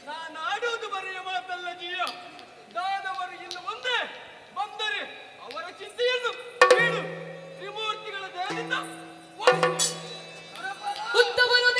ನಾನು ಆಡುವುದು ಬರೆಯ ಮಾತಲ್ಲ ಜೀಯ. ದಾನವರು ಇನ್ನು ಮುಂದೆ ಬಂದರೆ ಅವರ ಚಿಂತೆಯನ್ನು ಕೇಳು. ತ್ರಿಮೂರ್ತಿಗಳ ದಯದಿಂದ ಉತ್ತಮನು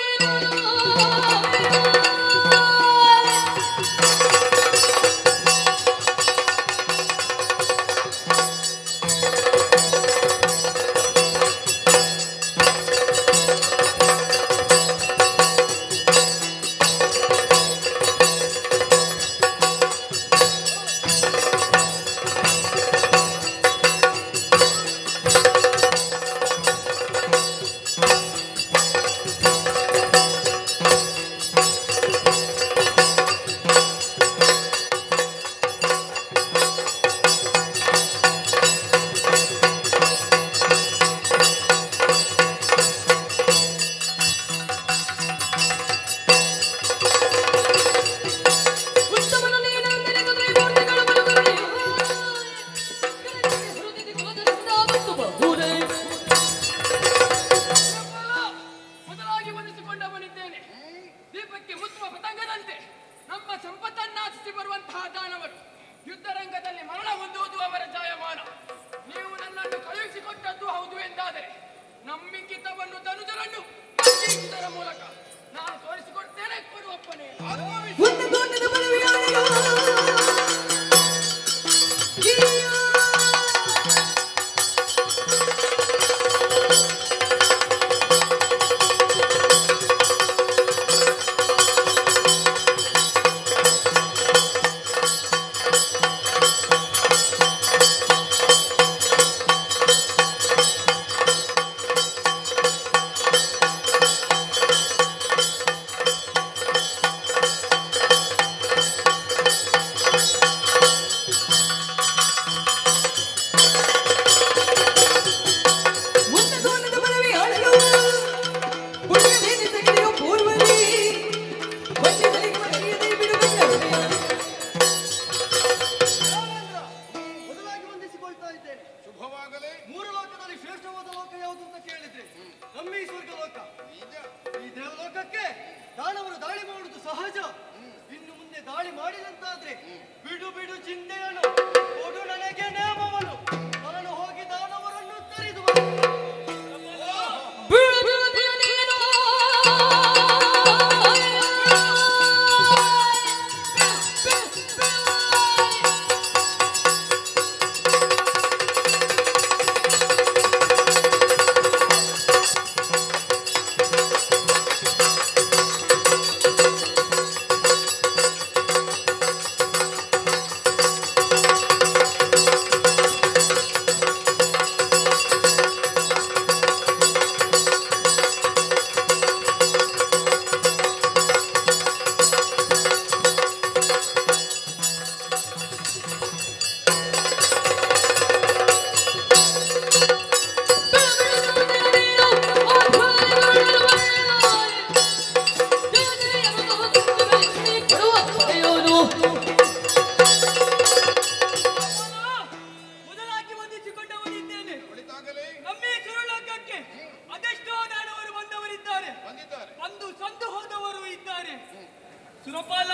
ಸುರಪಾಲ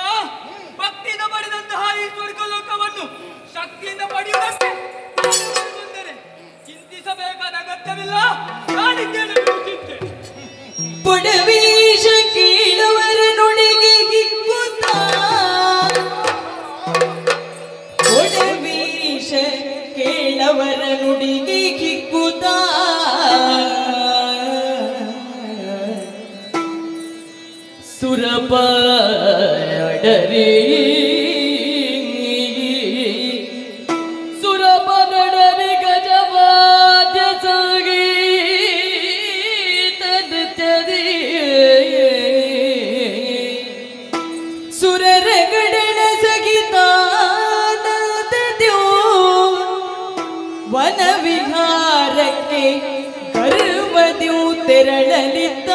ಭಕ್ತಿಯಿಂದ ಪಡೆದಂತಹ ಈ ಸ್ವರ್ಗ ಲೋಕವನ್ನು ಶಕ್ತಿಯಿಂದ ಪಡೆಯುವುದಕ್ಕೆ ಬಂದರೆ ಚಿಂತಿಸಬೇಕಾದ ಅಗತ್ಯವಿಲ್ಲ. ನಾನಿದ್ದೇನೆ ಚಿಂತೆ. ಪುಡವೀಶ ಕೇಳುವರ ನುಡಿಗೆ ಹಿಕ್ಕುತ್ತ ಪುಡವೀಶ ಕೇಳವರ ನುಡಿಗೆ ಹಿಕ್ಕುತ್ತ ಸುರಪಾಡರಿ ಸುರಪನಡರಿ ಗಜವಾದ್ಯ ಸಂಗೀತದಿ ಸುರರ ಗಡನ ಸಗಿತಾನಂದದ್ಯೋ ವನ ವಿಹಾರಕ್ಕೆ ಗರ್ವದ್ಯೂ ತೆರಳಲಿದ್ದ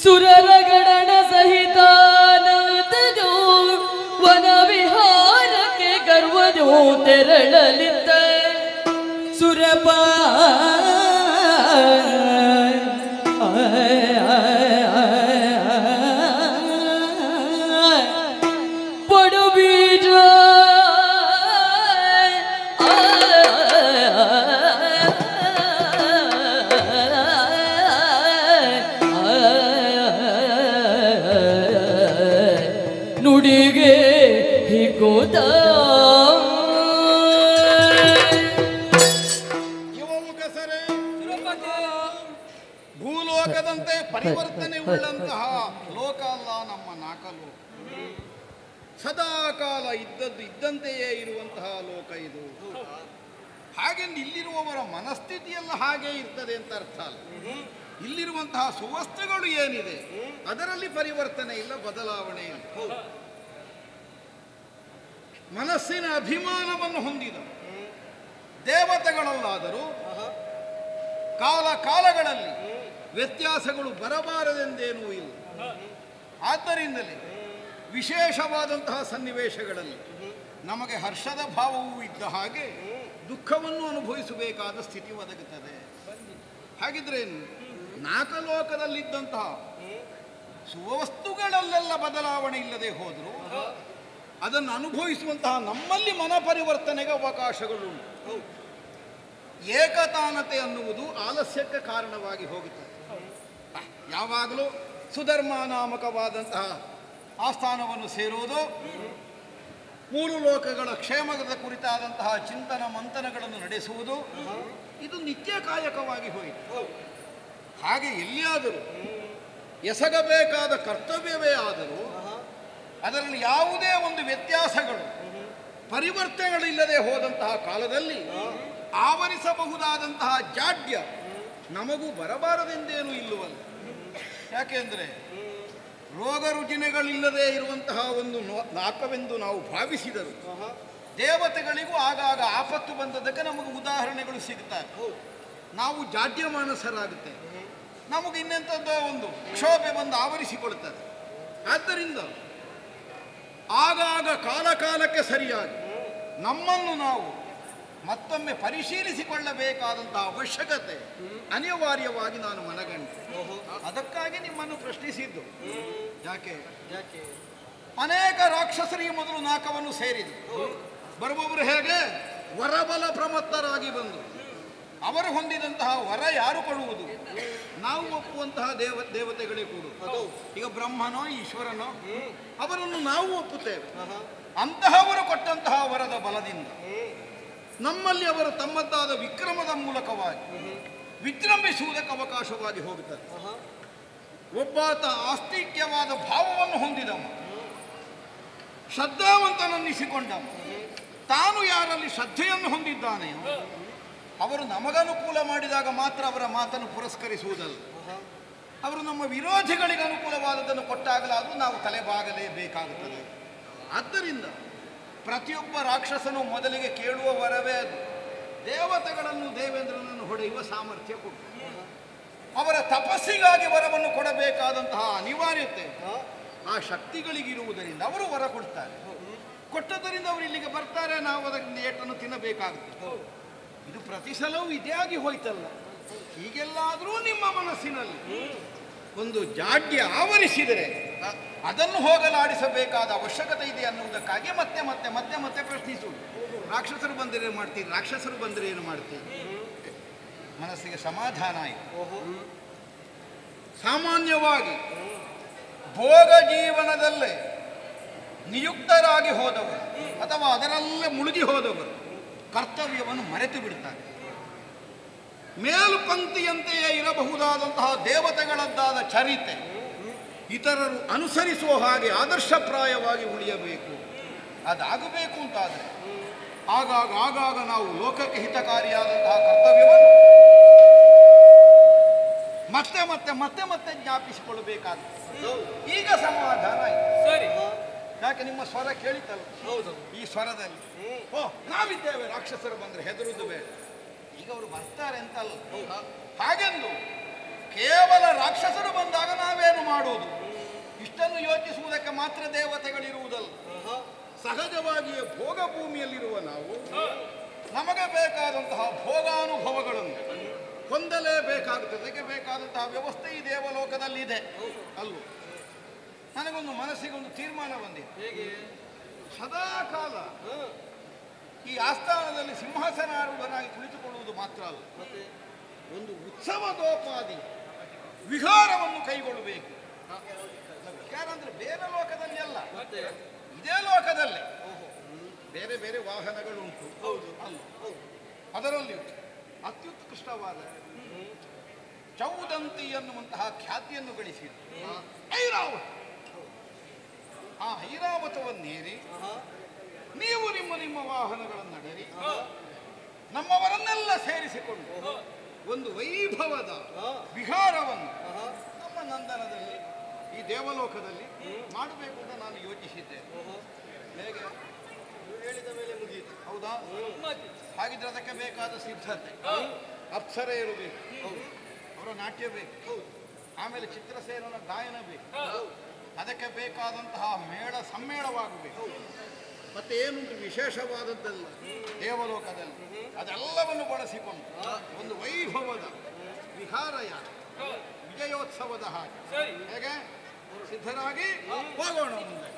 ಸುರರ ಗಣನ ಸಹಿತ ನೃತ್ಯಜೋ ವನ ವಿಹಾರಕ್ಕೆ ಗರ್ವಜೋ ತೆರಳಲಿದ್ದ ಸುರಪ ಭೂಲೋಕದಂತೆ ಪರಿವರ್ತನೆ ಉಳ್ಳಂತಹ ಲೋಕ ಅಲ್ಲ ನಮ್ಮ ನಾಕಲೋಕ. ಸದಾ ಕಾಲ ಇದ್ದದ್ದು ಇದ್ದಂತೆಯೇ ಇರುವಂತಹ ಲೋಕ ಇದು. ಹಾಗೆಂದು ಇಲ್ಲಿರುವವರ ಮನಸ್ಥಿತಿಯೆಲ್ಲ ಹಾಗೇ ಇರ್ತದೆ ಅಂತ ಅರ್ಥ ಅಲ್ಲ. ಇಲ್ಲಿರುವಂತಹ ಸುವಸ್ತುಗಳು ಏನಿದೆ ಅದರಲ್ಲಿ ಪರಿವರ್ತನೆ ಇಲ್ಲ, ಬದಲಾವಣೆ ಇಲ್ಲ. ಮನಸ್ಸಿನ ಅಭಿಮಾನವನ್ನು ಹೊಂದಿದ ದೇವತೆಗಳಲ್ಲಾದರೂ ಕಾಲ ಕಾಲಗಳಲ್ಲಿ ವ್ಯತ್ಯಾಸಗಳು ಬರಬಾರದೆಂದೇನೂ ಇಲ್ಲ. ಆದ್ದರಿಂದಲೇ ವಿಶೇಷವಾದಂತಹ ಸನ್ನಿವೇಶಗಳಲ್ಲಿ ನಮಗೆ ಹರ್ಷದ ಭಾವವೂ ಇದ್ದ ಹಾಗೆ ದುಃಖವನ್ನು ಅನುಭವಿಸಬೇಕಾದ ಸ್ಥಿತಿ ಒದಗುತ್ತದೆ. ಹಾಗಿದ್ರೆ ನಾಕಲೋಕದಲ್ಲಿದ್ದಂತಹ ಸುವಸ್ತುಗಳಲ್ಲೆಲ್ಲ ಬದಲಾವಣೆ ಇಲ್ಲದೆ ಹೋದರೂ ಅದನ್ನು ಅನುಭವಿಸುವಂತಹ ನಮ್ಮಲ್ಲಿ ಮನ ಪರಿವರ್ತನೆಗೆ ಅವಕಾಶಗಳುಂಟು. ಏಕತಾನತೆ ಅನ್ನುವುದು ಆಲಸ್ಯಕ್ಕೆ ಕಾರಣವಾಗಿ ಹೋಗುತ್ತದೆ. ಯಾವಾಗಲೂ ಸುಧರ್ಮ ನಾಮಕವಾದಂತಹ ಆಸ್ಥಾನವನ್ನು ಸೇರುವುದು, ಮೂರು ಲೋಕಗಳ ಕ್ಷೇಮದ ಕುರಿತಾದಂತಹ ಚಿಂತನ ಮಂಥನಗಳನ್ನು ನಡೆಸುವುದು, ಇದು ನಿತ್ಯ ಕಾಯಕವಾಗಿ ಹೋಯಿತು. ಹಾಗೆ ಎಲ್ಲಿಯಾದರೂ ಎಸಗಬೇಕಾದ ಕರ್ತವ್ಯವೇ ಆದರೂ ಅದರಲ್ಲಿ ಯಾವುದೇ ಒಂದು ವ್ಯತ್ಯಾಸಗಳು ಪರಿವರ್ತನೆಗಳಿಲ್ಲದೆ ಹೋದಂತಹ ಕಾಲದಲ್ಲಿ ಆವರಿಸಬಹುದಾದಂತಹ ಜಾಡ್ಯ ನಮಗೂ ಬರಬಾರದೆಂದೇನೂ ಇಲ್ಲವಲ್ಲ. ಯಾಕೆಂದರೆ ರೋಗ ರುಜಿನಗಳಿಲ್ಲದೆ ಇರುವಂತಹ ಒಂದು ನಾಕವೆಂದು ನಾವು ಭಾವಿಸಿದರು ದೇವತೆಗಳಿಗೂ ಆಗಾಗ ಆಪತ್ತು ಬಂದದಕ್ಕೆ ನಮಗೆ ಉದಾಹರಣೆಗಳು ಸಿಗ್ತಾರೆ. ನಾವು ಜಾಡ್ಯ ಮಾನಸರಾಗುತ್ತೆ, ನಮಗೆ ಇನ್ನೆಂಥದ್ದೋ ಒಂದು ಕ್ಷೋಭೆ ಬಂದು ಆವರಿಸಿಕೊಳ್ತದೆ. ಆದ್ದರಿಂದ ಆಗಾಗ ಕಾಲ ಕಾಲಕ್ಕೆ ಸರಿಯಾಗಿ ನಮ್ಮನ್ನು ನಾವು ಮತ್ತೊಮ್ಮೆ ಪರಿಶೀಲಿಸಿಕೊಳ್ಳಬೇಕಾದಂತಹ ಅವಶ್ಯಕತೆ ಅನಿವಾರ್ಯವಾಗಿ ನಾನು ಮನಗಂಡೆ. ಅದಕ್ಕಾಗಿ ನಿಮ್ಮನ್ನು ಪ್ರಶ್ನಿಸಿದ್ದು. ಯಾಕೆ ಅನೇಕ ರಾಕ್ಷಸರಿಗೆ ಮೊದಲು ನಾಕವನ್ನು ಸೇರಿದರು. ಬರುವವರು ಹೇಗೆ ವರಬಲ ಪ್ರಮತ್ತರಾಗಿ ಬಂದು ಅವರು ಹೊಂದಿದಂತಹ ವರ ಯಾರು ಕೊಡುವುದು? ನಾವು ಒಪ್ಪುವಂತಹ ದೇವತೆಗಳೇ ಕೊಡುವುದು. ಈಗ ಬ್ರಹ್ಮನೋ ಈಶ್ವರನೋ ಅವರನ್ನು ನಾವು ಒಪ್ಪುತ್ತೇವೆ. ಅಂತಹವರು ಕೊಟ್ಟಂತಹ ವರದ ಬಲದಿಂದ ನಮ್ಮಲ್ಲಿ ಅವರು ತಮ್ಮದ್ದಾದ ವಿಕ್ರಮದ ಮೂಲಕವಾಗಿ ವಿಜೃಂಭಿಸುವುದಕ್ಕೆ ಅವಕಾಶವಾಗಿ ಹೋಗುತ್ತದೆ. ಒಬ್ಬಾತ ಆಸ್ತಿಕ್ಯವಾದ ಭಾವವನ್ನು ಹೊಂದಿದವ, ಶ್ರದ್ಧಾವಂತನನ್ನಿಸಿಕೊಂಡವ, ತಾನು ಯಾರಲ್ಲಿ ಶ್ರದ್ಧೆಯನ್ನು ಹೊಂದಿದ್ದಾನೆಯೋ ಅವರು ನಮಗನುಕೂಲ ಮಾಡಿದಾಗ ಮಾತ್ರ ಅವರ ಮಾತನ್ನು ಪುರಸ್ಕರಿಸುವುದಲ್ಲ, ಅವರು ನಮ್ಮ ವಿರೋಧಿಗಳಿಗೆ ಅನುಕೂಲವಾದದನ್ನು ಕೊಟ್ಟಾಗಲೂ ಅದು ನಾವು ತಲೆಬಾಗಲೇಬೇಕಾಗುತ್ತದೆ. ಆದ್ದರಿಂದ ಪ್ರತಿಯೊಬ್ಬ ರಾಕ್ಷಸನು ಮೊದಲಿಗೆ ಕೇಳುವ ವರವೇ ಅದು. ದೇವತೆಗಳನ್ನು ದೇವೇಂದ್ರನನ್ನು ಹೊಡೆಯುವ ಸಾಮರ್ಥ್ಯ ಕೊಡು. ಅವರ ತಪಸ್ಸಿಗಾಗಿ ವರವನ್ನು ಕೊಡಬೇಕಾದಂತಹ ಅನಿವಾರ್ಯತೆ ಆ ಶಕ್ತಿಗಳಿಗಿರುವುದರಿಂದ ಅವರು ವರ ಕೊಡ್ತಾರೆ. ಕೊಟ್ಟದರಿಂದ ಅವರು ಇಲ್ಲಿಗೆ ಬರ್ತಾರೆ, ನಾವು ಅದಕ್ಕೆ ಏಟನ್ನು ತಿನ್ನಬೇಕಾಗುತ್ತೆ. ಇದು ಪ್ರತಿ ಸಲವೂ ಇದೇ ಆಗಿ ಹೋಯ್ತಲ್ಲ. ಹೀಗೆಲ್ಲಾದರೂ ನಿಮ್ಮ ಮನಸ್ಸಿನಲ್ಲಿ ಒಂದು ಜಾಡ್ಯ ಆವರಿಸಿದರೆ ಅದನ್ನು ಹೋಗಲಾಡಿಸಬೇಕಾದ ಅವಶ್ಯಕತೆ ಇದೆ ಅನ್ನುವುದಕ್ಕಾಗಿ ಮತ್ತೆ ಮತ್ತೆ ಮತ್ತೆ ಮತ್ತೆ ಪ್ರಶ್ನಿಸುವುದು. ರಾಕ್ಷಸರು ಬಂದರೆ ಏನು ಮಾಡ್ತೀರಿ, ರಾಕ್ಷಸರು ಬಂದರೆ ಏನು ಮಾಡ್ತೀರಿ? ಮನಸ್ಸಿಗೆ ಸಮಾಧಾನ ಆಯಿತು. ಸಾಮಾನ್ಯವಾಗಿ ಭೋಗ ಜೀವನದಲ್ಲೇ ನಿಯುಕ್ತರಾಗಿ ಹೋದವರು ಅಥವಾ ಅದರಲ್ಲೇ ಮುಳುಗಿ ಹೋದವರು ಕರ್ತವ್ಯವನ್ನು ಮರೆತು ಬಿಡ್ತಾರೆ. ಮೇಲ್ಪಂಕ್ತಿಯಂತೆಯೇ ಇರಬಹುದಾದಂತಹ ದೇವತೆಗಳದ್ದಾದ ಚರಿತೆ ಇತರರು ಅನುಸರಿಸುವ ಹಾಗೆ ಆದರ್ಶಪ್ರಾಯವಾಗಿ ಉಳಿಯಬೇಕು. ಅದಾಗಬೇಕು ಅಂತಾದರೆ ಆಗಾಗ ನಾವು ಲೋಕಕ್ಕೆ ಹಿತಕಾರಿಯಾದಂತಹ ಕರ್ತವ್ಯವನ್ನು ಮತ್ತೆ ಮತ್ತೆ ಮತ್ತೆ ಮತ್ತೆ ಜ್ಞಾಪಿಸಿಕೊಳ್ಳಬೇಕಾಗುತ್ತೆ. ಈಗ ಸಮಾಧಾನ ಆಯಿತು. ಸರಿ, ಯಾಕೆ ನಿಮ್ಮ ಸ್ವರ ಕೇಳಿತಲ್ಲ? ಹೌದು. ಈ ಸ್ವರದಲ್ಲಿ ನಾವಿದ್ದೇವೆ, ರಾಕ್ಷಸರು ಬಂದರೆ ಹೆದರುವುದು ಬೇಡ. ಈಗ ಅವರು ಬರ್ತಾರೆ ಅಂತಲ್ಲ. ಹಾಗೆಂದು ಕೇವಲ ರಾಕ್ಷಸರು ಬಂದಾಗ ನಾವೇನು ಮಾಡುವುದು ಇಷ್ಟನ್ನು ಯೋಚಿಸುವುದಕ್ಕೆ ಮಾತ್ರ ದೇವತೆಗಳಿರುವುದಲ್ಲ. ಸಹಜವಾಗಿಯೇ ಭೋಗ ಭೂಮಿಯಲ್ಲಿರುವ ನಾವು ನಮಗೆ ಬೇಕಾದಂತಹ ಭೋಗಾನುಭವಗಳನ್ನು ಹೊಂದಲೇಬೇಕಾಗುತ್ತದೆ. ಅದಕ್ಕೆ ಬೇಕಾದಂತಹ ವ್ಯವಸ್ಥೆ ಈ ದೇವಲೋಕದಲ್ಲಿದೆ ಅಲ್ವ? ನನಗೊಂದು ಮನಸ್ಸಿಗೊಂದು ತೀರ್ಮಾನ ಬಂದಿದೆ. ಹೇಗೆ? ಸದಾ ಕಾಲ ಈ ಆಸ್ಥಾನದಲ್ಲಿ ಸಿಂಹಾಸನಾರೂಢನಾಗಿ ಕುಳಿತುಕೊಳ್ಳುವುದು ಮಾತ್ರ ಅಲ್ಲ, ಒಂದು ಉತ್ಸವದೋಪಾದಿ ವಿಹಾರವನ್ನು ಕೈಗೊಳ್ಳಬೇಕು. ವಿಹಾರ ಅಂದರೆ ಬೇರೆ ಲೋಕದಲ್ಲಿ ಅಲ್ಲ, ಇದೇ ಲೋಕದಲ್ಲೇ ಬೇರೆ ಬೇರೆ ವಾಹನಗಳುಂಟು. ಅಲ್ಲ, ಅದರಲ್ಲಿ ಅತ್ಯುತ್ಕೃಷ್ಟವಾದ ಚೌದಂತಿ ಎನ್ನುವಂತಹ ಖ್ಯಾತಿಯನ್ನು ಗಳಿಸಿದ ಐರಾವತ. ಆ ಐರಾವತವನ್ನೇರಿ ನೀವು ನಿಮ್ಮ ನಿಮ್ಮ ವಾಹನಗಳನ್ನು ನಡೆರಿ, ನಮ್ಮವರನ್ನೆಲ್ಲ ಸೇರಿಸಿಕೊಂಡು ಒಂದು ವೈಭವದ ವಿಹಾರವನ್ನು ನಮ್ಮ ನಂದನದಲ್ಲಿ ಈ ದೇವಲೋಕದಲ್ಲಿ ಮಾಡಬೇಕು ಅಂತ ನಾನು ಯೋಚಿಸಿದ್ದೇನೆ. ಹೇಗೆ ಹೇಳಿದ ಮೇಲೆ ಮುಗಿಯಿತು, ಹೌದಾ? ಹಾಗಿದ್ರೆ ಅದಕ್ಕೆ ಬೇಕಾದ ಸಿದ್ಧತೆ, ಅಪ್ಸರೆ ಇರಬೇಕು, ಅವರ ನಾಟ್ಯ ಬೇಕು, ಆಮೇಲೆ ಚಿತ್ರಸೇನನ ಗಾಯನ ಬೇಕು, ಅದಕ್ಕೆ ಬೇಕಾದಂತಹ ಮೇಳ ಸಮ್ಮೇಳವಾಗಬೇಕು. ಮತ್ತೆ ಏನುಂಟು ವಿಶೇಷವಾದದ್ದಲ್ಲ ದೇವಲೋಕದಲ್ಲಿ, ಅದೆಲ್ಲವನ್ನು ಬಳಸಿಕೊಂಡು ಒಂದು ವೈಭವದ ವಿಹಾರ ಯಾತ್ರೆ, ವಿಜಯೋತ್ಸವದ ಹಾಗೆ. ಹೇಗೆ ಸಿದ್ಧರಾಗಿ ಹೋಗೋಣ ಮುಂದೆ.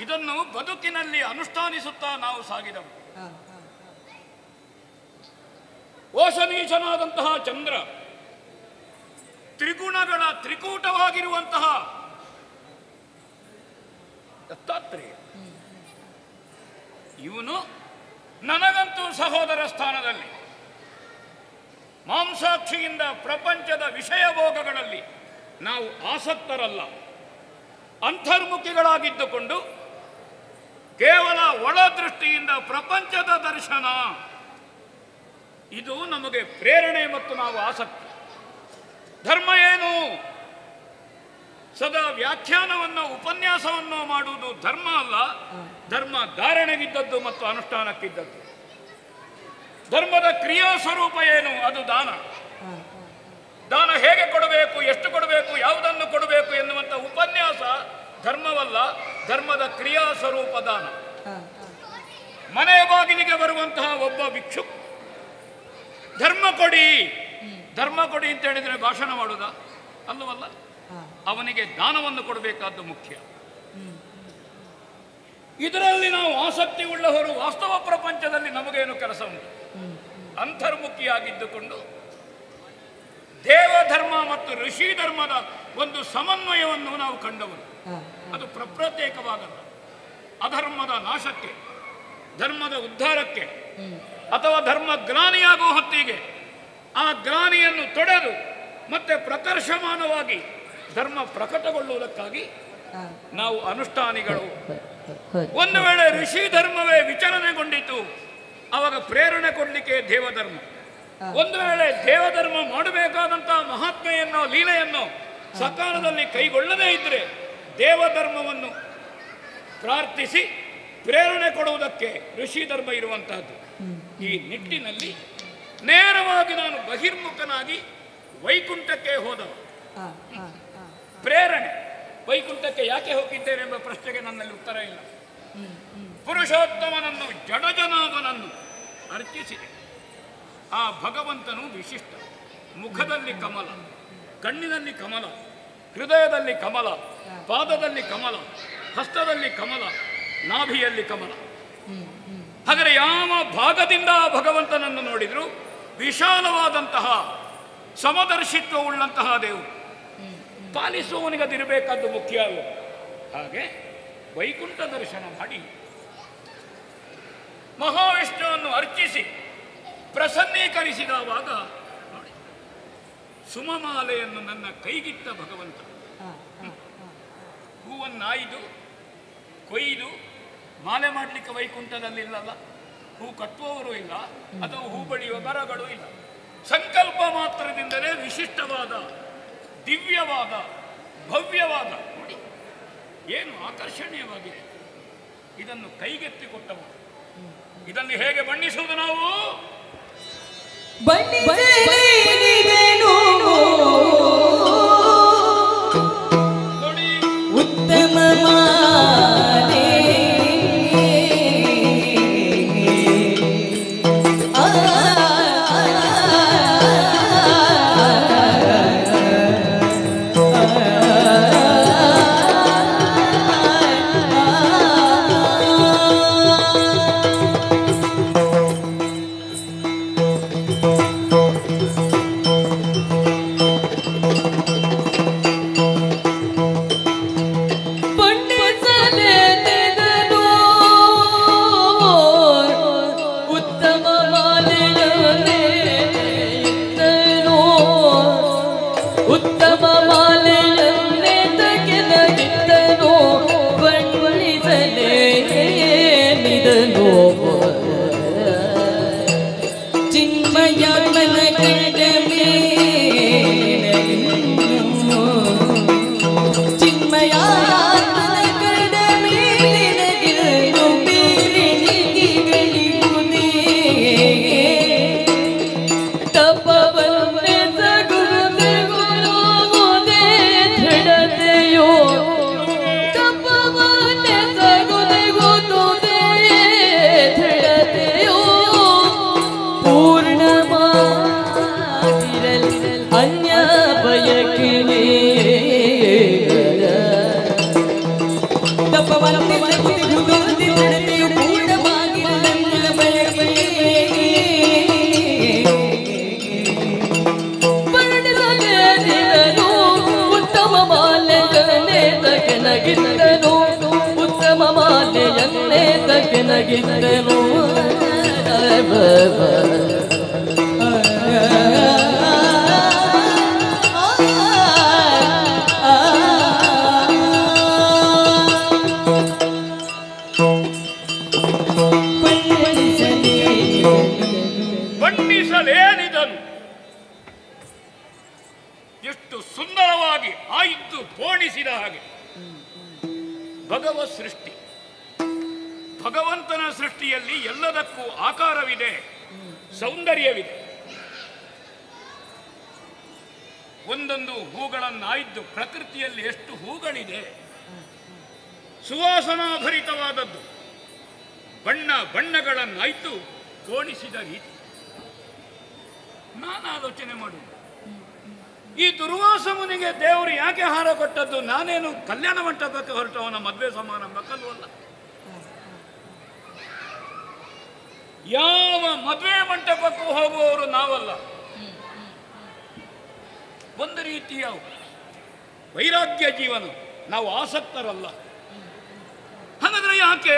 ಇದನ್ನು ಬದುಕಿನಲ್ಲಿ ಅನುಷ್ಠಾನಿಸುತ್ತಾ ನಾವು ಸಾಗಿದವು. ಓಷನೀಚನಾದಂತಹ ಚಂದ್ರ, ತ್ರಿಗುಣಗಳ ತ್ರಿಕೂಟವಾಗಿರುವಂತಹ ದತ್ತಾತ್ರೇಯ, ಇವನು ನನಗಂತೂ ಸಹೋದರ ಸ್ಥಾನದಲ್ಲಿ ಮಾಂಸಾಕ್ಷಿಯಿಂದ ಪ್ರಪಂಚದ ವಿಷಯ ಭೋಗಗಳಲ್ಲಿ ನಾವು ಆಸಕ್ತರಲ್ಲ, ಅಂತರ್ಮುಖಿಗಳಾಗಿದ್ದುಕೊಂಡು ಕೇವಲ ಒಳದೃಷ್ಟಿಯಿಂದ ಪ್ರಪಂಚದ ದರ್ಶನ, ಇದು ನಮಗೆ ಪ್ರೇರಣೆ ಮತ್ತು ನಾವು ಆಸಕ್ತಿ. ಧರ್ಮ ಏನು? ಸದಾ ವ್ಯಾಖ್ಯಾನವನ್ನು ಉಪನ್ಯಾಸವನ್ನು ಮಾಡುವುದು ಧರ್ಮ ಅಲ್ಲ, ಧರ್ಮ ಧಾರಣೆಗಿದ್ದದ್ದು ಮತ್ತು ಅನುಷ್ಠಾನಕ್ಕಿದ್ದದ್ದು. ಧರ್ಮದ ಕ್ರಿಯಾ ಸ್ವರೂಪ ಏನು? ಅದು ದಾನ. ದಾನ ಹೇಗೆ ಕೊಡಬೇಕು, ಎಷ್ಟು ಕೊಡಬೇಕು, ಯಾವುದನ್ನು ಕೊಡಬೇಕು ಎನ್ನುವಂಥ ಉಪನ್ಯಾಸ ಧರ್ಮವಲ್ಲ, ಧರ್ಮದ ಕ್ರಿಯಾ ಸ್ವರೂಪ ದಾನ. ಮನೆ ಬಾಗಿಲಿಗೆ ಬರುವಂತಹ ಒಬ್ಬ ಭಿಕ್ಷು ಧರ್ಮ ಕೊಡಿ, ಧರ್ಮ ಕೊಡಿ ಅಂತ ಹೇಳಿದರೆ ಭಾಷಣ ಮಾಡುವುದಾ? ಅಲ್ಲವಲ್ಲ. ಅವನಿಗೆ ದಾನವನ್ನು ಕೊಡಬೇಕಾದ್ದು ಮುಖ್ಯ. ಇದರಲ್ಲಿ ನಾವು ಆಸಕ್ತಿ ಉಳ್ಳವರು ವಾಸ್ತವ ಪ್ರಪಂಚದಲ್ಲಿ ನಮಗೇನು ಕೆಲಸ ಉಂಟು? ಅಂತರ್ಮುಖಿಯಾಗಿದ್ದುಕೊಂಡು ದೇವಧರ್ಮ ಮತ್ತು ಋಷಿ ಧರ್ಮದ ಒಂದು ಸಮನ್ವಯವನ್ನು ನಾವು ಕಂಡವರು. ಅದು ಪ್ರತ್ಯೇಕವಾದಲ್ಲ. ಅಧರ್ಮದ ನಾಶಕ್ಕೆ, ಧರ್ಮದ ಉದ್ಧಾರಕ್ಕೆ, ಅಥವಾ ಧರ್ಮ ಗ್ಲಾನಿಯಾಗುವ ಹೊತ್ತಿಗೆ ಆ ಗ್ಲಾನಿಯನ್ನು ತೊಡೆದು ಮತ್ತೆ ಪ್ರಕರ್ಷಮಾನವಾಗಿ ಧರ್ಮ ಪ್ರಕಟಗೊಳ್ಳುವುದಕ್ಕಾಗಿ ನಾವು ಅನುಷ್ಠಾನಿಗಳು. ಒಂದು ವೇಳೆ ಋಷಿ ಧರ್ಮವೇ ವಿಚಲನೆಗೊಂಡಿತು, ಅವಾಗ ಪ್ರೇರಣೆ ಕೊಡಲಿಕ್ಕೆ ದೇವಧರ್ಮ. ಒಂದು ವೇಳೆ ದೇವಧರ್ಮ ಮಾಡಬೇಕಾದಂತಹ ಮಹಾತ್ಮೆಯನ್ನು, ಲೀಲೆಯನ್ನು ಸಕಾಲದಲ್ಲಿ ಕೈಗೊಳ್ಳದೇ ಇದ್ದರೆ ದೇವಧರ್ಮವನ್ನು ಪ್ರಾರ್ಥಿಸಿ ಪ್ರೇರಣೆ ಕೊಡುವುದಕ್ಕೆ ಋಷಿ ಧರ್ಮ ಇರುವಂತಹದ್ದು. ಈ ನಿಟ್ಟಿನಲ್ಲಿ ನೇರವಾಗಿ ನಾನು ಬಹಿರ್ಮುಖನಾಗಿ ವೈಕುಂಠಕ್ಕೆ ಹೋದವ. ಪ್ರೇರಣೆ, ವೈಕುಂಠಕ್ಕೆ ಯಾಕೆ ಹೋಗಿದ್ದೇನೆ ಎಂಬ ಪ್ರಶ್ನೆಗೆ ನನ್ನಲ್ಲಿ ಉತ್ತರ ಇಲ್ಲ. ಪುರುಷೋತ್ತಮನನ್ನು, ಜಡಜನಾಭನನ್ನು ಅರ್ಚಿಸಿದೆ. ಆ ಭಗವಂತನು ವಿಶಿಷ್ಟ. ಮುಖದಲ್ಲಿ ಕಮಲ, ಕಣ್ಣಿನಲ್ಲಿ ಕಮಲ, ಹೃದಯದಲ್ಲಿ ಕಮಲ, ಪಾದದಲ್ಲಿ ಕಮಲ, ಹಸ್ತದಲ್ಲಿ ಕಮಲ, ನಾಭಿಯಲ್ಲಿ ಕಮಲ. ಹಾಗಾದರೆ ಯಾವ ಭಾಗದಿಂದ ಆ ಭಗವಂತನನ್ನು ನೋಡಿದ್ರು ವಿಶಾಲವಾದಂತಹ ಸಮದರ್ಶಿತ್ವವುಳ್ಳಂತಹ ದೇವರು. ಪಾಲಿಸುವವನಿಗೆ ಅದಿರಬೇಕಾದ್ದು ಮುಖ್ಯ ಅಲ್ಲ. ಹಾಗೆ ವೈಕುಂಠ ದರ್ಶನ ಮಾಡಿ ಮಹಾವಿಷ್ಣುವನ್ನು ಅರ್ಚಿಸಿ ಪ್ರಸನ್ನೀಕರಿಸಿದವಾಗ ನೋಡಿ, ಸುಮಮಾಲೆಯನ್ನು ನನ್ನ ಕೈಗಿಟ್ಟ ಭಗವಂತ. ಹೂವನ್ನಾಯ್ದು ಕೊಯ್ದು ಮಾಲೆ ಮಾಡಲಿಕ್ಕೆ ವೈಕುಂಠದಲ್ಲಿ ಇಲ್ಲಲ್ಲ. ಹೂ ಕಟ್ಟುವವರು ಇಲ್ಲ, ಅಥವಾ ಹೂ ಬಳಿಯುವ ಮರಗಳು ಇಲ್ಲ. ಸಂಕಲ್ಪ ಮಾತ್ರದಿಂದಲೇ ವಿಶಿಷ್ಟವಾದ, ದಿವ್ಯವಾದ, ಭವ್ಯವಾದ, ನೋಡಿ ಏನು ಆಕರ್ಷಣೀಯವಾಗಿದೆ. ಇದನ್ನು ಕೈಗೆತ್ತಿಕೊಟ್ಟವು. ಇದನ್ನು ಹೇಗೆ ಬಣ್ಣಿಸುವುದು ನಾವು? ನೋಡಿ, ಉತ್ತಮ ಉತ್ತಮ ಮಾಲೆಯನ್ನೇ ತಗೆನಗಿದ್ದನು. ಬಣ್ಣಿಸಲೇನಿದನು. ಎಷ್ಟು ಸುಂದರವಾಗಿ ಆಯಿತು ಪೋಣಿಸಿದ ಹಾಗೆ. ಭಗವತ್ ಸೃಷ್ಟಿ, ಭಗವಂತನ ಸೃಷ್ಟಿಯಲ್ಲಿ ಎಲ್ಲದಕ್ಕೂ ಆಕಾರವಿದೆ, ಸೌಂದರ್ಯವಿದೆ. ಒಂದೊಂದು ಹೂಗಳನ್ನಾಯ್ದು ಪ್ರಕೃತಿಯಲ್ಲಿ ಎಷ್ಟು ಹೂಗಳಿದೆ, ಸುವಾಸನಾಭರಿತವಾದದ್ದು. ಬಣ್ಣ ಬಣ್ಣಗಳನ್ನಾಯ್ತು ಪೋಣಿಸಿದ ರೀತಿ. ನಾನು ಆಲೋಚನೆ ಮಾಡುವುದು, ಈ ದುರ್ವಾಸ ಮುನಿಗೆ ದೇವರು ಯಾಕೆ ಹಾರ ಕೊಟ್ಟದ್ದು? ನಾನೇನು ಕಲ್ಯಾಣ ಮಂಟಪಕ್ಕೆ ಹೊರಟವನ ಮದುವೆ ಸಮಾರಂಭಕ್ಕಲ್ವಲ್ಲ. ಯಾವ ಮದುವೆ ಮಂಟಪಕ್ಕೂ ಹೋಗುವವರು ನಾವಲ್ಲ. ಒಂದು ರೀತಿಯ ವೈರಾಗ್ಯ ಜೀವನ, ನಾವು ಆಸಕ್ತರಲ್ಲ. ಹಾಗಾದ್ರೆ ಯಾಕೆ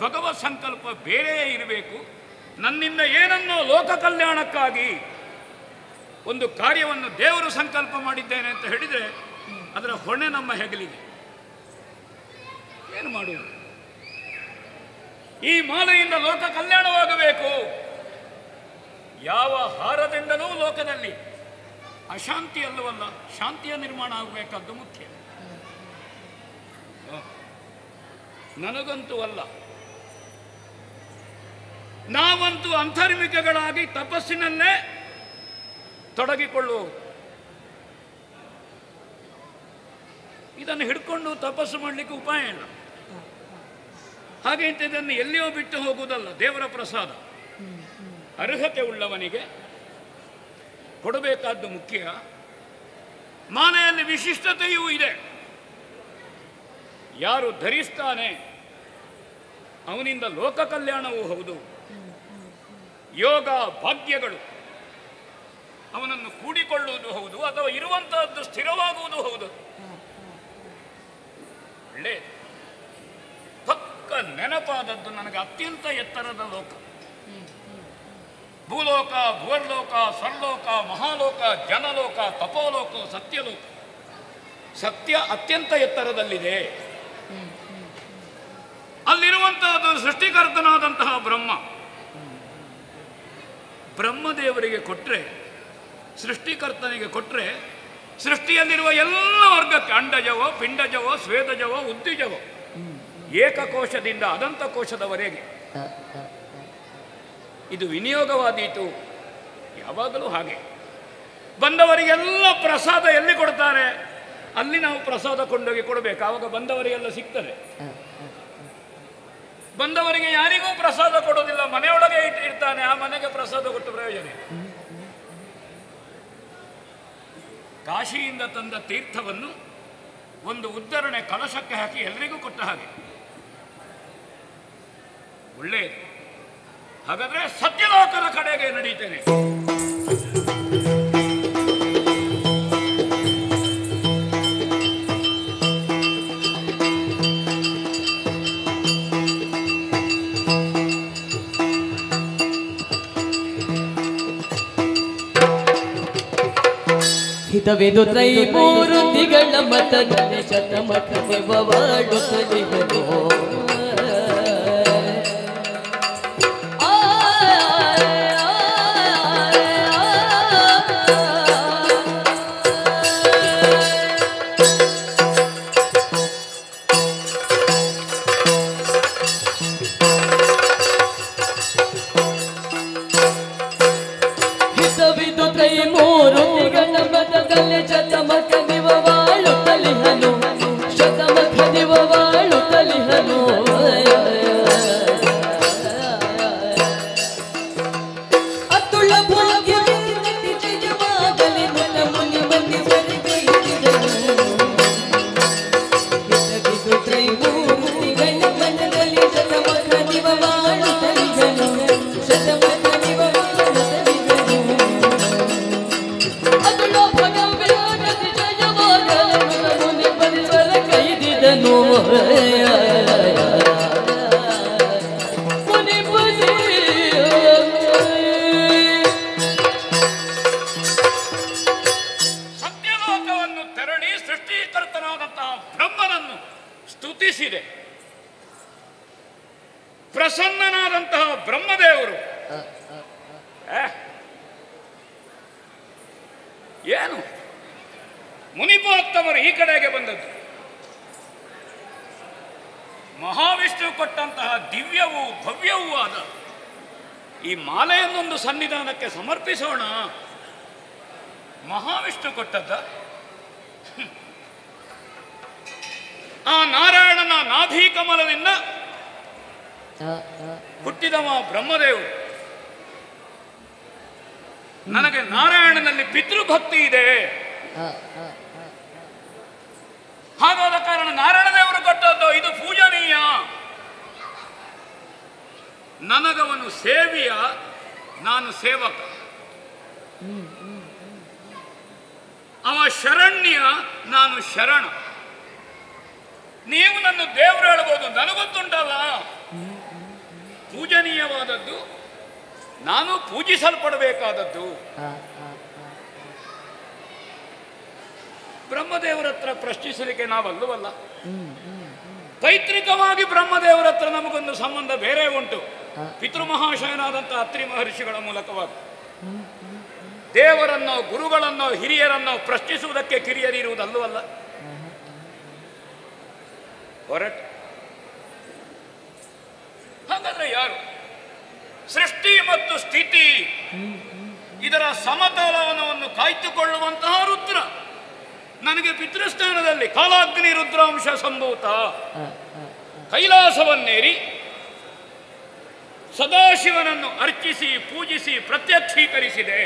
ಭಗವತ್ ಸಂಕಲ್ಪ ಬೇರೆಯೇ ಇರಬೇಕು? ನನ್ನಿಂದ ಏನನ್ನೋ ಲೋಕ ಕಲ್ಯಾಣಕ್ಕಾಗಿ ಒಂದು ಕಾರ್ಯವನ್ನು ದೇವರು ಸಂಕಲ್ಪ ಮಾಡಿದ್ದೇನೆ ಅಂತ ಹೇಳಿದರೆ ಅದರ ಹೊಣೆ ನಮ್ಮ ಹೆಗಲಿಗೆ. ಏನು ಮಾಡುವುದು? ಈ ಮಾಲೆಯಿಂದ ಲೋಕ ಕಲ್ಯಾಣವಾಗಬೇಕು. ಯಾವ ಹಾರದಿಂದಲೂ ಲೋಕದಲ್ಲಿ ಅಶಾಂತಿ ಅಲ್ಲವಲ್ಲ, ಶಾಂತಿಯ ನಿರ್ಮಾಣ ಆಗಬೇಕಾದ್ದು ಮುಖ್ಯ. ನನಗಂತೂ ಅಲ್ಲ, ನಾವಂತೂ ಅಂತರ್ಮಿಕಗಳಾಗಿ ತಪಸ್ಸಿನಲ್ಲೇ ತೊಡಗಿಕೊಳ್ಳುವುದು. ಇದನ್ನು ಹಿಡ್ಕೊಂಡು ತಪಸ್ಸು ಮಾಡಲಿಕ್ಕೆ ಉಪಾಯ ಇಲ್ಲ. ಹಾಗೆ ಅಂತ ಇದನ್ನು ಎಲ್ಲಿಯೋ ಬಿಟ್ಟು ಹೋಗುವುದಲ್ಲ. ದೇವರ ಪ್ರಸಾದ ಅರ್ಹತೆ ಉಳ್ಳವನಿಗೆ ಕೊಡಬೇಕಾದ್ದು ಮುಖ್ಯ. ಮಾಲೆಯಲ್ಲಿ ವಿಶಿಷ್ಟತೆಯೂ ಇದೆ. ಯಾರು ಧರಿಸ್ತಾನೆ ಅವನಿಂದ ಲೋಕ ಕಲ್ಯಾಣವೂ ಹೌದು, ಯೋಗ ಭಾಗ್ಯಗಳು ಅವನನ್ನು ಕೂಡಿಕೊಳ್ಳುವುದು ಹೌದು, ಅಥವಾ ಇರುವಂತಹದ್ದು ಸ್ಥಿರವಾಗುವುದು ಹೌದು. ಒಳ್ಳೆ ಪಕ್ಕ ನೆನಪಾದದ್ದು ನನಗೆ ಅತ್ಯಂತ ಎತ್ತರದ ಲೋಕ. ಭೂಲೋಕ, ಭುವರ್ಲೋಕ, ಸ್ವರ್ಲೋಕ, ಮಹಾಲೋಕ, ಜನಲೋಕ, ತಪೋಲೋಕ, ಸತ್ಯಲೋಕ. ಸತ್ಯ ಅತ್ಯಂತ ಎತ್ತರದಲ್ಲಿದೆ. ಅಲ್ಲಿರುವಂತಹದ್ದು ಸೃಷ್ಟಿಕರ್ತನಾದಂತಹ ಬ್ರಹ್ಮ. ಬ್ರಹ್ಮದೇವರಿಗೆ ಕೊಟ್ಟರೆ, ಸೃಷ್ಟಿಕರ್ತನಿಗೆ ಕೊಟ್ಟರೆ, ಸೃಷ್ಟಿಯಲ್ಲಿರುವ ಎಲ್ಲ ವರ್ಗಕ್ಕೆ ಅಂಡಜವೋ, ಪಿಂಡಜವೋ, ಸ್ವೇದಜವೋ, ಉದ್ದಿಜವೋ, ಏಕಕೋಶದಿಂದ ಅನಂತ ಕೋಶದವರೆಗೆ ಇದು ವಿನಿಯೋಗವಾದೀತು. ಯಾವಾಗಲೂ ಹಾಗೆ. ಬಂದವರಿಗೆಲ್ಲ ಪ್ರಸಾದ ಎಲ್ಲಿ ಕೊಡ್ತಾರೆ? ಅಲ್ಲಿ ನಾವು ಪ್ರಸಾದ ಕೊಂಡೋಗಿ ಕೊಡಬೇಕು. ಆವಾಗ ಬಂದವರಿಗೆಲ್ಲ ಸಿಗ್ತದೆ. ಬಂದವರಿಗೆ ಯಾರಿಗೂ ಪ್ರಸಾದ ಕೊಡೋದಿಲ್ಲ, ಮನೆಯೊಳಗೆ ಇರ್ತಾನೆ, ಆ ಮನೆಗೆ ಪ್ರಸಾದ ಕೊಟ್ಟು ಪ್ರಯೋಜನ. ಕಾಶಿಯಿಂದ ತಂದ ತೀರ್ಥವನ್ನು ಒಂದು ಉದ್ಧರಣೆ ಕಲಶಕ್ಕೆ ಹಾಕಿ ಎಲ್ಲರಿಗೂ ಕೊಟ್ಟ ಹಾಗೆ. ಒಳ್ಳೆಯದು. ಹಾಗಾದ್ರೆ ಸತ್ಯಲೋಕದ ಕಡೆಗೆ ನಡೀತೇನೆ. ಹಿತವಿದು ತ್ರೈಮೂರ್ತಿಗಳ ಮತದಲ್ಲಿ ಶತಮಖವಾಡುತ್ತಲಿಹನು. ಹಿತವಿದು ತ್ರೈಮೂರ್ತಿಗಳ ಮತದಲ್ಲಿ ಶತಮಖವಾಡುತ್ತಲಿಹನು, ಶತಮಖವಾಡುತ್ತಲಿಹನು. ಅತುಳ ಭಾಗ್ಯವಿದೆ ಜಯವಾಗಲಿ ಮನ ಮುನಿ ಬನ್ನಿ ಸ್ವರ್ಗೈದಿದನು. ಹಿತವಿದು ತ್ರೈಮೂರ್ತಿಗಳ ಮತದಲ್ಲಿ ಶತಮಖವಾಡುತ್ತಲಿಹನು, ಶತಮಖವಾಡುತ್ತಲಿಹನು. ಅತುಳ ಭಾಗ್ಯವಿದೆ ಜಯವಾಗಲಿ ಮನ ಮುನಿ ಬನ್ನಿ ಸ್ವರ್ಗೈದಿದನು. ಸತ್ಯಲೋಕವನ್ನು ತೆರಳಿ ಸೃಷ್ಟಿಕರ್ತನಾದಂತಹ ಬ್ರಹ್ಮನನ್ನು ಸ್ತುತಿಸಿದೆ. ಪ್ರಸನ್ನನಾದಂತಹ ಬ್ರಹ್ಮದೇವರು ಏನು ಮುನಿಪೋತ್ತಮರು ಈ ಕಡೆಗೆ ಬಂದದ್ದು. ಮಹಾವಿಷ್ಣು ಕೊಟ್ಟಂತಹ ದಿವ್ಯವೂ ಭವ್ಯವೂ ಆದ ಈ ಮಾಲೆಯನ್ನೊಂದು ಸನ್ನಿಧಾನಕ್ಕೆ ಸಮರ್ಪಿಸೋಣ. ಮಹಾವಿಷ್ಣು ಕೊಟ್ಟದ್ದ. ಆ ನಾರಾಯಣನ ನಾಭಿ ಕಮಲದಿಂದ ಹುಟ್ಟಿದವ ಬ್ರಹ್ಮದೇವರು. ನನಗೆ ನಾರಾಯಣನಲ್ಲಿ ಪಿತೃಭಕ್ತಿ ಇದೆ ಹಾಗಾದ ಕಾರಣ ನಾರಾಯಣ ದೇವರು ಕೊಟ್ಟದ್ದು ಇದು ಪೂಜನೀಯ. ನನಗವನು ಸೇವಿಯ, ನಾನು ಸೇವಕ. ಅವ ಶರಣ್ಯ, ನಾನು ಶರಣ. ನೀವು ನನ್ನ ದೇವರು ಹೇಳ್ಬೋದು, ನನಗೊತ್ತುಂಟಲ್ಲ ಪೂಜನೀಯವಾದದ್ದು, ನಾನು ಪೂಜಿಸಲ್ಪಡಬೇಕಾದದ್ದು. ಬ್ರಹ್ಮದೇವರ ಹತ್ರ ಪ್ರಶ್ನಿಸಲಿಕ್ಕೆ ನಾವಲ್ಲವಲ್ಲ. ಪೈತೃಕವಾಗಿ ಬ್ರಹ್ಮದೇವರ ಹತ್ರ ನಮಗೊಂದು ಸಂಬಂಧ ಬೇರೆ ಉಂಟು. ಪಿತೃಮಹಾಶಯನಾದಂಥ ಅತ್ರಿ ಮಹರ್ಷಿಗಳ ಮೂಲಕವಾಗಿ ದೇವರನ್ನೋ ಗುರುಗಳನ್ನೋ ಹಿರಿಯರನ್ನೋ ಪ್ರಶ್ನಿಸುವುದಕ್ಕೆ ಕಿರಿಯರಿರುವುದಲ್ಲವಲ್ಲ. ಹೊರಟು ಹಾಗಾದ್ರೆ ಯಾರು ಸೃಷ್ಟಿ ಮತ್ತು ಸ್ಥಿತಿ ಇದರ ಸಮತೋಲನವನ್ನು ಕಾಯ್ದುಕೊಳ್ಳುವಂತಹ ರುದ್ರ ನನಗೆ ಪಿತೃಸ್ಥಾನದಲ್ಲಿ ಕಾಲಾಗ್ನಿ ರುದ್ರಾಂಶ ಸಂಭೂತ ಕೈಲಾಸವನ್ನೇರಿ ಸದಾಶಿವನನ್ನು ಅರ್ಚಿಸಿ ಪೂಜಿಸಿ ಪ್ರತ್ಯಕ್ಷೀಕರಿಸಿದೆ.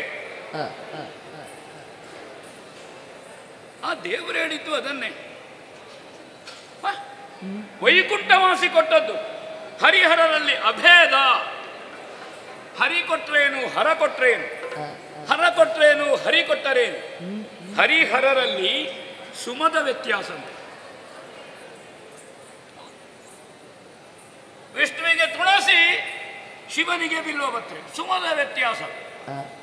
ಆ ದೇವರು ಹೇಳಿದ್ದು ಅದನ್ನೇ. ವೈಕುಂಠವಾಸಿ ಕೊಟ್ಟದ್ದು ಹರಿಹರರಲ್ಲಿ ಅಭೇದ. ಹರಿ ಕೊಟ್ರೇನು, ಹರ ಕೊಟ್ರೇನು, ಹರ ಕೊಟ್ರೇನು, ಹರಿ ಕೊಟ್ಟರೇನು. ಹರಿಹರರಲ್ಲಿ ಸುಮದ ವ್ಯತ್ಯಾಸ. ವಿಷ್ಣುವಿಗೆ ತುಳಸಿ, ಶಿವನಿಗೆ ಬಿಲ್ವಪತ್ರೆ, ಸುಮದ ವ್ಯತ್ಯಾಸ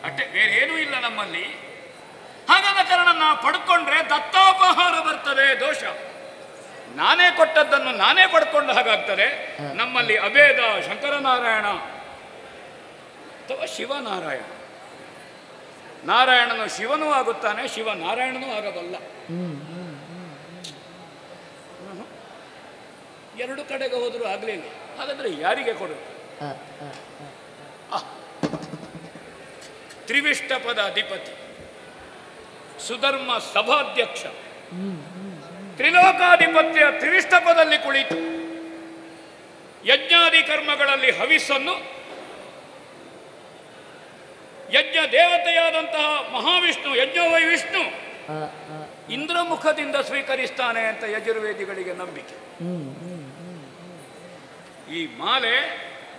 ಅಷ್ಟೇ, ಬೇರೆ ಏನೂ ಇಲ್ಲ ನಮ್ಮಲ್ಲಿ. ಹಾಗಾದ ಕಾರಣ ನಾವು ಪಡ್ಕೊಂಡ್ರೆ ದತ್ತಾಪಹಾರ ಬರ್ತದೆ, ದೋಷ. ನಾನೇ ಕೊಟ್ಟದ್ದನ್ನು ನಾನೇ ಪಡ್ಕೊಂಡ ಹಾಗಾಗ್ತದೆ. ನಮ್ಮಲ್ಲಿ ಅಭೇದ ಶಂಕರನಾರಾಯಣ ಅಥವಾ ಶಿವನಾರಾಯಣ. ನಾರಾಯಣನು ಶಿವನೂ ಆಗುತ್ತಾನೆ, ಶಿವ ನಾರಾಯಣನೂ ಆಗಬಲ್ಲ. ಎರಡು ಕಡೆಗೆ ಹೋದರೂ ಆಗಲಿಲ್ಲ. ಹಾಗಾದ್ರೆ ಯಾರಿಗೆ ಕೊಡುತ್ತೆ? ತ್ರಿವಿಷ್ಟಪದ ಅಧಿಪತಿ, ಸುಧರ್ಮ ಸಭಾಧ್ಯಕ್ಷ, ತ್ರಿಲೋಕಾಧಿಪತ್ಯ ತ್ರಿವಿಷ್ಟಪದಲ್ಲಿ ಕುಳಿತು ಯಜ್ಞಾದಿ ಕರ್ಮಗಳಲ್ಲಿ ಹವಿಸ್ಸನ್ನು ಯಜ್ಞ ದೇವತೆಯಾದಂತಹ ಮಹಾವಿಷ್ಣು, ಯಜ್ಞವೈ ವಿಷ್ಣು ಇಂದ್ರಮುಖದಿಂದ ಸ್ವೀಕರಿಸ್ತಾನೆ ಅಂತ ಯಜುರ್ವೇದಿಗಳಿಗೆ ನಂಬಿಕೆ. ಈ ಮಾಲೆ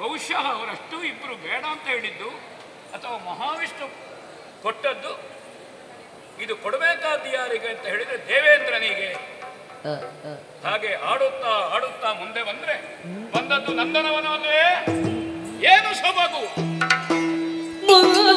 ಬಹುಶಃ ಅವರಷ್ಟು ಇಬ್ಬರು ಬೇಡ ಅಂತ ಹೇಳಿದ್ದು ಅಥವಾ ಮಹಾವಿಷ್ಣು ಕೊಟ್ಟದ್ದು. ಇದು ಕೊಡಬೇಕಾದ ಯಾರಿಗೆ ಅಂತ ಹೇಳಿದ್ರೆ ದೇವೇಂದ್ರನಿಗೆ. ಹಾಗೆ ಆಡುತ್ತಾ ಆಡುತ್ತಾ ಮುಂದೆ ಬಂದದ್ದು ನಂದನವನವೇ. ಏನು ಸೊಬಗು! Oh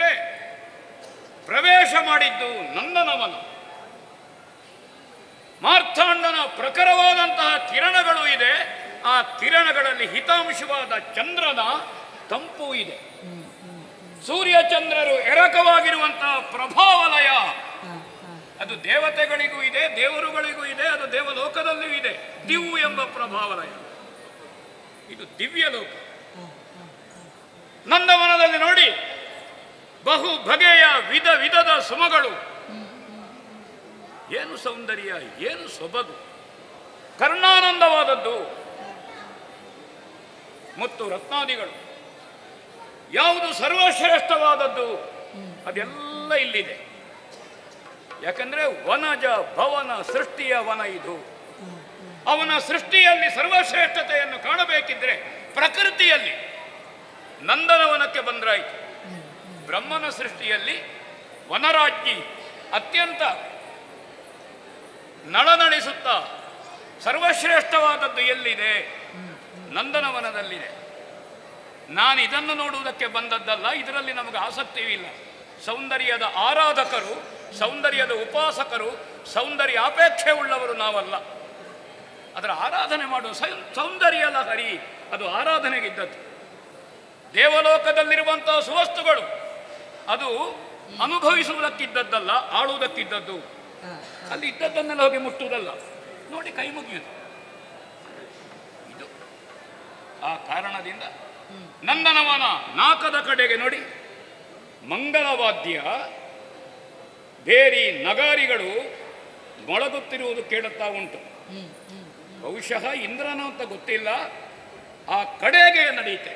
ಯಾಕೆಂದ್ರೆ ಪ್ರವೇಶ ಮಾಡಿದ್ದು ನಂದನವನ. ಮಾರ್ಥಾಂಡನ ಪ್ರಖರವಾದಂತಹ ಕಿರಣಗಳು ಇದೆ. ಆ ಕಿರಣಗಳಲ್ಲಿ ಹಿತಾಂಶವಾದ ಚಂದ್ರನ ತಂಪು ಇದೆ. ಸೂರ್ಯ ಚಂದ್ರರು ಎರಕವಾಗಿರುವಂತಹ ಪ್ರಭಾವಲಯ ಅದು ದೇವತೆಗಳಿಗೂ ಇದೆ, ದೇವರುಗಳಿಗೂ ಇದೆ, ಅದು ದೇವಲೋಕದಲ್ಲಿಯೂ ಇದೆ. ದಿವು ಎಂಬ ಪ್ರಭಾವಲಯ, ಇದು ದಿವ್ಯ ಲೋಕ. ನಂದವನದಲ್ಲಿ ನೋಡಿ, ಬಹು ಬಗೆಯ ವಿಧ ವಿಧದ ಸುಮಗಳು. ಏನು ಸೌಂದರ್ಯ, ಏನು ಸೊಬಗು, ಕರ್ಣಾನಂದವಾದದ್ದು. ಮತ್ತು ರತ್ನಾದಿಗಳು, ಯಾವುದು ಸರ್ವಶ್ರೇಷ್ಠವಾದದ್ದು ಅದೆಲ್ಲ ಇಲ್ಲಿದೆ. ಯಾಕಂದ್ರೆ ವನಜ ಭವನ ಸೃಷ್ಟಿಯ ವನ ಇದು. ಅವನ ಸೃಷ್ಟಿಯಲ್ಲಿ ಸರ್ವಶ್ರೇಷ್ಠತೆಯನ್ನು ಕಾಣಬೇಕಿದ್ರೆ ಪ್ರಕೃತಿಯಲ್ಲಿ ನಂದನವನಕ್ಕೆ ಬಂದ್ರಾಯಿತು. ಬ್ರಹ್ಮನ ಸೃಷ್ಟಿಯಲ್ಲಿ ವನರಾಜ್ಞಿ ಅತ್ಯಂತ ನಳನಳಿಸುತ್ತಾ ಸರ್ವಶ್ರೇಷ್ಠವಾದದ್ದು ಎಲ್ಲಿದೆ? ನಂದನವನದಲ್ಲಿದೆ. ನಾನು ಇದನ್ನು ನೋಡುವುದಕ್ಕೆ ಬಂದದ್ದಲ್ಲ, ಇದರಲ್ಲಿ ನಮಗೆ ಆಸಕ್ತಿಯೂ ಇಲ್ಲ. ಸೌಂದರ್ಯದ ಆರಾಧಕರು, ಸೌಂದರ್ಯದ ಉಪಾಸಕರು, ಸೌಂದರ್ಯ ಅಪೇಕ್ಷೆ ಉಳ್ಳವರು ನಾವಲ್ಲ. ಅದರ ಆರಾಧನೆ ಮಾಡುವ ಸೌಂದರ್ಯ ಲಹರಿ ಅದು ಆರಾಧನೆಗಿದ್ದದ್ದು. ದೇವಲೋಕದಲ್ಲಿರುವಂತಹ ಸುವಸ್ತುಗಳು ಅದು ಅನುಭವಿಸುವುದಕ್ಕಿದ್ದದ್ದಲ್ಲ, ಆಳುವುದಕ್ಕಿದ್ದದ್ದು. ಅಲ್ಲಿ ಇದ್ದದ್ದನ್ನೆಲ್ಲ ಹೋಗಿ ಮುಟ್ಟುವುದಲ್ಲ, ನೋಡಿ ಕೈ ಮುಗಿಯುವುದು. ಇದು ಆ ಕಾರಣದಿಂದ ನಂದನವನ ನಾಕದ ಕಡೆಗೆ ನೋಡಿ ಮಂಗಳವಾದ್ಯ ಬೇರಿ ನಗಾರಿಗಳು ಮೊಳಗುತ್ತಿರುವುದು ಕೇಳುತ್ತಾ ಉಂಟು. ಬಹುಶಃ ಇಂದ್ರನ ಅಂತ ಗೊತ್ತಿಲ್ಲ, ಆ ಕಡೆಗೆ ನಡೆಯುತ್ತೆ.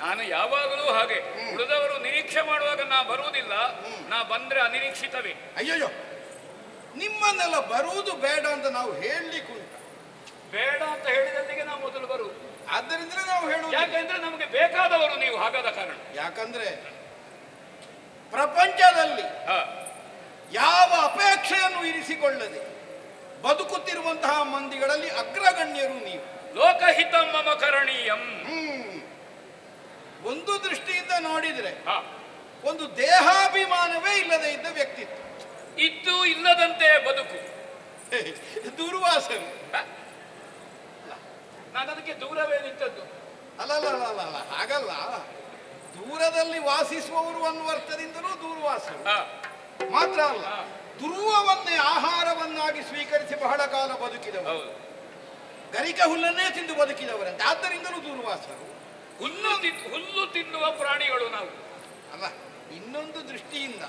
ನಾನು ಯಾವಾಗಲೂ ಹಾಗೆ, ಉಳಿದವರು ನಿರೀಕ್ಷೆ ಮಾಡುವಾಗ ನಾ ಬರುವುದಿಲ್ಲ, ನಾ ಬಂದ್ರೆ ಅನಿರೀಕ್ಷಿತವೇ. ಅಯ್ಯಯ್ಯೋ, ನಿಮ್ಮನ್ನೆಲ್ಲ ಬರುವುದು ಬೇಡ ಅಂತ ನಾವು ಹೇಳಲಿಕ್ಕೆ ಉಂಟ. ಬೇಡ ಅಂತ ಹೇಳಿದಲ್ಲಿಗೆ ನಾವು ಮೊದಲು ಬರುವುದು. ಆದ್ದರಿಂದಲೇ ನಾವು ಹೇಳುವುದು. ಯಾಕೆಂದ್ರೆ ನಮಗೆ ಬೇಕಾದವರು ನೀವು ಹಾಗಾದ ಕಾರಣ. ಯಾಕಂದ್ರೆ ಪ್ರಪಂಚದಲ್ಲಿ ಯಾವ ಅಪೇಕ್ಷೆಯನ್ನು ಇರಿಸಿಕೊಳ್ಳದೆ ಬದುಕುತ್ತಿರುವಂತಹ ಮಂದಿಗಳಲ್ಲಿ ಅಗ್ರಗಣ್ಯರು ನೀವು. ಲೋಕಹಿತ ಮಮ ಕರಣೀಯಂ. ಒಂದು ದೃಷ್ಟಿಯಿಂದ ನೋಡಿದ್ರೆ ಒಂದು ದೇಹಾಭಿಮಾನವೇ ಇಲ್ಲದೆ ಇದ್ದ ವ್ಯಕ್ತಿತ್ವ, ಇದ್ದು ಇಲ್ಲದಂತೆ ಬದುಕು. ದುರ್ವಾಸರು. ನಾನು ಅದಕ್ಕೆ ದೂರವೇ ನಿಂತದ್ದು. ಅಲ್ಲ ಹಾಗಲ್ಲ, ದೂರದಲ್ಲಿ ವಾಸಿಸುವವರು ಅನ್ನುವ ಅರ್ಥದಿಂದಲೂ ದೂರ್ವಾಸರು ಮಾತ್ರ ಅಲ್ಲ, ದುರ್ವವನ್ನೇ ಆಹಾರವನ್ನಾಗಿ ಸ್ವೀಕರಿಸಿ ಬಹಳ ಕಾಲ ಬದುಕಿದವರು, ಗರಿಕ ಹುಲ್ಲನ್ನೇ ತಿಂದು ಬದುಕಿದವರಂತೆ, ಆದ್ದರಿಂದಲೂ ದೂರ್ವಾಸರು. ಹುಲ್ಲು ತಿನ್ನುವ ಪ್ರಾಣಿಗಳು ನಾವು. ಅಲ್ಲ, ಇನ್ನೊಂದು ದೃಷ್ಟಿಯಿಂದ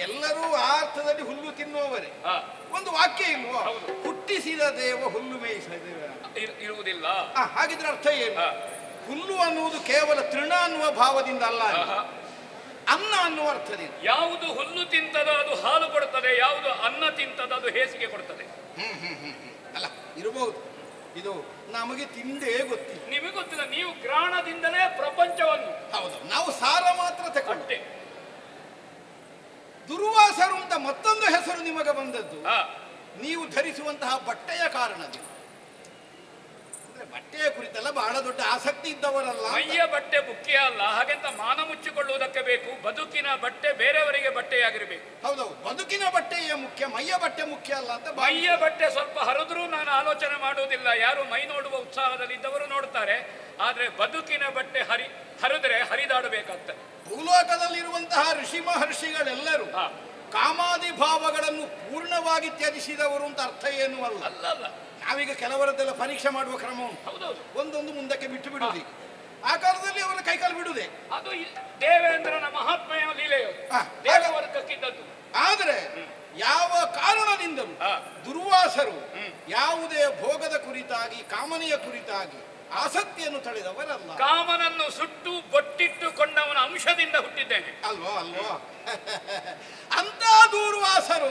ಎಲ್ಲರೂ ಆ ಅರ್ಥದಲ್ಲಿ ಹುಲ್ಲು ತಿನ್ನುವವರೇ. ಒಂದು ವಾಕ್ಯ ಇಲ್ವೋ, ಹುಟ್ಟಿಸಿದ ದೇವ ಹುಲ್ಲು ಮೇಯಿಸದೆ ಇರುವುದಿಲ್ಲ. ಹಾಗಿದ್ರೆ ಅರ್ಥ ಏನು? ಹುಲ್ಲು ಅನ್ನುವುದು ಕೇವಲ ತೃಣ ಅನ್ನುವ ಭಾವದಿಂದ ಅಲ್ಲ, ಅನ್ನ ಅನ್ನುವ ಅರ್ಥದಿಂದ. ಯಾವುದು ಹುಲ್ಲು ತಿಂತದ ಅದು ಹಾಲು ಕೊಡುತ್ತದೆ, ಯಾವುದು ಅನ್ನ ತಿಂತದ ಅದು ಹೇಸಿಗೆ ಕೊಡುತ್ತದೆ. ಅಲ್ಲ, ಇರಬಹುದು, ಇದು ನಮಗೆ ತಿಂದೇ ಗೊತ್ತಿಲ್ಲ. ನಿಮಗೆ ಗೊತ್ತಿಲ್ಲ, ನೀವು ಗ್ರಾಣದಿಂದಲೇ ಪ್ರಪಂಚವನ್ನು. ಹೌದು, ನಾವು ಸಾರ ಮಾತ್ರ ತಗೊಂಡೆ. ದುರ್ವಾಸರು ಅಂತ ಮತ್ತೊಂದು ಹೆಸರು ನಿಮಗೆ ಬಂದದ್ದು ನೀವು ಧರಿಸುವಂತಹ ಬಟ್ಟೆಯ ಕಾರಣದಿಂದ. ಅಂದ್ರೆ ಬಟ್ಟೆಯ ಕುರಿತೆಲ್ಲ ಬಹಳ ದೊಡ್ಡ ಆಸಕ್ತಿ ಇದ್ದವರಲ್ಲ. ಮೈಯ ಬಟ್ಟೆ ಮುಖ್ಯ ಅಲ್ಲ, ಹಾಗೆಂತ ಮಾನ ಮುಚ್ಚಿಕೊಳ್ಳುವುದಕ್ಕೆ ಬೇಕು. ಬದುಕಿನ ಬಟ್ಟೆ ಬೇರೆಯವರಿಗೆ ಬಟ್ಟೆಯಾಗಿರ್ಬೇಕು. ಹೌದೌದು, ಬದುಕಿನ ಬಟ್ಟೆಯೇ ಮುಖ್ಯ, ಮೈಯ ಬಟ್ಟೆ ಮುಖ್ಯ ಅಲ್ಲ ಅಂತ. ಮೈಯ ಬಟ್ಟೆ ಸ್ವಲ್ಪ ಹರಿದ್ರೂ ನಾನು ಆಲೋಚನೆ ಮಾಡುವುದಿಲ್ಲ. ಯಾರು ಮೈ ನೋಡುವ ಉತ್ಸಾಹದಲ್ಲಿ ಇದ್ದವರು ನೋಡ್ತಾರೆ, ಆದ್ರೆ ಬದುಕಿನ ಬಟ್ಟೆ ಹರಿದ್ರೆ ಹರಿದಾಡಬೇಕಾಗ್ತದೆ. ಭೂಲೋಕದಲ್ಲಿರುವಂತಹ ಋಷಿ ಮಹರ್ಷಿಗಳೆಲ್ಲರೂ ಕಾಮಾದಿ ಭಾವಗಳನ್ನು ಪೂರ್ಣವಾಗಿ ತ್ಯಜಿಸಿದವರು ಅಂತ ಅರ್ಥ ಏನು ಅಲ್ಲ. ಅಲ್ಲ, ನಾವೀಗ ಕೆಲವರದ್ದೆಲ್ಲ ಪರೀಕ್ಷೆ ಮಾಡುವ ಕ್ರಮ ಉಂಟು, ಒಂದೊಂದು ಮುಂದಕ್ಕೆ ಬಿಟ್ಟು ಬಿಡುವುದು. ಆ ಕಾಲದಲ್ಲಿ ಅವರ ಕೈಕಾಲು ಬಿಡುವುದೇ. ಅದು ದೇವೇಂದ್ರನ ಮಹಾತ್ಮೆಯ ಲೀಲೆಯು, ದೇವವರ್ಗಕ್ಕಿದ್ದದ್ದು. ಆದರೆ ಯಾವ ಕಾರಣದಿಂದಲೂ ದುರ್ವಾಸರು ಯಾವುದೇ ಭೋಗದ ಕುರಿತಾಗಿ, ಕಾಮನೆಯ ಕುರಿತಾಗಿ ಆಸಕ್ತಿಯನ್ನು ತಳೆದವರಲ್ಲ. ಕಾಮನನ್ನು ಸುಟ್ಟು ಬೊಟ್ಟಿಟ್ಟುಕೊಂಡವನ ಅಂಶದಿಂದ ಹುಟ್ಟಿದ್ದೇನೆ. ಅಲ್ವೋ ಅಂತ ದೂರ್ವಾಸರು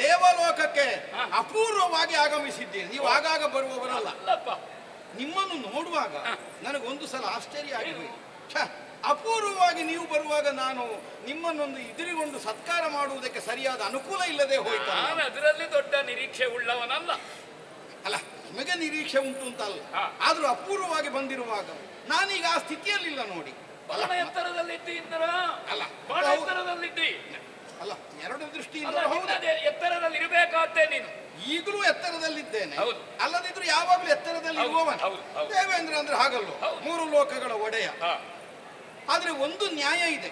ದೇವಲೋಕಕ್ಕೆ ಅಪೂರ್ವವಾಗಿ ಆಗಮಿಸಿದ್ದೀರಿ. ನೀವು ಆಗಾಗ ಬರುವವರಲ್ಲ. ನಿಮ್ಮನ್ನು ನೋಡುವಾಗ ನನಗೊಂದು ಸಲ ಆಶ್ಚರ್ಯ ಆಗಿದೆ. ಅಪೂರ್ವವಾಗಿ ನೀವು ಬರುವಾಗ ನಾನು ನಿಮ್ಮನ್ನೊಂದು ಎದುರಿಗೊಂಡು ಸತ್ಕಾರ ಮಾಡುವುದಕ್ಕೆ ಸರಿಯಾದ ಅನುಕೂಲ ಇಲ್ಲದೆ ಹೋಯ್ತು. ನಾನು ಅದರಲ್ಲಿ ದೊಡ್ಡ ನಿರೀಕ್ಷೆ ಉಳ್ಳವನಲ್ಲ. ಅಲ್ಲ, ನಿಮಗೆ ನಿರೀಕ್ಷೆ ಉಂಟು ಅಂತಲ್ಲ, ಆದ್ರೂ ಅಪೂರ್ವವಾಗಿ ಬಂದಿರುವಾಗ ನಾನೀಗ ಆ ಸ್ಥಿತಿಯಲ್ಲಿಲ್ಲ ನೋಡಿ. ಬಹಳ ಎತ್ತರದಲ್ಲಿದ್ದಿ ಇಂದ್ರ. ಅಲ್ಲ, ಬಹಳ ಎತ್ತರದಲ್ಲಿದ್ದಿ. ಅಲ್ಲ, ಎರಡು ದೃಷ್ಟಿಯಿಂದ ಎತ್ತರದಲ್ಲಿ ಇರಬೇಕಾದ್ದೇ ನೀನು. ಈಗಲೂ ಎತ್ತರದಲ್ಲಿದ್ದೇನೆ, ಅಲ್ಲದಿದ್ರು ಯಾವಾಗಲೂ ಎತ್ತರದಲ್ಲಿ ಇರುವವನು. ದೇವೇಂದ್ರ ಅಂದ್ರೆ ಹಾಗಲ್ವ, ಮೂರು ಲೋಕಗಳ ಒಡೆಯ. ಆದ್ರೆ ಒಂದು ನ್ಯಾಯ ಇದೆ.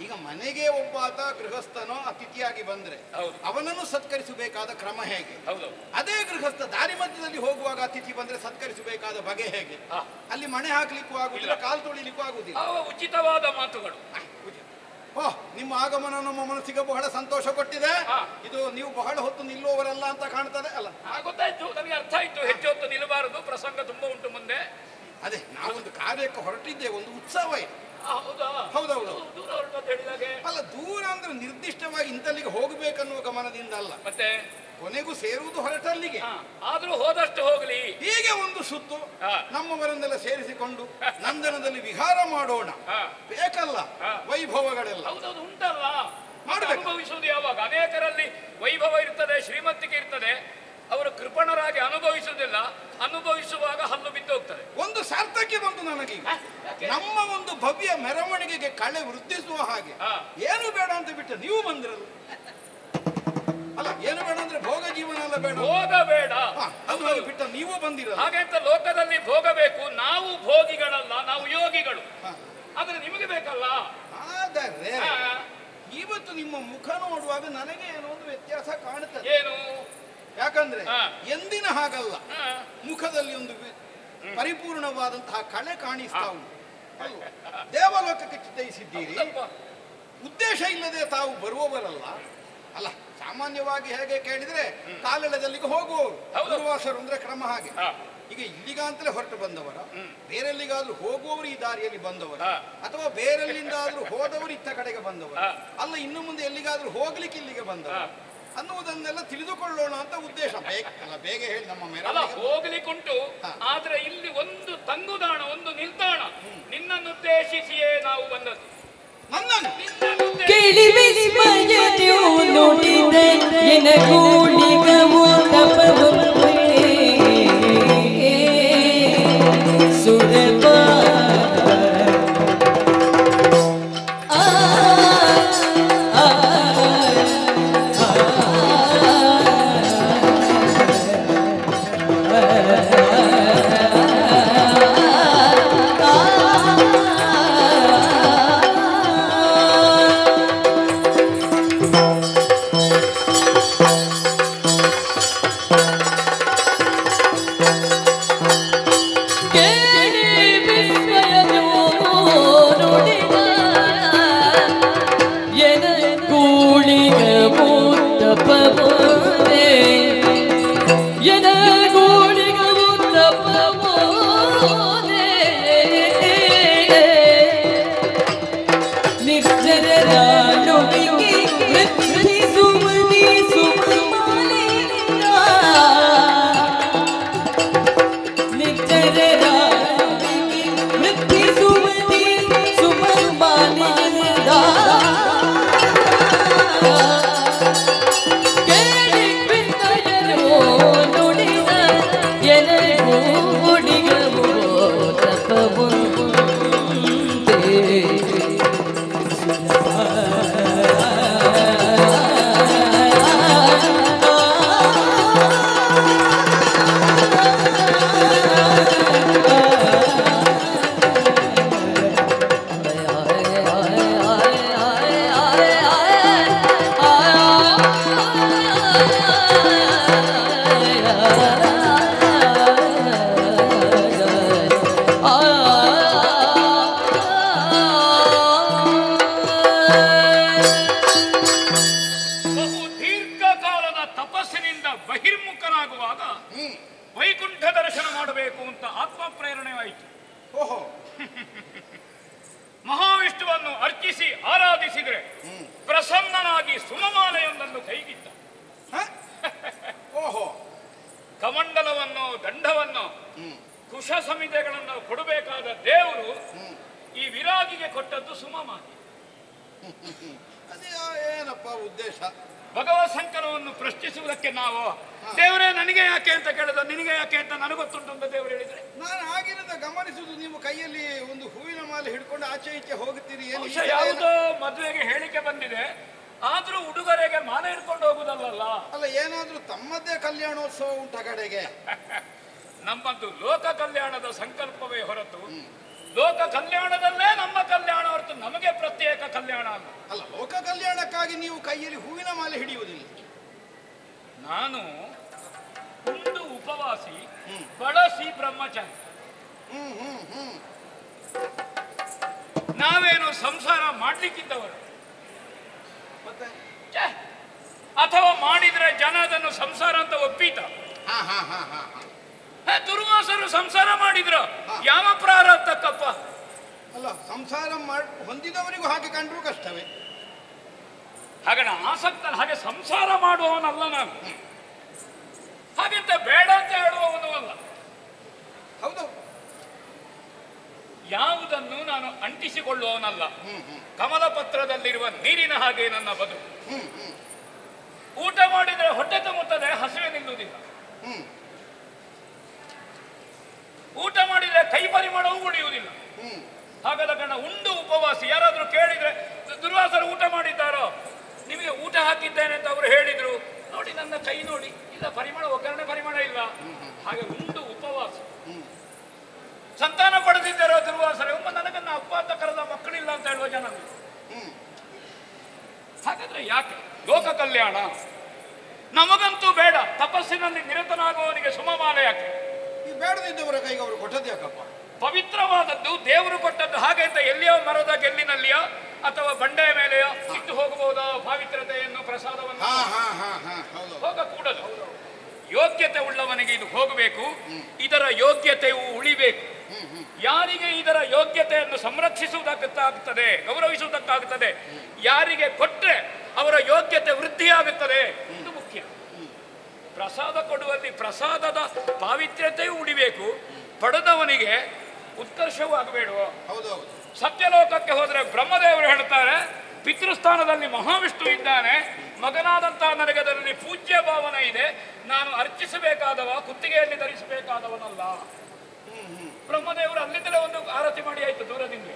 ಈಗ ಮನೆಗೆ ಒಬ್ಬ ಆತ ಗೃಹಸ್ಥನೋ ಅತಿಥಿಯಾಗಿ ಬಂದ್ರೆ ಅವನನ್ನು ಸತ್ಕರಿಸಬೇಕಾದ ಕ್ರಮ ಹೇಗೆ? ಅದೇ ಗೃಹಸ್ಥ ದಾರಿ ಮಧ್ಯದಲ್ಲಿ ಹೋಗುವಾಗ ಅತಿಥಿ ಬಂದ್ರೆ ಸತ್ಕರಿಸಬೇಕಾದ ಬಗೆ ಹೇಗೆ? ಅಲ್ಲಿ ಮಣೆ ಹಾಕ್ಲಿಕ್ಕೂ ಆಗುದಿಲ್ಲ, ಕಾಲು ತೊಳಿಲಿಕ್ಕೂ ಆಗುದಿಲ್ಲ. ಉಚಿತವಾದ ಮಾತುಗಳು. ಓಹ್, ನಿಮ್ಮ ಆಗಮನ ನಮ್ಮ ಮನಸ್ಸಿಗೆ ಬಹಳ ಸಂತೋಷ ಕೊಟ್ಟಿದೆ. ಇದು ನೀವು ಬಹಳ ಹೊತ್ತು ನಿಲ್ಲುವವರಲ್ಲ ಅಂತ ಕಾಣ್ತದೆ. ಅಲ್ಲ, ಗೊತ್ತಾಯ್ತು, ನನಗೆ ಅರ್ಥ ಆಯ್ತು. ಹೆಚ್ಚು ಹೊತ್ತು ನಿಲ್ಲಬಾರದು, ಪ್ರಸಂಗ ತುಂಬಾ ಉಂಟು ಮುಂದೆ. ಅದೇ ನಾವೊಂದು ಕಾರ್ಯಕ್ಕೆ ಹೊರಟಿದ್ದೇವೆ, ಒಂದು ಉತ್ಸವ ಇದೆ. ಹೌದೌದು. ಅಲ್ಲ, ದೂರ ಅಂದ್ರೆ ನಿರ್ದಿಷ್ಟವಾಗಿ ಇಂತಲ್ಲಿಗೆ ಹೋಗ್ಬೇಕನ್ನುವ ಗಮನದಿಂದ ಅಲ್ಲ, ಮತ್ತೆ ಕೊನೆಗೂ ಸೇರುವುದು ಹೊರಟಲ್ಲಿಗೆ. ಆದ್ರೂ ಹೋದಷ್ಟು ಹೋಗಲಿ. ಹೀಗೆ ಒಂದು ಸುತ್ತು ನಮ್ಮವರನ್ನೆಲ್ಲ ಸೇರಿಸಿಕೊಂಡು ನಂದನದಲ್ಲಿ ವಿಹಾರ ಮಾಡೋಣ. ಬೇಕಲ್ಲ ವೈಭವಗಳೆಲ್ಲ. ಹೌದೌದು, ಉಂಟಲ್ಲ, ಅನುಭವಿಸುವುದು ಯಾವಾಗ? ಅನೇಕರಲ್ಲಿ ವೈಭವ ಇರ್ತದೆ, ಶ್ರೀಮಂತಿಕೆ ಇರ್ತದೆ, ಅವರು ಕೃಪಣರಾಗಿ ಅನುಭವಿಸುವುದಿಲ್ಲ. ಅನುಭವಿಸುವಾಗ ಹಲ್ಲು ಬಿದ್ದು ಹೋಗ್ತದೆ. ಒಂದು ಸಾರ್ಥಕ್ಯ ಬಂತು ನನಗೆ. ನಮ್ಮ ಒಂದು ಭವ್ಯ ಮೆರವಣಿಗೆಗೆ ಕಳೆ ವೃದ್ಧಿಸುವ ಹಾಗೆ ಏನು ಬೇಡ ಅಂತ ಬಿಟ್ಟು ನೀವು ಬಂದ್ರಲ್ಲ. ಅಲ್ಲ, ಏನು ಬೇಡ ಅಂದ್ರೆ ಭೋಗ ಜೀವನ ಎಲ್ಲ ಬೇಡ, ಭೋಗ ಬೇಡ ಅದು ಬಿಟ್ಟ ನೀವು ಬಂದಿರ. ಹಾಗೆಂತ ಲೋಕದಲ್ಲಿ ಭೋಗ ಬೇಕು. ನಾವು ಭೋಗಿಗಳಲ್ಲ, ನಾವು ಯೋಗಿಗಳು. ಆದ್ರೆ ನಿಮಗೆ ಬೇಕಲ್ಲ. ಆದರೆ ಇವತ್ತು ನಿಮ್ಮ ಮುಖ ನೋಡುವಾಗ ನನಗೆ ಏನೋ ಒಂದು ವ್ಯತ್ಯಾಸ ಕಾಣುತ್ತದೆ. ಏನು? ಯಾಕಂದ್ರೆ ಎಂದಿನ ಹಾಗಲ್ಲ, ಮುಖದಲ್ಲಿ ಒಂದು ಪರಿಪೂರ್ಣವಾದಂತಹ ಕಳೆ ಕಾಣಿಸ್ತಾ ಉಂಟು. ದೇವಲೋಕಕ್ಕೆ ಚಿತ್ತೈಸಿದ್ದೀರಿ, ಉದ್ದೇಶ ಇಲ್ಲದೆ ತಾವು ಬರುವವರಲ್ಲ. ಅಲ್ಲ, ಸಾಮಾನ್ಯವಾಗಿ ಹೇಗೆ ಕೇಳಿದ್ರೆ ಕಾಲೆಳೆದಲ್ಲಿಗೆ ಹೋಗುವವರು ದುರ್ವಾಸರು ಅಂದ್ರೆ ಕ್ರಮ ಹಾಗೆ. ಈಗ ಇಲ್ಲಿಗಾಂತಲೇ ಹೊರಟು ಬಂದವರ, ಬೇರೆಲ್ಲಿಗಾದ್ರೂ ಹೋಗುವವರು ಈ ದಾರಿಯಲ್ಲಿ ಬಂದವರು, ಅಥವಾ ಬೇರೆಲ್ಲಿಂದಾದ್ರೂ ಹೋದವರು ಇತ್ತ ಕಡೆಗೆ ಬಂದವರು, ಅಲ್ಲ ಇನ್ನು ಮುಂದೆ ಎಲ್ಲಿಗಾದ್ರೂ ಹೋಗ್ಲಿಕ್ಕೆ ಇಲ್ಲಿಗೆ ಬಂದವರು. ಅನ್ನುವುದನ್ನೆಲ್ಲ ತಿಳಿದುಕೊಳ್ಳೋಣ ಅಂತ ಉದ್ದೇಶ. ಬೇಗ ಹೇಳಿ ನಮ್ಮ ಅಲ್ಲ ಮೆರವಣಿಗೆ. ಹೋಗ್ಲಿಕ್ಕುಂಟು, ಆದ್ರೆ ಇಲ್ಲಿ ಒಂದು ತಂಗುದಾಣ, ಒಂದು ನಿಲ್ದಾಣ, ನಿನ್ನನ್ನು ಉದ್ದೇಶಿಸಿಯೇ ನಾವು ಬಂದದ್ದು. ನನ್ನನ್ನು ಕೇಳಿ ವಿಸ್ಮಯದಿಯು ನುಡಿದೆ ಎನಗೂಳಿಗವು ತಪವೊಂದೇ ಸುರಪ ಮಹಾವಿಷ್ಣುವನ್ನು ಅರ್ಚಿಸಿ ಆರಾಧಿಸಿದರೆ ಪ್ರಸನ್ನನಾಗಿ ಸುಮಮಾಲೆಯೊಂದನ್ನು ಕೈಗಿದ್ದ. ಓಹೋ, ಕಮಂಡಲವನ್ನು, ದಂಡವನ್ನು, ಕುಶ ಸಮಿತಿಗಳನ್ನು ಕೊಡಬೇಕಾದ ದೇವರು ಈ ವಿರಾಗಿಗೆ ಕೊಟ್ಟದ್ದು ಸುಮಮಾಲೆ. ಅದೇ ಏನಪ್ಪ ಉದ್ದೇಶ? ಭಗವತ್ ಸಂಕಲವನ್ನು ಪ್ರಶ್ನಿಸುವುದಕ್ಕೆ ನಾವು ದೇವರೇ ನನಗೆ ಯಾಕೆ ಅಂತ ಕೇಳಿದ, ನಿನಗೆ ಯಾಕೆ ಅಂತ ನನಗೊತ್ತುಂಟು ಅಂತ ದೇವರು ಹೇಳಿದ್ರೆ, ನಾನು ಆಗಿರೋದ ಗಮನಿಸುವುದು ನೀವು ಕೈಯಲ್ಲಿ ಒಂದು ಹೂವಿನ ಮಾಲೆ ಹಿಡ್ಕೊಂಡು ಆಚೆ ಈಚೆ ಹೋಗುತ್ತೀರಿ. ಯಾವುದೋ ಮದುವೆಗೆ ಹೇಳಿಕೆ ಬಂದಿದೆ, ಆದ್ರೂ ಉಡುಗೊರೆಗೆ ಮಾಲೆ ಹಿಡ್ಕೊಂಡು ಹೋಗುದಲ್ಲ. ಅಲ್ಲ, ಏನಾದ್ರೂ ತಮ್ಮದೇ ಕಲ್ಯಾಣೋತ್ಸವ ಉಂಟ ಕಡೆಗೆ? ನಮ್ಮದು ಲೋಕ ಕಲ್ಯಾಣದ ಸಂಕಲ್ಪವೇ ಹೊರತು ಲೋಕ ಕಲ್ಯಾಣದಲ್ಲೇ ನಮ್ಮ ಕಲ್ಯಾಣ ಹೊರತು ನಮಗೆ ಪ್ರತ್ಯೇಕ ಕಲ್ಯಾಣ ಅಲ್ಲ. ಅಲ್ಲ, ಲೋಕ ಕಲ್ಯಾಣಕ್ಕಾಗಿ ನೀವು ಕೈಯಲ್ಲಿ ಹೂವಿನ ಮಾಲೆ ಹಿಡಿಯುವುದಿಲ್ಲ. ನಾನು ಉಂಡು ಉಪವಾಸಿ, ಬಳಸಿ ಬ್ರಹ್ಮಚಾರಿ. ನಾವೇನು ಸಂಸಾರ ಮಾಡ್ಲಿಕ್ಕಿದ್ದವರು ಮತ್ತೆ ಅಥವಾ ಮಾಡಿದ್ರೆ ಜನ ಅದನ್ನು ಸಂಸಾರ ಅಂತ ಒಪ್ಪೀತ? ದುರ್ವಾಸರು ಸಂಸಾರ ಮಾಡಿದ್ರು, ಯಾವ ಪ್ರಾರಬ್ಧಕ್ಕಪ್ಪ? ಅಲ್ಲ, ಸಂಸಾರ ಹೊಂದಿದವರಿಗೂ ಹಾಗೆ ಕಂಡ್ರೂ ಕಷ್ಟವೇ. ಹಾಗೆ ಆಸಕ್ತ, ಹಾಗೆ ಸಂಸಾರ ಮಾಡುವವನಲ್ಲ ನಾನು, ಹಾಗೆಂತ ಬೇಡ ಅಂತ ಹೇಳುವವನು ಅಲ್ಲ. ಹೌದು, ಯಾವುದನ್ನು ನಾನು ಅಂಟಿಸಿಕೊಳ್ಳುವವನಲ್ಲ. ಕಮಲ ಪತ್ರದಲ್ಲಿರುವ ನೀರಿನ ಹಾಗೆ ನನ್ನ ಬದುಕು. ಊಟ ಮಾಡಿದ್ರೆ ಹೊಟ್ಟೆ ತುಂಬುತ್ತದೆ, ಹಸಿವೆ ನಿಲ್ಲುವುದಿಲ್ಲ. ಊಟ ಮಾಡಿದ್ರೆ ಕೈ ಪರಿಮಳವೂ ಉಳಿಯುವುದಿಲ್ಲ. ಹಾಗಾದ ಕಾರಣ ಉಂಡು ಉಪವಾಸಿ. ಯಾರಾದ್ರೂ ಕೇಳಿದ್ರೆ ದುರ್ವಾಸರು ಊಟ ಮಾಡಿದ್ದಾರೋ, ನಿಮಗೆ ಊಟ ಹಾಕಿದ್ದೇನೆ ಅಂತ ಅವರು ಹೇಳಿದ್ರು, ನೋಡಿ ನನ್ನ ಕೈ ನೋಡಿ, ಇಲ್ಲ ಪರಿಮಳ, ಒಗ್ಗರಣೆ ಪರಿಮಳ ಇಲ್ಲ. ಹಾಗೆ ಉಂಡು ಉಪವಾಸ. ಸಂತಾನ ಪಡೆದಿದ್ದಾರೋ ದುರ್ವಾಸರೆ, ನನಗನ್ನ ಅಪ್ಪ ಅಂತ ಕರೆದ ಮಕ್ಕಳಿಲ್ಲ ಅಂತ ಹೇಳುವ ಜನ. ಹಾಗಾದ್ರೆ ಯಾಕೆ ಲೋಕ ಕಲ್ಯಾಣ ನಮಗಂತೂ ಬೇಡ? ತಪಸ್ಸಿನಲ್ಲಿ ನಿರತನಾಗುವವನಿಗೆ ಸುಮಮಾಲೆ ಯಾಕೆ? ಈ ಬೇಡದಿದ್ದವರ ಕೈಗೆ ಅವರು ಕೊಟ್ಟದ್ದು ಯಾಕಪ್ಪ? ಪವಿತ್ರವಾದದ್ದು, ದೇವರು ಕೊಟ್ಟದ್ದು. ಹಾಗೆ ಅಂತ ಎಲ್ಲಿಯೋ ಮರದ ಗೆಲ್ಲಿನಲ್ಲಿಯೋ ಅಥವಾ ಬಂಡೆಯ ಮೇಲೆಯೋ ಇಟ್ಟು ಹೋಗಬಹುದಾ ಪಾವಿತ್ರತೆಯನ್ನು, ಪ್ರಸಾದವನ್ನು? ಹೋಗಕೂಡದು. ಯೋಗ್ಯತೆ ಉಳ್ಳವನಿಗೆ ಇದು ಹೋಗಬೇಕು, ಇದರ ಯೋಗ್ಯತೆಯು ಉಳಿಬೇಕು. ಯಾರಿಗೆ ಇದರ ಯೋಗ್ಯತೆಯನ್ನು ಸಂರಕ್ಷಿಸುವುದಕ್ಕಾಗುತ್ತದೆ, ಗೌರವಿಸುವುದಕ್ಕಾಗುತ್ತದೆ, ಯಾರಿಗೆ ಕೊಟ್ಟರೆ ಅವರ ಯೋಗ್ಯತೆ ವೃದ್ಧಿಯಾಗುತ್ತದೆ, ಇದು ಪ್ರಸಾದ ಕೊಡುವಲ್ಲಿ ಪ್ರಸಾದದ ಪಾವಿತ್ರ್ಯತೆಯೂ ಉಳಿಬೇಕು, ಪಡೆದವನಿಗೆ ಉತ್ಕರ್ಷವೂ ಆಗಬೇಡುವ. ಹೌದೌದು. ಸತ್ಯಲೋಕಕ್ಕೆ ಹೋದರೆ ಬ್ರಹ್ಮದೇವರು ಹೇಳ್ತಾರೆ, ಪಿತೃಸ್ಥಾನದಲ್ಲಿ ಮಹಾವಿಷ್ಣು ಇದ್ದಾನೆ, ಮಗನಾದಂತಹ ನನಗೆ ಅದರಲ್ಲಿ ಪೂಜ್ಯ ಭಾವನೆ ಇದೆ, ನಾನು ಅರ್ಚಿಸಬೇಕಾದವ, ಕುತ್ತಿಗೆಯಲ್ಲಿ ಧರಿಸಬೇಕಾದವನಲ್ಲ. ಬ್ರಹ್ಮದೇವರು ಅಲ್ಲಿಂದಲೇ ಒಂದು ಆರತಿ ಮಾಡಿ ಆಯ್ತು ದೂರದಿಂದ.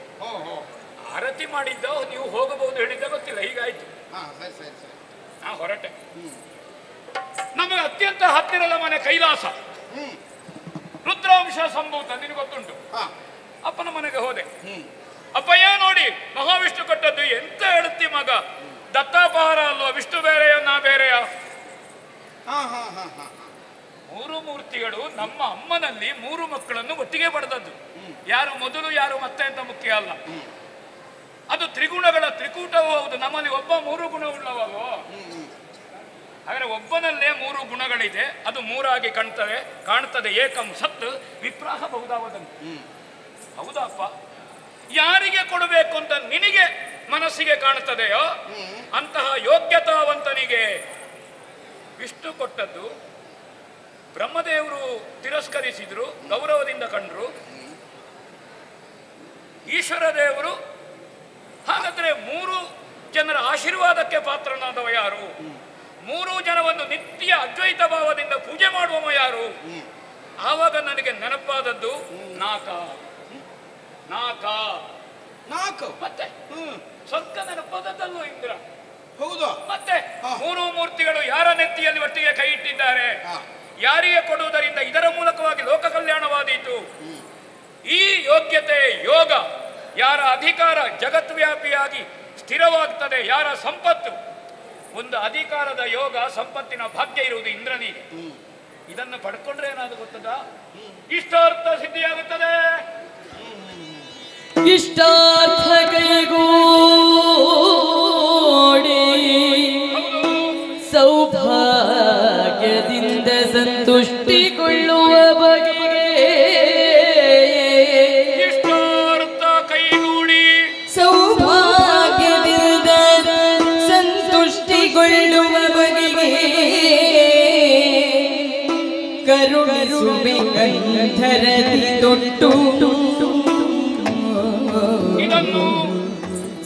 ಆರತಿ ಮಾಡಿದ್ದ ನೀವು ಹೋಗಬಹುದು ಹೇಳಿದ್ದ ಗೊತ್ತಿಲ್ಲ, ಹೀಗಾಯ್ತು. ನಾ ಹೊರಟೆ. ನಮಗೆ ಅತ್ಯಂತ ಹತ್ತಿರದ ಮನೆ ಕೈಲಾಸ, ರುದ್ರಾಂಶ ಸಂಭೂತ, ನಿನಗೆ ಗೊತ್ತುಂಟು. ಅಪ್ಪನ ಮನೆಗೆ ಹೋದೆ. ಅಪ್ಪಯ್ಯ ನೋಡಿ ಮಹಾವಿಷ್ಣು ಕೊಟ್ಟದ್ದು, ಎಂತ ಹೇಳುತ್ತಿ ಮಗ, ದತ್ತಾಪಹಾರ ಅಲ್ವಾ, ವಿಷ್ಣು ಬೇರೆಯ ನಾ ಬೇರೆಯ? ಮೂರು ಮೂರ್ತಿಗಳು ನಮ್ಮ ಅಮ್ಮನಲ್ಲಿ ಮೂರು ಮಕ್ಕಳನ್ನು ಒಟ್ಟಿಗೆ ಪಡೆದದ್ದು. ಯಾರು ಮೊದಲು ಯಾರು ಮತ್ತೆ ಅಂತ ಮುಖ್ಯ ಅಲ್ಲ, ಅದು ತ್ರಿಗುಣಗಳ ತ್ರಿಕೂಟವೂ ಹೌದು. ನಮ್ಮಲ್ಲಿ ಒಬ್ಬ ಮೂರು ಗುಣ ಉಳ್ಳವೋ, ಹಾಗಾದ್ರೆ ಒಬ್ಬನಲ್ಲೇ ಮೂರು ಗುಣಗಳಿದೆ, ಅದು ಮೂರಾಗಿ ಕಾಣ್ತದೆ. ಏಕಂ ಸತ್ ವಿಪ್ರಾಹ ಬಹುದಾವದಂತೆ. ಹೌದಪ್ಪ, ಯಾರಿಗೆ ಕೊಡಬೇಕು ಅಂತ ನಿನಗೆ ಮನಸ್ಸಿಗೆ ಕಾಣ್ತದೆಯೋ ಅಂತಹ ಯೋಗ್ಯತಾವಂತನಿಗೆ ವಿಷ್ಣು ಕೊಟ್ಟದ್ದು. ಬ್ರಹ್ಮದೇವರು ತಿರಸ್ಕರಿಸಿದ್ರು, ಗೌರವದಿಂದ ಕಂಡ್ರು. ಈಶ್ವರ ದೇವರು ಹಾಗಾದ್ರೆ ಮೂರು ಜನರ ಆಶೀರ್ವಾದಕ್ಕೆ ಪಾತ್ರನಾದವ ಯಾರು? ಮೂರು ಜನವನ್ನು ನಿತ್ಯ ಅದ್ವೈತ ಭಾವದಿಂದ ಪೂಜೆ ಮಾಡುವವ ಯಾರು? ಆವಾಗ ನನಗೆ ನೆನಪಾದದ್ದು ನಾಕ. ಮತ್ತೆ ಸ್ವರ್ಗ ನೆನಪಾದದ್ದಲ್ವ ಇಂದ್ರ? ಹೌದಾ? ಮತ್ತೆ ಮೂರು ಮೂರ್ತಿಗಳು ಯಾರ ನೆತ್ತಿಯಲ್ಲಿ ಒಟ್ಟಿಗೆ ಕೈ ಇಟ್ಟಿದ್ದಾರೆ, ಯಾರಿಗೆ ಕೊಡುವುದರಿಂದ ಇದರ ಮೂಲಕವಾಗಿ ಲೋಕ ಕಲ್ಯಾಣವಾದೀತು. ಈ ಯೋಗ್ಯತೆ ಯೋಗ, ಯಾರ ಅಧಿಕಾರ ಜಗತ್ವ್ಯಾಪಿಯಾಗಿ ಸ್ಥಿರವಾಗ್ತದೆ, ಯಾರ ಸಂಪತ್ತು, ಒಂದು ಅಧಿಕಾರದ ಯೋಗ ಸಂಪತ್ತಿನ ಭಾಗ್ಯ ಇರುವುದು ಇಂದ್ರನಿಗೆ. ಇದನ್ನು ಪಡ್ಕೊಂಡ್ರೆ ಏನಾದ್ರು ಗೊತ್ತದ, ಇಷ್ಟಾರ್ಥ ಸಿದ್ಧಿಯಾಗುತ್ತದೆ. ಇಷ್ಟಾರ್ಥ ಕೈಗೂಡಿ ಸೌಭಾಗ್ಯದಿಂದ ಸಂತುಷ್ಟಿಗೊಳ್ಳುವ ಬಗೆಗೆ, ಇಷ್ಟಾರ್ಥ ಕೈಗೂಡಿ ಸೌಭಾಗ್ಯದಿಂದ ಸಂತುಷ್ಟಿಗೊಳ್ಳುವ ಬಗೆಗೆ ಕರುಣಿಸುವೆ ಕಂಠರದಿ ತೊಟ್ಟು,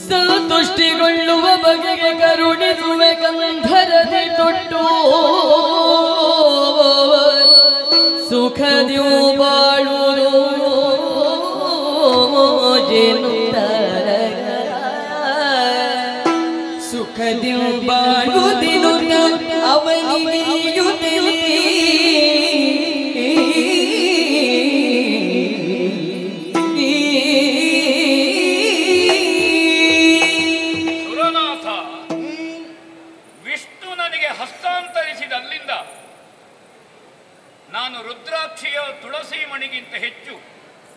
ಸಂತುಷ್ಟಿಗೊಳ್ಳುವ ಬಗೆಗೆ ಕರುಣಿಸುವೆ ಕಂಠರದಿ ತೊಟ್ಟು, ಸುಖದ್ಯೂ ಬಾಳುವುದು ಸುಖದ್ಯೂ ಬಾಳುವುದಿನು ಅವನಿಯುತ್ತೆ. ನಾನು ರುದ್ರಾಕ್ಷಿಯ ತುಳಸಿ ಮಣಿಗಿಂತ ಹೆಚ್ಚು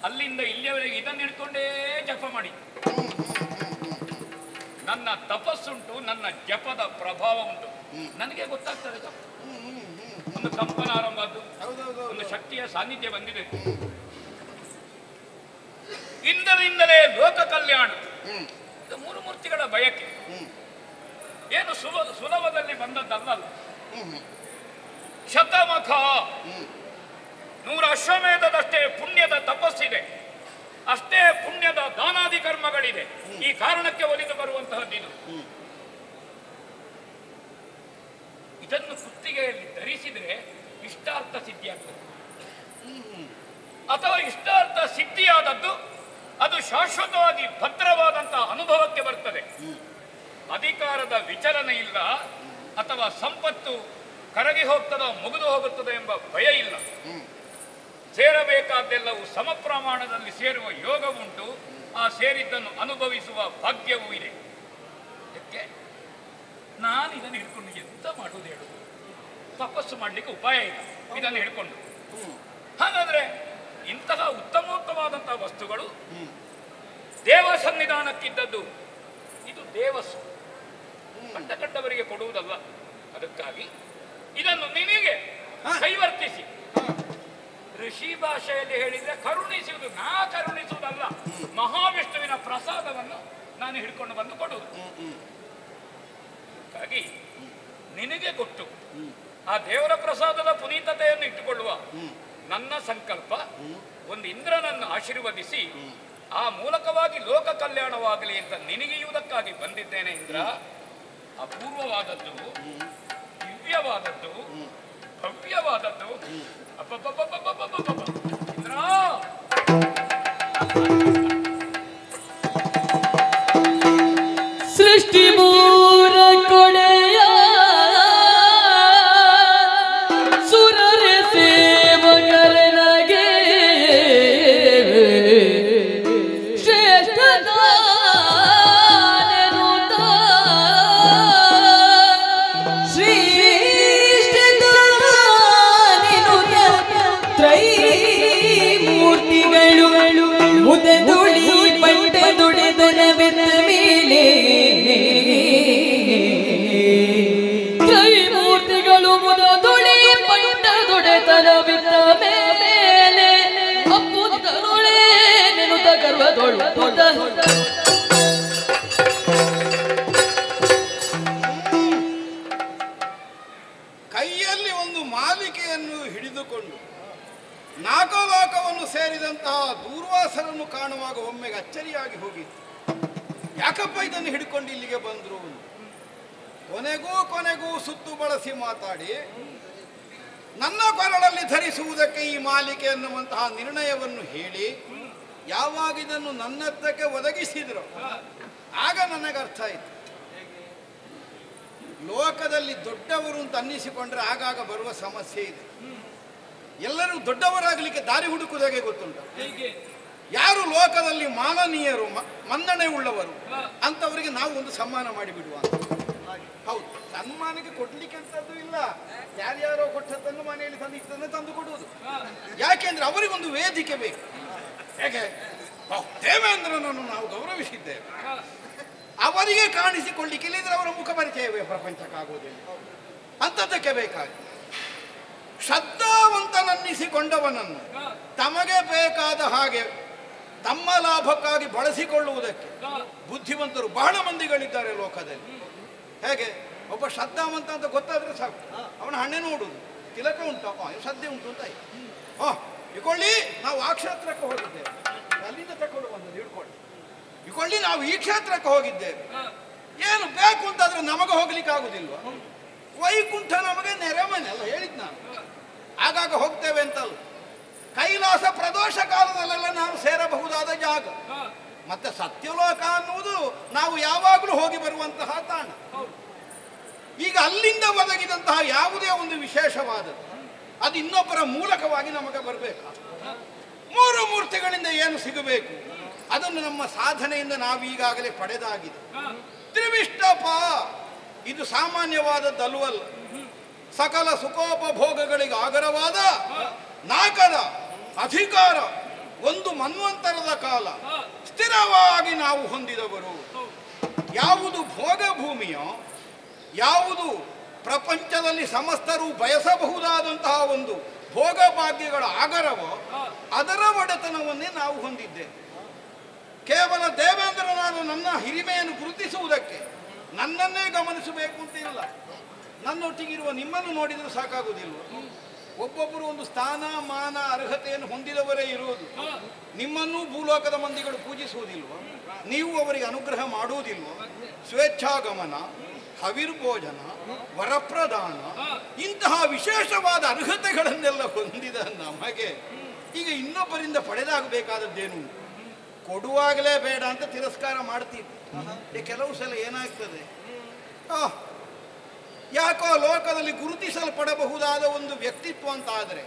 ಅಲ್ಲಿಂದ ಇಲ್ಲಿಯವರೆಗೆ ಇದನ್ನು ಹಿಡ್ಕೊಂಡೇ ಜಪ ಮಾಡಿ. ನನ್ನ ತಪಸ್ಸುಂಟು, ನನ್ನ ಜಪದ ಪ್ರಭಾವ ಉಂಟು, ನನಗೆ ಗೊತ್ತಾಗ್ತದೆ. ಒಂದು ಕಂಪನ ಆರಂಭ ಆದ್ದು, ಒಂದು ಶಕ್ತಿಯ ಸಾನ್ನಿಧ್ಯ ಬಂದಿದೆ. ಇಂದರಿಂದಲೇ ಲೋಕ ಕಲ್ಯಾಣ, ಮೂರು ಮೂರ್ತಿಗಳ ಬಯಕೆ ಏನು ಸುಲಭದಲ್ಲಿ ಬಂದದ್ದಲ್ಲ. ಶತಮಖ 100 ಅಶ್ವಮೇಧದಷ್ಟೇ ಪುಣ್ಯದ ತಪಸ್ಸಿದೆ, ಅಷ್ಟೇ ಪುಣ್ಯದ ದಾನಾದಿ ಕರ್ಮಗಳಿದೆ. ಈ ಕಾರಣಕ್ಕೆ ಒಲಿದು ಬರುವಂತಹದ್ದಿದು. ಇದನ್ನು ಕುತ್ತಿಗೆಯಲ್ಲಿ ಧರಿಸಿದರೆ ಇಷ್ಟಾರ್ಥ ಸಿದ್ಧಿಯಾಗ್ತದೆ. ಅಥವಾ ಇಷ್ಟಾರ್ಥ ಸಿದ್ಧಿಯಾದದ್ದು ಅದು ಶಾಶ್ವತವಾಗಿ ಭದ್ರವಾದಂತಹ ಅನುಭವಕ್ಕೆ ಬರ್ತದೆ. ಅಧಿಕಾರದ ವಿಚಲನೆ ಇಲ್ಲ, ಅಥವಾ ಸಂಪತ್ತು ಕರಗಿ ಹೋಗ್ತದೋ ಮುಗಿದು ಹೋಗುತ್ತದೆ ಎಂಬ ಭಯ ಇಲ್ಲ. ಸೇರಬೇಕಾದ್ದೆಲ್ಲವೂ ಸಮ ಪ್ರಮಾಣದಲ್ಲಿ ಸೇರುವ ಯೋಗವುಂಟು, ಆ ಸೇರಿದ್ದನ್ನು ಅನುಭವಿಸುವ ಭಾಗ್ಯವೂ ಇದೆ. ಯಾಕೆ ನಾನು ಇದನ್ನು ಹಿಡ್ಕೊಂಡು ಎಂತ ಮಾಡುವುದು ಹೇಳುವುದು? ತಪಸ್ಸು ಮಾಡಲಿಕ್ಕೆ ಉಪಾಯ ಇಲ್ಲ ಇದನ್ನು ಹಿಡ್ಕೊಂಡು. ಹಾಗಾದ್ರೆ ಇಂತಹ ಉತ್ತಮೋತ್ತಮವಾದಂತಹ ವಸ್ತುಗಳು ದೇವ ಸನ್ನಿಧಾನಕ್ಕಿದ್ದದ್ದು. ಇದು ದೇವಸ್ಸು, ಕಂಡವರಿಗೆ ಕೊಡುವುದಲ್ಲ. ಅದಕ್ಕಾಗಿ ಇದನ್ನು ನಿನಗೆ ಕೈವರ್ತಿಸಿ, ಋಷಿ ಭಾಷೆಯಲ್ಲಿ ಹೇಳಿದ್ರೆ ಕರುಣಿಸುವುದು, ನಾ ಕರುಣಿಸುವುದಲ್ಲ, ಮಹಾವಿಷ್ಣುವಿನ ಪ್ರಸಾದವನ್ನು ನಾನು ಹಿಡ್ಕೊಂಡು ಬಂದು ಕೊಡುವುದು. ಹಾಗಾಗಿ ನಿನಗೆ ಕೊಟ್ಟು ಆ ದೇವರ ಪ್ರಸಾದದ ಪುನೀತತೆಯನ್ನು ಇಟ್ಟುಕೊಳ್ಳುವ ನನ್ನ ಸಂಕಲ್ಪ ಒಂದು ಇಂದ್ರನನ್ನು ಆಶೀರ್ವದಿಸಿ ಆ ಮೂಲಕವಾಗಿ ಲೋಕ ಕಲ್ಯಾಣವಾಗಲಿ ಅಂತ ನಿನಗೆಯುವುದಕ್ಕಾಗಿ ಬಂದಿದ್ದೇನೆ ಇಂದ್ರ. ಅಪೂರ್ವವಾದದ್ದು, ದಿವ್ಯವಾದದ್ದು, ಭವ್ಯವಾದದ್ದು. ಇಂದ್ರ ಸೃಷ್ಟಿ ಮೂರ ಕೊಡೆಯ ಸುರರ ಸೇವಕರನಗೆ ಶ್ರೇಷ್ಠ ತ್ರೈಮೂರ್ತಿಗಳು ಮುದದುಡಿ ಪಂಡ ದುಡಿದನವೆಂದ ಮೇಲೆ ತ್ರೈಮೂರ್ತಿಗಳು ಮುದದುಡಿ ಪಂಡ ದುಡೆತನವಿದ್ದ ಮೇಲೆ ಅಪ್ಪುತ್ತರುಳೇ ನೆನುತ ಗರ್ವದೊಳು ಕೈಯಲ್ಲಿ ಒಂದು ಮಾಲಿಕೆಯನ್ನು ಹಿಡಿದುಕೊಂಡು ನಾಗಲೋಕವನ್ನು ಸೇರಿದಂತಹ ದೂರ್ವಾಸರನ್ನು ಕಾಣುವಾಗ ಒಮ್ಮೆಗೆ ಅಚ್ಚರಿಯಾಗಿ ಹೋಗಿತ್ತು. ಯಾಕಪ್ಪ ಇದನ್ನು ಹಿಡ್ಕೊಂಡು ಇಲ್ಲಿಗೆ ಬಂದ್ರು? ಕೊನೆಗೂ ಸುತ್ತು ಬಳಸಿ ಮಾತಾಡಿ ನನ್ನ ಕೊರಳಲ್ಲಿ ಧರಿಸುವುದಕ್ಕೆ ಈ ಮಾಲಿಕೆ ಎನ್ನುವಂತಹ ನಿರ್ಣಯವನ್ನು ಹೇಳಿ ಯಾವಾಗ ಇದನ್ನು ನನ್ನತ್ತಕ್ಕೆ ಒದಗಿಸಿದ್ರು ಆಗ ನನಗೆ ಅರ್ಥ ಆಯಿತು. ಲೋಕದಲ್ಲಿ ದೊಡ್ಡವರು ಅಂತ ಅನ್ನಿಸಿಕೊಂಡ್ರೆ ಆಗಾಗ ಬರುವ ಸಮಸ್ಯೆ ಇದೆ. ಎಲ್ಲರೂ ದೊಡ್ಡವರಾಗಲಿಕ್ಕೆ ದಾರಿ ಹುಡುಕುವುದಾಗೆ ಗೊತ್ತುಂಟು. ಯಾರು ಲೋಕದಲ್ಲಿ ಮಾನನೀಯರು, ಮನ್ನಣೆ ಉಳ್ಳವರು ಅಂತವರಿಗೆ ನಾವು ಒಂದು ಸನ್ಮಾನ ಮಾಡಿಬಿಡುವ. ಹೌದು, ಸನ್ಮಾನಕ್ಕೆ ಕೊಡ್ಲಿಕ್ಕೆ ಅಂತದ್ದು ಇಲ್ಲ. ಯಾರ್ಯಾರೋ ಕೊಟ್ಟದ್ದನ್ನು ಮನೆಯಲ್ಲಿ ತಂದಿದ್ದನ್ನು ತಂದು ಕೊಡುವುದು. ಯಾಕೆಂದ್ರೆ ಅವರಿಗೊಂದು ವೇದಿಕೆ ಬೇಕು. ಹೇಗೆ ದೇವೇಂದ್ರನನ್ನು ನಾವು ಗೌರವಿಸಿದ್ದೇವೆ, ಅವರಿಗೆ ಕಾಣಿಸಿಕೊಳ್ಳಿಕ್ಕೆ, ಇಲ್ಲಿದ್ರೆ ಅವರ ಮುಖ ಪರಿಚಯವೇ ಪ್ರಪಂಚಕ್ಕಾಗುವುದಿಲ್ಲ. ಅಂಥದ್ದಕ್ಕೆ ಬೇಕಾಗಿ ಶ್ರದ್ಧಾವಂತನನ್ನಿಸಿಕೊಂಡವನನ್ನು ತಮಗೆ ಬೇಕಾದ ಹಾಗೆ ತಮ್ಮ ಲಾಭಕ್ಕಾಗಿ ಬಳಸಿಕೊಳ್ಳುವುದಕ್ಕೆ ಬುದ್ಧಿವಂತರು ಬಹಳ ಮಂದಿಗಳಿದ್ದಾರೆ ಲೋಕದಲ್ಲಿ. ಹೇಗೆ ಒಬ್ಬ ಶ್ರದ್ಧಾವಂತ ಅಂತ ಗೊತ್ತಾದ್ರೆ ಸಾಕು, ಅವನ ಹಣ್ಣೆ ನೋಡುವುದು, ತಿಲಕ ಉಂಟು, ಶ್ರದ್ಧೆ ಉಂಟು ಅಂತ ಇಕೊಳ್ಳಿ. ನಾವು ಆ ಕ್ಷೇತ್ರಕ್ಕೆ ಹೋಗಿದ್ದೇವೆ, ಅಲ್ಲಿಂದ ತಕೊಂಡು ಬಂದದ್ದು ಹಿಡ್ಕೊಳ್ಳಿ. ಇಕೊಳ್ಳಿ, ನಾವು ಈ ಕ್ಷೇತ್ರಕ್ಕೆ ಹೋಗಿದ್ದೇವೆ, ಏನು ಬೇಕು ಅಂತಾದ್ರೆ ನಮಗೆ ಹೋಗ್ಲಿಕ್ಕೆ ಆಗುದಿಲ್ವ? ವೈಕುಂಠ ನಮಗೆ ನೆರೆಮನೆ ಅಲ್ಲ, ಹೇಳಿದ್ ನಾನು. ಆಗಾಗ ಹೋಗ್ತೇವೆ ಅಂತಲ್ಲ, ಕೈಲಾಸ ಪ್ರದೋಷ ಕಾಲದಲ್ಲೆಲ್ಲ ನಾವು ಸೇರಬಹುದಾದ ಜಾಗ. ಮತ್ತೆ ಸತ್ಯಲೋಕ ಅನ್ನುವುದು ನಾವು ಯಾವಾಗಲೂ ಹೋಗಿ ಬರುವಂತಹ ತಾಣ. ಈಗ ಅಲ್ಲಿಂದ ಒದಗಿದಂತಹ ಯಾವುದೇ ಒಂದು ವಿಶೇಷವಾದದ್ದು ಅದು ಇನ್ನೊಬ್ಬರ ಮೂಲಕವಾಗಿ ನಮಗೆ ಬರಬೇಕು. ಮೂರು ಮೂರ್ತಿಗಳಿಂದ ಏನು ಸಿಗಬೇಕು ಅದನ್ನು ನಮ್ಮ ಸಾಧನೆಯಿಂದ ನಾವು ಈಗಾಗಲೇ ಪಡೆದಾಗಿದೆ. ತ್ರಿವಿಷ್ಟಪ ಇದು ಸಾಮಾನ್ಯವಾದದ್ದಲ್ವಲ್ಲ. ಸಕಲ ಸುಖೋಪಭೋಗಗಳಿಗೆ ಆಗರವಾದ ನಾಲ್ಕರ ಅಧಿಕಾರ, ಒಂದು ಮನ್ವಂತರದ ಕಾಲ ಸ್ಥಿರವಾಗಿ ನಾವು ಹೊಂದಿದವರು. ಯಾವುದು ಭೋಗ ಭೂಮಿಯೋ, ಯಾವುದು ಪ್ರಪಂಚದಲ್ಲಿ ಸಮಸ್ತರು ಬಯಸಬಹುದಾದಂತಹ ಒಂದು ಭೋಗ ಭಾಗ್ಯಗಳ ಆಗರವೋ ಅದರ ಒಡೆತನವನ್ನೇ ನಾವು ಹೊಂದಿದ್ದೇವೆ. ಕೇವಲ ದೇವೇಂದ್ರನಾದ ನನ್ನ ಹಿರಿಮೆಯನ್ನು ಗುರುತಿಸುವುದಕ್ಕೆ ನನ್ನನ್ನೇ ಗಮನಿಸಬೇಕು ಅಂತ ಇಲ್ಲ, ನನ್ನೊಟ್ಟಿಗಿರುವ ನಿಮ್ಮನ್ನು ನೋಡಿದರೂ ಸಾಕಾಗುವುದಿಲ್ಲ. ಒಬ್ಬೊಬ್ಬರು ಒಂದು ಸ್ಥಾನ ಮಾನ ಅರ್ಹತೆಯನ್ನು ಹೊಂದಿದವರೇ ಇರುವುದು. ನಿಮ್ಮನ್ನೂ ಭೂಲೋಕದ ಮಂದಿಗಳು ಪೂಜಿಸುವುದಿಲ್ವ? ನೀವು ಅವರಿಗೆ ಅನುಗ್ರಹ ಮಾಡುವುದಿಲ್ವ? ಸ್ವೇಚ್ಛಾಗಮನ, ಹವಿರ್ಭೋಜನ, ವರಪ್ರದಾನ ಇಂತಹ ವಿಶೇಷವಾದ ಅರ್ಹತೆಗಳನ್ನೆಲ್ಲ ಹೊಂದಿದ ನಮಗೆ ಈಗ ಇನ್ನೊಬ್ಬರಿಂದ ಪಡೆದಾಗಬೇಕಾದದ್ದೇನು? ಕೊಡುವಾಗಲೇ ಬೇಡ ಅಂತ ತಿರಸ್ಕಾರ ಮಾಡ್ತೀವಿ. ಕೆಲವು ಸಲ ಏನಾಗ್ತದೆ, ಯಾಕೋ ಲೋಕದಲ್ಲಿ ಗುರುತಿಸಲ್ಪಡಬಹುದಾದ ಒಂದು ವ್ಯಕ್ತಿತ್ವ ಅಂತ ಆದರೆ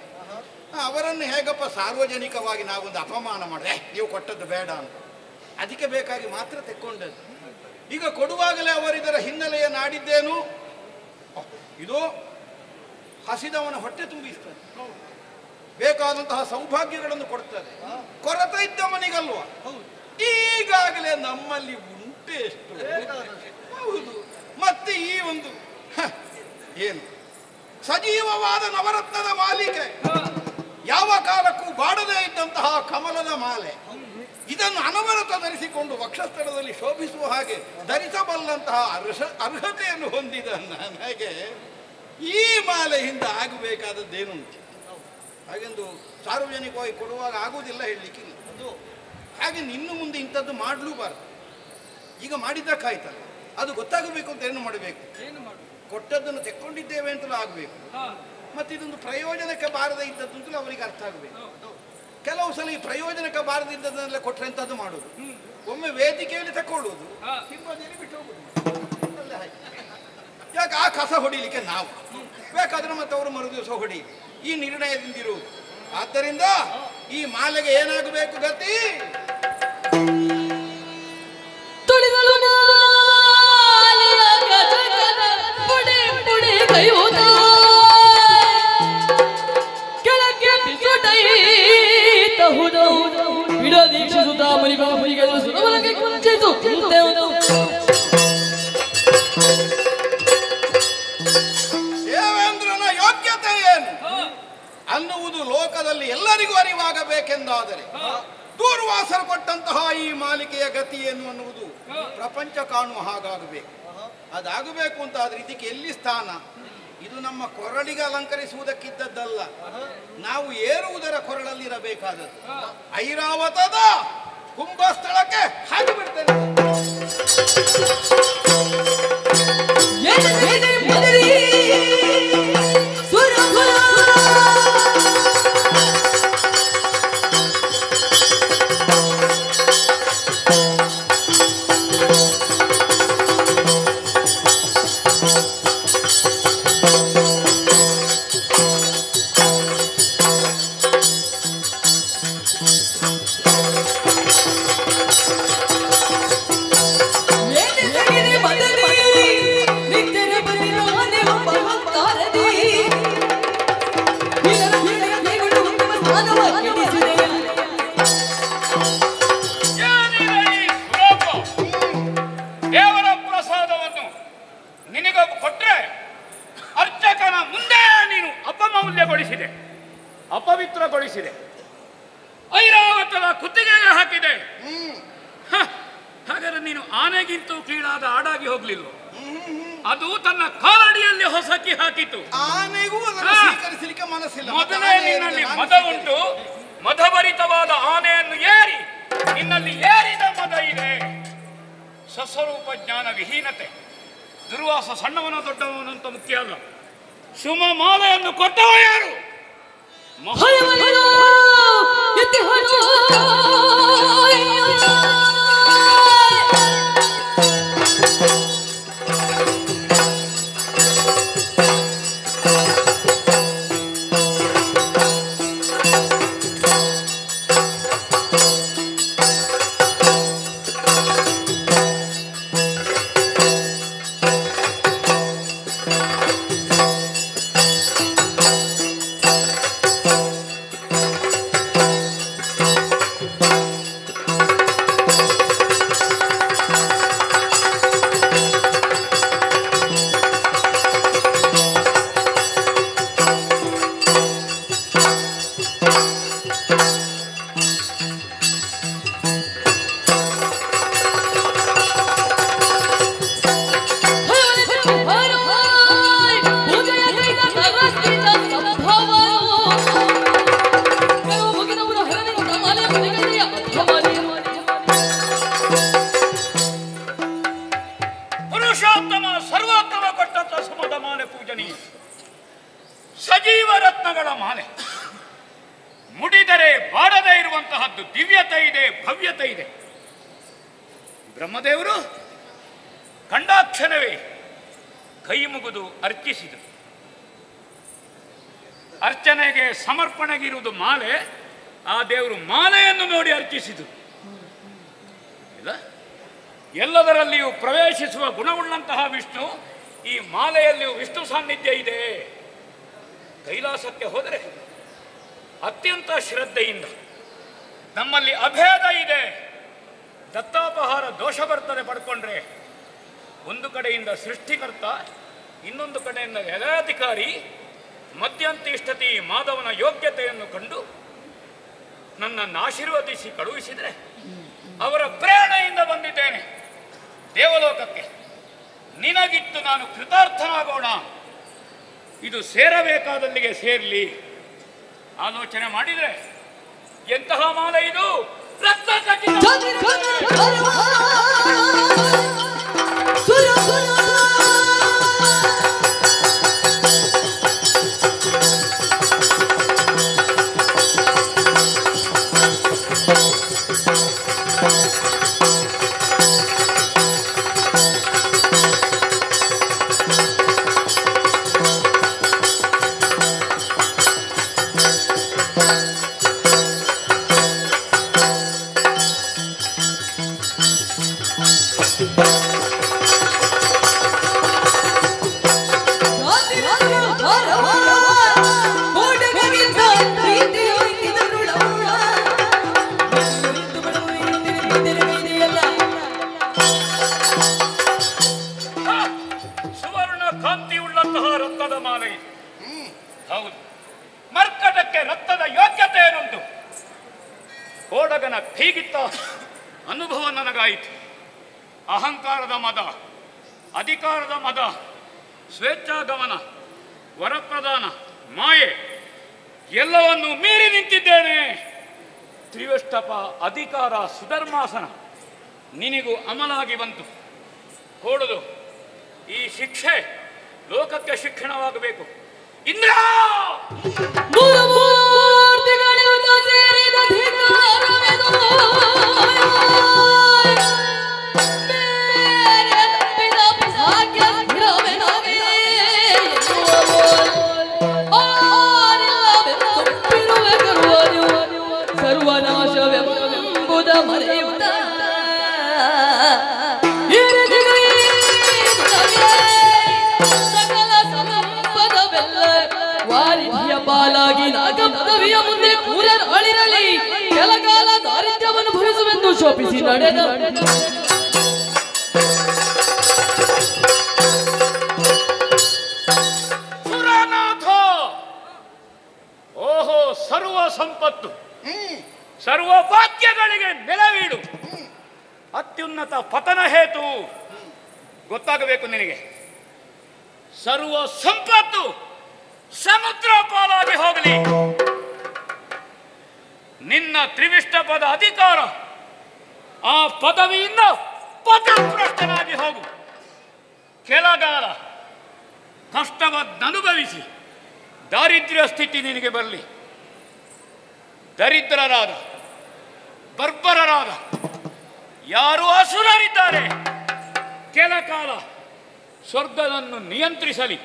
ಅವರನ್ನು ಹೇಗಪ್ಪ ಸಾರ್ವಜನಿಕವಾಗಿ ನಾವೊಂದು ಅಪಮಾನ ಮಾಡಿದೆ, ನೀವು ಕೊಟ್ಟದ್ದು ಬೇಡ ಅಂತ. ಅದಕ್ಕೆ ಬೇಕಾಗಿ ಮಾತ್ರ ತೆಕ್ಕೊಂಡದ್ದು. ಈಗ ಕೊಡುವಾಗಲೇ ಅವರಿದರ ಹಿನ್ನೆಲೆಯ ನಾಡಿದ್ದೇನು, ಇದು ಹಸಿದವನ ಹೊಟ್ಟೆ ತುಂಬಿಸ್ತದೆ, ಬೇಕಾದಂತಹ ಸೌಭಾಗ್ಯಗಳನ್ನು ಕೊಡ್ತದೆ. ಕೊರತೆ ಇದ್ದವನಿಗಲ್ವ? ಈಗಾಗಲೇ ನಮ್ಮಲ್ಲಿ ಉಂಟು ಎಷ್ಟು. ಹೌದು, ಮತ್ತೆ ಈ ಒಂದು ಏನು ಸಜೀವವಾದ ನವರತ್ನದ ಮಾಲಿಕೆ, ಯಾವ ಕಾಲಕ್ಕೂ ಬಾಡದೇ ಇದ್ದಂತಹ ಕಮಲದ ಮಾಲೆ, ಇದನ್ನು ಅನವರತ ಧರಿಸಿಕೊಂಡು ವಕ್ಷಸ್ಥಳದಲ್ಲಿ ಶೋಭಿಸುವ ಹಾಗೆ ಧರಿಸಬಲ್ಲಂತಹ ಅರ್ಹತೆಯನ್ನು ಹೊಂದಿದ ನನಗೆ ಈ ಮಾಲೆಯಿಂದ ಆಗಬೇಕಾದದ್ದೇನುಂಟು ಹಾಗೆಂದು ಸಾರ್ವಜನಿಕವಾಗಿ ಕೊಡುವಾಗ ಆಗುವುದಿಲ್ಲ ಹೇಳಲಿಕ್ಕಿಲ್ಲ. ಹಾಗೆ ಇನ್ನು ಮುಂದೆ ಇಂಥದ್ದು ಮಾಡಲೂಬಾರ್ದು. ಈಗ ಮಾಡಿದ್ದಕ್ಕಾಯ್ತಲ್ಲ, ಅದು ಗೊತ್ತಾಗಬೇಕು ಅಂತ ಏನು ಮಾಡಬೇಕು? ಕೊಟ್ಟದ್ದನ್ನು ತೆಕ್ಕೊಂಡಿದ್ದೇವೆ ಅಂತಲೂ ಆಗಬೇಕು. ಮತ್ತು ಇದೊಂದು ಪ್ರಯೋಜನಕ್ಕೆ ಬಾರದೇ ಇದ್ದದ್ದು ಅಂತಲೂ ಅವರಿಗೆ ಅರ್ಥ ಆಗಬೇಕು. ಕೆಲವು ಸಲ ಈ ಪ್ರಯೋಜನಕ್ಕೆ ಬಾರದಿದ್ದದನ್ನೆಲ್ಲ ಕೊಟ್ಟರೆ ಎಂಥದ್ದು ಮಾಡೋದು, ಒಮ್ಮೆ ವೇದಿಕೆಯಲ್ಲಿ ತಕೊಳ್ಳುವುದು, ಹಿಂಬದಿಯಲ್ಲಿ ಬಿಟ್ಟು ಹೋಗುದು. ಯಾಕೆ ಆ ಕಸ ಹೊಡಿಲಿಕ್ಕೆ ನಾವು ಬೇಕಾದ್ರೆ ಮತ್ತೆ ಅವರು ಮರು ದಿವಸ ಹೊಡಿ, ಈ ನಿರ್ಣಯದಿಂದಿರುವುದು. ಆದ್ದರಿಂದ ಈ ಮಾಲೆಗೆ ಏನಾಗಬೇಕು ಗತಿ? ತುಳಿದಳು ಮಾಲೆಯ ಗಜಗಜ ಪುಡಿ ಪುಡಿ ಕೈಯುವುದ ಕೆಳಗೆ ಬಿಸುಡೈತಹುದ ಬಿಡದೀಕ್ಷಿಸುತ್ತ ಮರಿಬಾಬರಿಗೆ ಸುರವಲಗೆ ಕುಂಚಿತು ದೇವೇಂದ್ರನ ಯೋಗ್ಯತೆ ಏನು ಅನ್ನುವುದು ಲೋಕದಲ್ಲಿ ಎಲ್ಲರಿಗೂ ಅರಿವಾಗಬೇಕೆಂದಾದರೆ ದೂರ್ವಾಸರು ಕೊಟ್ಟಂತಹ ಈ ಮಾಲಿಕೆಯ ಗತಿ ಏನು ಅನ್ನುವುದು ಪ್ರಪಂಚ ಕಾಣುವ ಹಾಗಾಗಬೇಕು. ಅದಾಗಬೇಕು ಅಂತ ಆದ್ರೆ ಇದಕ್ಕೆ ಎಲ್ಲಿ ಸ್ಥಾನ? ಇದು ನಮ್ಮ ಕೊರಳಿಗೆ ಅಲಂಕರಿಸುವುದಕ್ಕಿದ್ದದ್ದಲ್ಲ, ನಾವು ಏರುವುದರ ಕೊರಳಲ್ಲಿರಬೇಕಾದದ್ದು. ಐರಾವತದ ಕುಂಭಸ್ಥಳಕ್ಕೆ ಹಾಗೆ ಬಿಡ್ತೇನೆ. ದೇವರ ಪ್ರಸಾದವನ್ನು ನಿನಗೆ ಕೊಟ್ಟರೆ ಅರ್ಚಕನ ಮುಂದೆ ನೀನು ಅಪಮೌಲ್ಯಗೊಳಿಸಿದೆ, ಅಪವಿತ್ರಗೊಳಿಸಿದೆ, ಐರಾವತದ ಕುತ್ತಿಗೆಗೆ ಹಾಕಿದೆ. ಹಾಗಾದ್ರೆ ನೀನು ಆನೆಗಿಂತೂ ಕೀಳಾದ ಆಡಾಗಿ ಹೋಗ್ಲಿಲ್ಲ. ಅದು ತನ್ನ ಕಾಲಡಿಯಲ್ಲಿ ಹೊಸಕಿ ಹಾಕಿತು. ಆನೆಗೂ ಅದನ್ನು ಸ್ವೀಕರಿಸಲಿಕ್ಕೆ ಮನಸ್ಸಿಲ್ಲ. ಮೊದಲೇ ನಿನ್ನಲ್ಲಿ ಮದ ಉಂಟು, ಮದಭರಿತವಾದ ಆನೆಯನ್ನು ಏರಿ ನಿನ್ನಲ್ಲಿ ಏರಿದ ಮದ ಇದೆ. ಸ್ವಸ್ವರೂಪ ಜ್ಞಾನ ವಿಹೀನತೆ. ದುರ್ವಾಸ ಸಣ್ಣವನ ದೊಡ್ಡವನು ಅಂತ ಮುಖ್ಯ ಅಲ್ಲ. ಶುಮ ಮಾಲೆಯನ್ನು ಕೊಟ್ಟವ ಯಾರು? ಪುರುಷೋತ್ತಮ ಸರ್ವೋತ್ತಮ ಕೊಟ್ಟಂತ ಸುಮದ ಮಾಲೆ ಪೂಜನೀಯ ಸಜೀವ ರತ್ನಗಳ ಮಾಲೆ. ಮುಡಿದರೆ ಬಾಡದೇ ಇರುವಂತಹದ್ದು. ದಿವ್ಯತೆ ಇದೆ, ಭವ್ಯತೆ ಇದೆ. ಬ್ರಹ್ಮದೇವರು ಕಂಡಾಕ್ಷಣವೇ ಕೈ ಮುಗಿದು ಅರ್ಚಿಸಿದರು. ಅರ್ಚನೆಗೆ ಸಮರ್ಪಣೆಗಿರುವುದು ಮಾಲೆ. ಆ ದೇವರು ಮಾಲೆಯನ್ನು ನೋಡಿ ಅರ್ಚಿಸಿದರು. ಇಲ್ಲ, ಎಲ್ಲದರಲ್ಲಿಯೂ ಪ್ರವೇಶಿಸುವ ಗುಣವುಳ್ಳಂತಹ ವಿಷ್ಣು ಈ ಮಾಲೆಯಲ್ಲಿಯೂ ವಿಷ್ಣು ಸಾನ್ನಿಧ್ಯ ಇದೆ. ಕೈಲಾಸಕ್ಕೆ ಹೋದರೆ ಅತ್ಯಂತ ಶ್ರದ್ಧೆಯಿಂದ ನಮ್ಮಲ್ಲಿ ಅಭೇದ ಇದೆ, ದತ್ತಾಪಹಾರ ದೋಷ ಬರ್ತದೆ ಪಡ್ಕೊಂಡ್ರೆ, ಒಂದು ಕಡೆಯಿಂದ ಸೃಷ್ಟಿಕರ್ತ, ಇನ್ನೊಂದು ಕಡೆಯಿಂದ ಯಲಾಧಿಕಾರಿ, ಮಧ್ಯಂತಿಷ್ಠತಿ ಮಾಧವನ ಯೋಗ್ಯತೆಯನ್ನು ಕಂಡು ನನ್ನನ್ನು ಆಶೀರ್ವದಿಸಿ ಕಳುಹಿಸಿದರೆ ಅವರ ಪ್ರೇರಣೆಯಿಂದ ಬಂದಿದ್ದೇನೆ ದೇವಲೋಕಕ್ಕೆ. ನಿನಗಿತ್ತು ನಾನು ಕೃತಾರ್ಥನಾಗೋಣ. ಇದು ಸೇರಬೇಕಾದಲ್ಲಿಗೆ ಸೇರಲಿ. ಆಲೋಚನೆ ಮಾಡಿದರೆ ಎಂತಹ ಮಾಲೆ ಇದು! ರಕ್ತ ಖಚಿತ! ಸುವರ್ಣ ಕಾಂತಿಯುಳ್ಳಂತಹ ರಕ್ತದ ಮಾಲೆ. ಹೌದು, ಮರ್ಕಟಕ್ಕೆ ರಕ್ತದ ಯೋಗ್ಯತೆ ಏನುಂಟು? ಕೋಡಗನ ಕೈಗಿತ್ತ ಅನುಭವ ನನಗಾಯಿತು. ಅಹಂಕಾರದ ಮದ, ಅಧಿಕಾರದ ಮದ, ಸ್ವೇಚ್ಛಾಗಮನ, ವರಪ್ರದಾನ, ಮಾಯೆ ಎಲ್ಲವನ್ನು ಮೀರಿ ನಿಂತಿದ್ದೇನೆ. ತ್ರಿವಷ್ಟಪ, ಅಧಿಕಾರ, ಸುಧರ್ಮಾಸನ ನಿನಗೂ ಅಮಲಾಗಿ ಬಂತು. ಕೊಡುದು ಈ ಶಿಕ್ಷೆ ಲೋಕಕ್ಕೆ ಶಿಕ್ಷಣವಾಗಬೇಕು. ಇಂದ್ರ ಸರ್ವನಾಶವೆಂಬುದ ಮರೆಯುತ್ತ ಸಕಲ ಸಂಪದವೆಲ್ಲ ವಾರಿಧಿಯ ಪಾಲಾಗಿ ನಾಗ ಪದವಿಯ ಮುಂದೆ ಕೂರಲಿರಲಿ. ಕೆಲಕಾಲ ದಾರಿದ್ರ್ಯವನ್ನು ಭರಿಸುವೆಂದು ಶೋಪಿಸಿ ನಡೆದ ಸುರನಾಥ. ಓಹೋ, ಸರ್ವ ಸಂಪತ್ತು, ಸರ್ವ ಭಾಗ್ಯಗಳಿಗೆ ನೆಲವೀಡು, ಅತ್ಯುನ್ನತ ಪತನ ಹೇತು ಗೊತ್ತಾಗಬೇಕು ನಿನಗೆ. ಸರ್ವ ಸಂಪತ್ತು ಸಮುದ್ರ ಪಾಲಾಗಿ ಹೋಗಲಿ. ನಿನ್ನ ತ್ರಿವಿಷ್ಟಪದ ಅಧಿಕಾರ ಆ ಪದವಿಯಿಂದ ಪಥಭ್ರಷ್ಟನಾಗಿ ಹೋಗು. ಕೆಲಗಾಲ ಕಷ್ಟವನ್ನನುಭವಿಸಿ ದಾರಿದ್ರ್ಯ ಸ್ಥಿತಿ ನಿನಗೆ ಬರಲಿ. ದರಿದ್ರರಾದ, ಬರ್ಬರರಾದ ಯಾರು ಅಸುರರಿದ್ದಾರೆ ಕೆಲ ಕಾಲ ಸ್ವರ್ಗವನ್ನು ನಿಯಂತ್ರಿಸಲಿ.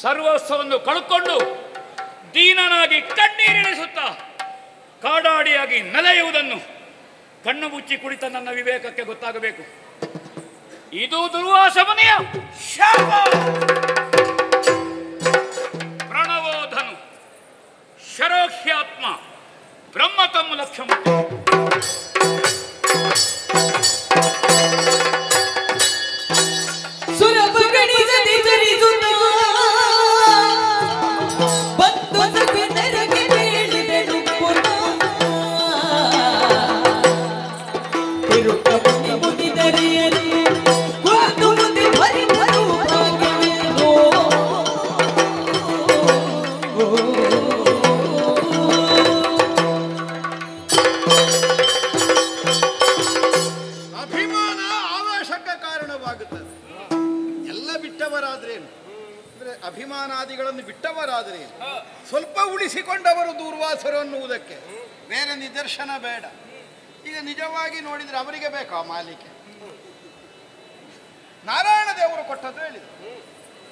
ಸರ್ವಸ್ವವನ್ನು ಕಳ್ಕೊಂಡು ದೀನನಾಗಿ ಕಣ್ಣೀರಿಳಿಸುತ್ತಾ ಕಾಡಾಡಿಯಾಗಿ ನಲೆಯುವುದನ್ನು ಕಣ್ಣು ಮುಚ್ಚಿ ಕುಳಿತ ನನ್ನ ವಿವೇಕಕ್ಕೆ ಗೊತ್ತಾಗಬೇಕು. ಇದು ದುರ್ವಾಸ ಮುನಿಯ ಶಾಪ. ಪ್ರಣವೋಧನು ಶರೋಖ್ಯಾತ್ಮ ಬ್ರಹ್ಮತಮ್ಮ ಲಕ್ಷ್ಮಣ ಅಭಿಮಾನಾದಿಗಳನ್ನು ಬಿಟ್ಟವರಾದರೆ ಸ್ವಲ್ಪ ಉಳಿಸಿಕೊಂಡವರು ದೂರ್ವಾಸರು ಅನ್ನುವುದಕ್ಕೆ ಬೇರೆ ನಿದರ್ಶನ ಬೇಡ. ಈಗ ನಿಜವಾಗಿ ನೋಡಿದರೆ ಅವರಿಗೆ ಬೇಕಾ ಮಾಲಿಕೆ? ನಾರಾಯಣ ದೇವರು ಕೊಟ್ಟದ್ದು ಹೇಳಿದರು.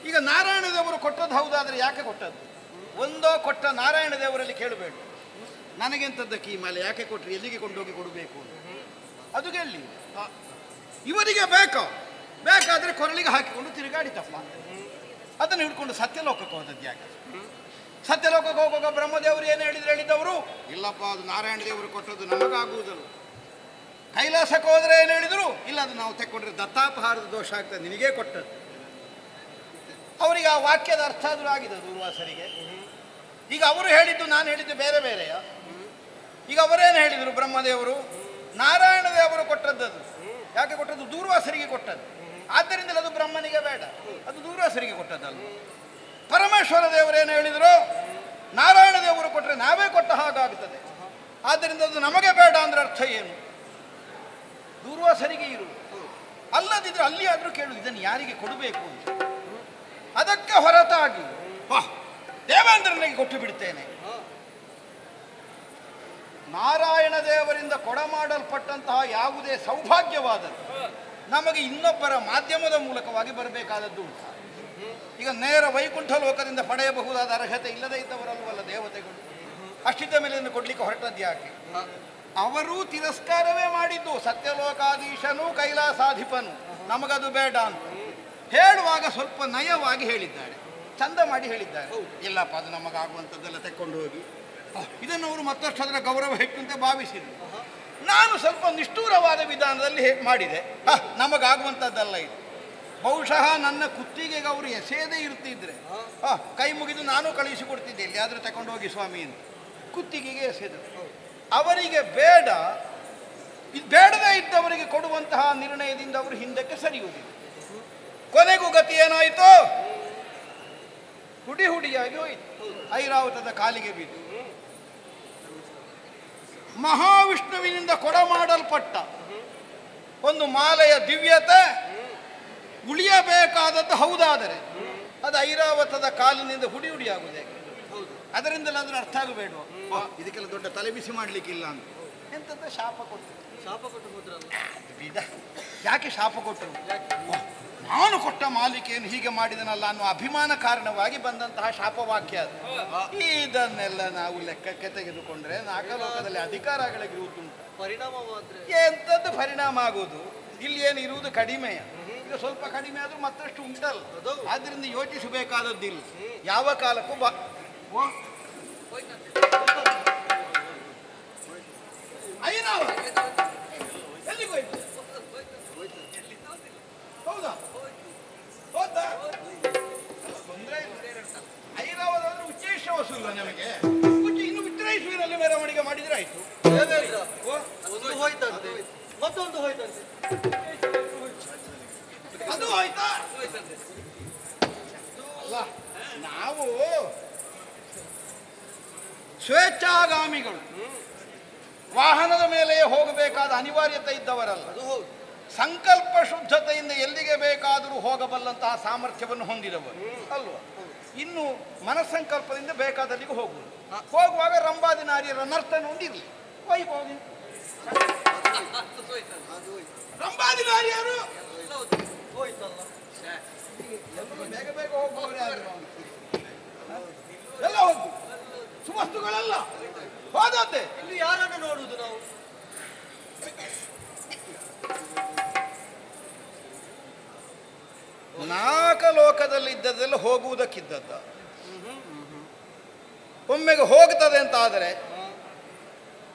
ಈಗ ನಾರಾಯಣ ದೇವರು ಕೊಟ್ಟದ್ದು ಹೌದಾದರೆ ಯಾಕೆ ಕೊಟ್ಟದ್ದು? ಒಂದೋ ಕೊಟ್ಟ ನಾರಾಯಣ ದೇವರಲ್ಲಿ ಕೇಳಬೇಡ, ನನಗೆಂಥದ್ದಕ್ಕೆ ಈ ಮಾಲೆ ಯಾಕೆ ಕೊಟ್ಟರು, ಎಲ್ಲಿಗೆ ಕೊಂಡೋಗಿ ಕೊಡಬೇಕು ಅದು ಕೇಳಿ. ಇವರಿಗೆ ಬೇಕೋ? ಬೇಕಾದರೆ ಕೊರಳಿಗೆ ಹಾಕಿಕೊಂಡು ತಿರುಗಾಡಿತಪ್ಪ. ಅದನ್ನು ಹಿಡ್ಕೊಂಡು ಸತ್ಯಲೋಕಕ್ಕೆ ಹೋದದ್ದು ಯಾಕೆ? ಸತ್ಯಲೋಕಕ್ಕೆ ಹೋಗುವಾಗ ಬ್ರಹ್ಮದೇವರು ಏನು ಹೇಳಿದವರು? ಇಲ್ಲಪ್ಪ, ಅದು ನಾರಾಯಣ ದೇವರು ಕೊಟ್ಟದ್ದು, ನಮಗಾಗುವುದಲ್ಲ. ಕೈಲಾಸಕ್ಕೆ ಹೋದರೆ ಏನು ಹೇಳಿದರು? ಇಲ್ಲ, ಅದು ನಾವು ತೆಕ್ಕೊಂಡ್ರೆ ದತ್ತಾಪಹಾರದ ದೋಷ ಆಗ್ತದೆ, ನಿನಗೇ ಕೊಟ್ಟದ್ದು. ಅವರಿಗೆ ಆ ವಾಕ್ಯದ ಅರ್ಥ ಆದರೂ ಆಗಿದೆ ದೂರ್ವಾಸರಿಗೆ. ಈಗ ಅವರು ಹೇಳಿದ್ದು ನಾನು ಹೇಳಿದ್ದು ಬೇರೆ ಬೇರೆಯ. ಈಗ ಅವರೇನು ಹೇಳಿದರು ಬ್ರಹ್ಮದೇವರು? ನಾರಾಯಣ ದೇವರು ಕೊಟ್ಟದ್ದು. ಯಾಕೆ ಕೊಟ್ಟದ್ದು? ದೂರ್ವಾಸರಿಗೆ ಕೊಟ್ಟದ್ದು. ಆದ್ದರಿಂದ ಅದು ಬ್ರಹ್ಮನಿಗೆ ಬೇಡ, ಅದು ದೂರ್ವಾಸರಿಗೆ ಕೊಟ್ಟದ್ದಲ್ಲ. ಪರಮೇಶ್ವರ ದೇವರೇನು ಹೇಳಿದರು? ನಾರಾಯಣ ದೇವರು ಕೊಟ್ಟರೆ ನಾವೇ ಕೊಟ್ಟ ಹಾಗಾಗುತ್ತದೆ. ಆದ್ದರಿಂದ ಅದು ನಮಗೆ ಬೇಡ ಅಂದ್ರೆ ಅರ್ಥ ಏನು? ದೂರ್ವಾಸರಿಗೆ ಇರು, ಅಲ್ಲದಿದ್ರೆ ಅಲ್ಲಿ ಆದರೂ ಕೇಳುದು ಇದನ್ನು ಯಾರಿಗೆ ಕೊಡಬೇಕು ಅಂತ. ಅದಕ್ಕೆ ಹೊರತಾಗಿ ದೇವೇಂದ್ರನಿಗೆ ಕೊಟ್ಟು ಬಿಡ್ತೇನೆ. ನಾರಾಯಣ ದೇವರಿಂದ ಕೊಡಮಾಡಲ್ಪಟ್ಟಂತಹ ಯಾವುದೇ ಸೌಭಾಗ್ಯವಾದರೂ ನಮಗೆ ಇನ್ನೊಬ್ಬರ ಮಾಧ್ಯಮದ ಮೂಲಕವಾಗಿ ಬರಬೇಕಾದದ್ದು ಉಂಟು. ಈಗ ನೇರ ವೈಕುಂಠ ಲೋಕದಿಂದ ಪಡೆಯಬಹುದಾದ ಅರ್ಹತೆ ಇಲ್ಲದೇ ಇದ್ದವರಲ್ವಲ್ಲ ದೇವತೆಗಳು. ಅಷ್ಟಿದ್ದ ಮೇಲೆ ಕೊಡ್ಲಿಕ್ಕೆ ಹೊರಟದ್ದು ಯಾಕೆ? ಅವರೂ ತಿರಸ್ಕಾರವೇ ಮಾಡಿದ್ದು. ಸತ್ಯಲೋಕಾಧೀಶನು ಕೈಲಾಸಾಧಿಪನು ನಮಗದು ಬೇಡ ಅಂತ ಹೇಳುವಾಗ ಸ್ವಲ್ಪ ನಯವಾಗಿ ಹೇಳಿದ್ದಾರೆ, ಚಂದ ಮಾಡಿ ಹೇಳಿದ್ದಾರೆ. ಇಲ್ಲಪ್ಪ ಅದು ನಮಗಾಗುವಂಥದ್ದೆಲ್ಲ ತೆಕ್ಕೊಂಡು ಹೋಗಿ ಇದನ್ನು ಅವರು ಮತ್ತಷ್ಟು ಅದರ ಗೌರವ ಹೆಚ್ಚಂತೆ ಭಾವಿಸಿದರು. ನಾನು ಸ್ವಲ್ಪ ನಿಷ್ಠೂರವಾದ ವಿಧಾನದಲ್ಲಿ ಮಾಡಿದೆ. ನಮಗಾಗುವಂಥದ್ದಲ್ಲ ಇದು. ಬಹುಶಃ ನನ್ನ ಕುತ್ತಿಗೆಗೆ ಅವರು ಎಸೆಯದೇ ಇರ್ತಿದ್ರೆ ಕೈ ಮುಗಿದು ನಾನು ಕಳುಹಿಸಿಕೊಡ್ತಿದ್ದೆ, ಎಲ್ಲಿಯಾದರೂ ತಗೊಂಡು ಹೋಗಿ ಸ್ವಾಮಿ ಅಂತ. ಕುತ್ತಿಗೆಗೆ ಎಸೆದರು. ಅವರಿಗೆ ಬೇಡ, ಬೇಡದೇ ಇದ್ದವರಿಗೆ ಕೊಡುವಂತಹ ನಿರ್ಣಯದಿಂದ ಅವರು ಹಿಂದಕ್ಕೆ ಸರಿಯುವುದಿಲ್ಲ. ಕೊನೆಗೂ ಗತಿ ಏನಾಯಿತು? ಹುಡಿ ಹುಡಿಯಾಗಿ ಹೋಯಿತು. ಐರಾವತದ ಕಾಲಿಗೆ ಬಿದ್ದು ಮಹಾವಿಷ್ಣುವಿನಿಂದ ಕೊಡಮಾಡಲ್ಪಟ್ಟ ಒಂದು ಮಾಲೆಯ ದಿವ್ಯತೆ ಉಳಿಯಬೇಕಾದದ್ದು ಹೌದಾದರೆ ಅದು ಐರಾವತದ ಕಾಲಿನಿಂದ ಹುಡಿ ಹುಡಿಯಾಗುವುದೇ. ಅದರಿಂದಲೇ ಅದರ ಅರ್ಥ ಆಗಬೇಡ, ಇದಕ್ಕೆಲ್ಲ ದೊಡ್ಡ ತಲೆ ಬಿಸಿ ಮಾಡಲಿಕ್ಕಿಲ್ಲ ಅಂತ. ಎಂತಂತ ಶಾಪ ಕೊಟ್ಟರು. ಯಾಕೆ ಶಾಪ ಕೊಟ್ಟರು? ನಾನು ಕೊಟ್ಟ ಮಾಲಿಕೆಯನ್ನು ಹೀಗೆ ಮಾಡಿದನಲ್ಲ ಅನ್ನೋ ಅಭಿಮಾನ ಕಾರಣವಾಗಿ ಬಂದಂತಹ ಶಾಪವಾಕ್ಯ ಅದು. ಇದನ್ನೆಲ್ಲ ನಾವು ಲೆಕ್ಕಕ್ಕೆ ತೆಗೆದುಕೊಂಡ್ರೆ ನಾಗಲೋಕದಲ್ಲಿ ಅಧಿಕಾರಗಳಿರುವುದುಂಟು. ಎಂಥದ್ದು ಪರಿಣಾಮ ಆಗುವುದು? ಇಲ್ಲಿ ಏನು ಇರುವುದು ಕಡಿಮೆಯ, ಈಗ ಸ್ವಲ್ಪ ಕಡಿಮೆ ಆದರೂ ಮತ್ತಷ್ಟು ಉಂಟಲ್ಲ. ಆದ್ದರಿಂದ ಯೋಚಿಸಬೇಕಾದದ್ದಿಲ್ಲ ಯಾವ ಕಾಲಕ್ಕೂ. ಎಲ್ಲಿಗೋಯ್ತು? ಹೌದಾ? ತೊಂದರೆ ಐರಾವದಾದ್ರೆ ಉಚ್ಚೇಶ ವಸೂಲ ನಮಗೆ. ಇನ್ನು ವಿಕ್ರಯಿಸುವಿನಲ್ಲಿ ಮೆರವಣಿಗೆ ಮಾಡಿದ್ರೆ ಆಯ್ತು. ಹೋಯ್ತಂತೆ, ಮತ್ತೊಂದು ಹೋಯ್ತಂತೆ, ಅದು ಹೋಯ್ತಾ? ಅಲ್ಲ, ನಾವು ಸ್ವೇಚ್ಛಾಗಾಮಿಗಳು, ವಾಹನದ ಮೇಲೆಯೇ ಹೋಗಬೇಕಾದ ಅನಿವಾರ್ಯತೆ ಇದ್ದವರಲ್ಲ. ಸಂಕಲ್ಪ ಶುದ್ಧತೆಯಿಂದ ಎಲ್ಲಿಗೆ ಬೇಕಾದರೂ ಹೋಗಬಲ್ಲಂತಹ ಸಾಮರ್ಥ್ಯವನ್ನು ಹೊಂದಿದವರು ಅಲ್ವಾ? ಇನ್ನು ಮನಸ್ಸಂಕಲ್ಪದಿಂದ ಬೇಕಾದಲ್ಲಿಗೆ ಹೋಗುವುದು. ಹೋಗುವಾಗ ರಂಭಾದಿ ನಾರಿಯರ ನರ್ತನ ಹೊಂದಿರಲಿ, ವೈಭೋಗಿ ರಂಭಾದಿ ನಾರಿಯರು ಬೇಗ ಬೇಗ ಹೋಗುವವರೇ ಆದ್ರು. ಎಲ್ಲ ಹೋಗು ಸುವಸ್ತುಗಳೆಲ್ಲ ಹೋದದ್ದೇ. ಇಲ್ಲಿ ಯಾರನ್ನು ನೋಡುವುದು ನಾವು? ನಾಗಲೋಕದಲ್ಲಿ ಇದ್ದದ್ದೆಲ್ಲ ಹೋಗುವುದಕ್ಕಿದ್ದದ್ದ. ಒಮ್ಮೆಗೆ ಹೋಗ್ತದೆ ಅಂತ ಆದರೆ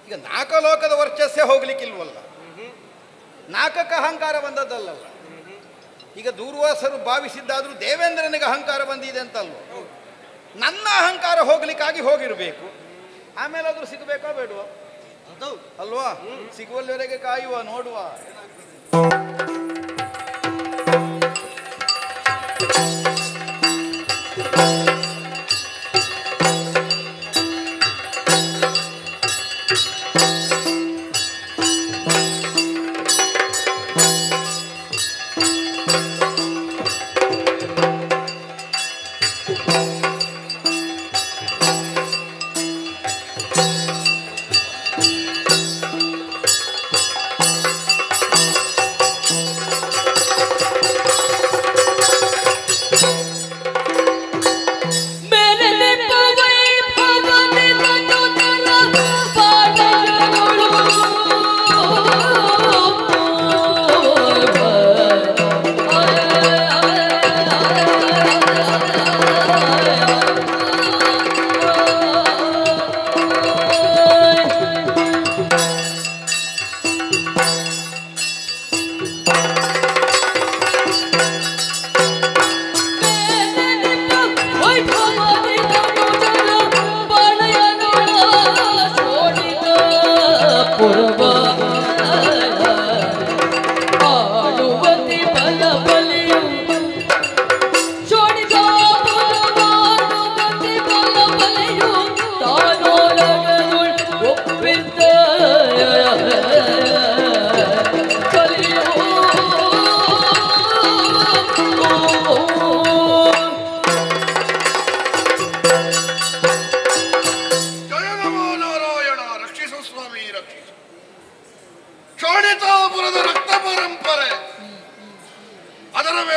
ಈಗ ನಾಗಲೋಕದ ವರ್ಚಸ್ಸೇ ಹೋಗ್ಲಿಕ್ಕಿಲ್ವಲ್ಲ, ನಾಕಕ್ಕೆ ಅಹಂಕಾರ ಬಂದದ್ದಲ್ಲಲ್ಲ. ಈಗ ದೂರ್ವಾಸರು ಭಾವಿಸಿದ್ದಾದ್ರೂ ದೇವೇಂದ್ರನಿಗೆ ಅಹಂಕಾರ ಬಂದಿದೆ ಅಂತಲ್ವ? ನನ್ನ ಅಹಂಕಾರ ಹೋಗ್ಲಿಕ್ಕಾಗಿ ಹೋಗಿರಬೇಕು. ಆಮೇಲೆ ಆದ್ರೂ ಸಿಗಬೇಕೋ ಬೇಡುವ ಅಲ್ವಾ? ಸಿಗುವಲ್ಲಿವರೆಗೆ ಕಾಯುವ, ನೋಡುವ.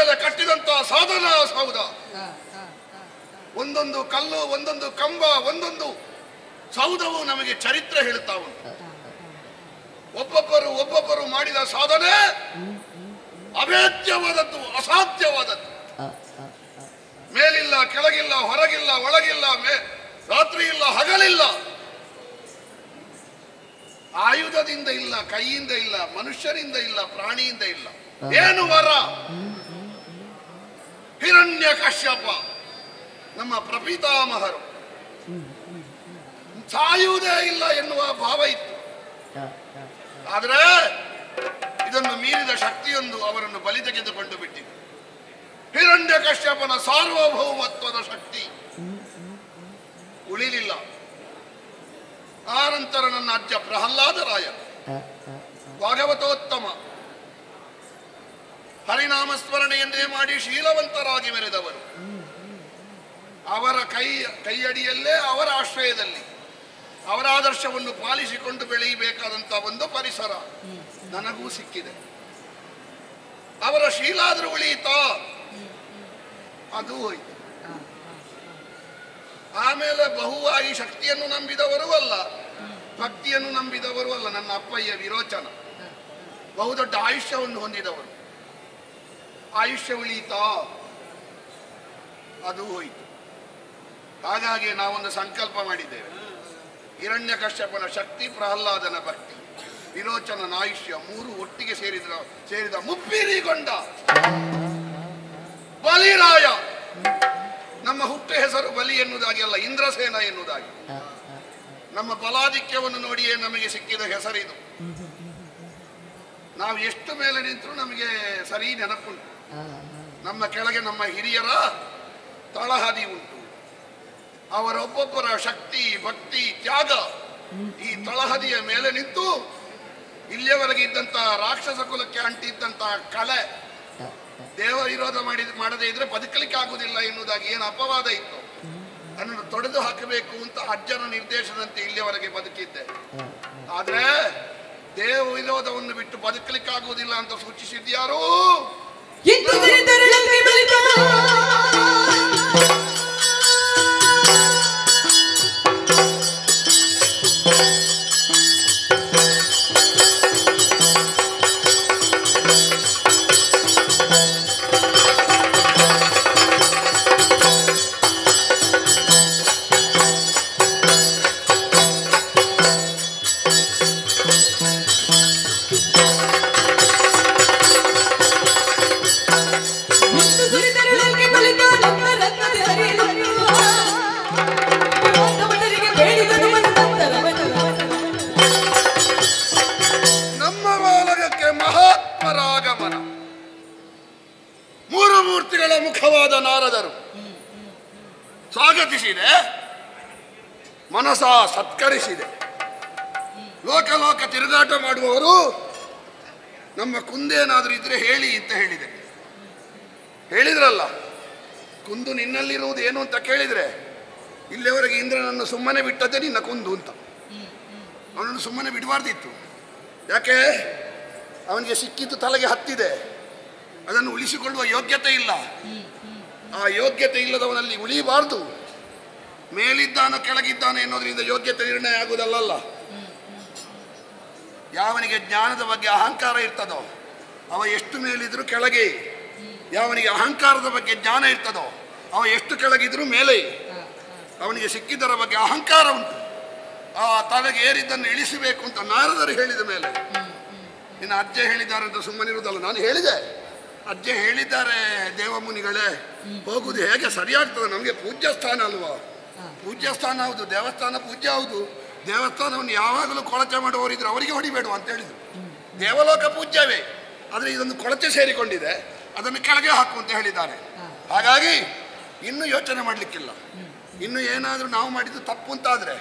ಮೇಲೆ ಕಟ್ಟಿದಂತಹ ಸಾಧನಾ ಸೌಧ, ಒಂದೊಂದು ಕಲ್ಲು, ಒಂದೊಂದು ಕಂಬ, ಒಂದೊಂದು ಸೌಧವು ನಮಗೆ ಚರಿತ್ರೆ ಹೇಳುತ್ತಾ ಉಂಟು. ಒಬ್ಬೊಬ್ಬರು ಮಾಡಿದ ಸಾಧನೆ ಅಭೇದ್ಯವಾದದ್ದು, ಅಸಾಧ್ಯವಾದದ್ದು. ಮೇಲಿಲ್ಲ, ಕೆಳಗಿಲ್ಲ, ಹೊರಗಿಲ್ಲ, ಒಳಗಿಲ್ಲ, ರಾತ್ರಿ ಇಲ್ಲ, ಹಗಲಿಲ್ಲ. ಆಯುಧದಿಂದ ಇಲ್ಲ, ಕೈಯಿಂದ ಇಲ್ಲ, ಮನುಷ್ಯರಿಂದ ಇಲ್ಲ, ಪ್ರಾಣಿಯಿಂದ ಇಲ್ಲ. ಏನು ವರ? ಹಿರಣ್ಯ ಕಶ್ಯಪ ನಮ್ಮ ಪ್ರಪಿತಾಮಹರು ಸಾಯುವುದೇ ಇಲ್ಲ ಎನ್ನುವ ಭಾವ ಇತ್ತು. ಆದರೆ ಇದನ್ನು ಮೀರಿದ ಶಕ್ತಿಯೊಂದು ಅವರನ್ನು ಬಲಿ ತೆಗೆದುಕೊಂಡು ಬಿಟ್ಟಿದೆ. ಹಿರಣ್ಯ ಕಶ್ಯಪನ ಸಾರ್ವಭೌಮತ್ವದ ಶಕ್ತಿ ಉಳಿಲಿಲ್ಲ. ಆ ನಂತರ ನನ್ನ ಅಜ್ಜ ಪ್ರಹ್ಲಾದರಾಯ ಭಾಗವತೋತ್ತಮ ಹರಿನಾಮ ಸ್ಮರಣೆಯನ್ನೇ ಮಾಡಿ ಶೀಲವಂತರಾಗಿ ಮೆರೆದವರು. ಅವರ ಕೈಯಡಿಯಲ್ಲೇ, ಅವರ ಆಶ್ರಯದಲ್ಲಿ ಅವರ ಆದರ್ಶವನ್ನು ಪಾಲಿಸಿಕೊಂಡು ಬೆಳೆಯಬೇಕಾದಂತ ಒಂದು ಪರಿಸರ ನನಗೂ ಸಿಕ್ಕಿದೆ. ಅವರ ಶೀಲಾದ್ರೂ ಉಳಿಯಿತಾ? ಅದು ಹೋಯ್ತು. ಆಮೇಲೆ ಬಹುವಾಗಿ ಶಕ್ತಿಯನ್ನು ನಂಬಿದವರು ಅಲ್ಲ, ಭಕ್ತಿಯನ್ನು ನಂಬಿದವರು ಅಲ್ಲ. ನನ್ನ ಅಪ್ಪಯ್ಯ ವಿರೋಚನ ಬಹುದೊಡ್ಡ ಆಯುಷ್ಯವನ್ನು ಹೊಂದಿದವರು. ಆಯುಷ್ಯ ಉಳಿಯಿತಾ? ಅದು ಹೋಯಿತು. ಹಾಗಾಗಿ ನಾವೊಂದು ಸಂಕಲ್ಪ ಮಾಡಿದ್ದೇವೆ. ಹಿರಣ್ಯ ಕಶ್ಯಪನ ಶಕ್ತಿ, ಪ್ರಹ್ಲಾದನ ಭಕ್ತಿ, ವಿರೋಚನನ ಆಯುಷ್ಯ ಮೂರು ಒಟ್ಟಿಗೆ ಸೇರಿದ ಮುಪ್ಪಿರಿಗೊಂಡ ಬಲಿರಾಯ. ನಮ್ಮ ಹುಟ್ಟು ಹೆಸರು ಬಲಿ ಎನ್ನುವುದಾಗಿ ಅಲ್ಲ, ಇಂದ್ರಸೇನ ಎನ್ನುವುದಾಗಿ. ನಮ್ಮ ಬಲಾಧಿಕ್ಯವನ್ನು ನೋಡಿಯೇ ನಮಗೆ ಸಿಕ್ಕಿದ ಹೆಸರಿದು. ನಾವು ಎಷ್ಟು ಮೇಲೆ ನಿಂತರೂ ನಮಗೆ ಸರಿ ನೆನಪುಂಟು. ನಮ್ಮ ಕೆಳಗೆ ನಮ್ಮ ಹಿರಿಯರ ತಳಹದಿ ಉಂಟು. ಅವರೊಬ್ಬೊಬ್ಬರ ಶಕ್ತಿ, ಭಕ್ತಿ, ತ್ಯಾಗ ಈ ತಳಹದಿಯ ಮೇಲೆ ನಿಂತು ಇಲ್ಲಿಯವರೆಗೆ ಇದ್ದಂತಹ ರಾಕ್ಷಸ ಕುಲಕ್ಕೆ ಅಂಟಿದ್ದಂತಹ ಕಲೆ, ದೇವ ವಿರೋಧ ಮಾಡದೇ ಇದ್ರೆ ಬದುಕಲಿಕ್ಕೆ ಆಗುವುದಿಲ್ಲ ಎನ್ನುವುದಾಗಿ ಏನು ಅಪವಾದ ಇತ್ತು, ಅದನ್ನು ತೊಡೆದು ಹಾಕಬೇಕು ಅಂತ ಅಜ್ಜನ ನಿರ್ದೇಶನದಂತೆ ಇಲ್ಲಿಯವರೆಗೆ ಬದುಕಿದ್ದೆ. ಆದ್ರೆ ದೇವ ವಿರೋಧವನ್ನು ಬಿಟ್ಟು ಬದುಕಲಿಕ್ಕೆ ಆಗುವುದಿಲ್ಲ ಅಂತ ಸೂಚಿಸಿದ್ಯಾರು? ಸ್ವಾಗತಿಸಿದೆ, ಮನಸ ಸತ್ಕರಿಸಿದೆ. ಲೋಕ ತಿರುಗಾಟ ಮಾಡುವವರು ನಮ್ಮ ಕುಂದೇನಾದ್ರೂ ಇದ್ರೆ ಹೇಳಿ ಅಂತ ಹೇಳಿದೆ. ಹೇಳಿದ್ರಲ್ಲ, ಕುಂದು ನಿನ್ನಲ್ಲಿರುವುದು ಏನು ಅಂತ ಕೇಳಿದ್ರೆ, ಇಲ್ಲಿಯವರೆಗೆ ಇಂದ್ರನನ್ನು ಸುಮ್ಮನೆ ಬಿಟ್ಟದ್ದೇ ನಿನ್ನ ಕುಂದು ಅಂತ. ಅವನನ್ನು ಸುಮ್ಮನೆ ಬಿಡಬಾರ್ದಿತ್ತು. ಯಾಕೆ? ಅವನಿಗೆ ಸಿಕ್ಕಿದ್ದು ತಲೆಗೆ ಹತ್ತಿದೆ, ಅದನ್ನು ಉಳಿಸಿಕೊಳ್ಳುವ ಯೋಗ್ಯತೆ ಇಲ್ಲ. ಆ ಯೋಗ್ಯತೆ ಇಲ್ಲದವನಲ್ಲಿ ಉಳಿಯಬಾರ್ದು. ಮೇಲಿದ್ದಾನ ಕೆಳಗಿದ್ದಾನೆ ಎನ್ನುವುದರಿಂದ ಯೋಗ್ಯತೆ ನಿರ್ಣಯ ಆಗುವುದಲ್ಲ. ಯಾವನಿಗೆ ಜ್ಞಾನದ ಬಗ್ಗೆ ಅಹಂಕಾರ ಇರ್ತದೋ ಅವ ಎಷ್ಟು ಮೇಲಿದ್ರೂ ಕೆಳಗೆ, ಯಾವನಿಗೆ ಅಹಂಕಾರದ ಬಗ್ಗೆ ಜ್ಞಾನ ಇರ್ತದೋ ಅವ ಎಷ್ಟು ಕೆಳಗಿದ್ರೂ ಮೇಲೆ. ಅವನಿಗೆ ಸಿಕ್ಕಿದ್ದರ ಬಗ್ಗೆ ಅಹಂಕಾರ ಉಂಟು, ಆ ತಲೆಗೆ ಏರಿದ್ದನ್ನು ಇಳಿಸಬೇಕು ಅಂತ ನಾರದರು ಹೇಳಿದ ಮೇಲೆ ಇನ್ನು ಅಜ್ಜ ಹೇಳಿದ್ದಾರೆ ಅಂತ ಸುಮ್ಮನಿರುವುದಲ್ಲ. ನಾನು ಹೇಳಿದೆ, ಅಜ್ಜ ಹೇಳಿದ್ದಾರೆ ದೇವಮುನಿಗಳೇ, ಹೋಗುವುದು ಹೇಗೆ ಸರಿಯಾಗ್ತದೆ? ನಮಗೆ ಪೂಜ್ಯ ಸ್ಥಾನ ಅಲ್ವಾ? ಪೂಜ್ಯ ಸ್ಥಾನ ಹೌದು, ದೇವಸ್ಥಾನ ಪೂಜ್ಯ ಹೌದು. ದೇವಸ್ಥಾನವನ್ನು ಯಾವಾಗಲೂ ಕೊಳಚೆ ಮಾಡುವವರಿದ್ರು ಅವರಿಗೆ ಹೊಡಿಬೇಡ ಅಂತ ಹೇಳಿದ್ರು. ದೇವಲೋಕ ಪೂಜ್ಯವೇ, ಆದರೆ ಇದೊಂದು ಕೊಳಚೆ ಸೇರಿಕೊಂಡಿದೆ, ಅದನ್ನು ಕೆಳಗೆ ಹಾಕು ಅಂತ ಹೇಳಿದ್ದಾರೆ. ಹಾಗಾಗಿ ಇನ್ನೂ ಯೋಚನೆ ಮಾಡಲಿಕ್ಕಿಲ್ಲ. ಇನ್ನು ಏನಾದರೂ ನಾವು ಮಾಡಿದ್ದು ತಪ್ಪು ಅಂತಾದರೆ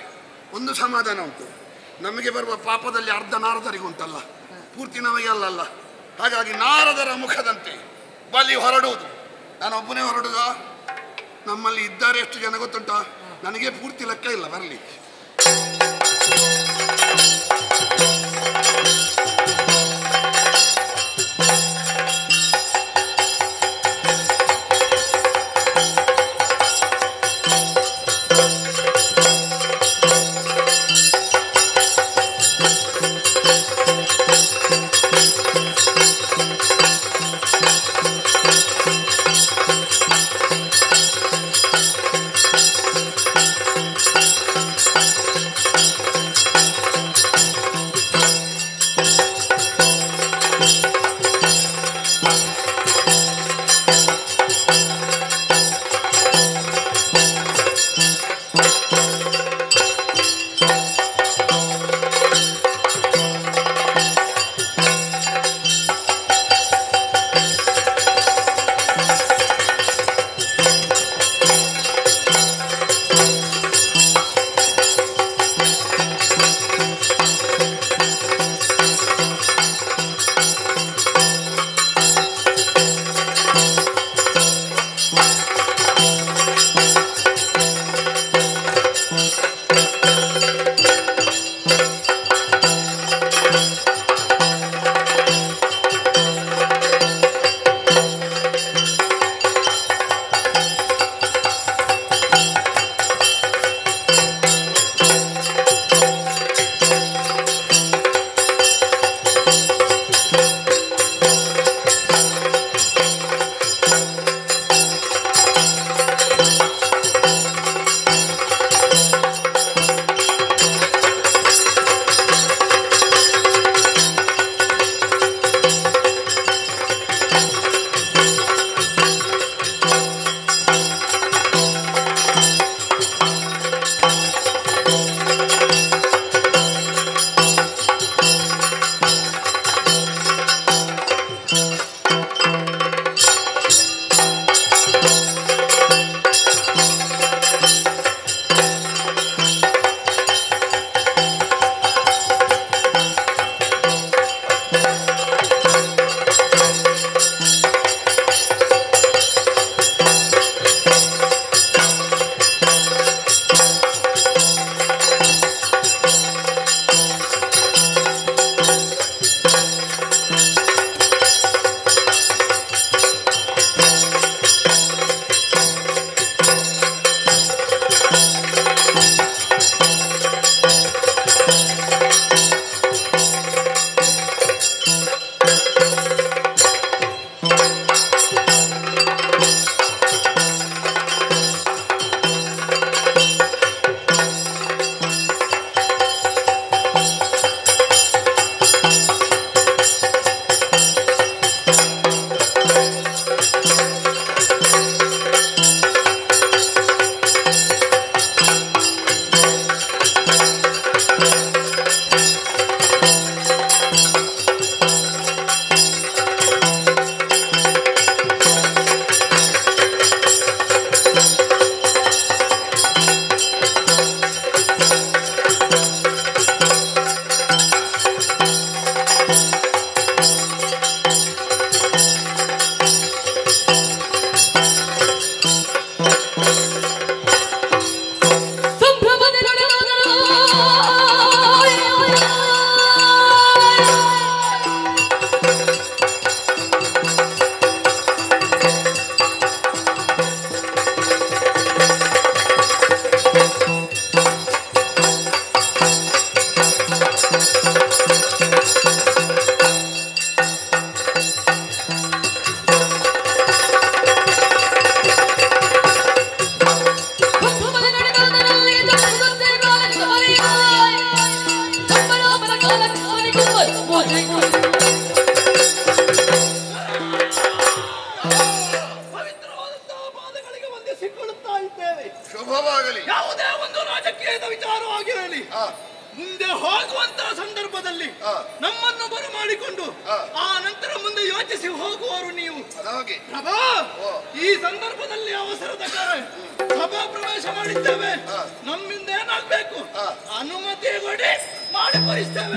ಒಂದು ಸಮಾಧಾನ ಉಂಟು, ನಮಗೆ ಬರುವ ಪಾಪದಲ್ಲಿ ಅರ್ಧ ನಾರದರಿಗೆ ಉಂಟಲ್ಲ, ಪೂರ್ತಿ ನಮಗೆ ಅಲ್ಲಲ್ಲ. ಹಾಗಾಗಿ ನಾರದರ ಮುಖದಂತೆ ಬಲಿ ಹೊರಡುವುದು. ನಾನು ಒಬ್ಬನೇ ಹೊರಡುದ? ನಮ್ಮಲ್ಲಿ ಇದ್ದಾರೆ ಎಷ್ಟು ಜನ ಗೊತ್ತುಂಟ? ನನಗೆ ಪೂರ್ತಿ ಲೆಕ್ಕ ಇಲ್ಲ ಬರಲಿ. ಹೋಗುವಂತಹ ಸಂದರ್ಭದಲ್ಲಿ ಹಾ. ನಮ್ಮನ್ನು ಬರಮಾಡಿಕೊಂಡು ಹಾ. ಆ ನಂತರ ಮುಂದೆ ಯೋಚಿಸಿ ಹೋಗುವವರು ನೀವು. ಅದಾಗೆ ಪ್ರಭಾ, ಈ ಸಂದರ್ಭದಲ್ಲಿ ಅವಸರದ ಸಭಾ ಪ್ರವೇಶ ಮಾಡಿದ್ದೇವೆ. ನಮ್ಮಿಂದ ಏನಾಗ್ಬೇಕು ಅನುಮತಿ ಕೊಡಿ, ಮಾಡಿ ಬರಿಸ್ತೇವೆ.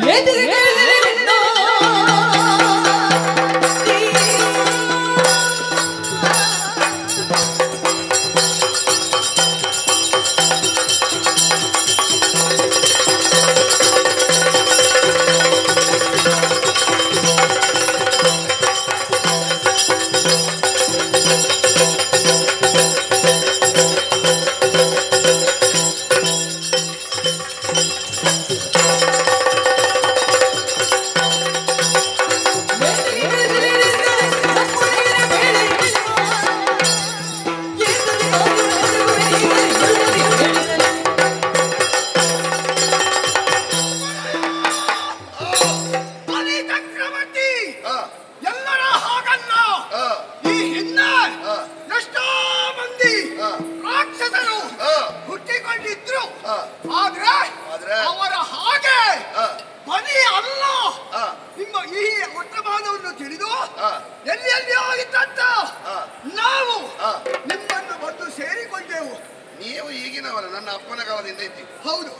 ನೀವು ಈಗಿನವರ ನನ್ನ ಅಪ್ಪನ ಕಾಲದಿಂದ ಇದ್ದೀವಿ. ಹೌದು.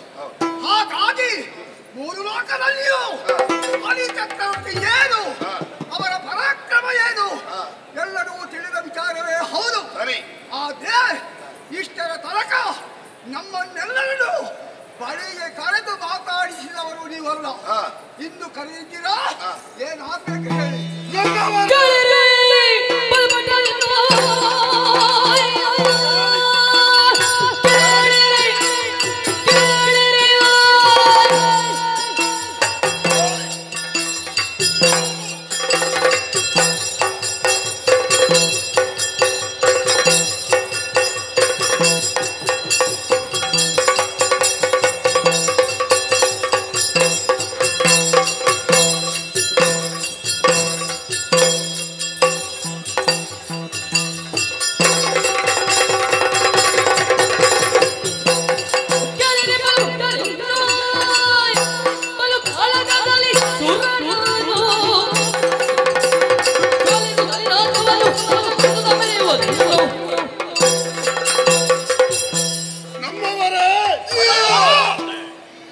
ಹಾಗಾಗಿ ಮೂರು ಲೋಕದಲ್ಲಿಯೂ ಬಲಿ ಚಕ್ರವರ್ತಿ ಏನು, ಅವರ ಪರಾಕ್ರಮ ಏನು ಎಲ್ಲರೂ ತಿಳಿದ ವಿಚಾರವೇ ಹೌದು. ಸರಿ. ಆದ್ರೆ ಇಷ್ಟರ ತನಕ ನಮ್ಮನ್ನೆಲ್ಲರನ್ನು ಬಳಿಗೆ ಕರೆದು ಮಾತಾಡಿಸಿದವರು ನೀವಲ್ಲ. ಇಂದು ಕರೆಯಿದ್ದೀರಾ, ಏನಾಗ್ಬೇಕು ಹೇಳಿ.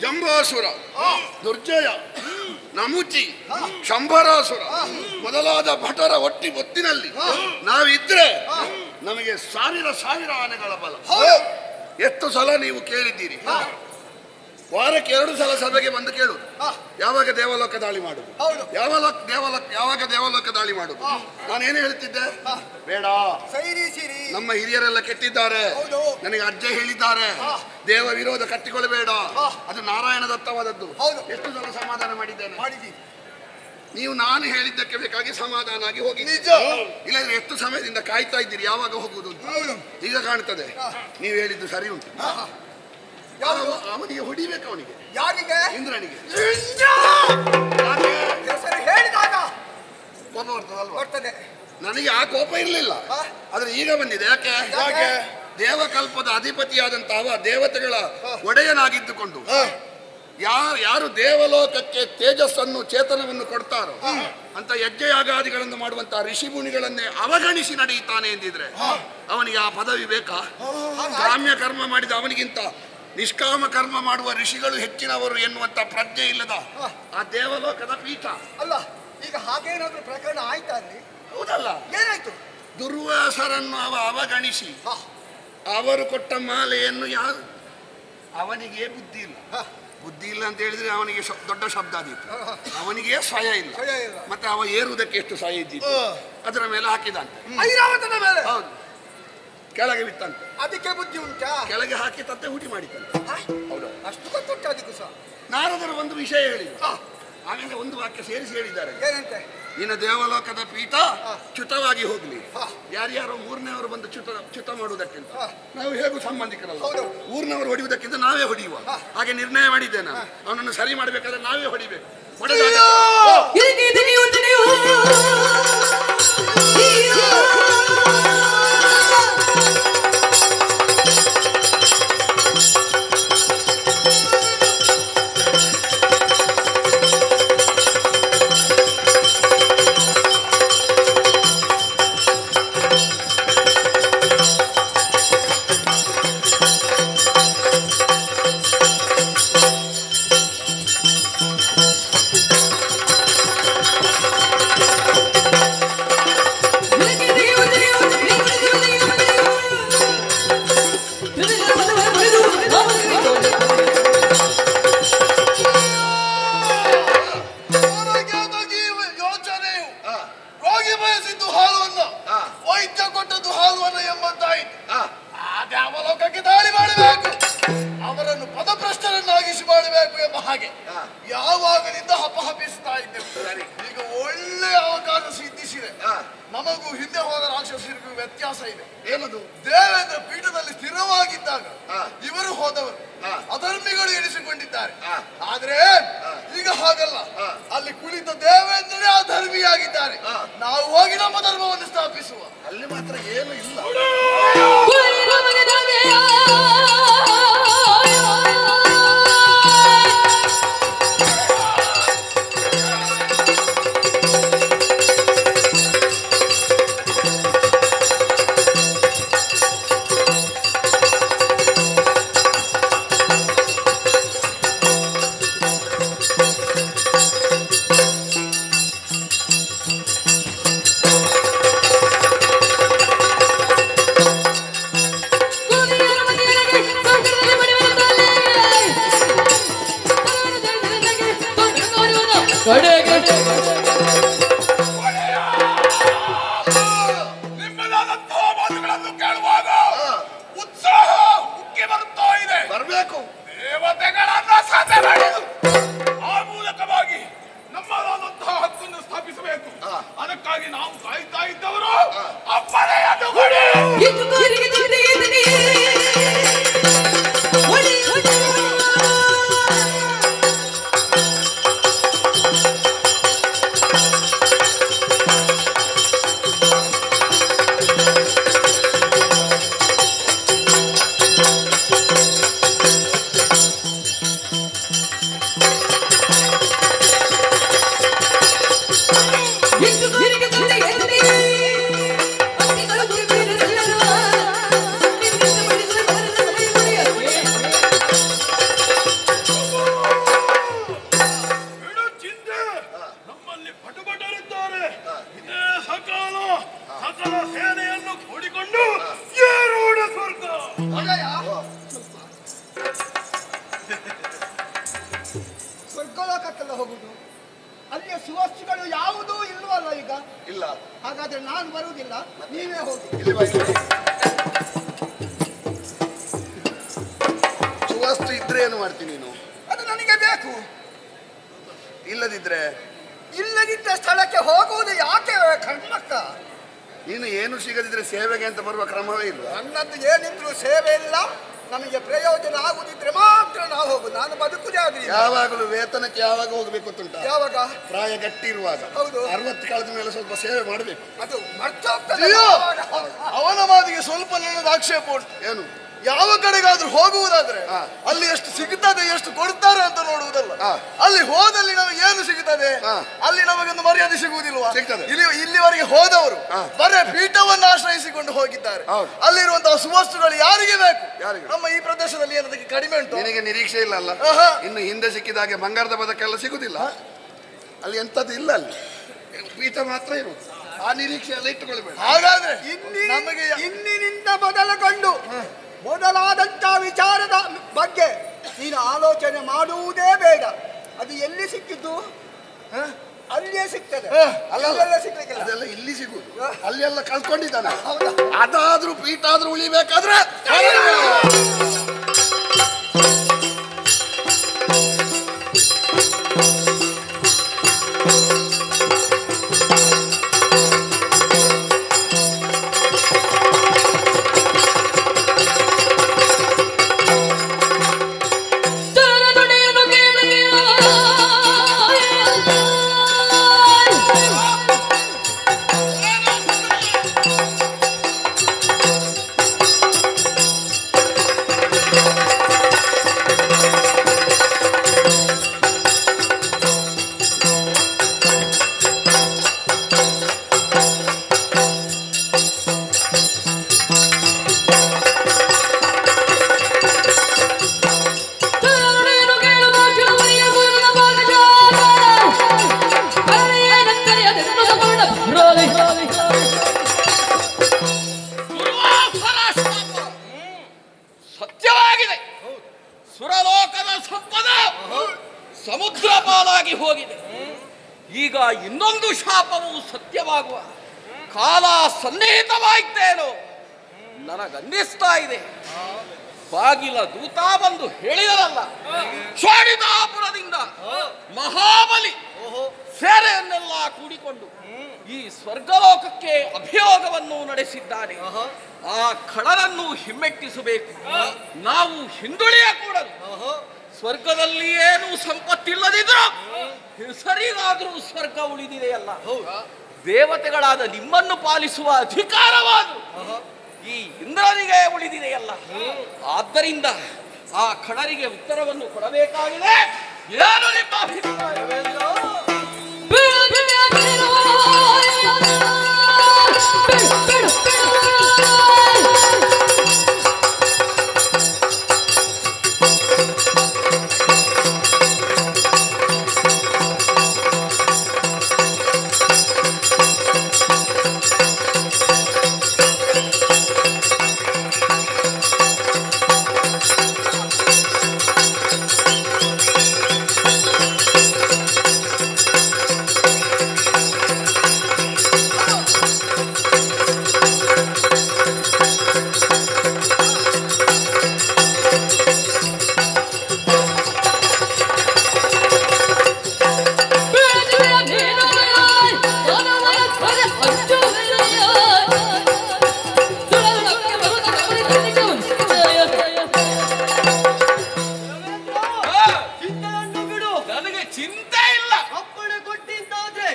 ಜಂಬಾಸುರ, ದುರ್ಜಯ, ನಮುಚಿ, ಶಂಭರಾಸುರ ಮೊದಲಾದ ಭಟರ ಒತ್ತಿನಲ್ಲಿ ನಾವಿದ್ರೆ ನಮಗೆ ಸಾವಿರ ಆನೆಗಳ ಬಲ. ಎಷ್ಟು ಸಲ ನೀವು ಕೇಳಿದ್ದೀರಿ. ವಾರಕ್ಕೆ 2 ಸಲ ಸಭೆಗೆ ಬಂದು ಕೇಳುದು, ಯಾವಾಗ ದೇವಲೋಕ ದಾಳಿ ಮಾಡುದು, ಯಾವಾಗ ದೇವಲೋಕ ದಾಳಿ ಮಾಡುದು. ನಾನೇನು ಹೇಳ್ತಿದ್ದೆ, ಬೇಡ, ನಮ್ಮ ಹಿರಿಯರೆಲ್ಲ ಕೆಟ್ಟಿದ್ದಾರೆ, ನನಗೆ ಅಜ್ಜ ಹೇಳಿದ್ದಾರೆ, ದೇವ ವಿರೋಧ ಕಟ್ಟಿಕೊಳ್ಳಬೇಡ, ಅದು ನಾರಾಯಣ ದತ್ತವಾದದ್ದು. ಎಷ್ಟು ಸಲ ಸಮಾಧಾನ ಮಾಡಿದ್ದೇನೆ. ನೀವು ನಾನು ಹೇಳಿದ್ದಕ್ಕೆ ಬೇಕಾಗಿ ಸಮಾಧಾನ ಆಗಿ ಹೋಗಿ, ಇಲ್ಲದ್ರೆ ಎಷ್ಟು ಸಮಯದಿಂದ ಕಾಯ್ತಾ ಇದ್ದೀರಿ ಯಾವಾಗ ಹೋಗುವುದು ಅಂತ. ಈಗ ಕಾಣ್ತದೆ ನೀವು ಹೇಳಿದ್ದು ಸರಿ ಉಂಟು. ಅವನಿಗೆ ಹೊಡಿಬೇಕು, ಅವನಿಗೆ. ಯಾರಿಗೆ? ಇಂದ್ರನಿಗೆ. ಹೇಳಿದಾಗ ಕೋಪ ಬರ್ತದಲ್ವಾ? ಬರ್ತದೆ. ನನಗೆ ಆ ಕೋಪ ಇರಲಿಲ್ಲ, ಆದ್ರೆ ಈಗ ಬಂದಿದೆ. ಯಾಕೆ? ದೇವಕಲ್ಪದ ಅಧಿಪತಿಯಾದಂತಹ ದೇವತೆಗಳ ಒಡೆಯನಾಗಿದ್ದುಕೊಂಡು ಯಾರು ದೇವಲೋಕಕ್ಕೆ ತೇಜಸ್ಸನ್ನು ಚೇತನವನ್ನು ಕೊಡ್ತಾರೋ ಅಂತ ಯಜ್ಞಯಾಗಾದಿಗಳನ್ನು ಮಾಡುವಂತಹ ಋಷಿ ಮುನಿಗಳನ್ನೇ ಅವಗಣಿಸಿ ನಡೆಯುತ್ತಾನೆ ಎಂದಿದ್ರೆ ಅವನಿಗೆ ಆ ಪದವಿ ಬೇಕಾ? ಕಾಮ್ಯ ಕರ್ಮ ಮಾಡಿದ ಅವನಿಗಿಂತ ನಿಷ್ಕಾಮ ಕರ್ಮ ಮಾಡುವ ಋಷಿಗಳು ಹೆಚ್ಚಿನವರು ಎನ್ನುವಂತ ಪ್ರಜ್ಞೆ ಇಲ್ಲದ ಆ ದೇವಲೋಕದ ಪೀಠ ಅಲ್ಲ. ಈಗ ಹಾಗೇನಾದ್ರೂ ಪ್ರಕರಣ ಆಯ್ತಾ ಅಲ್ಲಿ? ಹೌದಲ್ಲ. ಏನಾಯ್ತು? ದುರ್ವಾಸರನ್ನು ಅವಗಣಿಸಿ ಅವರು ಕೊಟ್ಟ ಮಾಲೆಯನ್ನು ಅವನಿಗೆ ಬುದ್ಧಿ ಇಲ್ಲ ಅಂತ ಹೇಳಿದ್ರೆ ಅವನಿಗೆ ದೊಡ್ಡ ಶಬ್ದ ಆದೀತು. ಅವನಿಗೆ ಸ್ವಯ ಇಲ್ಲ, ಮತ್ತೆ ಅವ ಏರುವುದಕ್ಕೆ ಎಷ್ಟು ಸ್ವಯ ಇದ್ದಿತ್ತು ಅದರ ಮೇಲೆ ಹಾಕಿದಂತೆ, ಐರಾವತನ ಮೇಲೆ. ಹೌದು, ಕೆಳಗೆ ಬಿತ್ತಂತೆ. ಅದಕ್ಕೆ ಬುದ್ಧಿ ಉಂಟಾ? ಕೆಳಗೆ ಹಾಕಿ ತತ್ತೆ ಊಟಿ ಮಾಡಿತಂತೆ. ಹೌದು, ಅಷ್ಟು ಗೊತ್ತುಂಟು ಅದಕ್ಕೂ ಸಹ. ನಾರದರು ಒಂದು ವಿಷಯ ಹೇಳಿದ್ರು, ಆಮೇಲೆ ಒಂದು ವಾಕ್ಯ ಸೇರಿಸಿ ಹೇಳಿದ್ದಾರೆ. ಏನಂತೆ? ನಿನ್ನ ದೇವಲೋಕದ ಪೀಠ ಚ್ಯುತವಾಗಿ ಹೋಗ್ಲಿ, ಯಾರ್ಯಾರೋ ಊರ್ನವರು ಬಂದು ಚ್ಯುತ ಮಾಡುವುದಕ್ಕಿಂತ ನಾವು ಹೇಗೂ ಸಂಬಂಧಿಕರಲ್ಲ, ಊರ್ನವರು ಹೊಡೆಯುವುದಕ್ಕಿಂತ ನಾವೇ ಹೊಡೆಯುವ ಹಾಗೆ ನಿರ್ಣಯ ಮಾಡಿದ್ದೇನೆ. ಅವನನ್ನು ಸರಿ ಮಾಡಬೇಕಾದ್ರೆ ನಾವೇ ಹೊಡಿಬೇಕು. ಬಯಸಿದ್ದು ಹಾಲುವನ್ನು ವೈದ್ಯ ಕೊಟ್ಟದ್ದು ಹಾಲುವನ್ನು ಎಂಬಂತಾಯಿತು. ಆಗ ಅವಲೋಕಕ್ಕೆ ದಾಳಿ ಮಾಡಬೇಕು, ಅವರನ್ನು ಪದಭ್ರಷ್ಟರನ್ನಾಗಿಸಿ ಮಾಡಬೇಕು ಎಂಬ ಹಾಗೆ ಯಾವಾಗಲಿಂದ ಹಪಹಪಿಸ್ತಾ ಇದ್ದೇವೆ. ಈಗ ಒಳ್ಳೆ ಅವಕಾಶ ಸಿದ್ಧಿಸಿದೆ. ನಮಗೂ ಹಿಂದೆ ಹೋದ ರಾಕ್ಷಸರಿಗೂ ವ್ಯತ್ಯಾಸ ಇದೆ. ಏನದು? ದೇವೇಂದ್ರ ಪೀಠದಲ್ಲಿ ಸ್ಥಿರವಾಗಿದ್ದಾಗ ಇವರು ಹೋದವರು ಅಧರ್ಮಿಗಳು ಎನಿಸಿಕೊಂಡಿದ್ದಾರೆ. ಆದ್ರೆ ಈಗ ಹಾಗಲ್ಲ, ಅಲ್ಲಿ ಕುಳಿತ ದೇವೇಂದ್ರನೇ ಅಧರ್ಮಿಯಾಗಿದ್ದಾರೆ. ನಾವು ಹೋಗಿ ನಮ್ಮ ಧರ್ಮವನ್ನು ಸ್ಥಾಪಿಸುವ. ಅಲ್ಲಿ ಮಾತ್ರ ಏನು ಇಲ್ಲ. ನಿಮ್ಮದಾದಂತಹ ಮಾತುಗಳನ್ನು ಕೇಳುವಾಗ ಉತ್ಸಾಹ ಉಕ್ಕಿ ಬರುತ್ತಾ ಇದೆ. ಬರಬೇಕು, ದೇವತೆಗಳನ್ನ ಸಾಧನೆ ಮಾಡಿದು ಆ ಮೂಲಕವಾಗಿ ನಮ್ಮದಾದಂತಹ ಹಕ್ಕನ್ನು ಸ್ಥಾಪಿಸಬೇಕು. ಅದಕ್ಕಾಗಿ ನಾವು ಕಾಯ್ತಾ ಇದ್ದವರು ಅಪ್ಪನೆಯನ್ನು ಸ್ವರ್ಗಲೋಕಕ್ಕೆಲ್ಲ ಹೋಗುದು. ಅಲ್ಲಿಯ ಸುವಸ್ತುಗಳು ಯಾವುದೂ ಇಲ್ವಲ್ಲ ಈಗ? ಇಲ್ಲ. ಹಾಗಾದ್ರೆ ನಾನು ಬರುವುದಿಲ್ಲ, ನೀವೇ ಹೋಗಿ. ಸುವಸ್ತು ಇದ್ರೆ ಏನು ಮಾಡ್ತೀನಿ ನೀನು? ಅದು ನನಗೆ ಬೇಕು. ಇಲ್ಲದಿದ್ರೆ ಸ್ಥಳಕ್ಕೆ ಹೋಗುವುದು ಯಾಕೆ ಕಣ್ಮಕ್ಕ? ನೀನು ಏನು ಸಿಗದಿದ್ರೆ ಸೇವೆಗೆ ಅಂತ ಬರುವ ಕ್ರಮವೇ ಇಲ್ಲ. ನನ್ನದು ಏನಿದ್ರು ಸೇವೆ ಇಲ್ಲ. ನಮಗೆ ಪ್ರಯೋಜನ ಆಗುದಿದ್ರೆ ಮಾತ್ರ ನಾವು ಹೋಗುದು. ನಾನು ಬದುಕುದೇ ಆಗಲಿ. ಯಾವಾಗಲೂ ವೇತನಕ್ಕೆ ಯಾವಾಗ ಹೋಗ್ಬೇಕು ಗೊತ್ತುಂಟ? ಯಾವಾಗ? ಪ್ರಾಯ ಗಟ್ಟಿ ಇರುವಾಗ. ಹೌದು. 60 ಕಳೆದ ಮೇಲೆ ಸ್ವಲ್ಪ ಸೇವೆ ಮಾಡಬೇಕು. ಅದು ಮರ್ತೋಗ್ತದೆ. ಅವನ ಮಾತಿಗೆ ಸ್ವಲ್ಪ ನನ್ನದು ಆಕ್ಷೇಪ ಉಂಟು. ಏನು? ಯಾವ ಕಡೆಗಾದ್ರೂ ಹೋಗುವುದಾದ್ರೆ ಅಲ್ಲಿ ಎಷ್ಟು ಸಿಗುತ್ತದೆ, ಎಷ್ಟು ಕೊಡ್ತಾರೆ ಅಂತ ನೋಡುವುದಲ್ಲ. ಅಲ್ಲಿ ಹೋದಲ್ಲಿ ನಮಗೆ ಏನು ಸಿಗುತ್ತದೆ? ಅಲ್ಲಿ ನಮಗೊಂದು ಮರ್ಯಾದೆ ಸಿಗುವುದಿಲ್ವಾ? ಇಲ್ಲಿವರೆಗೆ ಹೋದವರು ಬರೇ ಪೀಠವನ್ನು ಆಶ್ರಯಿಸಿಕೊಂಡು ಹೋಗಿದ್ದಾರೆ. ಅಲ್ಲಿರುವಂತಹ ಸುವಸ್ತುಗಳು ಯಾರಿಗೆ ಬೇಕು? ನಮ್ಮ ಈ ಪ್ರದೇಶದಲ್ಲಿ ಏನದಕ್ಕೆ ಕಡಿಮೆ ಉಂಟು? ನಿನಗೆ ನಿರೀಕ್ಷೆ ಇಲ್ಲ ಅಲ್ಲ? ಇನ್ನು ಹಿಂದೆ ಸಿಕ್ಕಿದ ಹಾಗೆ ಬಂಗಾರದ ಪದಕ್ಕೆಲ್ಲ ಸಿಗುದಿಲ್ಲ. ಅಲ್ಲಿ ಎಂತದ್ದು ಇಲ್ಲ, ಅಲ್ಲಿ ಪೀಠ ಮಾತ್ರ ಇರುವುದು. ಆ ನಿರೀಕ್ಷೆ ಎಲ್ಲ ಇಟ್ಟುಕೊಳ್ಬೇಡ. ಹಾಗಾದ್ರೆ ನಮಗೆ ಇಂದಿನಿಂದ ಮೊದಲುಗೊಂಡು ಮೊದಲಾದಂತ ವಿಚಾರದ ಬಗ್ಗೆ ನೀನು ಆಲೋಚನೆ ಮಾಡುವುದೇ ಬೇಡ. ಅದು ಎಲ್ಲಿ ಸಿಕ್ಕಿದ್ದು ಅಲ್ಲಿಯೇ ಸಿಗ್ತದೆ. ಅಲ್ಲೆಲ್ಲ ಸಿಗ್ಲಿಕ್ಕಿಲ್ಲ, ಅದೆಲ್ಲ ಇಲ್ಲಿ ಸಿಗುದು. ಅಲ್ಲಿ ಎಲ್ಲ ಕಳ್ಕೊಂಡಿದ್ದಾನೆ. ಅದಾದ್ರೂ ಪೀಠ ಆದ್ರೂ ಉಳಿಬೇಕಾದ್ರೆ ಸತ್ಯವಾಗಿದೆ. ಸುರಲೋಕದ ಸಂಪದ ಸಮುದ್ರ ಪಾಲಾಗಿ ಹೋಗಿದೆ. ಈಗ ಇನ್ನೊಂದು ಶಾಪವು ಸತ್ಯವಾಗುವ ಕಾಲ ಸನ್ನಿಹಿತವಾಯ್ತೇನೋ ನನಗನ್ನಿಸ್ತಾ ಇದೆ. ಬಾಗಿಲ ದೂತ ಬಂದು ಹೇಳಿದರಲ್ಲ, ಶೋಣಿತಾಪುರದಿಂದ ಮಹಾಬಲಿ ಸೇನೆಯನ್ನೆಲ್ಲ ಕೂಡಿಕೊಂಡು ಈ ಸ್ವರ್ಗಲೋಕಕ್ಕೆ ಅಭಿಯೋಗವನ್ನು ನಡೆಸಿದ್ದಾನೆ. ಆ ಖಳನನ್ನು ಹಿಮ್ಮೆಟ್ಟಿಸಬೇಕು. ನಾವು ಹಿಂದುಳಿಯಕೂಡದು. ಸ್ವರ್ಗದಲ್ಲಿ ಏನು ಸಂಪತ್ತಿಲ್ಲದಿದ್ರು ಹೆಸರಿಗಾದರೂ ಸ್ವರ್ಗ ಉಳಿದಿದೆಯಲ್ಲ. ದೇವತೆಗಳಾದ ನಿಮ್ಮನ್ನು ಪಾಲಿಸುವ ಅಧಿಕಾರವಾದರೂ ಈ ಇಂದ್ರನಿಗೆ ಉಳಿದಿದೆಯಲ್ಲ. ಆದ್ದರಿಂದ ಆ ಖಳರಿಗೆ ಉತ್ತರವನ್ನು ಕೊಡಬೇಕಾಗಿದೆ. ಏನು ನಿಮ್ಮ ಅಭಿಪ್ರಾಯವೇನು?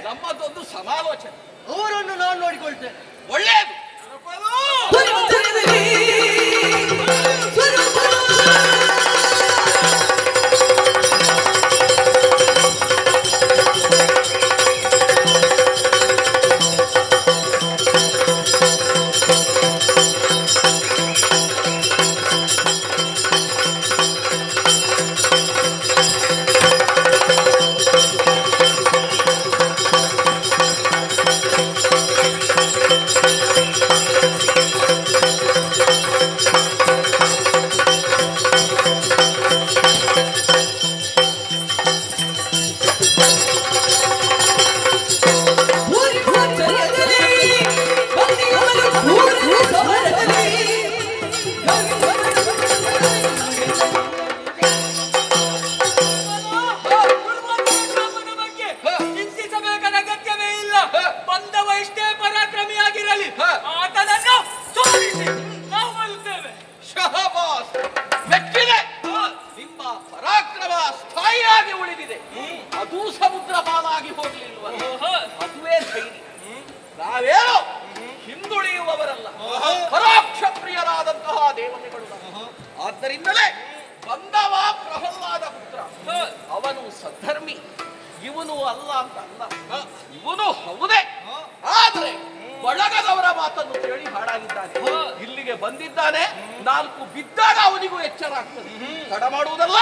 ನಮ್ಮದೊಂದು ಸಮಾಲೋಚನೆ. ಅವರನ್ನು ನಾನು ನೋಡಿಕೊಳ್ತೇನೆ. ಒಳ್ಳೆಯದು. ಆದ್ದರಿಂದಲೇ ಬಂದವ ಪ್ರಹ್ಲಾದ ಪುತ್ರ. ಅವನು ಸದ್ಧರ್ಮಿ, ಇವನು ಅಲ್ಲ ಅಂತ ಅಲ್ಲ, ಇವನು ಹೌದೇ. ಆದ್ರೆ ಬಳಗದವರ ಮಾತನ್ನು ಕೇಳಿ ಹಾಳಾಗಿದ್ದಾನೆ. ಇಲ್ಲಿಗೆ ಬಂದಿದ್ದಾನೆ, ನಾಲ್ಕು ಬಿದ್ದಾಗ ಅವನಿಗೂ ಎಚ್ಚರ ಆಗ್ತದೆ. ತಡ ಮಾಡುವುದಲ್ಲ.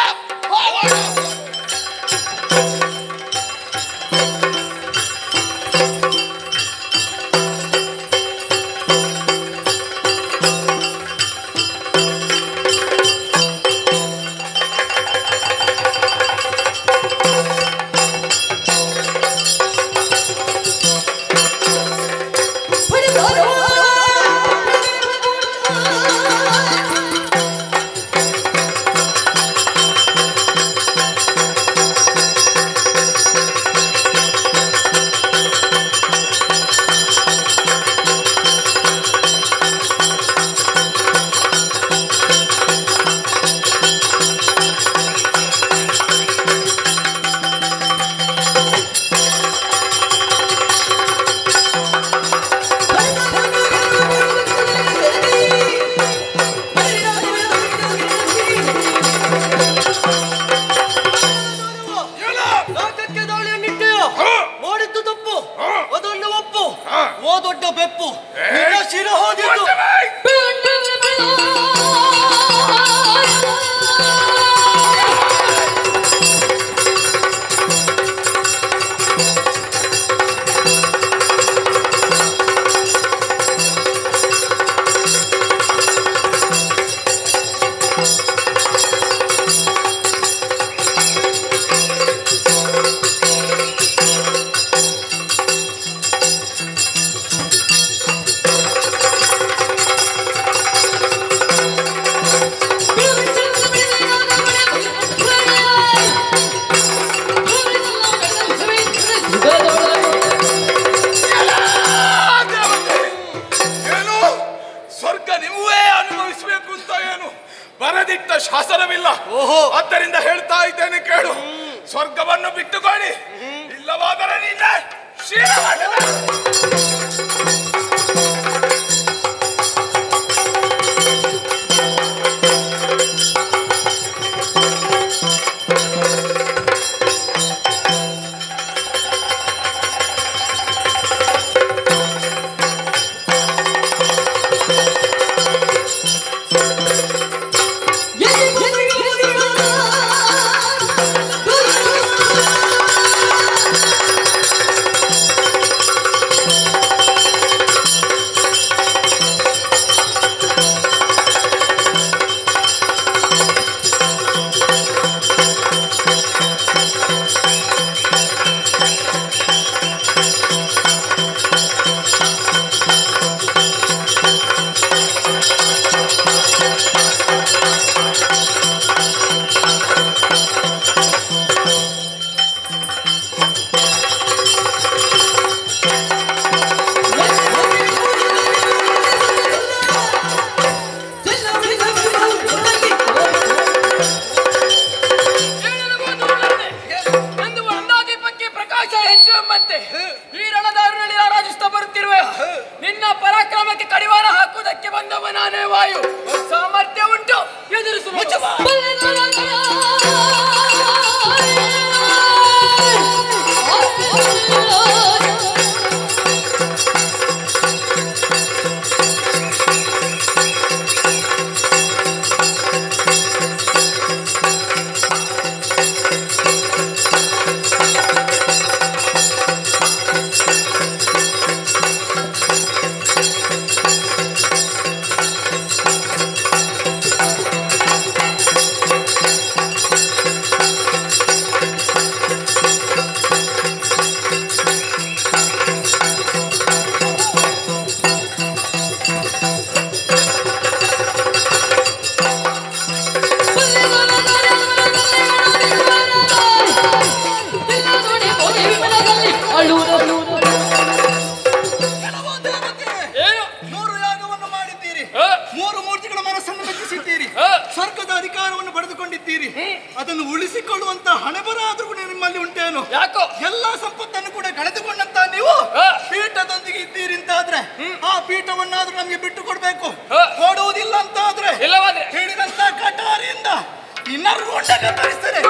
ಶಾಸನವಿಲ್ಲ. ಓಹೋ. ಆದ್ದರಿಂದ ಹೇಳ್ತಾ ಇದ್ದೇನೆ ಕೇಳು. ಸ್ವರ್ಗವನ್ನು ಬಿಟ್ಟುಕೊಳ್ಳಿ, ಇಲ್ಲವಾದರೆ ನಿನ್ನ ಸ್ವರ್ಗದ ಅಧಿಕಾರವನ್ನು ಪಡೆದುಕೊಂಡಿದ್ದೀರಿ. ಅದನ್ನು ಉಳಿಸಿಕೊಳ್ಳುವಂತ ಹಣೆಬರ ಆದ್ರೂ ಕೂಡ ನಿಮ್ಮಲ್ಲಿ ಉಂಟೇನು? ಯಾಕೋ ಎಲ್ಲಾ ಸಂಪತ್ತನ್ನು ಕೂಡ ಕಳೆದುಕೊಂಡಂತ ನೀವು ಪೀಠದೊಂದಿಗೆ ಇದ್ದೀರಿ ಅಂತಾದ್ರೆ ಆ ಪೀಠವನ್ನಾದ್ರೂ ನಮ್ಗೆ ಬಿಟ್ಟು ಕೊಡ್ಬೇಕು. ಕೊಡುವುದಿಲ್ಲ ಅಂತ ಆದ್ರೆ ಹೇಳಿದಂತ ಕಟಾರಿಯಿಂದ ಇನ್ನೂ ಕತ್ತರಿಸ್ತಾರೆ.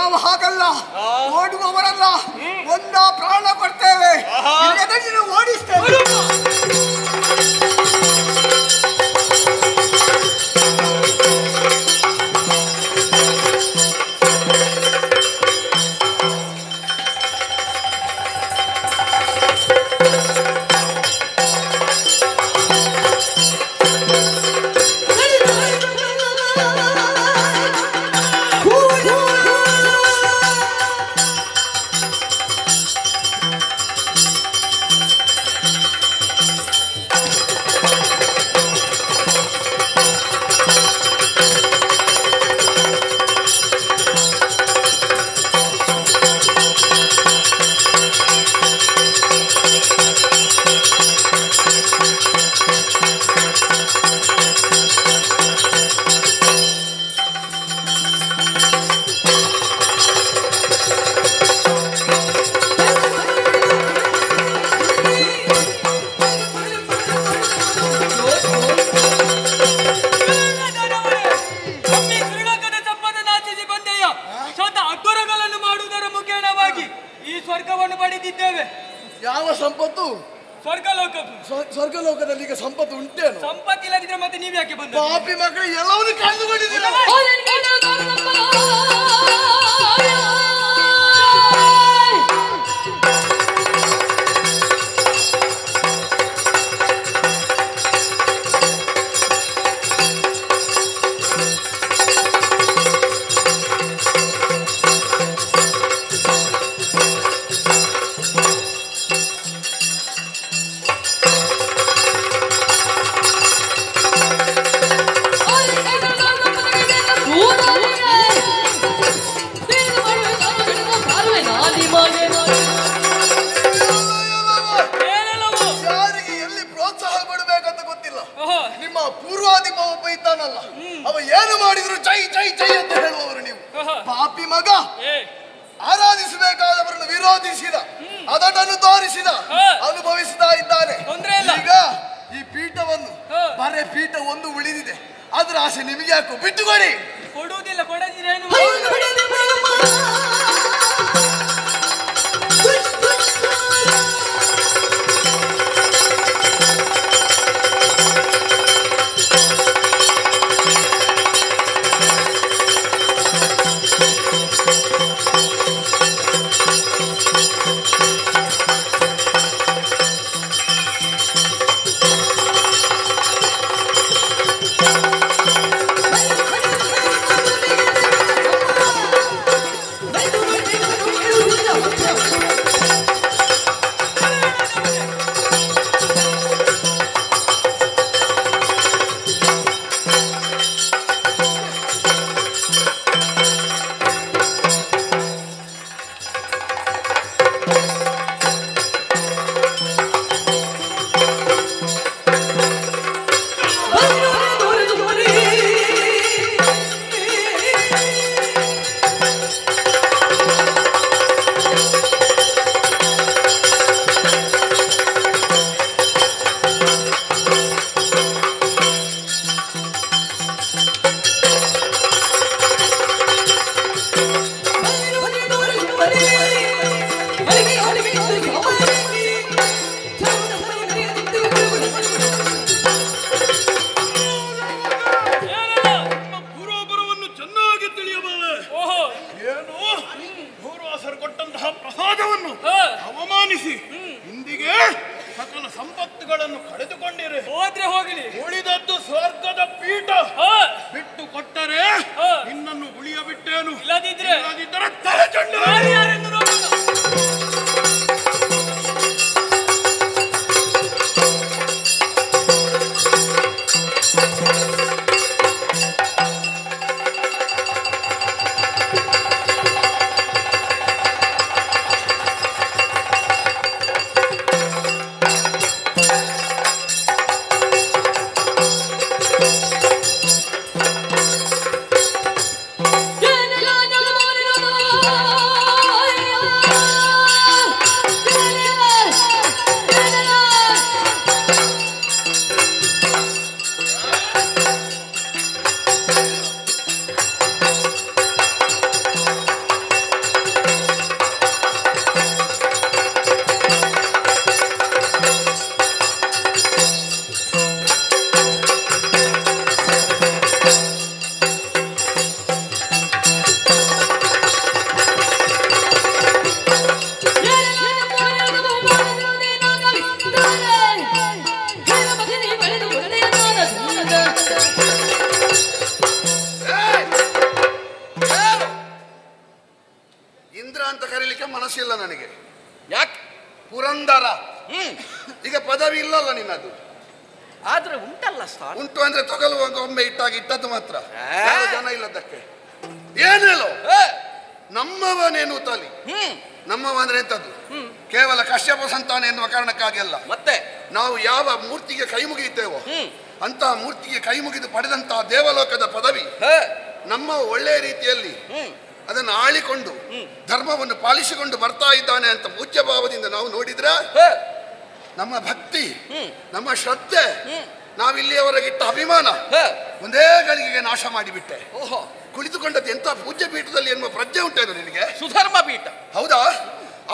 ನಾವು ಹಾಗಲ್ಲ, ಓಡುವವರಲ್ಲ, ಒಂದ ಪ್ರಾಣ ಕೊಡ್ತೇವೆ, ಓಡಿಸ್ತೇವೆ. ಯಾವ ಸಂಪತ್ತು? ಸ್ವರ್ಗಲೋಕದಲ್ಲಿ ಈಗ ಸಂಪತ್ತು ಉಂಟೇನು? ಸಂಪತ್ತಿಲ್ಲದಿದ್ರೆ ಮತ್ತೆ ನೀವು ಯಾಕೆ ಬಂದ? ಪಾಪಿ ಮಕ್ಕಳು ಎಲ್ಲವನ್ನೂ ಕಂಡುಕೊಂಡಿದ್ದೀರಾ? ನಿಮ್ಮ ಪೂರ್ವಾಧಿಪ ಒಬ್ಬ ಇದ್ದಾನಲ್ಲ, ಅವ ಏನು ಮಾಡಿದ್ರು ಜೈ ಜೈ ಜೈ ಅಂತ ಹೇಳುವವರು ನೀವು. ಪಾಪಿ ಮಗ ಆರಾಧಿಸಬೇಕಾದವರನ್ನು ವಿರೋಧಿಸಿದ, ಅದನ್ನು ತೋರಿಸಿದ, ಅನುಭವಿಸ್ತಾ ಇದ್ದಾನೆ. ಈಗ ಈ ಪೀಠವನ್ನು ಬರೇ ಪೀಠ ಒಂದು ಉಳಿದಿದೆ, ಅದ್ರ ಆಸೆ ನಿಮಗೆ ಯಾಕೋ? ಬಿಟ್ಟುಕೊಡಿ. ಕೊಡುವುದಿಲ್ಲ, ಕೊಡದಿರೇನು? Hey! ಮನಸ್ಸಿಲ್ಲ ನನಗೆ. ಯಾಕೆ? ಪುರಂದರ ಈಗ ಪದವಿ ಇಲ್ಲಲ್ಲ ನಿನ್ನದು. ಆದ್ರೆ ಉಂಟಲ್ಲ ಸ್ಥಾನ. ಉಂಟು ಅಂದ್ರೆ ತಗೊಳ್ಳುವಾಗ ಒಮ್ಮೆ ಇಟ್ಟದ್ದು ಮಾತ್ರ, ಜನ ಇಲ್ಲದಕ್ಕೆ. ಏನು ಹೇಳೋ, ನಮ್ಮವನೇನು ತಲಿ. ನಮ್ಮವ ಅಂದ್ರೆ ಎಂತದ್ದು? ಕೇವಲ ಕಶ್ಯಪ ಸಂತಾನ ಎನ್ನುವ ಕಾರಣಕ್ಕಾಗಿ ಅಲ್ಲ. ಮತ್ತೆ ನಾವು ಯಾವ ಮೂರ್ತಿಗೆ ಕೈ ಮುಗಿಯುತ್ತೇವೋ ಅಂತಹ ಮೂರ್ತಿಗೆ ಕೈ ಮುಗಿದು ಪಡೆದಂತಹ ದೇವಲೋಕದ ಪದವಿ ನಮ್ಮ ಒಳ್ಳೆಯ ರೀತಿಯಲ್ಲಿ ಅದನ್ನು ಆಳಿಕೊಂಡು ಧರ್ಮವನ್ನು ಪಾಲಿಸಿಕೊಂಡು ಬರ್ತಾ ಇದ್ದಾನೆ ಅಂತ ಪೂಜ್ಯ ಭಾವದಿಂದ ನಾವು ನೋಡಿದ್ರೆ ನಮ್ಮ ಭಕ್ತಿ, ನಮ್ಮ ಶ್ರದ್ಧೆ, ನಾವಿಲ್ಲಿಯವರೆಗಿಟ್ಟ ಅಭಿಮಾನ ಒಂದೇ ಗಳಿಗೆಗೆ ನಾಶ ಮಾಡಿಬಿಟ್ಟೆ. ಓಹೋ, ಕುಳಿತುಕೊಂಡದ್ದು ಎಂತ ಪೂಜ್ಯ ಪೀಠದಲ್ಲಿ ಎನ್ನುವ ಪ್ರಜ್ಞೆ ಉಂಟೇನು ನಿನಗೆ? ಸುಧರ್ಮ ಪೀಠ. ಹೌದಾ?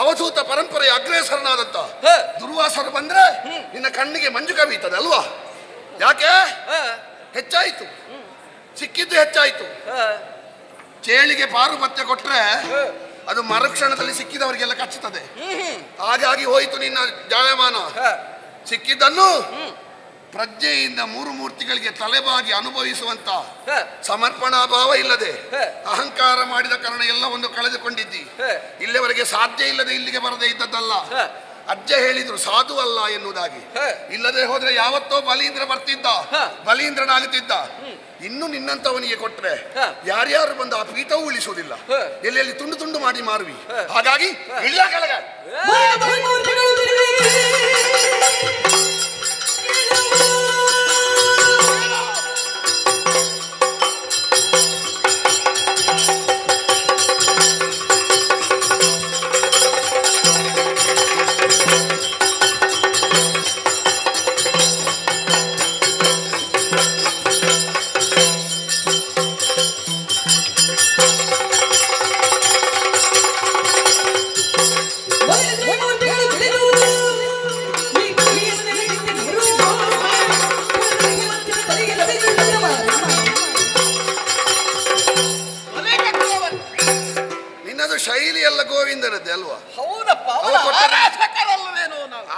ಅವಧೂತ ಪರಂಪರೆಯ ಅಗ್ರೇಸರನಾದಂತ ದುರ್ವಾಸರು ಬಂದ್ರೆ ನಿನ್ನ ಕಣ್ಣಿಗೆ ಮಂಜು ಕವಿಯುತ್ತದೆ ಅಲ್ವಾ? ಯಾಕೆ? ಹೆಚ್ಚಾಯಿತು, ಸಿಕ್ಕಿದ್ದು ಹೆಚ್ಚಾಯಿತು. ಚೇಳಿಗೆ ಪಾರು ಪತ್ತೆ ಕೊಟ್ರೆ ಅದು ಮರುಕ್ಷಣದಲ್ಲಿ ಸಿಕ್ಕಿದವರಿಗೆಲ್ಲ ಕಚ್ಚುತ್ತದೆ. ಹಾಗಾಗಿ ಹೋಯಿತು ನಿನ್ನ ಜಾಯಮಾನ. ಸಿಕ್ಕಿದ್ದನ್ನು ಪ್ರಜ್ಞೆಯಿಂದ ಮೂರು ಮೂರ್ತಿಗಳಿಗೆ ತಲೆಬಾಗಿ ಅನುಭವಿಸುವಂತ ಸಮರ್ಪಣಾ ಭಾವ ಇಲ್ಲದೆ ಅಹಂಕಾರ ಮಾಡಿದ ಕಾರಣ ಎಲ್ಲವನ್ನು ಕಳೆದುಕೊಂಡಿದ್ದಿ. ಇಲ್ಲಿವರೆಗೆ ಸಾಧ್ಯ ಇಲ್ಲದೆ ಇಲ್ಲಿಗೆ ಬರದೇ ಇದ್ದದ್ದಲ್ಲ. ಅಜ್ಜ ಹೇಳಿದ್ರು ಸಾಧು ಅಲ್ಲ ಎನ್ನುವುದಾಗಿ. ಇಲ್ಲದೆ ಹೋದ್ರೆ ಯಾವತ್ತೋ ಬಲೀಂದ್ರ ಬರ್ತಿದ್ದ, ಬಲೀಂದ್ರನಾಗುತ್ತಿದ್ದ. ಇನ್ನು ನಿನ್ನಂತವನಿಗೆ ಕೊಟ್ರೆ ಯಾರ್ಯಾರು ಬಂದು ಆ ಪೀಠವೂ ಉಳಿಸುವುದಿಲ್ಲ, ಎಲ್ಲೆಲ್ಲಿ ತುಂಡು ತುಂಡು ಮಾಡಿ ಮಾರುವಿ. ಹಾಗಾಗಿ ಇಲ್ಲ ಕೆಳಗ ಶೈಲಿ ಎಲ್ಲ ಗೋವಿಂದನದ್ದೇ ಅಲ್ವಾ? ಹೌದಪ್ಪ,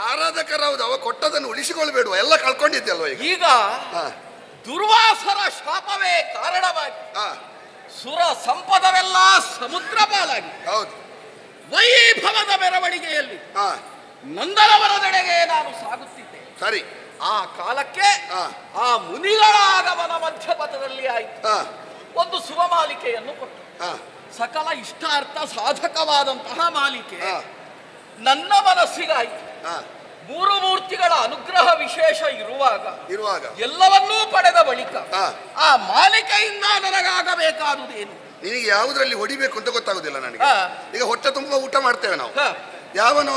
ಆರಾಧಕರೌದು. ಅವ ಕೊಟ್ಟದನ್ನು ಉಳಿಸಿಕೊಳ್ಬೇಡುವ, ಎಲ್ಲ ಕಳ್ಕೊಂಡಿದ್ದೆ ಅಲ್ವಾ? ಈಗ ದುರ್ವಾಸರ ಶಾಪವೇ ಕಾರಣವಾಗಿ ಸುರ ಸಂಪದವೆಲ್ಲ ಸಮುದ್ರ ಪಾಲಾಗಿ ಹೌದು ವೈಭವದ ಮೆರವಣಿಗೆಯಲ್ಲಿ ನಂದನವನದೆಡೆಗೆ ನಾನು ಸಾಗುತ್ತಿದ್ದೆ. ಸರಿ, ಆ ಕಾಲಕ್ಕೆ ಆ ಮುನಿಗಳ ಆಗಮನ ಮಧ್ಯಪಥದಲ್ಲಿ ಆಯಿತು. ಒಂದು ಸುರಮಾಲಿಕೆಯನ್ನು ಕೊಟ್ಟು ಸಕಲ ಇಷ್ಟಾರ್ಥ ಸಾಧಕವಾದಂತಹ ಮಾಲಿಕೆ ನನ್ನ ಮನಸ್ಸಿಗಾಯಿತು. ಮೂರು ಮೂರ್ತಿಗಳ ಅನುಗ್ರಹ ವಿಶೇಷ ಇರುವಾಗ ಎಲ್ಲವನ್ನೂ ಪಡೆದ ಬಳಿಕ ಆ ಮಾಲಿಕೆಯಿಂದ ನನಗಾಗಬೇಕಾದುದೇನು? ನಿನಗೆ ಯಾವುದರಲ್ಲಿ ಹೊಡಿಬೇಕು ಅಂತ ಗೊತ್ತಾಗುದಿಲ್ಲ ನನಗೆ. ಈಗ ಹೊಟ್ಟೆ ತುಂಬ ಊಟ ಮಾಡ್ತೇವೆ ನಾವು. ಯಾವನೋ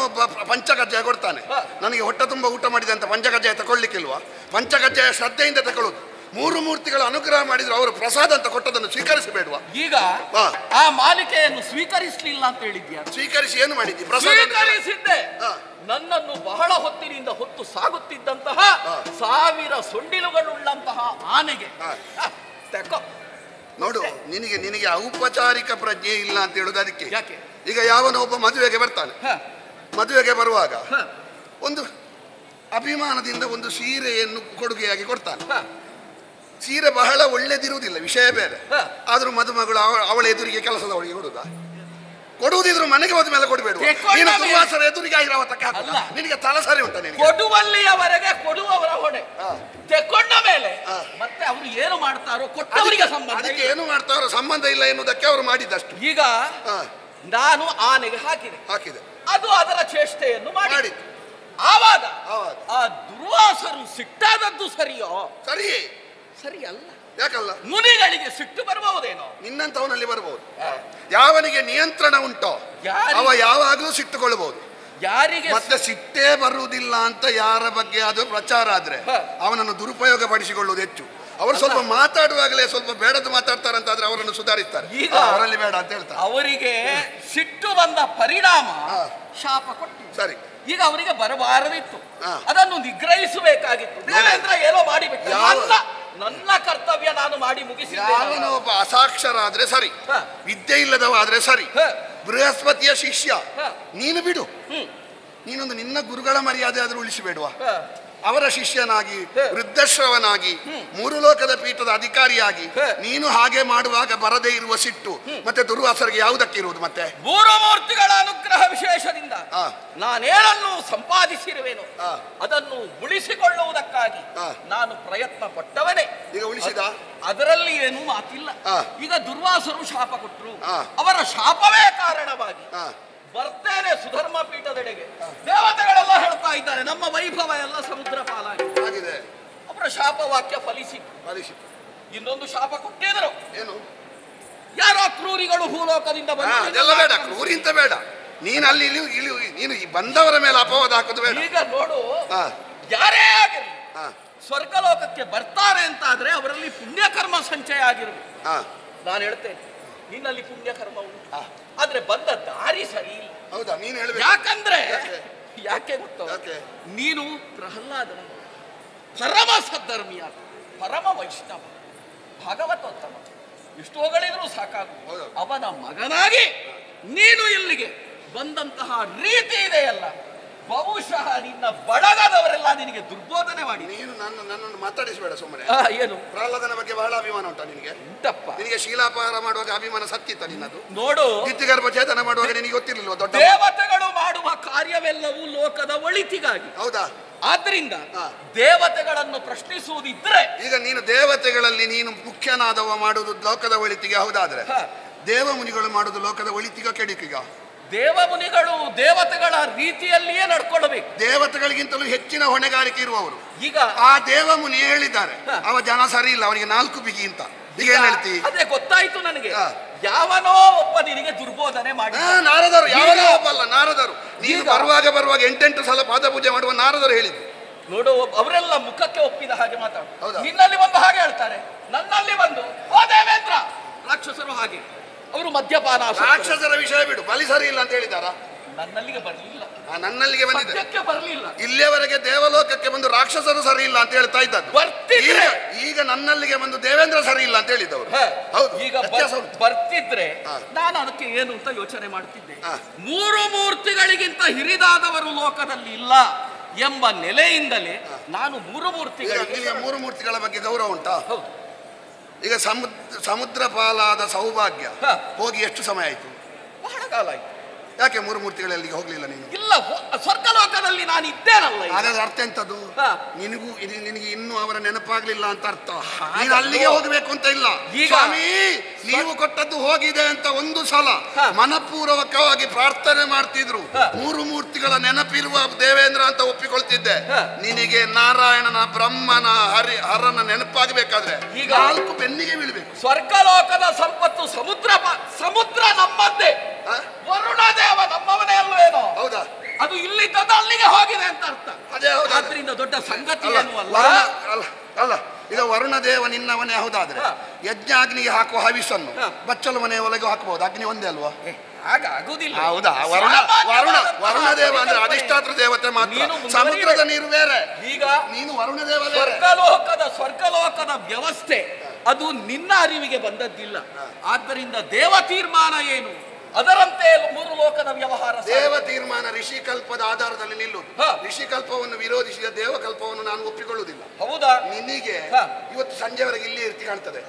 ಪಂಚಕಜ್ಜಾಯ ಕೊಡ್ತಾನೆ, ನನಗೆ ಹೊಟ್ಟೆ ತುಂಬ ಊಟ ಮಾಡಿದೆ ಅಂತ ಪಂಚಕಜ್ಜಾಯ ತಗೊಳ್ಲಿಕ್ಕಿಲ್ವಾ? ಪಂಚಕಜ್ಜಾಯ ಶ್ರದ್ಧೆಯಿಂದ ತಗೊಳ್ಳೋದು. ಮೂರು ಮೂರ್ತಿಗಳ ಅನುಗ್ರಹ ಮಾಡಿದ್ರು ಅವರು ಪ್ರಸಾದ ಅಂತ ಕೊಟ್ಟದನ್ನು ಸ್ವೀಕರಿಸಬೇಡುವ? ಈಗ ಆ ಮಾಲಿಕೆಯನ್ನು ಸ್ವೀಕರಿಸಲಿಲ್ಲ ಅಂತ ಹೇಳಿದ್ಯಾ? ಸ್ವೀಕರಿಸಿ ಏನು ಮಾಡಿದ್ದಿ? ಸ್ವೀಕರಿಸಿದ್ದೆ. ನನ್ನನ್ನು ಬಹಳ ಹೊತ್ತಿನಿಂದ ಹೊತ್ತು ಸಾಗುತ್ತಿದ್ದಂತಹ 1000 ಸೊಂಡಿಲುಗಳುಳ್ಳಂತಹ ಆನೆಗೆ ನೋಡು, ನಿನಗೆ ಔಪಚಾರಿಕ ಪ್ರಜ್ಞೆ ಇಲ್ಲ ಅಂತ ಹೇಳುದು ಅದಕ್ಕೆ. ಯಾಕೆ? ಈಗ ಯಾವನೋ ಒಬ್ಬ ಮದುವೆಗೆ ಬರ್ತಾನೆ, ಮದುವೆಗೆ ಬರುವಾಗ ಒಂದು ಅಭಿಮಾನದಿಂದ ಒಂದು ಸೀರೆಯನ್ನು ಕೊಡುಗೆಯಾಗಿ ಕೊಡ್ತಾನೆ. ಸೀರೆ ಬಹಳ ಒಳ್ಳೆದಿರುವುದಿಲ್ಲ, ವಿಷಯ ಬೇರೆ. ಆದ್ರೂ ಮದುಮಗಳು ಅವಳ ಎದುರಿಗೆ ಕೆಲಸದವಳಿಗೆ ಕೊಡುವುದಿದ್ರು ಮನೆಗೆ ಹೋದ ಮೇಲೆ ಕೊಡಬೇಡ. ನೀನು ದುರ್ವಾಸರ ಎದುರಿಗೆ ಐರಾವತಕ್ಕೆ ಹಾಕಲ್ಲ, ನಿನಗೆ ತಲಸರಿ ಉಂಟ? ನಿನಗೆ ಕೊಡುವಲ್ಲಿಯವರೆಗೆ ಕೊಡುವವರ ಹೊಣೆ, ತೆಕೊಂಡ ಮೇಲೆ ಮತ್ತೆ ಅವರು ಏನು ಮಾಡ್ತಾರೋ ಕೊಟ್ಟವರಿಗೆ ಸಂಬಂಧ. ಅದಕ್ಕೆ ಏನು ಮಾಡ್ತಾರೋ ಸಂಬಂಧ ಇಲ್ಲ ಎನ್ನುವುದಕ್ಕೆ ಅವರು ಮಾಡಿದ್ದಷ್ಟು. ಈಗ ನಾನು ಆನೆಗೆ ಹಾಕಿದೆ, ಅದು ಅದರ ಚೇಷ್ಟೆಯನ್ನು ಮಾಡಿತ್ತು. ಆವಾಗ ಆ ದುರ್ವಾಸರು ಸಿಟ್ಟಾದದ್ದು ಸರಿಯೋ? ಸರಿ ಅಲ್ಲ. ಯಾಕಲ್ಲ? ಮುನಿಗಳಿಗೆ ಸಿಟ್ಟು ಬರಬಹುದೇನೋ? ನಿನ್ನಂತವನಲ್ಲಿ ಬರಬಹುದು. ಯಾವನಿಗೆ ನಿಯಂತ್ರಣ ಉಂಟೋ ಅವ ಯಾವಾಗಲೂ ಸಿಟ್ಟುಕೊಳ್ಳಬಹುದು. ಯಾರಿಗೆ ಮತ್ತೆ ಸಿಟ್ಟೇ ಬರುವುದಿಲ್ಲ ಅಂತ ಯಾರ ಬಗ್ಗೆ ಅದು ಪ್ರಚಾರ ಆದ್ರೆ ಅವನನ್ನು ದುರುಪಯೋಗ ಪಡಿಸಿಕೊಳ್ಳುವುದು ಹೆಚ್ಚು. ಅವರು ಸ್ವಲ್ಪ ಮಾತಾಡುವಾಗಲೇ ಸ್ವಲ್ಪ ಬೇಡದು ಮಾತಾಡ್ತಾರಂತಾದ್ರೆ ಅವರನ್ನು ಸುಧಾರಿಸ್ತಾರೆ. ಈಗ ಅವರಲ್ಲಿ ಬೇಡ ಅಂತ ಹೇಳ್ತಾರೆ. ಅವರಿಗೆ ಸಿಟ್ಟು ಬಂದ ಪರಿಣಾಮ ಶಾಪ ಕೊಟ್ಟು ಸರಿ. ಈಗ ಅವರಿಗೆ ಬರಬಾರದಿತ್ತು, ಅದನ್ನು ನಿಗ್ರಹಿಸಬೇಕಾಗಿತ್ತು. ದೇವೇಂದ್ರ ಏನೋ ಮಾಡಿಬಿಟ್ಟು ನನ್ನ ಕರ್ತವ್ಯ ನಾನು ಮಾಡಿ ಮುಗಿಸಿದ್ದೆ. ಯಾವನೋ ಒಬ್ಬ ಅಸಾಕ್ಷರ ಆದ್ರೆ ಸರಿ, ವಿದ್ಯೆ ಇಲ್ಲದವ ಆದ್ರೆ ಸರಿ, ಬೃಹಸ್ಪತಿಯ ಶಿಷ್ಯ ನೀನು ಬಿಡು. ನೀನೊಂದು ನಿನ್ನ ಗುರುಗಳ ಮರ್ಯಾದೆ ಆದ್ರೂ ಉಳಿಸಬೇಡುವ? ಅವರ ಶಿಷ್ಯನಾಗಿ ವೃದ್ಧಶ್ರವನಾಗಿ ಮೂರು ಲೋಕದ ಪೀಠದ ಅಧಿಕಾರಿಯಾಗಿ ನೀನು ಹಾಗೆ ಮಾಡುವಾಗ ಬರದೇ ಇರುವ ಸಿಟ್ಟು ಮತ್ತೆ ದುರ್ವಾಸರಿಗೆ ಯಾವುದಕ್ಕಿರುವುದು? ಮತ್ತೆ ಮೂರು ಮೂರ್ತಿಗಳ ಅನುಗ್ರಹ ವಿಶೇಷದಿಂದ ನಾನೇನನ್ನು ಸಂಪಾದಿಸಿರುವೆನು ಅದನ್ನು ಉಳಿಸಿಕೊಳ್ಳುವುದಕ್ಕಾಗಿ ನಾನು ಪ್ರಯತ್ನ ಪಟ್ಟವನೇ. ಈಗ ಉಳಿಸಿದ ಅದರಲ್ಲಿ ಏನೂ ಮಾತಿಲ್ಲ. ಈಗ ದುರ್ವಾಸರು ಶಾಪ ಕೊಟ್ಟರು, ಅವರ ಶಾಪವೇ ಕಾರಣವಾಗಿ ಬರ್ತೇನೆ ಸುಧರ್ಮ ಪೀಠದೆಡೆಗೆ. ದೇವತೆಗಳೆಲ್ಲ ಹೇಳ್ತಾ ಇದ್ದಾರೆ ನಮ್ಮ ವೈಭವ ಎಲ್ಲ ಸಮುದ್ರ ಪಾಲಾಗಿದೆ. ಅವರ ಶಾಪ ವಾಕ್ಯ ಫಲಿಸಿತು. ಇನ್ನೊಂದು ಶಾಪ ಕೊಟ್ಟಿದ್ರು. ಏನು? ಯಾರೋ ಕ್ರೂರಿಗಳು ಭೂಲೋಕದಿಂದ ಅದೆಲ್ಲ ಬೇಡ, ಕ್ರೂರಿ ಅಂತ ಬೇಡ. ನೀನು ಅಲ್ಲಿ ನೀನು ಬಂದವರ ಮೇಲೆ ಅಪವಾದ ಹಾಕೋದು ಬೇಡ. ಈಗ ನೋಡು, ಯಾರೇ ಆಗಿರಲಿ ಸ್ವರ್ಗಲೋಕಕ್ಕೆ ಬರ್ತಾರೆ ಅಂತ ಆದ್ರೆ ಅವರಲ್ಲಿ ಪುಣ್ಯಕರ್ಮ ಸಂಚಯ ಆಗಿರಬೇಕು. ನಾನು ಹೇಳ್ತೇನೆ, ನಿನ್ನಲ್ಲಿ ಪುಣ್ಯಕರ್ಮ ಉಂಟು, ಆದ್ರೆ ಬಂದ ದಾರಿ ಸರಿ ಇಲ್ಲ. ಹೌದಾ? ನೀನು ಹೇಳ್ಬೇಕು. ಯಾಕಂದ್ರೆ ಯಾಕೆ ಗೊತ್ತ, ನೀನು ಪ್ರಹ್ಲಾದನ ಪರಮ ಸದ್ಧರ್ಮಿಯ, ಪರಮ ವೈಷ್ಣವ, ಭಾಗವತೋತ್ತಮ, ಎಷ್ಟು ಹೊಗಳಿದ್ರು ಸಾಕಾಗ. ಅವನ ಮಗನಾಗಿ ನೀನು ಇಲ್ಲಿಗೆ ಬಂದಂತಹ ರೀತಿ ಇದೆಯಲ್ಲ, ಬಹುಶಃ ನಿನ್ನ ಬಡಗದವರೆಲ್ಲ ನಿನಗೆ ದುರ್ಬೋಧನೆ ಮಾಡಿ. ನೀನು ನನ್ನನ್ನು ಮಾತಾಡಿಸಬೇಡ ಸುಮ್ಮನೆ. ಏನು? ಪ್ರಹ್ಲಾದನ ಬಗ್ಗೆ ಬಹಳ ಅಭಿಮಾನ ಉಂಟಾ ನಿನಗೆ? ಉಂಟಪ್ಪ. ನಿನಗೆ ಶೀಲಾಪಹಾರ ಮಾಡುವಾಗ ಅಭಿಮಾನ ಸತ್ತಿತ್ತ ನಿನ್ನದು? ನೋಡು, ಗಿತ್ತಿಗರ್ಭ ಛೇದನ ಮಾಡುವಾಗ ನಿನಗೆ ಗೊತ್ತಿರಲಿಲ್ವ? ದೊಡ್ಡ ದೇವತೆಗಳು ಮಾಡುವ ಕಾರ್ಯವೆಲ್ಲವೂ ಲೋಕದ ಒಳಿತಿಗಾಗಿ. ಹೌದಾ? ಆದ್ರಿಂದ ದೇವತೆಗಳನ್ನು ಪ್ರಶ್ನಿಸುವುದಿದ್ರೆ, ಈಗ ನೀನು ದೇವತೆಗಳಲ್ಲಿ ನೀನು ಮುಖ್ಯನಾದವ ಮಾಡುವುದು ಲೋಕದ ಒಳಿತಿಗೆ ಹೌದಾದ್ರೆ, ದೇವ ಮುನಿಗಳು ಮಾಡುವುದು ಲೋಕದ ಒಳಿತಿಗ ಕೆಡುಕಿಗ? ದೇವ ಮುನಿಗಳು ದೇವತೆಗಳ ರೀತಿಯಲ್ಲಿಯೇ ನಡ್ಕೊಳ್ಬೇಕು. ದೇವತೆಗಳಿಗಿಂತಲೂ ಹೆಚ್ಚಿನ ಹೊಣೆಗಾರಿಕೆ ಇರುವವರು. ಈಗ ಆ ದೇವ ಮುನಿ ಹೇಳಿದ್ದಾರೆ, ಅವ ಜನ ಸರಿ ಇಲ್ಲ, ಅವನಿಗೆ 4 ಬಿಗಿ ಅಂತ. ಈಗ ಏನ್ ಹೇಳ್ತಿ? ಅದೇ ಗೊತ್ತಾಯ್ತು ನನಗೆ. ಯಾವನೋ ಒಬ್ಬ ನಿನಗೆ ದುರ್ಬೋಧನೆ ಮಾಡಿ. ನಾರದರು, ಯಾವನೋ ಒಬ್ಬ ಅಲ್ಲ, ನಾರದರು. ನೀನು ಬರುವಾಗ 8 ಸಲ ಪಾದ ಪೂಜೆ ಮಾಡುವ ನಾರದರು ಹೇಳಿದ್ರು. ನೋಡು, ಅವರೆಲ್ಲ ಮುಖಕ್ಕೆ ಒಪ್ಪಿದ ಹಾಗೆ ಮಾತಾಡು. ನಿನ್ನಲ್ಲಿ ಬಂದು ಹಾಗೆ ಹೇಳ್ತಾರೆ, ನನ್ನಲ್ಲಿ ಬಂದು ಓ ದೇವೇಂದ್ರ, ರಾಕ್ಷಸರು ಹಾಗೆ, ಅವರು ಮದ್ಯಪಾನ. ರಾಕ್ಷಸರ ವಿಷಯ ಬಿಡು, ಬಲಿ ಸರಿ ಇಲ್ಲ ಅಂತ ಹೇಳಿದಾರ? ನನ್ನಲ್ಲಿಗೆ ಬರಲಿಲ್ಲ. ನನ್ನಲ್ಲಿಗೆ ಬಂದಿದೆ, ಬರಲಿಲ್ಲ. ಇಲ್ಲಿಯವರೆಗೆ ದೇವಲೋಕಕ್ಕೆ ಬಂದು ರಾಕ್ಷಸರು ಸರಿ ಇಲ್ಲ ಅಂತ ಹೇಳ್ತಾ ಇದ್ದದ್ದು. ಈಗ ನನ್ನಲ್ಲಿಗೆ ಬಂದು ದೇವೇಂದ್ರ ಸರಿ ಇಲ್ಲ ಅಂತ ಹೇಳಿದವರು. ಹೌದು. ಈಗ ಬರ್ತಿದ್ರೆ ನಾನು ಅದಕ್ಕೆ ಏನು ಅಂತ ಯೋಚನೆ ಮಾಡ್ತಿದ್ದೆ. ಮೂರು ಮೂರ್ತಿಗಳಿಗಿಂತ ಹಿರಿದಾದವರು ಲೋಕದಲ್ಲಿ ಇಲ್ಲ ಎಂಬ ನೆಲೆಯಿಂದಲೇ ನಾನು ಮೂರು ಮೂರ್ತಿಗಳ ಬಗ್ಗೆ ಗೌರವ ಉಂಟಾ? ಈಗ ಸಮುದ್ರ ಪಾಲಾದ ಸೌಭಾಗ್ಯ ಹೋಗಿ ಎಷ್ಟು ಸಮಯ ಆಯ್ತು? ಬಹಳ ಕಾಲ ಆಯ್ತು. ಯಾಕೆ ಮೂರು ಮೂರ್ತಿಗಳಲ್ಲಿ ಹೋಗ್ಲಿಲ್ಲ ನೀನು? ಇಲ್ಲ, ಸ್ವರ್ಗಲೋಕದಲ್ಲಿ ನಾನು ಇದ್ದೇನಲ್ಲ. ಹಾಗಾದ್ರೆ ಅರ್ಥ ಎಂತದ್ದು? ನಿನಗೆ ಇನ್ನೂ ಅವರ ನೆನಪಾಗ್ಲಿಲ್ಲ ಅಂತ ಅರ್ಥ. ನೀನು ಅಲ್ಲಿಗೆ ಹೋಗ್ಬೇಕು ಅಂತ ಇಲ್ಲ. ಸ್ವಾಮಿ, ನೀವು ಕೊಟ್ಟದ್ದು ಹೋಗಿದೆ ಅಂತ ಒಂದು ಸಲ ಮನಪೂರ್ವಕವಾಗಿ ಪ್ರಾರ್ಥನೆ ಮಾಡ್ತಿದ್ರು, ಮೂರು ಮೂರ್ತಿಗಳ ನೆನಪಿರುವ ದೇವೇಂದ್ರ ಅಂತ ಒಪ್ಪಿಕೊಳ್ತಿದ್ದೆ. ನಿನಗೆ ನಾರಾಯಣನ, ಬ್ರಹ್ಮನ, ಹರನ ನೆನಪಾಗಬೇಕಾದ್ರೆ 4 ಬೆನ್ನಿಗೆ ಬೀಳ್ಬೇಕು. ಸ್ವರ್ಗಲೋಕದ ಸಂಪತ್ತು ಸಮುದ್ರ ನಮ್ಮದ್ದೇ, ವರುಣ ದೇವ ನಮ್ಮವನೇ ಅಲ್ವೇನೋ? ಹೌದಾ? ಅದು ಇಲ್ಲಿದ್ದದ್ದು ಅಲ್ಲಿಗೆ ಹೋಗಿದೆ ಅಂತ ಅರ್ಥ. ಅದೇ ಹೌದು. ಆದ್ರಿಂದ ದೊಡ್ಡ ಸಂಗತಿ ಏನು ಅಲ್ಲ. ಈಗ ವರುಣ ದೇವ ನಿನ್ನವನೇ ಹೌದಾದ್ರೆ ಯಜ್ಞಾಗ್ನಿಗೆ ಹಾಕುವ ಹವಿಸನ್ನು ಬಚ್ಚಲು ಮನೆಯ ಒಳಗೆ ಹಾಕಬಹುದು. ಅಗ್ನಿ ಒಂದೇ ಅಲ್ವಾ? ಹಾಗಾಗುದಿಲ್ಲ. ಹೌದಾ? ವರುಣ ದೇವ ಅಂದ್ರೆ ಅಧಿಷ್ಠಾತ್ರ ದೇವತೆ ಮಾತ್ರ. ಸಮುದ್ರದ ನೀರು ಬೇರೆ. ಈಗ ನೀನು ವರುಣ ದೇವ. ಸ್ವರ್ಗಲೋಕದ ವ್ಯವಸ್ಥೆ ಅದು ನಿನ್ನ ಅರಿವಿಗೆ ಬಂದದ್ದಿಲ್ಲ. ಆದ್ದರಿಂದ ದೇವ ತೀರ್ಮಾನ ಏನು ಅದರಂತೆ ಮೂರು ಲೋಕದ ವ್ಯವಹಾರ. ದೇವ ತೀರ್ಮಾನ ಋಷಿಕಲ್ಪದ ಆಧಾರದಲ್ಲಿ ನಿಲ್ಲುವುದು. ಋಷಿಕಲ್ಪವನ್ನು ವಿರೋಧಿಸಿದ ದೇವಕಲ್ಪವನ್ನು ನಾನು ಒಪ್ಪಿಕೊಳ್ಳುವುದಿಲ್ಲ. ಹೌದಾ? ನಿನಗೆ ಇವತ್ತು ಸಂಜೆವರೆಗೆ ಇಲ್ಲಿ ಇರ್ತಿ ಕಾಣ್ತದೆ.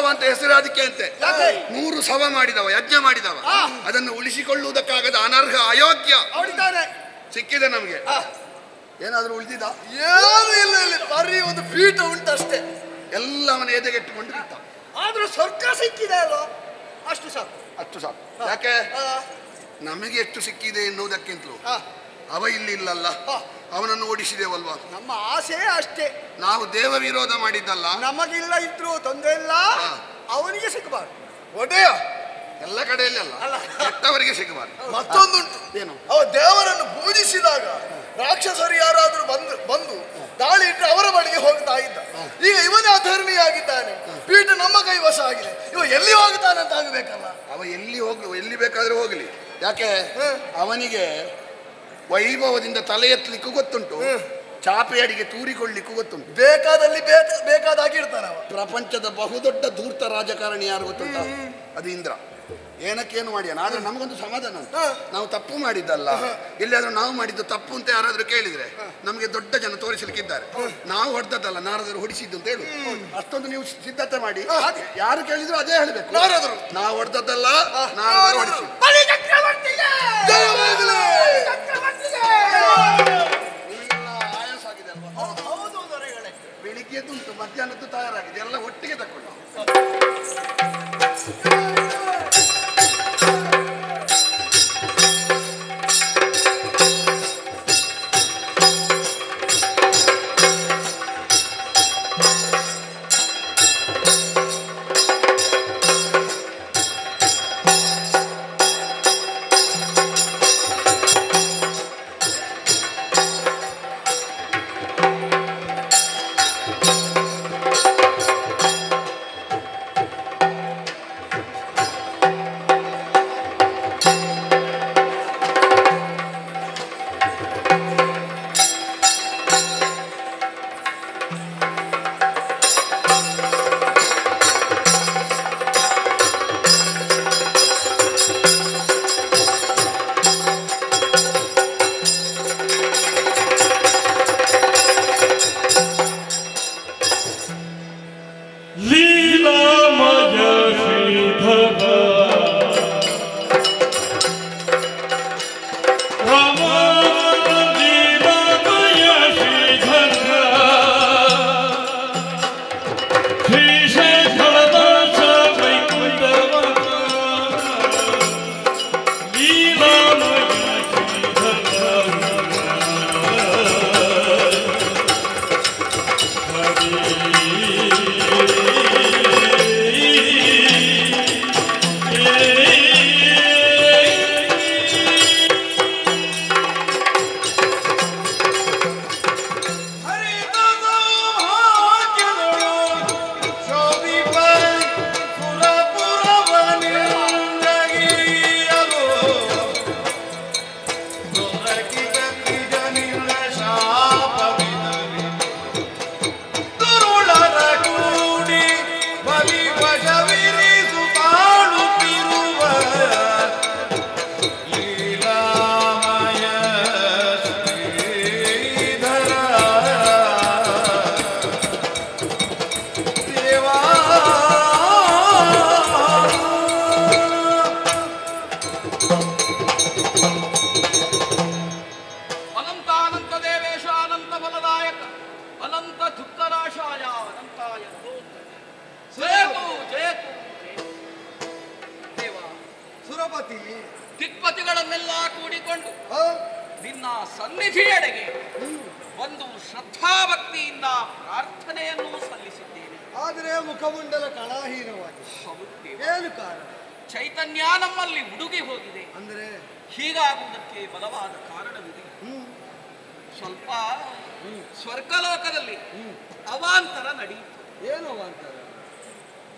ಅಂತ ಹೆಸರಾದಿಕೆ ಅಂತೆ. 100 ಸವ ಮಾಡಿದವ, ಯಜ್ಞ ಮಾಡಿದವ, ಅದನ್ನು ಉಳಿಸಿಕೊಳ್ಳುವುದಕ್ಕಾಗದ ಅನರ್ಹ ಅಯೋಗ್ಯ ಸಿಕ್ಕಿದೆ ನಮಗೆ. ಏನಾದ್ರೂ ಉಳಿದಿದ? ಏನು ಇಲ್ಲ, ಇಲ್ಲಿ ಬರೀ ಒಂದು ಪೀಠ ಉಂಟಷ್ಟೇ. ಎಲ್ಲವನ್ನ ಎದೆಗೆಟ್ಟುಕೊಂಡು ಬಿಟ್ಟ. ಆದ್ರೂ ಸ್ವರ್ಗ ಸಿಕ್ಕಿದೆ ಅಲ್ವಾ, ಅಷ್ಟು ಸಾಕು. ಅಷ್ಟು ಸಾಕು. ಯಾಕೆ? ನಮಗೆ ಎಷ್ಟು ಸಿಕ್ಕಿದೆ ಎನ್ನುವುದಕ್ಕಿಂತಲೂ ಅವ ಇಲ್ಲಿ ಇಲ್ಲಲ್ಲ, ಅವನನ್ನು ಓಡಿಸಿದೇವಲ್ವಾ. ನಮ್ಮ ಆಸೆ ಅಷ್ಟೇ. ನಾವು ದೇವ ವಿರೋಧ ಮಾಡಿದ್ದಲ್ಲ. ನಮಗಿಲ್ಲ ಇದ್ರು ತೊಂದರೆ ಇಲ್ಲ, ಅವನಿಗೆ ಸಿಗಬಾರ್ದು. ಒಡೆಯ ಎಲ್ಲ ಕಡೆಯಲ್ಲಿ ಅಲ್ಲ, ಕೆಟ್ಟವರಿಗೆ ಸಿಗಬಾರ್ದು. ಮತ್ತೊಂದುಂಟು, ಏನು? ಅವ ದೇವರನ್ನು ಪೂಜಿಸಿದಾಗ ರಾಕ್ಷಸರು ಯಾರಾದ್ರೂ ಬಂದು ದಾಳಿ ಇಟ್ಟರೆ ಅವರ ಬಳಿಗೆ ಹೋಗ್ತಾ ಇದ್ದ. ಈಗ ಇವನೇ ಅಧರ್ಮಿಯಾಗಿದ್ದಾನೆ, ಪೀಠ ನಮ್ಮ ಕೈವಶ ಆಗಿದೆ, ಇವ ಎಲ್ಲಿ ಹೋಗ್ತಾನೆ ಅಂತ ಆಗಬೇಕಲ್ಲ. ಅವ ಎಲ್ಲಿ ಬೇಕಾದ್ರೂ ಹೋಗಲಿ. ಯಾಕೆ? ಅವನಿಗೆ ವೈಭವದಿಂದ ತಲೆ ಎತ್ತಲಿಕ್ಕೂ ಗೊತ್ತುಂಟು, ಚಾಪೆ ಅಡಿಗೆ ತೂರಿಕೊಳ್ಳಿಕ್ಕೂ ಗೊತ್ತುಂಟು. ಬೇಕಾದಲ್ಲಿ ಬೇಕಾದಾಗಿರ್ತಾನೆ ಅವ. ಪ್ರಪಂಚದ ಬಹುದೊಡ್ಡ ಧೂರ್ತ ರಾಜಕಾರಣಿ ಯಾರು ಗೊತ್ತುಂಟ? ಅದು ಇಂದ್ರ. ಏನಕ್ಕೇನು ಮಾಡ್ಯಾನ, ಆದ್ರೆ ನಮಗೊಂದು ಸಮಾಧಾನ ಉಂಟು. ನಾವು ತಪ್ಪು ಮಾಡಿದ್ದಲ್ಲ, ಎಲ್ಲಿಯಾದ್ರೂ ನಾವು ಮಾಡಿದ್ದು ತಪ್ಪು ಅಂತ ಯಾರಾದ್ರೂ ಕೇಳಿದ್ರೆ ನಮಗೆ ದೊಡ್ಡ ಜನ ತೋರಿಸಲಿಕ್ಕಿದ್ದಾರೆ. ನಾವು ಹೊಡೆದದ್ದಲ್ಲ, ನಾರದರು ಹೊಡಿಸಿದ್ದು ಅಂತ ಹೇಳು. ಅಷ್ಟೊಂದು ನೀವು ಸಿದ್ಧತೆ ಮಾಡಿ, ಯಾರು ಕೇಳಿದ್ರು ಅದೇ ಹೇಳ್ಬೇಕು. ನಾವು ಹೊಡೆದದ್ದಲ್ಲ, ನಾರದರು ಹೊಡಿಸಿದ್ದು. ಆಯಾಸ ಆಗಿದೆ ಅಲ್ವಾ? ಬೆಳಿಗ್ಗೆದುಂಟು, ಮಧ್ಯಾಹ್ನದ್ದು ತಯಾರಾಗಿದೆ, ಎಲ್ಲ ಒಟ್ಟಿಗೆ ತಕೊಂಡು. ದಿಕ್ಪತಿಗಳನ್ನೆಲ್ಲ ಕೂಡಿಕೊಂಡು ನಿನ್ನ ಸನ್ನಿಧಿಯೆಡೆಗೆ ಒಂದು ಶ್ರದ್ಧಾಭಕ್ತಿಯಿಂದ ಪ್ರಾರ್ಥನೆಯನ್ನು ಸಲ್ಲಿಸಿದ್ದೇನೆ. ಆದರೆ ಮುಖಮಂಡಲ ಕಳಾಹೀನವಾಗಿ. ಏನು ಕಾರಣ? ಚೈತನ್ಯ ನಮ್ಮಲ್ಲಿ ಹುಡುಗಿ ಹೋಗಿದೆ. ಅಂದರೆ ಹೀಗಾಗುವುದಕ್ಕೆ ಬಲವಾದ ಕಾರಣವಿದೆ. ಸ್ವಲ್ಪ ಸ್ವರ್ಗಲೋಕದಲ್ಲಿ ಅವಾಂತರ ನಡೆಯಿತು. ಏನು ಅವಾಂತರ?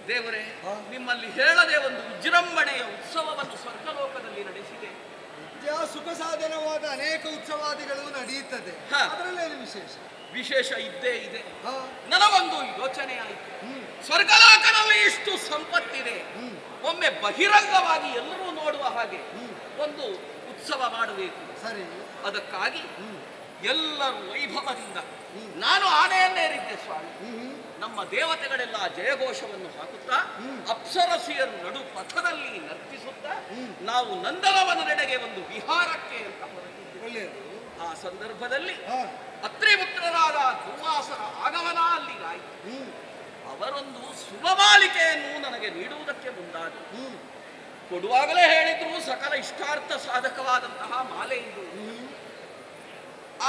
ದೇವರೇ, ನಿಮ್ಮಲ್ಲಿ ಹೇಳದೆ ಒಂದು ವಿಜೃಂಭಣೆಯ ಉತ್ಸವವನ್ನು ಸ್ವರ್ಗಲೋಕದಲ್ಲಿ ನಡೆಸಿದೆ. ಸುಖ ಸಾಧನವಾದ ಅನೇಕ ಉತ್ಸವಾದಿಗಳು ನಡೆಯುತ್ತದೆ, ಅದರಲ್ಲೇನು ವಿಶೇಷ? ವಿಶೇಷ ಇದ್ದೇ ಇದೆ. ನನಗೊಂದು ಯೋಚನೆ ಆಯಿತು. ಸ್ವರ್ಗಲೋಕದಲ್ಲಿ ಇಷ್ಟು ಸಂಪತ್ತಿದೆ, ಒಮ್ಮೆ ಬಹಿರಂಗವಾಗಿ ಎಲ್ಲರೂ ನೋಡುವ ಹಾಗೆ ಒಂದು ಉತ್ಸವ ಮಾಡಬೇಕು. ಸರಿ, ಅದಕ್ಕಾಗಿ ಎಲ್ಲರೂ ವೈಭವದಿಂದ ನಾನು ಆನೆಯನ್ನೇರಿದ್ದೆ ಸ್ವಾಮಿ. ನಮ್ಮ ದೇವತೆಗಳೆಲ್ಲ ಜಯಘೋಷವನ್ನು ಹಾಕುತ್ತಾ ಅಪ್ಸರಸಿಯರು ನಡು ಪಥದಲ್ಲಿ ನರ್ತಿಸುತ್ತಾ ನಾವು ನಂದನವನದೆಡೆಗೆ ಒಂದು ವಿಹಾರಕ್ಕೆ ಅಂತ ಹೊರಟಿದ್ದೇವೆ. ಆ ಸಂದರ್ಭದಲ್ಲಿ ಅತ್ರಿಪುತ್ರರಾದ ದುರ್ವಾಸನ ಆಗಮನ ಅಲ್ಲಿಗಾಯಿತು. ಅವರೊಂದು ಶುಭಮಾಲಿಕೆಯನ್ನು ನನಗೆ ನೀಡುವುದಕ್ಕೆ ಮುಂದಾದರು. ಕೊಡುವಾಗಲೇ ಹೇಳಿದ್ರು ಸಕಲ ಇಷ್ಟಾರ್ಥ ಸಾಧಕವಾದಂತಹ ಮಾಲೆ ಇದು.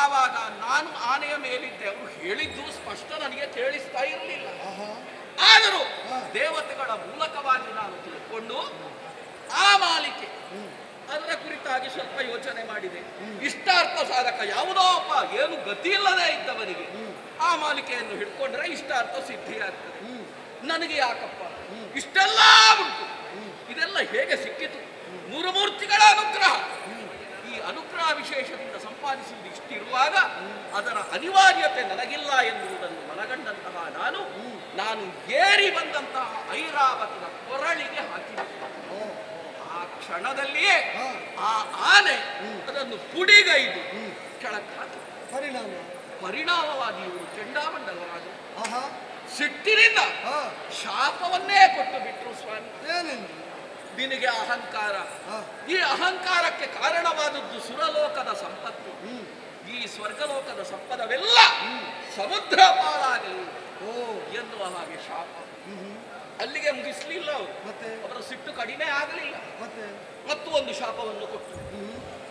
ಆವಾಗ ನಾನು ಆನೆಯ ಮೇಲಿದ್ದೆ. ಅವರು ಹೇಳಿದ್ದು ಸ್ಪಷ್ಟ ನನಗೆ ಕೇಳಿಸ್ತಾ ಇರಲಿಲ್ಲ. ಆದರೂ ದೇವತೆಗಳ ಮೂಲಕವಾಗಿ ನಾನು ತಿಳ್ಕೊಂಡು ಆ ಮಾಲಿಕೆ ಅದರ ಕುರಿತಾಗಿ ಸ್ವಲ್ಪ ಯೋಚನೆ ಮಾಡಿದೆ. ಇಷ್ಟಾರ್ಥ ಸಾಧಕ ಯಾವುದೋ ಒಬ್ಬ ಏನು ಗತಿ ಇಲ್ಲದೆ ಇದ್ದವನಿಗೆ ಆ ಮಾಲಿಕೆಯನ್ನು ಹಿಡ್ಕೊಂಡ್ರೆ ಇಷ್ಟಾರ್ಥ ಸಿದ್ಧಿಯಾಗ್ತದೆ. ನನಗೆ ಯಾಕಪ್ಪ ಇಷ್ಟೆಲ್ಲ ಉಂಟು, ಇದೆಲ್ಲ ಹೇಗೆ ಸಿಕ್ಕಿತು? ಮೂರ್ತಿಗಳ ಅನುಗ್ರಹ. ಈ ಅನುಗ್ರಹ ವಿಶೇಷದಿಂದ ಸಂಪಾದಿಸುವುದು ಇಷ್ಟಿರುವಾಗ ಅದರ ಅನಿವಾರ್ಯತೆ ನನಗಿಲ್ಲ ಎನ್ನುವುದನ್ನು ಮನಗಂಡಂತಹ ನಾನು ಏರಿ ಬಂದಂತಹ ಐರಾವತದ ಕೊರಳಿಗೆ ಹಾಕಿದೆ. ಆ ಕ್ಷಣದಲ್ಲಿಯೇ ಆ ಆನೆ ಅದನ್ನು ಪುಡಿಗೈದು ಕೆಳಕ್ಕೆ ಹಾಕಿ ಪರಿಣಾಮವಾಗಿ ಇವರು ಚಂಡಾಮಂಡಲರಾದರು. ಸಿಟ್ಟಿನಿಂದ ಶಾಪವನ್ನೇ ಕೊಟ್ಟು ಬಿಟ್ಟರು. ಸ್ವಾಮಿ, ನಿನಗೆ ಅಹಂಕಾರ, ಈ ಅಹಂಕಾರಕ್ಕೆ ಕಾರಣವಾದದ್ದು ಸುರಲೋಕದ ಸಂಪತ್ತು, ಈ ಸ್ವರ್ಗಲೋಕದ ಸಂಪದವೆಲ್ಲ ಸಮುದ್ರ ಪಾಲಾಗಲಿ ಎನ್ನುವ ಹಾಗೆ ಶಾಪ. ಅಲ್ಲಿಗೆ ಮುಗಿಸ್ಲಿಲ್ಲ ಅವರು. ಅವರ ಸಿಟ್ಟು ಕಡಿಮೆ ಆಗಲಿಲ್ಲ. ಮತ್ತು ಒಂದು ಶಾಪವನ್ನು ಕೊಟ್ಟು,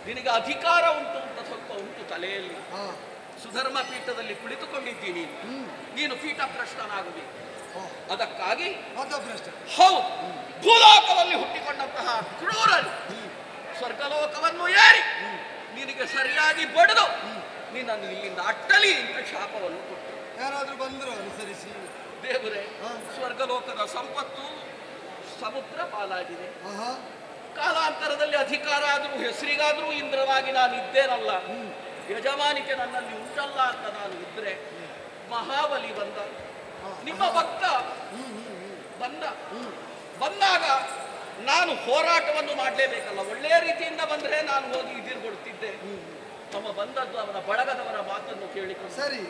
ನಿನಗೆ ಅಧಿಕಾರ ಉಂಟು ಅಂತ ಸ್ವಲ್ಪ ಉಂಟು ತಲೆಯಲ್ಲಿ. ಸುಧರ್ಮ ಪೀಠದಲ್ಲಿ ಕುಳಿತುಕೊಂಡಿದ್ದೀನಿ, ನೀನು ಪೀಠ ಭ್ರಷ್ಟನಾಗಬೇಕು. ಅದಕ್ಕಾಗಿ ಹೌದು, ಭೂಲೋಕದಲ್ಲಿ ಹುಟ್ಟಿಕೊಂಡಂತಹ ಕ್ರೂರರು ಸ್ವರ್ಗಲೋಕವನ್ನು ಏರಿ ನಿನಗೆ ಸರಿಯಾಗಿ ಬಡಿದು ನಿನ್ನನ್ನು ಇಲ್ಲಿಂದ ಅಟ್ಟಲಿ ಅಂತ ಶಾಪವನ್ನು ಕೊಟ್ಟು ಯಾರಾದ್ರೂ ಬಂದ್ರು ಅನುಸರಿಸಿ. ದೇವರೇ, ಸ್ವರ್ಗಲೋಕದ ಸಂಪತ್ತು ಸಮುದ್ರ ಪಾಲಾಗಿದೆ. ಕಾಲಾಂತರದಲ್ಲಿ ಅಧಿಕಾರ ಆದರೂ ಹೆಸರಿಗಾದರೂ ಇಂದ್ರನಾಗಿ ನಾನು ಇದ್ದೇನಲ್ಲ, ಯಜಮಾನಿಕೆ ನನ್ನಲ್ಲಿ ಉಂಟಲ್ಲ ಅಂತ ನಾನು ಇದ್ರೆ ಮಹಾಬಲಿ ಬಂದ, ನಿಮ್ಮ ಭಕ್ತ ಬಂದಾಗ ನಾನು ಹೋರಾಟವನ್ನು ಮಾಡಲೇಬೇಕಲ್ಲ. ಒಳ್ಳೆಯ ರೀತಿಯಿಂದ ಬಂದ್ರೆ ನಾನು ಹೋಗಿ ಇದಿರ್ಗೊಡ್ತಿದ್ದೆ. ತಮ್ಮ ಬಂದದ್ದು ಅವನ ಬಳಗದವರ ಮಾತನ್ನು ಕೇಳಿಕೊಂಡು, ಸರಿ,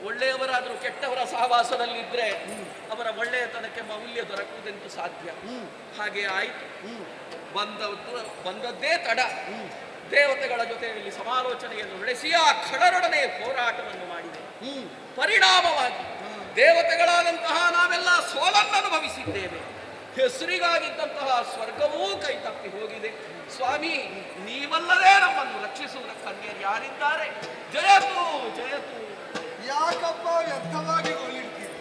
ಒಳ್ಳೆಯವರಾದರೂ ಕೆಟ್ಟವರ ಸಹವಾಸದಲ್ಲಿದ್ದರೆ ಅವರ ಒಳ್ಳೆಯತನಕ್ಕೆ ಮೌಲ್ಯ ದೊರಕುವುದೆಂತೂ ಸಾಧ್ಯ. ಹಾಗೆ ಆಯಿತು. ಬಂದದ್ದೇ ತಡ. ದೇವತೆಗಳ ಜೊತೆಯಲ್ಲಿ ಸಮಾಲೋಚನೆಯನ್ನು ನಡೆಸಿ ಆ ಖಡರೊಡನೆ ಹೋರಾಟವನ್ನು ಮಾಡಿದೆ. ಪರಿಣಾಮವಾಗಿ ದೇವತೆಗಳಾದಂತಹ ನಾವೆಲ್ಲ ಸೋಲನ್ನು ಅನುಭವಿಸಿದ್ದೇವೆ. ಹೆಸರಿಗಾಗಿದ್ದಂತಹ ಸ್ವರ್ಗವೂ ಕೈ ತಪ್ಪಿ ಹೋಗಿದೆ. ಸ್ವಾಮಿ, ನೀವಲ್ಲದೆ ನಮ್ಮನ್ನು ರಕ್ಷಿಸುವುದಕ್ಕೆ ಅನ್ಯರು ಯಾರಿದ್ದಾರೆ? ಜಯತು ಜಯತು. ಯಾಕಪ್ಪ ವ್ಯರ್ಥವಾಗಿ ಗೋಳಿಡ್ತೀರಿ?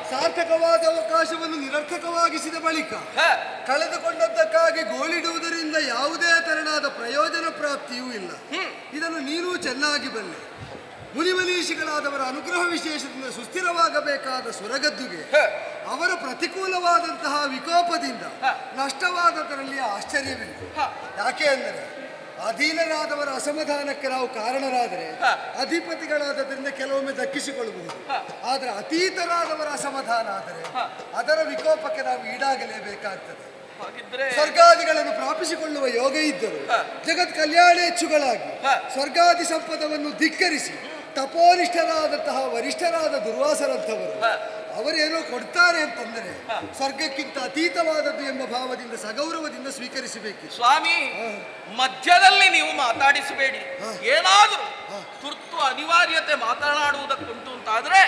ಸಾರ್ಥಕವಾದ ಅವಕಾಶವನ್ನು ನಿರರ್ಥಕವಾಗಿಸಿದ ಬಳಿಕ ಕಳೆದುಕೊಂಡದ್ದಕ್ಕಾಗಿ ಗೋಳಿಡುವುದರಿಂದ ಯಾವುದೇ ತೆರನಾದ ಪ್ರಯೋಜನ ಪ್ರಾಪ್ತಿಯೂ ಇಲ್ಲ. ಇದನ್ನು ನೀನು ಚೆನ್ನಾಗಿ ಬಲ್ಲೆ. ಮುನಿಮನೀಷಿಗಳಾದವರ ಅನುಗ್ರಹ ವಿಶೇಷದಿಂದ ಸುಸ್ಥಿರವಾಗಬೇಕಾದ ಸುರಗದ್ದುಗೆ ಅವರ ಪ್ರತಿಕೂಲವಾದಂತಹ ವಿಕೋಪದಿಂದ ನಷ್ಟವಾದದರಲ್ಲಿ ಆಶ್ಚರ್ಯವಿಲ್ಲ. ಯಾಕೆ ಅಂದರೆ ಅಧೀನರಾದವರ ಅಸಮಾಧಾನಕ್ಕೆ ನಾವು ಕಾರಣರಾದರೆ ಅಧಿಪತಿಗಳಾದದ್ರಿಂದ ಕೆಲವೊಮ್ಮೆ ದಕ್ಕಿಸಿಕೊಳ್ಳಬಹುದು. ಆದರೆ ಅತೀತರಾದವರ ಅಸಮಾಧಾನ ಆದರೆ ಅದರ ವಿಕೋಪಕ್ಕೆ ನಾವು ಈಡಾಗಲೇಬೇಕಾಗ್ತದೆ. ಸ್ವರ್ಗಾದಿಗಳನ್ನು ಪ್ರಾಪಿಸಿಕೊಳ್ಳುವ ಯೋಗ ಇದ್ದರು ಜಗತ್ ಕಲ್ಯಾಣೇಚ್ಛುಗಳಾಗಿ ಸ್ವರ್ಗಾದಿ ಸಂಪದವನ್ನು ಧಿಕ್ಕರಿಸಿ ತಪೋನಿಷ್ಠರಾದಂತಹ ವರಿಷ್ಠರಾದ ದುರ್ವಾಸರಂಥವರು ಅವರೇನೋ ಕೊಡ್ತಾರೆ ಅಂತಂದರೆ ಸ್ವರ್ಗಕ್ಕಿಂತ ಅತೀತವಾದದ್ದು ಎಂಬ ಭಾವದಿಂದ ಸಗೌರವದಿಂದ ಸ್ವೀಕರಿಸಬೇಕು. ಸ್ವಾಮಿ, ಮಧ್ಯದಲ್ಲಿ ನೀವು ಮಾತಾಡಿಸಬೇಡಿ. ಏನಾದರೂ ತುರ್ತು ಅನಿವಾರ್ಯತೆ ಮಾತನಾಡುವುದಕ್ಕುಂಟು ಅಂತಾದ್ರೆ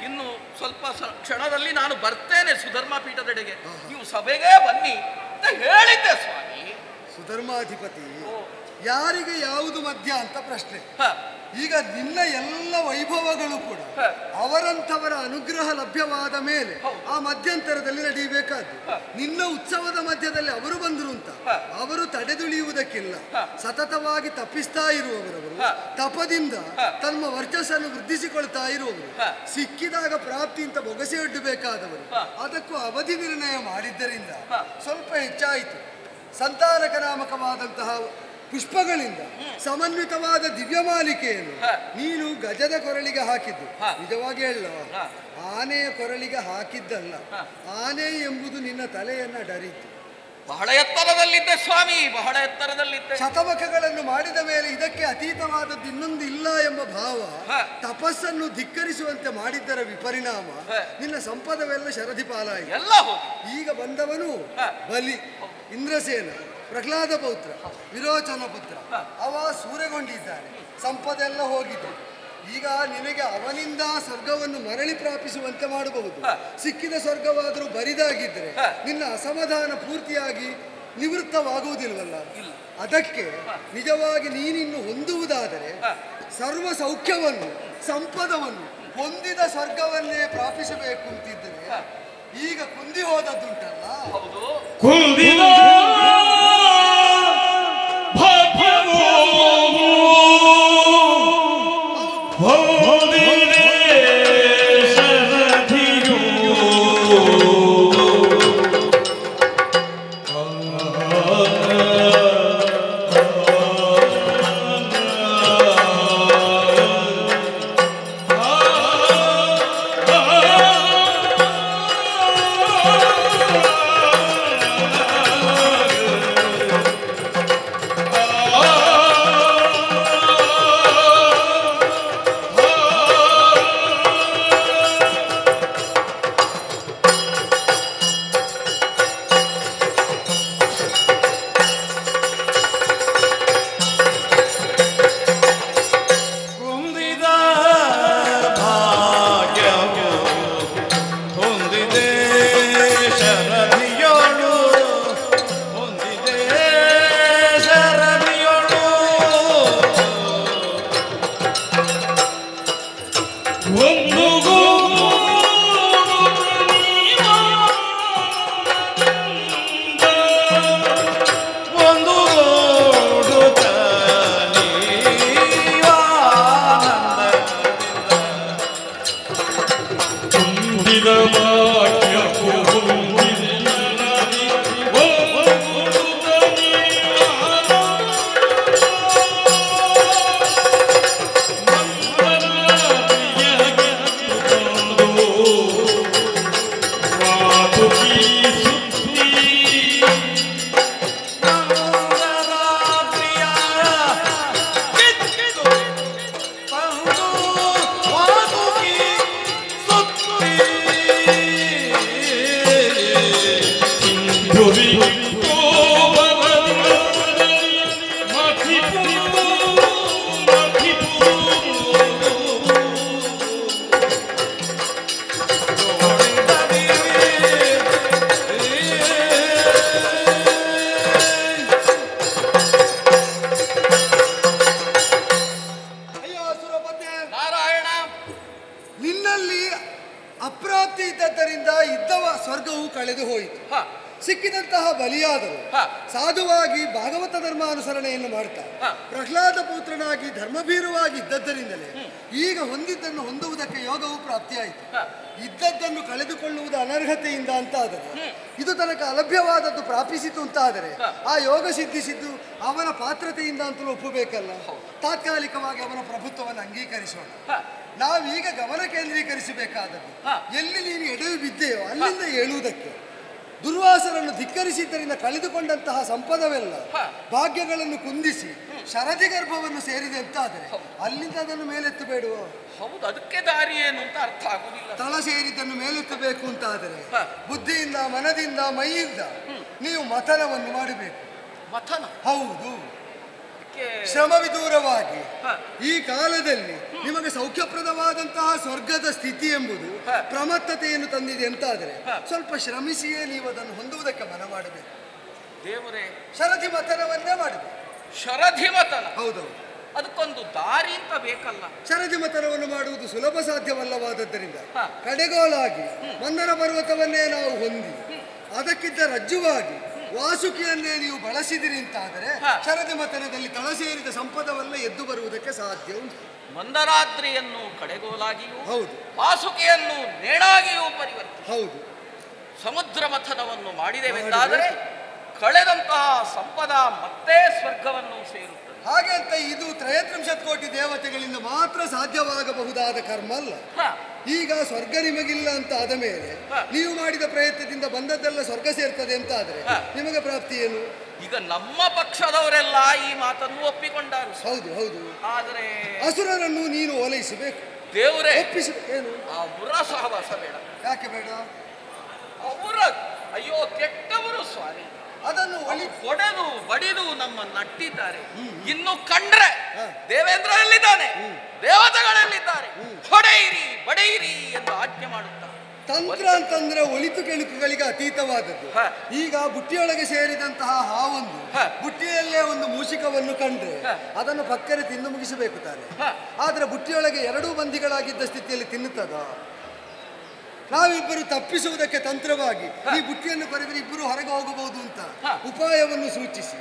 ಇನ್ನು ಸ್ವಲ್ಪ ಕ್ಷಣದಲ್ಲಿ ನಾನು ಬರ್ತೇನೆ ಸುಧರ್ಮ ಪೀಠದೆಡೆಗೆ, ನೀವು ಸಭೆಗೆ ಬನ್ನಿ ಅಂತ ಹೇಳಿದ್ದೆ ಸ್ವಾಮಿ. ಸುಧರ್ಮಾಧಿಪತಿ, ಯಾರಿಗೆ ಯಾವುದು ಮಧ್ಯ ಅಂತ ಪ್ರಶ್ನೆ. ಈಗ ನಿನ್ನ ಎಲ್ಲ ವೈಭವಗಳು ಕೂಡ ಅವರಂಥವರ ಅನುಗ್ರಹ ಲಭ್ಯವಾದ ಮೇಲೆ ಆ ಮಧ್ಯಂತರದಲ್ಲಿ ನಡೆಯಬೇಕಾದ್ದು. ನಿನ್ನ ಉತ್ಸವದ ಮಧ್ಯದಲ್ಲಿ ಅವರು ಬಂದರು ಅಂತ ಅವರು ತಡೆದುಳಿಯುವುದಕ್ಕಿಲ್ಲ. ಸತತವಾಗಿ ತಪ್ಪಿಸ್ತಾ ಇರುವವರವರು, ತಪದಿಂದ ತಮ್ಮ ವರ್ಚಸ್ಸನ್ನು ವೃದ್ಧಿಸಿಕೊಳ್ತಾ ಇರುವವರು, ಸಿಕ್ಕಿದಾಗ ಪ್ರಾಪ್ತಿ ಅಂತ ಬೊಗಸೆಯೊಡ್ಡಬೇಕಾದವರು, ಅದಕ್ಕೂ ಅವಧಿ ನಿರ್ಣಯ ಮಾಡಿದ್ದರಿಂದ ಸ್ವಲ್ಪ ಹೆಚ್ಚಾಯಿತು. ಸಂತಾನಕ ನಾಮಕವಾದಂತಹ ಪುಷ್ಪಗಳಿಂದ ಸಮನ್ವಿತವಾದ ದಿವ್ಯ ಮಾಲಿಕೆಯನ್ನು ನೀನು ಗಜದ ಕೊರಳಿಗೆ ಹಾಕಿದ್ದು. ನಿಜವಾಗಿ ಹೇಳ, ಆನೆಯ ಕೊರಳಿಗೆ ಹಾಕಿದ್ದಲ್ಲ. ಆನೆ ಎಂಬುದು ನಿನ್ನ ತಲೆಯನ್ನ ಡರಿತು. ಬಹಳ ಎತ್ತರದಲ್ಲಿದ್ದೆ ಸ್ವಾಮಿ, ಬಹಳ ಎತ್ತರದಲ್ಲಿದ್ದೆ. ಶತಮಖಗಳನ್ನು ಮಾಡಿದ ಮೇಲೆ ಇದಕ್ಕೆ ಅತೀತವಾದದ್ದು ಇನ್ನೊಂದು ಇಲ್ಲ ಎಂಬ ಭಾವ ತಪಸ್ಸನ್ನು ಧಿಕ್ಕರಿಸುವಂತೆ ಮಾಡಿದ್ದರ ವಿಪರಿಣಾಮ ನಿನ್ನ ಸಂಪದವೆಲ್ಲ ಶರಧಿ ಪಾಲಾಯಿತು. ಈಗ ಬಂದವನು ಬಲಿ, ಇಂದ್ರಸೇನ, ಪ್ರಹ್ಲಾದ ಪೌತ್ರ, ವಿರೋಚನ ಪುತ್ರ, ಅವ ಸೂರೆಗೊಂಡಿದ್ದಾನೆ. ಸಂಪದೆಲ್ಲ ಹೋಗಿದೆ. ಈಗ ನಿನಗೆ ಅವನಿಂದ ಸ್ವರ್ಗವನ್ನು ಮರಳಿ ಪ್ರಾಪಿಸುವಂತೆ ಮಾಡಬಹುದು. ಸಿಕ್ಕಿದ ಸ್ವರ್ಗವಾದರೂ ಬರಿದಾಗಿದ್ದರೆ ನಿನ್ನ ಅಸಮಾಧಾನ ಪೂರ್ತಿಯಾಗಿ ನಿವೃತ್ತವಾಗುವುದಿಲ್ವಲ್ಲ. ಅದಕ್ಕೆ ನಿಜವಾಗಿ ನೀನಿನ್ನು ಹೊಂದುವುದಾದರೆ ಸರ್ವ ಸೌಖ್ಯವನ್ನು ಸಂಪದವನ್ನು ಹೊಂದಿದ ಸ್ವರ್ಗವನ್ನೇ ಪ್ರಾಪಿಸಬೇಕು ಅಂತಿದ್ದರೆ ಈಗ ಕುಂದಿ ಹೋದದ್ದುಂಟಲ್ಲ, ಕುಂದಿದ ಬಲಿಯಾದರು ಸಾಧುವಾಗಿ ಭಾಗವತ ಧರ್ಮಾನುಸರಣೆಯನ್ನು ಮಾಡ್ತಾ ಪ್ರಹ್ಲಾದ ಪುತ್ರನಾಗಿ ಧರ್ಮಭೀರುವಾಗಿ ಇದ್ದದ್ದರಿಂದಲೇ ಈಗ ಹೊಂದಿದ್ದನ್ನು ಹೊಂದುವುದಕ್ಕೆ ಯೋಗವು ಪ್ರಾಪ್ತಿಯಾಯಿತು. ಇದ್ದದ್ದನ್ನು ಕಳೆದುಕೊಳ್ಳುವುದು ಅನರ್ಹತೆಯಿಂದ ಅಂತಾದರೆ ಇದು ತನಕ ಅಲಭ್ಯವಾದದ್ದು ಪ್ರಾಪಿಸಿತು ಅಂತಾದರೆ ಆ ಯೋಗ ಸಿದ್ಧಿಸಿದ್ದು ಅವನ ಪಾತ್ರತೆಯಿಂದ ಅಂತಲೂ ಒಪ್ಪಬೇಕಲ್ಲ. ತಾತ್ಕಾಲಿಕವಾಗಿ ಅವನ ಪ್ರಭುತ್ವವನ್ನು ಅಂಗೀಕರಿಸೋಣ. ನಾವೀಗ ಗಮನ ಕೇಂದ್ರೀಕರಿಸಬೇಕಾದದ್ದು ಎಲ್ಲಿ ನೀನು ಎಡವಿ ಬಿದ್ದೆಯೋ ಅಲ್ಲಿಂದ ಏಳುವುದಕ್ಕೆ. ದುರ್ವಾಸರನ್ನು ಧಿಕ್ಕರಿಸಿದ್ದರಿಂದ ಕಳೆದುಕೊಂಡಂತಹ ಸಂಪದವೆಲ್ಲ ಭಾಗ್ಯಗಳನ್ನು ಕುಂದಿಸಿ ಶರದಿ ಗರ್ಭವನ್ನು ಸೇರಿದೆ ಅಂತಾದರೆ ಅಲ್ಲಿಂದ ಅದನ್ನು ಮೇಲೆತ್ತಬೇಡುವ. ಹೌದು, ಅದಕ್ಕೆ ದಾರಿ ಏನು ಅಂತ ಅರ್ಥ ಆಗುದಿಲ್ಲ. ತಳ ಸೇರಿದ್ದನ್ನು ಮೇಲೆತ್ತಬೇಕು ಅಂತಾದರೆ ಬುದ್ಧಿಯಿಂದ, ಮನದಿಂದ, ಮೈಯಿಂದ ನೀವು ಮಥನವನ್ನು ಮಾಡಬೇಕು. ಮಥನ? ಹೌದು. ಶ್ರಮವಿದೂರವಾಗಿ ಈ ಕಾಲದಲ್ಲಿ ನಿಮಗೆ ಸೌಖ್ಯಪ್ರದವಾದಂತಹ ಸ್ವರ್ಗದ ಸ್ಥಿತಿ ಎಂಬುದು ಪ್ರಮತ್ತತೆಯನ್ನು ತಂದಿದೆ ಅಂತಾದರೆ ಸ್ವಲ್ಪ ಶ್ರಮಿಸಿಯೇ ನೀವು ಅದನ್ನು ಹೊಂದುವುದಕ್ಕೆ ಮನ ಮಾಡಬೇಕು. ದೇವರೇ, ಶರಧಿ ಮಥನವನ್ನೇ ಮಾಡಬೇಕು. ಶರಧಿ ಮಥನ? ಹೌದೌದು. ಅದಕ್ಕೊಂದು ದಾರಿ ಅಂತ ಬೇಕಲ್ಲ. ಶರಧಿ ಮಥನವನ್ನು ಮಾಡುವುದು ಸುಲಭ ಸಾಧ್ಯವಲ್ಲವಾದದ್ದರಿಂದ ಕಡೆಗೋಲಾಗಿ ಮಂದರ ಪರ್ವತವನ್ನೇ ನಾವು ಹೊಂದಿ ಅದಕ್ಕಿಂತ ರಜ್ಜುವಾಗಿ ವಾಸುಕಿಯನ್ನೇ ನೀವು ಬಳಸಿದಿರಿ ಅಂತಾದರೆ ಶರದಿ ಮಥನದಲ್ಲಿ ತಳ ಸೇರಿದ ಸಂಪದವಲ್ಲ ಎದ್ದು ಬರುವುದಕ್ಕೆ ಸಾಧ್ಯ ಉಂಟು. ಮಂದರಾದ್ರಿಯನ್ನು ಕಡೆಗೋಲಾಗಿಯೂ ಹೌದು, ವಾಸುಕಿಯನ್ನು ನೇಣಾಗಿಯೂ ಪರಿವರ್ತಿಸಿ ಹೌದು, ಸಮುದ್ರ ಮಥನವನ್ನು ಮಾಡಿದೆವೆಂದಾದರೆ ಕಳೆದಂತಹ ಸಂಪದ ಮತ್ತೆ ಸ್ವರ್ಗವನ್ನು ಸೇರುತ್ತದೆ. ಹಾಗೆ ಅಂತ ಇದು 33 ಕೋಟಿ ದೇವತೆಗಳಿಂದ ಮಾತ್ರ ಸಾಧ್ಯವಾಗಬಹುದಾದ ಕರ್ಮ ಅಲ್ಲ. ಈಗ ಸ್ವರ್ಗ ನಿಮಗಿಲ್ಲ ಅಂತ ಆದ ಮೇಲೆ ನೀವು ಮಾಡಿದ ಪ್ರಯತ್ನದಿಂದ ಬಂದದ್ದೆಲ್ಲ ಸ್ವರ್ಗ ಸೇರ್ತದೆ ಅಂತ ಆದ್ರೆ ನಿಮಗೆ ಪ್ರಾಪ್ತಿ ಏನು? ಈಗ ನಮ್ಮ ಪಕ್ಷದವರೆಲ್ಲ ಈ ಮಾತನ್ನು ಒಪ್ಪಿಕೊಂಡರು. ಹೌದು ಹೌದು. ಆದರೆ ಅಸುರರನ್ನು ನೀನು ಓಲೈಸಬೇಕು. ದೇವರೇ ಏನು ಆ ಮುರ ಸಹವಾಸ ಬೇಡ. ಯಾಕೆ ಬೇಡ? ಅವರ ಅಯ್ಯೋ ಕೆಟ್ಟವರು ಸ್ವಾಮಿ, ಅದನ್ನು ಹೊಡೆದು ಬಡಿದು ನಮ್ಮ ನಟ್ಟಿದ್ದಾರೆ. ಇನ್ನು ಕಂಡ್ರೆ ದೇವೇಂದ್ರ ಎಲ್ಲಿದ್ದಾನೆ, ದೇವತೆಗಳೆಲ್ಲಿದ್ದಾರೆ, ಹೊಡೆಯಿರಿ ಬಡೆಯಿರಿ ಎಂದು ಆಜ್ಞೆ ಮಾಡುತ್ತಾರೆ. ತಂತ್ರ ಅಂತಂದ್ರೆ ಒಳಿತು ಕೆಳುಕುಗಳಿಗೆ ಅತೀತವಾದದ್ದು. ಈಗ ಬುಟ್ಟಿಯೊಳಗೆ ಸೇರಿದಂತಹ ಹಾವೊಂದು ಬುಟ್ಟಿಯಲ್ಲೇ ಒಂದು ಮೂಷಿಕವನ್ನು ಕಂಡ್ರೆ ಅದನ್ನು ಪಕ್ಕನೆ ತಿಂದು ಮುಗಿಸಬೇಕು ತಾನೆ. ಆದ್ರೆ ಬುಟ್ಟಿಯೊಳಗೆ ಎರಡೂ ಬಂದಿಗಳಾಗಿದ್ದ ಸ್ಥಿತಿಯಲ್ಲಿ ತಿನ್ನುತ್ತದ? ನಾವಿಬ್ಬರು ತಪ್ಪಿಸುವುದಕ್ಕೆ ತಂತ್ರವಾಗಿ ಈ ಬುಟ್ಟಿಯನ್ನು ಕರೆದರೆ ಇಬ್ಬರು ಹೊರಗೆ ಹೋಗಬಹುದು ಅಂತ ಉಪಾಯವನ್ನು ಸೂಚಿಸಿ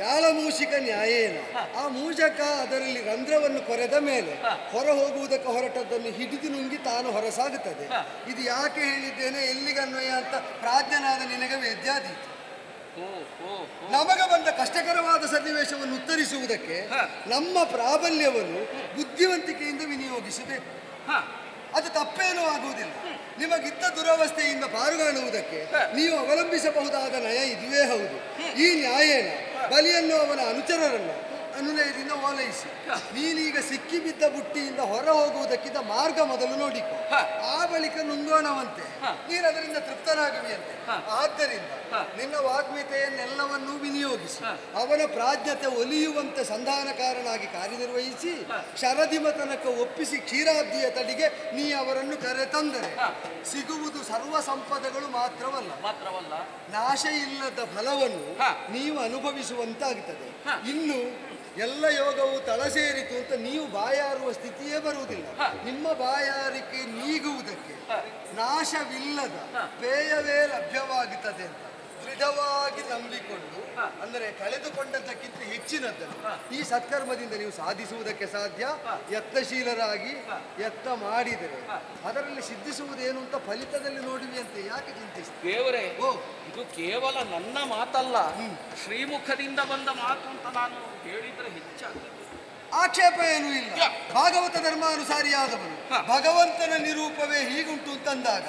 ಯಾಳ ಮೂಷಿಕ ನ್ಯಾಯೇನ ಆ ಮೂಷಕ ಅದರಲ್ಲಿ ರಂಧ್ರವನ್ನು ಕೊರೆದ ಮೇಲೆ ಹೊರ ಹೋಗುವುದಕ್ಕೆ ಹೊರಟದ್ದನ್ನು ಹಿಡಿದು ನುಂಗಿ ತಾನು ಹೊರಸಾಗುತ್ತದೆ. ಇದು ಯಾಕೆ ಹೇಳಿದ್ದೇನೆ, ಎಲ್ಲಿಗನ್ವಯ ಅಂತ ಪ್ರಾಜ್ಞನಾದ ನಿನಗೆ ವೇದ್ಯಾದೀತು. ನಮಗೆ ಬಂದ ಕಷ್ಟಕರವಾದ ಸನ್ನಿವೇಶವನ್ನು ಉತ್ತರಿಸುವುದಕ್ಕೆ ನಮ್ಮ ಪ್ರಾಬಲ್ಯವನ್ನು ಬುದ್ಧಿವಂತಿಕೆಯಿಂದ ವಿನಿಯೋಗಿಸಬೇಕು. ಅದು ತಪ್ಪೇನೂ ಆಗುವುದಿಲ್ಲ. ನಿಮಗಿದ್ದ ದುರವಸ್ಥೆಯಿಂದ ಪಾರುಗಾಣುವುದಕ್ಕೆ ನೀವು ಅವಲಂಬಿಸಬಹುದಾದ ನಯ ಇದುವೇ ಹೌದು. ಈ ನ್ಯಾಯೇನ ಬಲಿಯನ್ನು ಅವನ ಅನುಚರರನ್ನು ಅನುನಯದಿಂದ ಓಲೈಸಿ ನೀನೀಗ ಸಿಕ್ಕಿಬಿದ್ದ ಬುಟ್ಟಿಯಿಂದ ಹೊರ ಹೋಗುವುದಕ್ಕಿಂತ ಮಾರ್ಗ ಮೊದಲು ನೋಡಿಕೊ, ಆ ಬಳಿಕ ನುಂಗೋಣವಂತೆ ನೀನು ಅದರಿಂದ ತೃಪ್ತನಾಗುವಿಯಂತೆ. ಆದ್ದರಿಂದ ನಿನ್ನ ವಾಗ್ಮಿತೆಯನ್ನೆಲ್ಲವನ್ನೂ ವಿನಿಯೋಗಿಸಿ ಅವನ ಪ್ರಾಜ್ಞತೆ ಒಲಿಯುವಂತೆ ಸಂಧಾನಕಾರನಾಗಿ ಕಾರ್ಯನಿರ್ವಹಿಸಿ ಶರದಿಮ ತನಕ ಒಪ್ಪಿಸಿ ಕ್ಷೀರಾಬ್ದಿಯ ತಡಿಗೆ ನೀ ಅವರನ್ನು ಕರೆತಂದರೆ ಸಿಗುವುದು ಸರ್ವ ಸಂಪದಗಳು ಮಾತ್ರವಲ್ಲ ನಾಶ ಇಲ್ಲದ ಫಲವನ್ನು ನೀವು ಅನುಭವಿಸುವಂತಾಗುತ್ತದೆ. ಇನ್ನು ಎಲ್ಲ ಯೋಗವು ತಳ ಸೇರಿತು ಅಂತ ನೀವು ಬಾಯಾರುವ ಸ್ಥಿತಿಯೇ ಬರುವುದಿಲ್ಲ. ನಿಮ್ಮ ಬಾಯಾರಿಕೆ ನೀಗುವುದಕ್ಕೆ ನಾಶವಿಲ್ಲದ ಪೇಯವೇ ಲಭ್ಯವಾಗುತ್ತದೆ ಅಂತ ದೃಢವಾಗಿ ನಂಬಿಕೊಂಡು, ಅಂದರೆ ಕಳೆದುಕೊಂಡದ್ದಕ್ಕಿಂತ ಹೆಚ್ಚಿನದ್ದನ್ನು ಈ ಸತ್ಕರ್ಮದಿಂದ ನೀವು ಸಾಧಿಸುವುದಕ್ಕೆ ಸಾಧ್ಯ. ಯತ್ನಶೀಲರಾಗಿ ಯತ್ನ ಮಾಡಿದರೆ ಅದರಲ್ಲಿ ಸಿದ್ಧಿಸುವುದೇನು ಅಂತ ಫಲಿತದಲ್ಲಿ ನೋಡುವಿ ಅಂತ ಯಾಕೆ ಚಿಂತಿಸ್ತೀವಿ? ದೇವರೇ, ಇದು ಕೇವಲ ನನ್ನ ಮಾತಲ್ಲ, ಶ್ರೀಮುಖದಿಂದ ಬಂದ ಮಾತು ಅಂತ ನಾನು ಹೇಳಿದ್ರೆ ಹೆಚ್ಚಾಗ್ತದೆ. ಆಕ್ಷೇಪ ಏನೂ ಇಲ್ಲ. ಭಾಗವತ ಧರ್ಮಾನುಸಾರಿಯಾದವನು ಭಗವಂತನ ನಿರೂಪವೇ ಹೀಗುಂಟು ಅಂತಂದಾಗ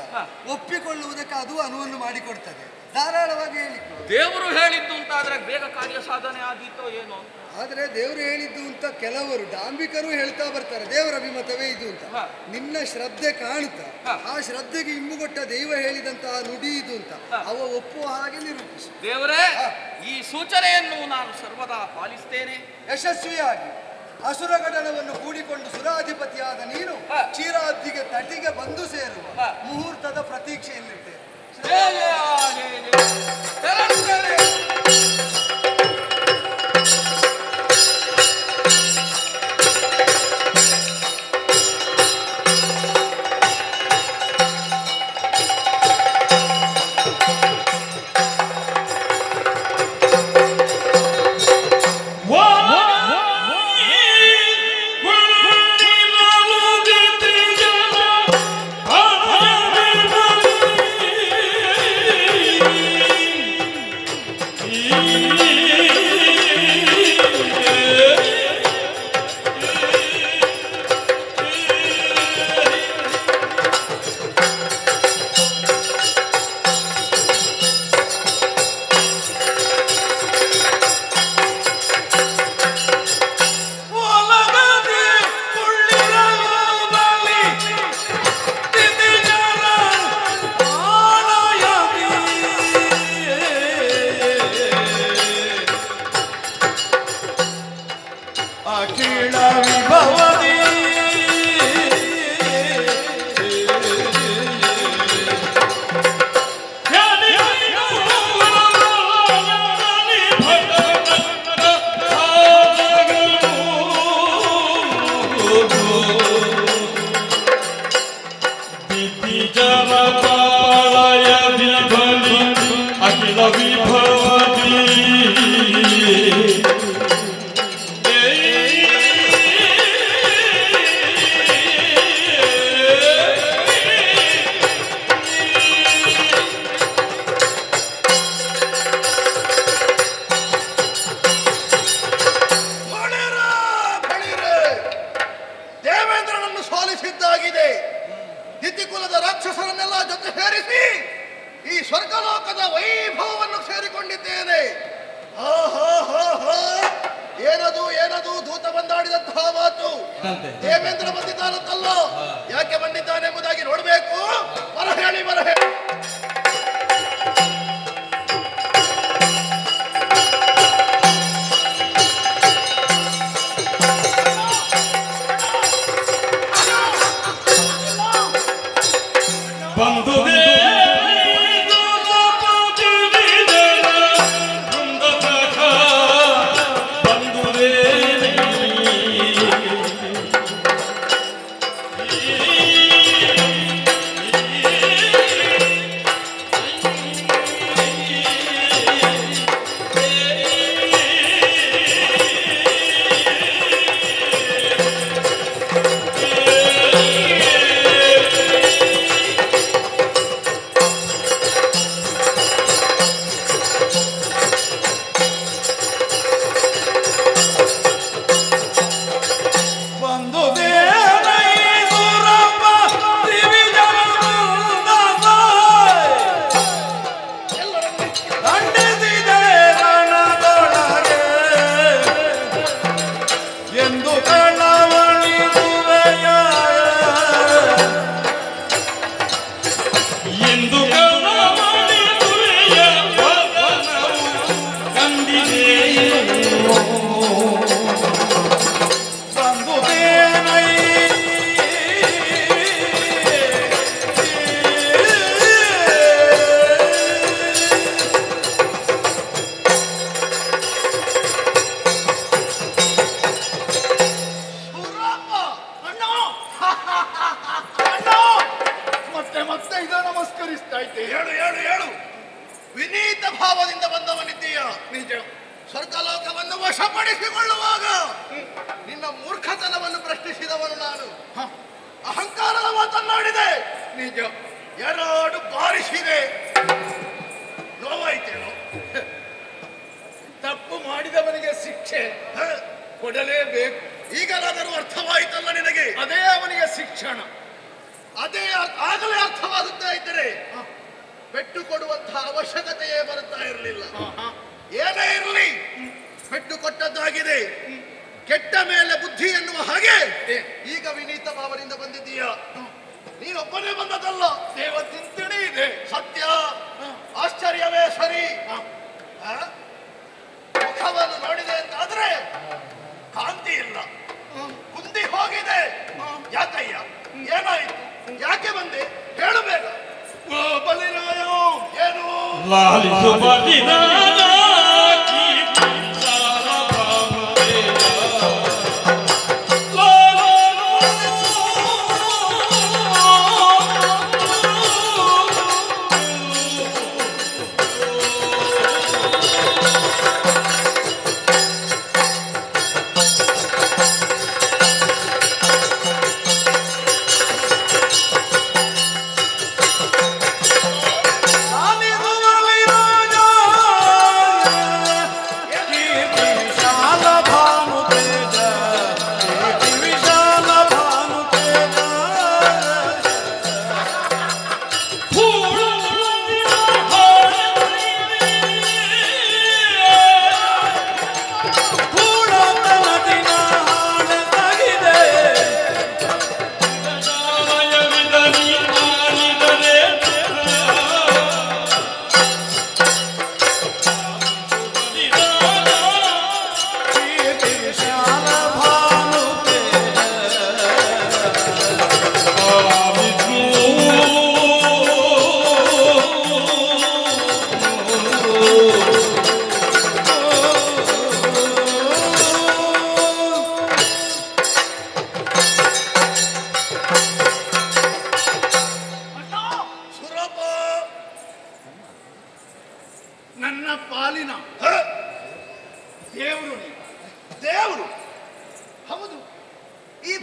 ಒಪ್ಪಿಕೊಳ್ಳುವುದಕ್ಕೆ ಅದು ಅನುವನ್ನು ಮಾಡಿಕೊಡ್ತದೆ. ಧಾರಾಳವಾಗಿ ಹೇಳಿಕೊ. ದೇವರು ಹೇಳಿದ್ದು ಅಂತಾದ್ರೆ ಬೇಗ ಕಾರ್ಯ ಸಾಧನೆ ಆದೀತೋ ಏನೋ. ಆದರೆ ದೇವರು ಹೇಳಿದ್ದು ಅಂತ ಕೆಲವರು ಡಾಂಬಿಕರು ಹೇಳ್ತಾ ಬರ್ತಾರೆ, ದೇವರ ಅಭಿಮತವೇ ಇದು ಅಂತ. ನಿನ್ನ ಶ್ರದ್ಧೆ ಕಾಣುತ್ತಾ ಆ ಶ್ರದ್ಧೆಗೆ ಇಂಬುಗೊಟ್ಟ ದೈವ ಹೇಳಿದಂತಹ ನುಡಿ ಇದು ಅಂತ ಅವ ಒಪ್ಪುವ ಹಾಗೆ ನಿರೂಪಿಸು. ದೇವರೇ, ಈ ಸೂಚನೆಯನ್ನು ನಾನು ಸರ್ವದಾ ಪಾಲಿಸ್ತೇನೆ. ಯಶಸ್ವಿಯಾಗಿ ಅಸುರಗಣವನ್ನು ಕೂಡಿಕೊಂಡು ಸುರಾಧಿಪತಿಯಾದ ನೀನು ಕ್ಷೀರಾಬ್ದಿಗೆ ತಟಿಗೆ ಬಂದು ಸೇರುವ ಮುಹೂರ್ತದ ಪ್ರತೀಕ್ಷೆಯಲ್ಲಿರ್ತೇನೆ. ಅಖಿಲ ವಿಭವದಿ ದಿತಿಕುಲದ ರಾಕ್ಷಸರನ್ನೆಲ್ಲ ಜೊತೆ ಸೇರಿಸಿ ಈ ಸ್ವರ್ಗಲೋಕದ ವೈಭವವನ್ನು ಸೇರಿಕೊಂಡಿದ್ದೇನೆ. ಏನದು ಏನದು ದೂತ ಬಂದಾಡಿದಂತಹ ಮಾತು. ದೇವೇಂದ್ರ ಬಂದಿದ್ದಾನಂತಲ್ಲ, ಯಾಕೆ ಬಂದಿದ್ದಾನೆ ಎಂಬುದಾಗಿ ನೋಡಬೇಕು. ಬರ ಹೇಳಿ ಬರ ಹೇಳಿ. ವಿನೀತ ಭಾವದಿಂದ ಬಂದವನಿದ್ದೀಯ. ನಿಜ. ಸ್ವರ್ಗಲೋಕವನ್ನು ವಶಪಡಿಸಿಕೊಳ್ಳುವಾಗ ನಿನ್ನ ಮೂರ್ಖತನವನ್ನು ಪ್ರಶ್ನಿಸಿದವನು ನಾನು. ಅಹಂಕಾರದ ಮಾತನ್ನಾಡಿದೆ. ನಿಜ. ಎರಡು ಬಾರಿಸಿದೆ. ನೋವಾಯ್ತೇನೋ. ತಪ್ಪು ಮಾಡಿದವನಿಗೆ ಶಿಕ್ಷೆ ಕೊಡಲೇಬೇಕು. ಈಗಲಾದರೂ ಅರ್ಥವಾಯಿತಲ್ಲ ನಿನಗೆ. ಅದೇ ಅವನಿಗೆ ಶಿಕ್ಷಣ. ಅದೇ ಆಗಲೇ ಅರ್ಥವಾಗುತ್ತಾ ಇದ್ದರೆ ಪೆಟ್ಟು ಕೊಡುವಂತಹ ಅವಶ್ಯಕತೆಯೇ ಬರುತ್ತಾ ಇರಲಿಲ್ಲ. ಏನೇ ಇರಲಿ, ಪೆಟ್ಟು ಕೊಟ್ಟದ್ದಾಗಿದೆ. ಕೆಟ್ಟ ಮೇಲೆ ಬುದ್ಧಿ ಎನ್ನುವ ಹಾಗೆ ಈಗ ವಿನೀತ ಭಾವದಿಂದ ಬಂದಿದ್ದೀಯ. ನೀನೊಬ್ಬನೇ ಬಂದದಲ್ಲ, ದೇವ ಚಿಂತನೆ ಇದೆ. ಸತ್ಯ, ಆಶ್ಚರ್ಯವೇ ಸರಿ. ಮುಖವನ್ನು ನೋಡಿದೆ ಅಂತಾದ್ರೆ ಕಾಂತಿ ಇಲ್ಲ, ಕುಂದಿ ಹೋಗಿದೆ. ಯಾಕಯ್ಯ, ಏನಾಯ್ತು? ಯಾಕೆ ಬಂದೆ? ಹೇಳು ಬೇಗ. ಬಲಿರಾಯ, ಏನು ಲಾಲಿಸು ಬಲಿರಾಯ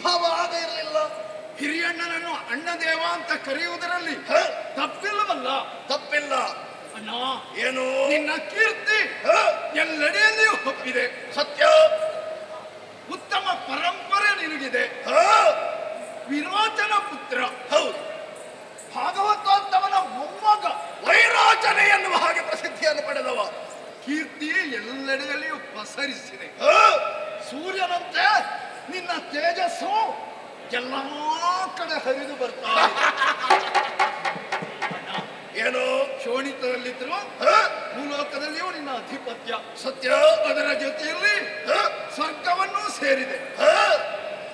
ಭಾವ ಆಗ ಇರಲಿಲ್ಲ. ಹಿರಿಯಣ್ಣನನ್ನು ಅಣ್ಣದೇವ ಅಂತ ಕರೆಯುವುದರಲ್ಲಿ ತಪ್ಪಿಲ್ಲವಲ್ಲ? ತಪ್ಪಿಲ್ಲ ಅಣ್ಣ. ಏನು? ನಿನ್ನ ಕೀರ್ತಿ ಎಲ್ಲೆಡೆಯಲ್ಲಿಯೂ ಒಪ್ಪಿದೆ. ಸತ್ಯ. ಉತ್ತಮ ಪರಂಪರೆ ನಿನಗಿದೆ. ವಿರೋಚನ ಪುತ್ರ. ಹೌದು. ಭಾಗವತೋತ್ತಮನ ಮೊಮ್ಮಗ. ವೈರಾಚನೆ ಎನ್ನುವ ಹಾಗೆ ಪ್ರಸಿದ್ಧಿಯನ್ನು ಪಡೆದವ. ಕೀರ್ತಿ ಎಲ್ಲೆಡೆಯಲ್ಲಿಯೂ ಪಸರಿಸಿದೆ. ಸೂರ್ಯನಂತೆ ನಿನ್ನ ತೇಜಸ್ಸು ಎಲ್ಲ ಕಡೆ ಹರಿದು ಬರ್ತಾರೆ. ಏನು? ಶೋಣಿತದಲ್ಲಿದ್ರು ಭೂಲೋಕದಲ್ಲಿಯೂ ನಿನ್ನ ಅಧಿಪತ್ಯ. ಸತ್ಯ. ಅದರ ಜೊತೆಯಲ್ಲಿ ಸ್ವರ್ಗವನ್ನೂ ಸೇರಿದೆ.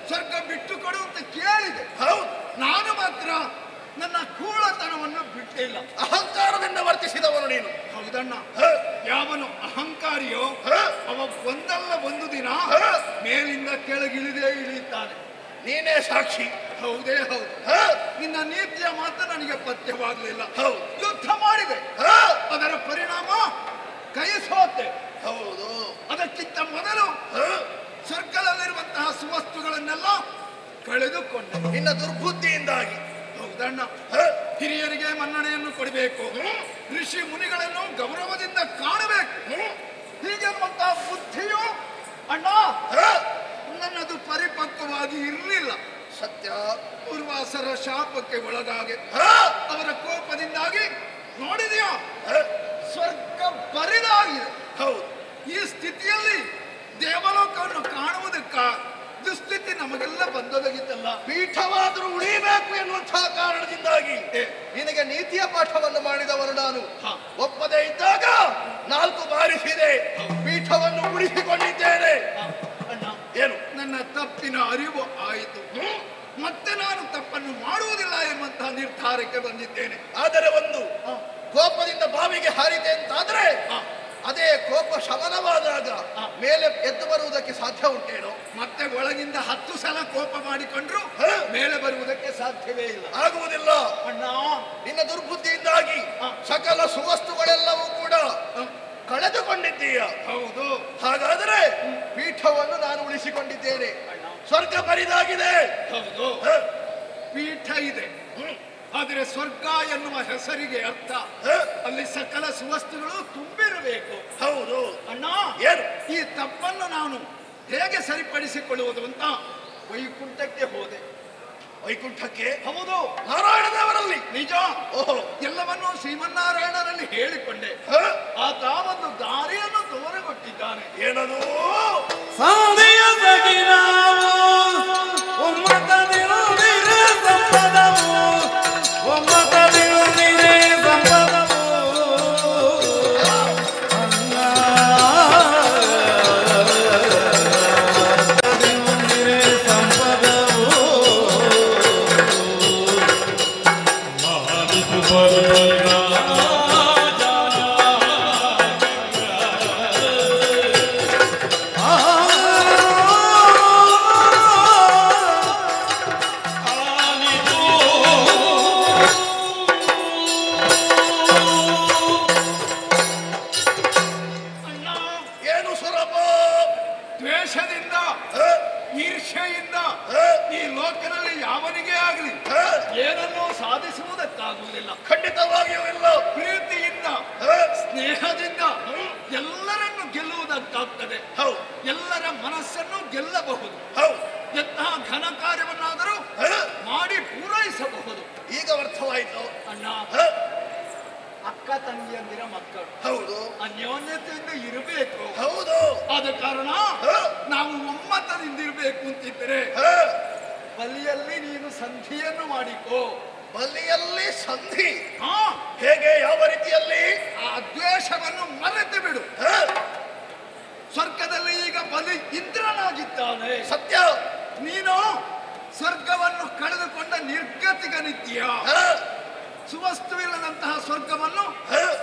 ಸ್ವರ್ಗ ಬಿಟ್ಟು ಕೊಡು ಅಂತ ಕೇಳಿದೆ. ಹೌದು. ನಾನು ಮಾತ್ರ ನನ್ನ ಕೂಳತನವನ್ನು ಬಿಟ್ಟಿಲ್ಲ. ಅಹಂಕಾರದಿಂದ ವರ್ತಿಸಿದವನು ನೀನು. ಹೌದಣ್ಣ. ಯಾವನು ಅಹಂಕಾರಿಯೋ ಅವ ಒಂದಲ್ಲ ಒಂದು ದಿನ ಮೇಲಿಂದ ಕೆಳಗಿಳಿದೇ ಇಳಿಯುತ್ತಾನೆ. ನೀನೇ ಸಾಕ್ಷಿ. ಹೌದೇ ಹೌದು. ನಿನ್ನ ನೀತಿಯ ಮಾತ್ರ ನನಗೆ ಪಥ್ಯವಾಗಲಿಲ್ಲ. ಹೌದು. ಯುದ್ಧ ಮಾಡಿದೆ. ಅದರ ಪರಿಣಾಮ ಕೈ ಸೋತೆ. ಹೌದು. ಅದಕ್ಕಿಂತ ಮೊದಲು ಸ್ವರ್ಗದಲ್ಲಿರುವಂತಹ ಸುವಸ್ತುಗಳನ್ನೆಲ್ಲ ಕಳೆದುಕೊಂಡೆ ನಿನ್ನ ದುರ್ಬುದ್ಧಿಯಿಂದಾಗಿ. ಹೌದಣ್ಣ. ಹಿರಿಯರಿಗೆ ಮನ್ನಣೆಯನ್ನು ಕೊಡಬೇಕು, ಋಷಿ ಮುನಿಗಳನ್ನು ಗೌರವದಿಂದ ಕಾಣಬೇಕು, ಹೀಗಿರುವಂತಹ ಬುದ್ಧಿಯು ಅಣ್ಣ ನನ್ನದು ಪರಿಪಕ್ವವಾಗಿ ಇರಲಿಲ್ಲ. ಸತ್ಯ. ಪೂರ್ವಾಸರ ಶಾಪಕ್ಕೆ ಒಳಗಾಗಿ ಅವರ ಕೋಪದಿಂದಾಗಿ ನೋಡಿದೆಯಾ ಸ್ವರ್ಗ ಬರಿದಾಗಿದೆ. ಹೌದು. ಈ ಸ್ಥಿತಿಯಲ್ಲಿ ದೇವಲೋಕವನ್ನು ಕಾಣುವುದಕ್ಕ ದುಸ್ಥಿತಿ ನಮಗೆಲ್ಲ ಬಂದೊದಗಿತ್ತಲ್ಲ. ಪೀಠವಾದರೂ ಉಳಿಯಬೇಕು ಎನ್ನುವಂತಹ ಕಾರಣದಿಂದಾಗಿ ನಿನಗೆ ನೀತಿಯ ಪಾಠವನ್ನು ಮಾಡಿದವನು ನಾನು. ಒಪ್ಪದೇ ಇದ್ದಾಗ 4 ಬಾರಿಸಿದೆ, ಪೀಠವನ್ನು ಉಳಿಸಿಕೊಂಡಿದ್ದೇನೆ. ಅಣ್ಣ, ಏನು? ನನ್ನ ತಪ್ಪಿನ ಅರಿವು ಆಯಿತು. ಮತ್ತೆ ನಾನು ತಪ್ಪನ್ನು ಮಾಡುವುದಿಲ್ಲ ಎನ್ನುವಂತಹ ನಿರ್ಧಾರಕ್ಕೆ ಬಂದಿದ್ದೇನೆ. ಆದರೆ ಒಂದು ಕೋಪದಿಂದ ಬಾವಿಗೆ ಹಾರಿದೆ ಅಂತಾದ್ರೆ ಅದೇ ಕೋಪ ಶಮನವಾದಾಗ ಮೇಲೆ ಎದ್ದು ಬರುವುದಕ್ಕೆ ಸಾಧ್ಯ ಉಂಟೇನೋ? ಮತ್ತೆ ಒಳಗಿಂದ 10 ಸಲ ಕೋಪ ಮಾಡಿಕೊಂಡ್ರು ಮೇಲೆ ಬರುವುದಕ್ಕೆ ಸಾಧ್ಯವೇ ಇಲ್ಲ. ಆಗುವುದಿಲ್ಲ ಅಣ್ಣ. ನಿನ್ನ ದುರ್ಬುದ್ಧಿಯಿಂದಾಗಿ ಸಕಲ ಸುವಸ್ತುಗಳೆಲ್ಲವೂ ಕೂಡ ಕಳೆದುಕೊಂಡಿದ್ದೀಯ. ಹೌದು. ಹಾಗಾದರೆ ಪೀಠವನ್ನು ನಾನು ಉಳಿಸಿಕೊಂಡಿದ್ದೇನೆ. ಸ್ವರ್ಗ ಬರಿದಾಗಿದೆ. ಹೌದು. ಪೀಠ ಇದೆ, ಆದರೆ ಸ್ವರ್ಗ ಎನ್ನುವ ಹೆಸರಿಗೆ ಅರ್ಥ ಅಲ್ಲಿ ಸಕಲ ಸುವಸ್ತುಗಳು ತುಂಬಿರಬೇಕು. ಹೌದು. ಅಣ್ಣ, ಏನು? ಈ ತಪ್ಪನ್ನು ನಾನು ಹೇಗೆ ಸರಿಪಡಿಸಿಕೊಳ್ಳುವುದು ಅಂತ ವೈಕುಂಠಕ್ಕೆ ಹೋದೆ. ವೈಕುಂಠಕ್ಕೆ? ಹೌದು. ನಾರಾಯಣ ದೇವರಲ್ಲಿ. ನಿಜ. ಓಹೋ. ಎಲ್ಲವನ್ನೂ ಶ್ರೀಮನ್ನಾರಾಯಣರಲ್ಲಿ ಹೇಳಿಕೊಂಡೆ. ಆತ ಒಂದು ದಾರಿಯನ್ನು ತೋರಿಕೊಟ್ಟಿದ್ದಾನೆ. ಏನದು? ಸಂಧಿಯ ಸಗಿನಾವು ಒಮ್ಮತದಿರುವುದಿರೆ ಸಂಪದವು, ಒಮ್ಮತದಿರುವುದಿರೆ ಸಂಪದವು. ಒಮ್ಮತದಿರುವುದಿರೆ ಸಂಪದವು. ಲಾಲಿಸು ಬರುವಲ್ಲ ದ್ವೇಷದಿಂದ, ಈರ್ಷೆಯಿಂದ ಈ ಲೋಕದಲ್ಲಿ ಯಾವನಿಗೆ ಆಗಲಿ ಏನನ್ನೂ ಸಾಧಿಸುವುದಕ್ಕಾಗುವುದಿಲ್ಲ. ಖಂಡಿತವಾಗಿಯೂ ಇಲ್ಲ. ಪ್ರೀತಿಯಿಂದ, ಸ್ನೇಹದಿಂದ ಎಲ್ಲರನ್ನು ಗೆಲ್ಲುವುದಕ್ಕಾಗ್ತದೆ. ಎಲ್ಲರ ಮನಸ್ಸನ್ನು ಗೆಲ್ಲಬಹುದು. ಎಂತಹ ಘನ ಕಾರ್ಯವನ್ನಾದರೂ ಮಾಡಿ ಪೂರೈಸಬಹುದು. ಈಗ ಅರ್ಥವಾಯಿತು ಅಣ್ಣ. ಅಕ್ಕ ತಂಗಿಯಂದಿರ ಮಕ್ಕಳು. ಹೌದು. ಅನ್ಯೋನ್ಯತೆಯಿಂದ ಇರಬೇಕು. ಹೌದು. ಆದ ಕಾರಣ ನಾವು ಒಮ್ಮತದಿಂದ ಇರಬೇಕು ಅಂತಿದ್ದರೆ ಬಲಿಯಲ್ಲಿ ನೀನು ಸಂಧಿಯನ್ನು ಮಾಡಿಕೋ. ಬಲಿಯಲ್ಲಿ ಸಂಧಿ? ಹಾ. ಹೇಗೆ? ಯಾವ ರೀತಿಯಲ್ಲಿ? ಆ ದ್ವೇಷವನ್ನು ಮರೆತು ಬಿಡು. ಸ್ವರ್ಗದಲ್ಲಿ ಈಗ ಬಲಿ ಇಂದ್ರನಾಗಿದ್ದಾನೆ. ಸತ್ಯ. ನೀನು ಸ್ವರ್ಗವನ್ನು ಕಳೆದುಕೊಂಡ ನಿರ್ಗತಿಗನಿದ್ದೀಯ. ಸುವಸ್ತುವಿಲ್ಲದಂತಹ ಸ್ವರ್ಗವನ್ನು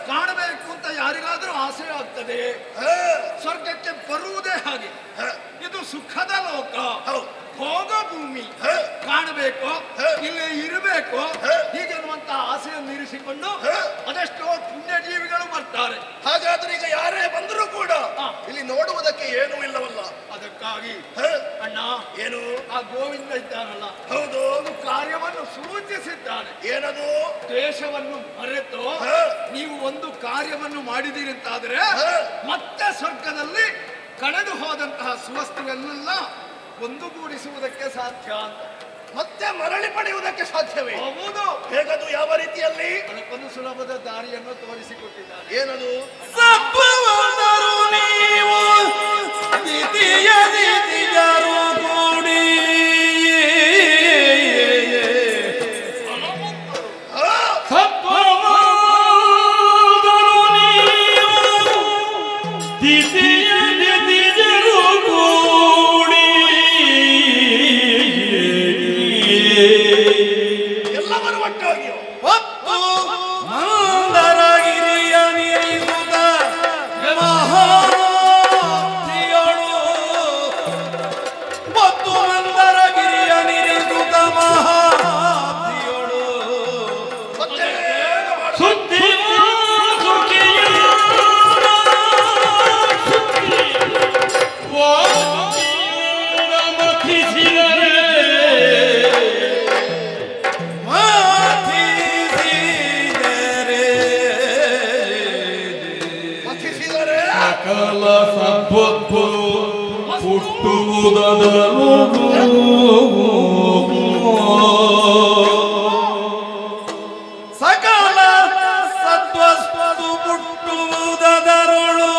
ಕಾಣಬೇಕು ಅಂತ ಯಾರಿಗಾದ್ರೂ ಆಸೆ ಆಗ್ತದೆ. ಸ್ವರ್ಗಕ್ಕೆ ಬರುವುದೇ ಹಾಗೆ. ಇದು ಸುಖದ ಲೋಕ. ಹೋಗೋ ಭೂಮಿ ಕಾಣಬೇಕು, ಇಲ್ಲೇ ಇರಬೇಕು ಹೀಗೆನ್ನುವಂತ ಆಸೆಯನ್ನು ಇರಿಸಿಕೊಂಡು ಅದೆಷ್ಟೋ ಪುಣ್ಯಜೀವಿಗಳು ಬರ್ತಾರೆ. ಹಾಗಾದ್ರೆ ಈಗ ಯಾರೇ ಬಂದರೂ ಕೂಡ ಇಲ್ಲಿ ನೋಡುವುದಕ್ಕೆ ಏನೂ ಇಲ್ಲವಲ್ಲ. ಅದಕ್ಕಾಗಿ ಅಣ್ಣ ಏನು ಆ ಗೋವಿಂದ ಇದ್ದಾನಲ್ಲ, ಹೌದು, ಒಂದು ಕಾರ್ಯವನ್ನು ಸೂಚಿಸಿದ್ದಾನೆ. ಏನದು? ದೇಶವನ್ನು ಮರೆತು ನೀವು ಒಂದು ಕಾರ್ಯವನ್ನು ಮಾಡಿದ್ದೀರಿ ಅಂತಾದ್ರೆ ಮತ್ತೆ ಸ್ವರ್ಗದಲ್ಲಿ ಕಳೆದು ಹೋದಂತಹ ಸುವಸ್ತುಗಳನ್ನೆಲ್ಲ ಒಂದುಗೂಡಿಸುವುದಕ್ಕೆ ಸಾಧ್ಯ ಅಂತ. ಮತ್ತೆ ಮರಳಿ ಪಡೆಯುವುದಕ್ಕೆ ಸಾಧ್ಯವೇ? ಹೌದು. ಹೇಗದು? ಯಾವ ರೀತಿಯಲ್ಲಿ? ಅದಕ್ಕೊಂದು ಸುಲಭದ ದಾರಿಯನ್ನು ತೋರಿಸಿಕೊಟ್ಟಿದ್ದಾರೆ. ಏನದು? ಸಪ್ಪವಾದರೂ ನೀವು ದ್ವಿತೀಯ ದಿತಿಜರು ಕೂಡಿ ಸಪ್ಪವಾದರೂ ನೀವು ದ್ವಿತೀಯ ದಿತಿಜರು ಕೂಡಿ ಎಲ್ಲವರು ಒಟ್ಟಾಗಿಯೋ ಒತ್ತು ಮಂದರಗಿರಿಯ ನಿರಿಸುತ್ತ ಮಹಾತಿಯಳು ಒತ್ತು ಮಂದರಗಿರಿಯ ನಿರಿಸುತ್ತ ಮಹಾತಿಯಳು ಸುದ್ದಿ ಸಕಲ ಸದ್ಭಕ್ತು ಹುಟ್ಟುವುದರಳು ಸಕಲ ಸದ್ವಸ್ತು ಹುಟ್ಟುವುದರಳು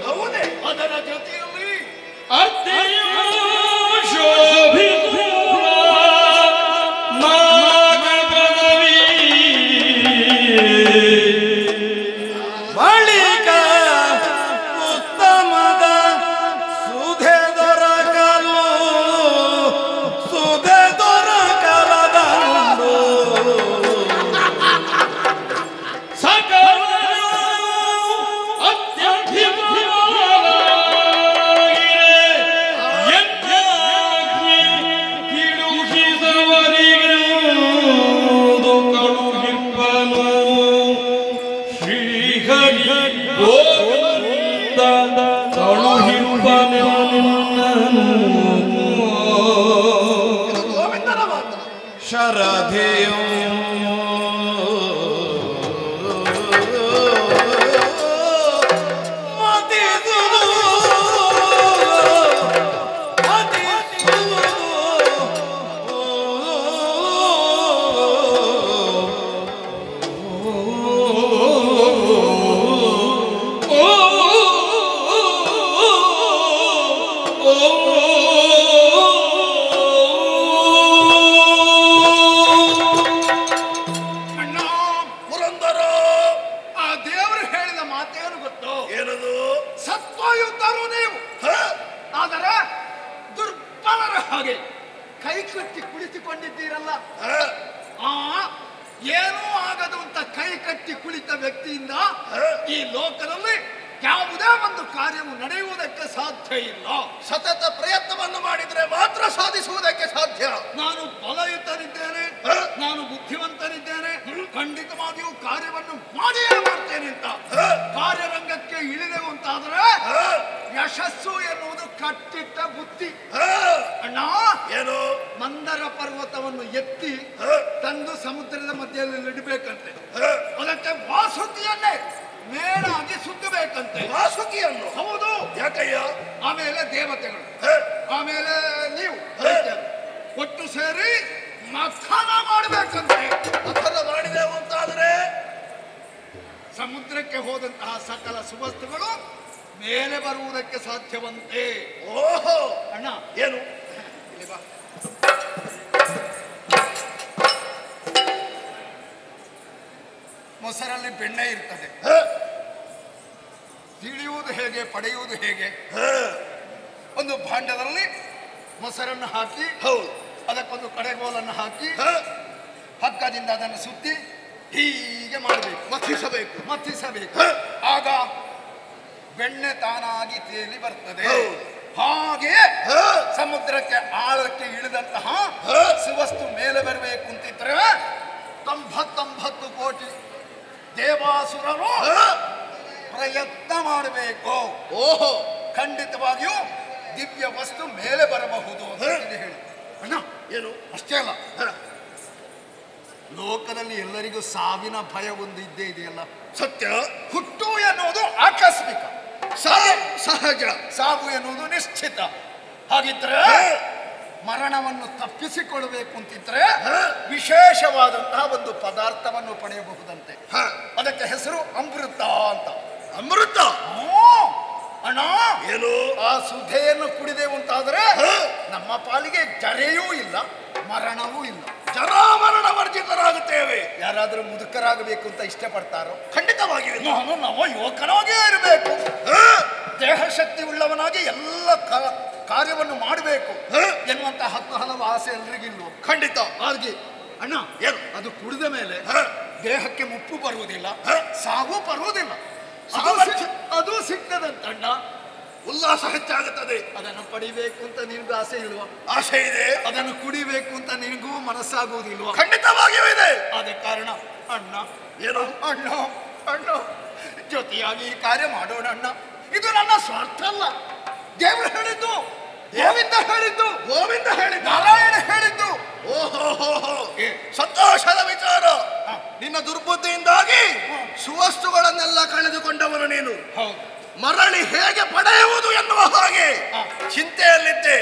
ಹೌದೇ? ಅದರ ಜೊತೆಯಲ್ಲಿ ಅರ್ತೆಯು ಶೋಭಿಸುವ ನಾಗ ಪದವಿ ಬಳಿಕ ಉತ್ತಮದ ಸುಧೆ ದೊರಕಲು ಸುಧೆ ದೊರಕಲದಂದು ಸಕಲ ಗೋವಿಂದನ ಮಾತು. ಶರಧೆಯೋ ಅಣ್ಣ ಪುರಂದರ, ಆ ದೇವರು ಹೇಳಿದ ಮಾತೇನು ಗೊತ್ತು? ಏನದು? ಸತ್ವಯುತರು ನೀವು, ಆದರೆ ದುರ್ಬಲರ ಹಾಗೆ ಕೈ ಕಟ್ಟಿ ಕುಳಿತುಕೊಂಡಿದ್ದೀರಲ್ಲ. ಆ ಏನೂ ಆಗದು ಅಂತ ಕೈ ಕಟ್ಟಿ ಕುಳಿತ ವ್ಯಕ್ತಿಯಿಂದ ಈ ಲೋಕದಲ್ಲಿ ಯಾವುದೇ ಒಂದು ಕಾರ್ಯವು ನಡೆಯುವುದಕ್ಕೆ ಸಾಧ್ಯ ಇಲ್ಲ. ಸತತ ಪ್ರಯತ್ನವನ್ನು ಮಾಡಿದ್ರೆ ಮಾತ್ರ ಸಾಧಿಸುವುದಕ್ಕೆ ಸಾಧ್ಯ. ನಾನು ಬಲಯುತನಿದ್ದೇನೆ, ನಾನು ಬುದ್ಧಿವಂತನಿದ್ದೇನೆ, ಖಂಡಿತವಾಗಿಯೂ ಕಾರ್ಯವನ್ನು ಮಾಡಿಯೇ ಮಾಡ್ತೇನೆ ಅಂತ ಕಾರ್ಯರಂಗಕ್ಕೆ ಇಳಿದೆವು ಅಂತಾದ್ರೆ ಯಶಸ್ಸು ಎನ್ನುವುದು ಕಟ್ಟಿಟ್ಟ ಬುದ್ಧಿ. ಅಣ್ಣ ಏನು? ಮಂದರ ಪರ್ವತವನ್ನು ಎತ್ತಿ ತಂದು ಸಮುದ್ರದ ಮಧ್ಯದಲ್ಲಿ ಇಡಬೇಕಂತೆ. ಅದಕ್ಕೆ ವಾಸುಕಿಯನ್ನೇ ಮೇಲಾಗಿ ಸುತ್ತಬೇಕಂತೆ. ವಾಸುಕಿಯನ್ನು? ಹೌದು. ಯಾಕಯ್ಯ? ಆಮೇಲೆ ದೇವತೆಗಳು, ಆಮೇಲೆ ನೀವು ಒಟ್ಟು ಸೇರಿ ಮಥನ ಮಾಡಬೇಕಂತೆ. ಮಥನ ಮಾಡಿದೆವು ಅಂತಾದ್ರೆ ಸಮುದ್ರಕ್ಕೆ ಹೋದಂತಹ ಸಕಲ ಸುವಸ್ತುಗಳು ಮೇಲೆ ಬರುವುದಕ್ಕೆ ಸಾಧ್ಯವಂತೆ. ಓಹೋ ಅಣ್ಣ ಏನು? ಇಲ್ಲಿ ಬಾ. ಮೊಸರಲ್ಲಿ ಬೆಣ್ಣೆ ಇರ್ತದೆ. ತಿಳಿಯುವುದು ಹೇಗೆ, ಪಡೆಯುವುದು ಹೇಗೆ? ಒಂದು ಭಾಂಡದಲ್ಲಿ ಮೊಸರನ್ನು ಹಾಕಿ ಅದಕ್ಕೊಂದು ಕಡೆಗೋಲನ್ನು ಹಾಕಿ ಹಗ್ಗದಿಂದ ಅದನ್ನು ಸುತ್ತಿ ಹೀಗೆ ಮಾಡಬೇಕು, ಮಥಿಸಬೇಕು. ಆಗ ಬೆಣ್ಣೆ ತಾನಾಗಿ ತೇಲಿ ಬರ್ತದೆ. ಹಾಗೆ ಸಮುದ್ರಕ್ಕೆ ಆಳಕ್ಕೆ ಇಳಿದಂತಹ ಸುವಸ್ತು ಮೇಲೆ ಬರಬೇಕು ಅಂತಿದ್ರೆ 99 ಕೋಟಿ ದೇವಾಸುರರು ಪ್ರಯತ್ನ ಮಾಡಬೇಕು. ಓಹೋ, ಖಂಡಿತವಾಗಿಯೂ ದಿವ್ಯ ವಸ್ತು ಮೇಲೆ ಬರಬಹುದು ಅಂತ ಹೇಳಿ. ಅಣ್ಣ ಏನು ಅಷ್ಟೇ ಅಲ್ಲ, ಲೋಕದಲ್ಲಿ ಎಲ್ಲರಿಗೂ ಸಾವಿನ ಭಯ ಒಂದು ಇದ್ದೇ ಇದೆಯಲ್ಲ. ಸತ್ಯ. ಹುಟ್ಟು ಎನ್ನುವುದು ಆಕಸ್ಮಿಕ, ಸಹಜ. ಸಾವು ಎನ್ನುವುದು ನಿಶ್ಚಿತ. ಹಾಗಿದ್ರೆ ಮರಣವನ್ನು ತಪ್ಪಿಸಿಕೊಳ್ಳಬೇಕು ಅಂತಿದ್ರೆ ವಿಶೇಷವಾದಂತಹ ಒಂದು ಪದಾರ್ಥವನ್ನು ಪಡೆಯಬಹುದಂತೆ. ಅದಕ್ಕೆ ಹೆಸರು ಅಮೃತ ಅಂತ. ಅಮೃತ? ಅಣ್ಣ, ಏನು ಆ ಸುಧೆಯನ್ನು ಕುಡಿದೆವು ಅಂತಾದ್ರೆ ನಮ್ಮ ಪಾಲಿಗೆ ಜರೆಯೂ ಇಲ್ಲ, ಮರಣವೂ ಇಲ್ಲ. ಜರಾಮರಣ ವರ್ಜಿತರಾಗುತ್ತೇವೆ. ಯಾರಾದರೂ ಮುದುಕರಾಗಬೇಕು ಅಂತ ಇಷ್ಟಪಡ್ತಾರೋ? ಖಂಡಿತವಾಗಿ ನಾವು ಯುವಕನಾಗೇ ಇರಬೇಕು. ದೇಹ ಶಕ್ತಿ ಉಳ್ಳವನಾಗಿ ಎಲ್ಲ ಕಾರ್ಯವನ್ನು ಮಾಡಬೇಕು ಎನ್ನುವಂತ ಹಲವು ಆಸೆ ಎಲ್ರಿಗಿಲ್ವ? ಖಂಡಿತ. ಹಾಗೆ ಅಣ್ಣ, ಅದು ಕುಡಿದ ಮೇಲೆ ದೇಹಕ್ಕೆ ಮುಪ್ಪು ಬರುವುದಿಲ್ಲ, ಸಾವು ಬರುವುದಿಲ್ಲ. ಅದು ಸಿಗ್ತದಂತಣ್ಣ, ಉಲ್ಲಾಸ ಹೆಚ್ಚಾಗುತ್ತದೆ. ಅದನ್ನು ಪಡಿಬೇಕು ಅಂತ ನಿನಗೂ ಆಸೆ ಇಲ್ವಾ? ಆಸೆ ಇದೆ. ಅದನ್ನು ಕುಡಿಬೇಕು ಅಂತ ನಿನಗೂ ಮನಸ್ಸಾಗುವುದಿಲ್ವಾ? ಖಂಡಿತವಾಗಿಯೂ ಇದೆ. ಆದ ಕಾರಣ ಅಣ್ಣ, ಏನು ಅಣ್ಣ ಅಣ್ಣ ಜೊತೆಯಾಗಿ ಈ ಕಾರ್ಯ ಮಾಡೋಣ ಅಣ್ಣ. ಇದು ನನ್ನ ಸ್ವಾರ್ಥ ಅಲ್ಲ, ದೇವರು ಹೇಳಿದ್ದು, ಗೋವಿಂದ ಹೇಳಿದ್ದು, ಗೋವಿಂದ ಹೇಳಿದ್ದು, ನಾರಾಯಣ ಹೇಳಿದ್ದು. ಓಹೋ, ಸಂತೋಷದ ವಿಚಾರ. ನಿನ್ನ ದುರ್ಬುದ್ಧಿಯಿಂದಾಗಿ ಸುವಸ್ತುಗಳನ್ನೆಲ್ಲ ಕಳೆದುಕೊಂಡವನು ನೀನು. ಮರಳಿ ಹೇಗೆ ಪಡೆಯುವುದು ಎನ್ನುವ ಹಾಗೆ ಚಿಂತೆಯಲ್ಲಿದ್ದೆ.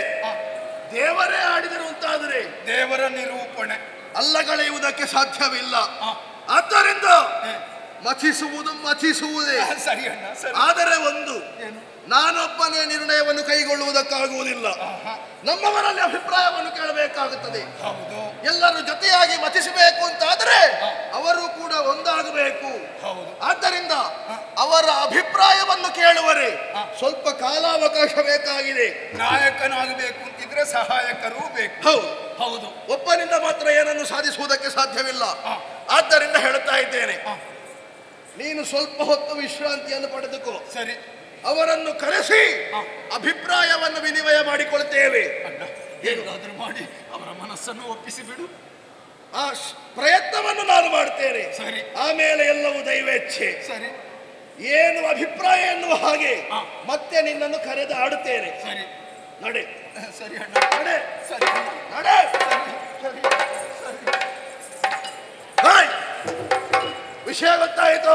ದೇವರೇ ಆಡಿದರು ಅಂತಾದರೆ ದೇವರ ನಿರೂಪಣೆ ಅಲ್ಲಗಳೆಯುವುದಕ್ಕೆ ಸಾಧ್ಯವಿಲ್ಲ. ಆದ್ದರಿಂದ ಮಥಿಸುವುದೇ ಸರಿ ಅಣ್ಣ. ಆದರೆ ಒಂದು, ನಾನೊಬ್ಬನೇ ನಿರ್ಣಯವನ್ನು ಕೈಗೊಳ್ಳುವುದಕ್ಕಾಗುವುದಿಲ್ಲ. ನಮ್ಮವರಲ್ಲಿ ಅಭಿಪ್ರಾಯವನ್ನು ಕೇಳಬೇಕಾಗುತ್ತದೆ. ಎಲ್ಲರೂ ಜೊತೆಯಾಗಿ ಮಥಿಸಬೇಕು ಅಂತಾದರೆ ಅವರು ಕೂಡ ಒಂದಾಗಬೇಕು. ಆದ್ದರಿಂದ ಅವರ ಅಭಿಪ್ರಾಯವನ್ನು ಕೇಳುವರೆ ಸ್ವಲ್ಪ ಕಾಲಾವಕಾಶ ಬೇಕಾಗಿದೆ. ನಾಯಕನಾಗಬೇಕು ಅಂತಿದ್ರೆ ಸಹಾಯಕರೂ ಬೇಕು. ಹೌದು, ಒಬ್ಬನಿಂದ ಮಾತ್ರ ಏನನ್ನು ಸಾಧಿಸುವುದಕ್ಕೆ ಸಾಧ್ಯವಿಲ್ಲ. ಆದ್ದರಿಂದ ಹೇಳುತ್ತಾ ಇದ್ದೇನೆ, ನೀನು ಸ್ವಲ್ಪ ಹೊತ್ತು ವಿಶ್ರಾಂತಿಯನ್ನು ಪಡೆದುಕೋ. ಸರಿ, ಅವರನ್ನು ಕರೆಸಿ ಅಭಿಪ್ರಾಯವನ್ನು ವಿನಿಮಯ ಮಾಡಿಕೊಳ್ತೇವೆ. ಹೇಗಾದ್ರೂ ಮಾಡಿ ಅವರ ಮನಸ್ಸನ್ನು ಒಪ್ಪಿಸಿ ಬಿಡು. ಆ ಪ್ರಯತ್ನವನ್ನು ನಾನು ಮಾಡ್ತೇನೆ. ಸರಿ, ಆಮೇಲೆ ಎಲ್ಲವೂ ದೈವೇಚ್ಛೆ. ಸರಿ, ಏನು ಅಭಿಪ್ರಾಯ ಎನ್ನುವ ಹಾಗೆ ಮತ್ತೆ ನಿನ್ನನ್ನು ಕರೆದು ಆಡುತ್ತೇನೆ. ಸರಿ, ನಡೆ. ಸರಿ ಅಣ್ಣ, ನಡೆ. ಸರಿ, ನಡೆ. ಸರಿ, ವಿಷಯ ಗೊತ್ತಾಯಿತು.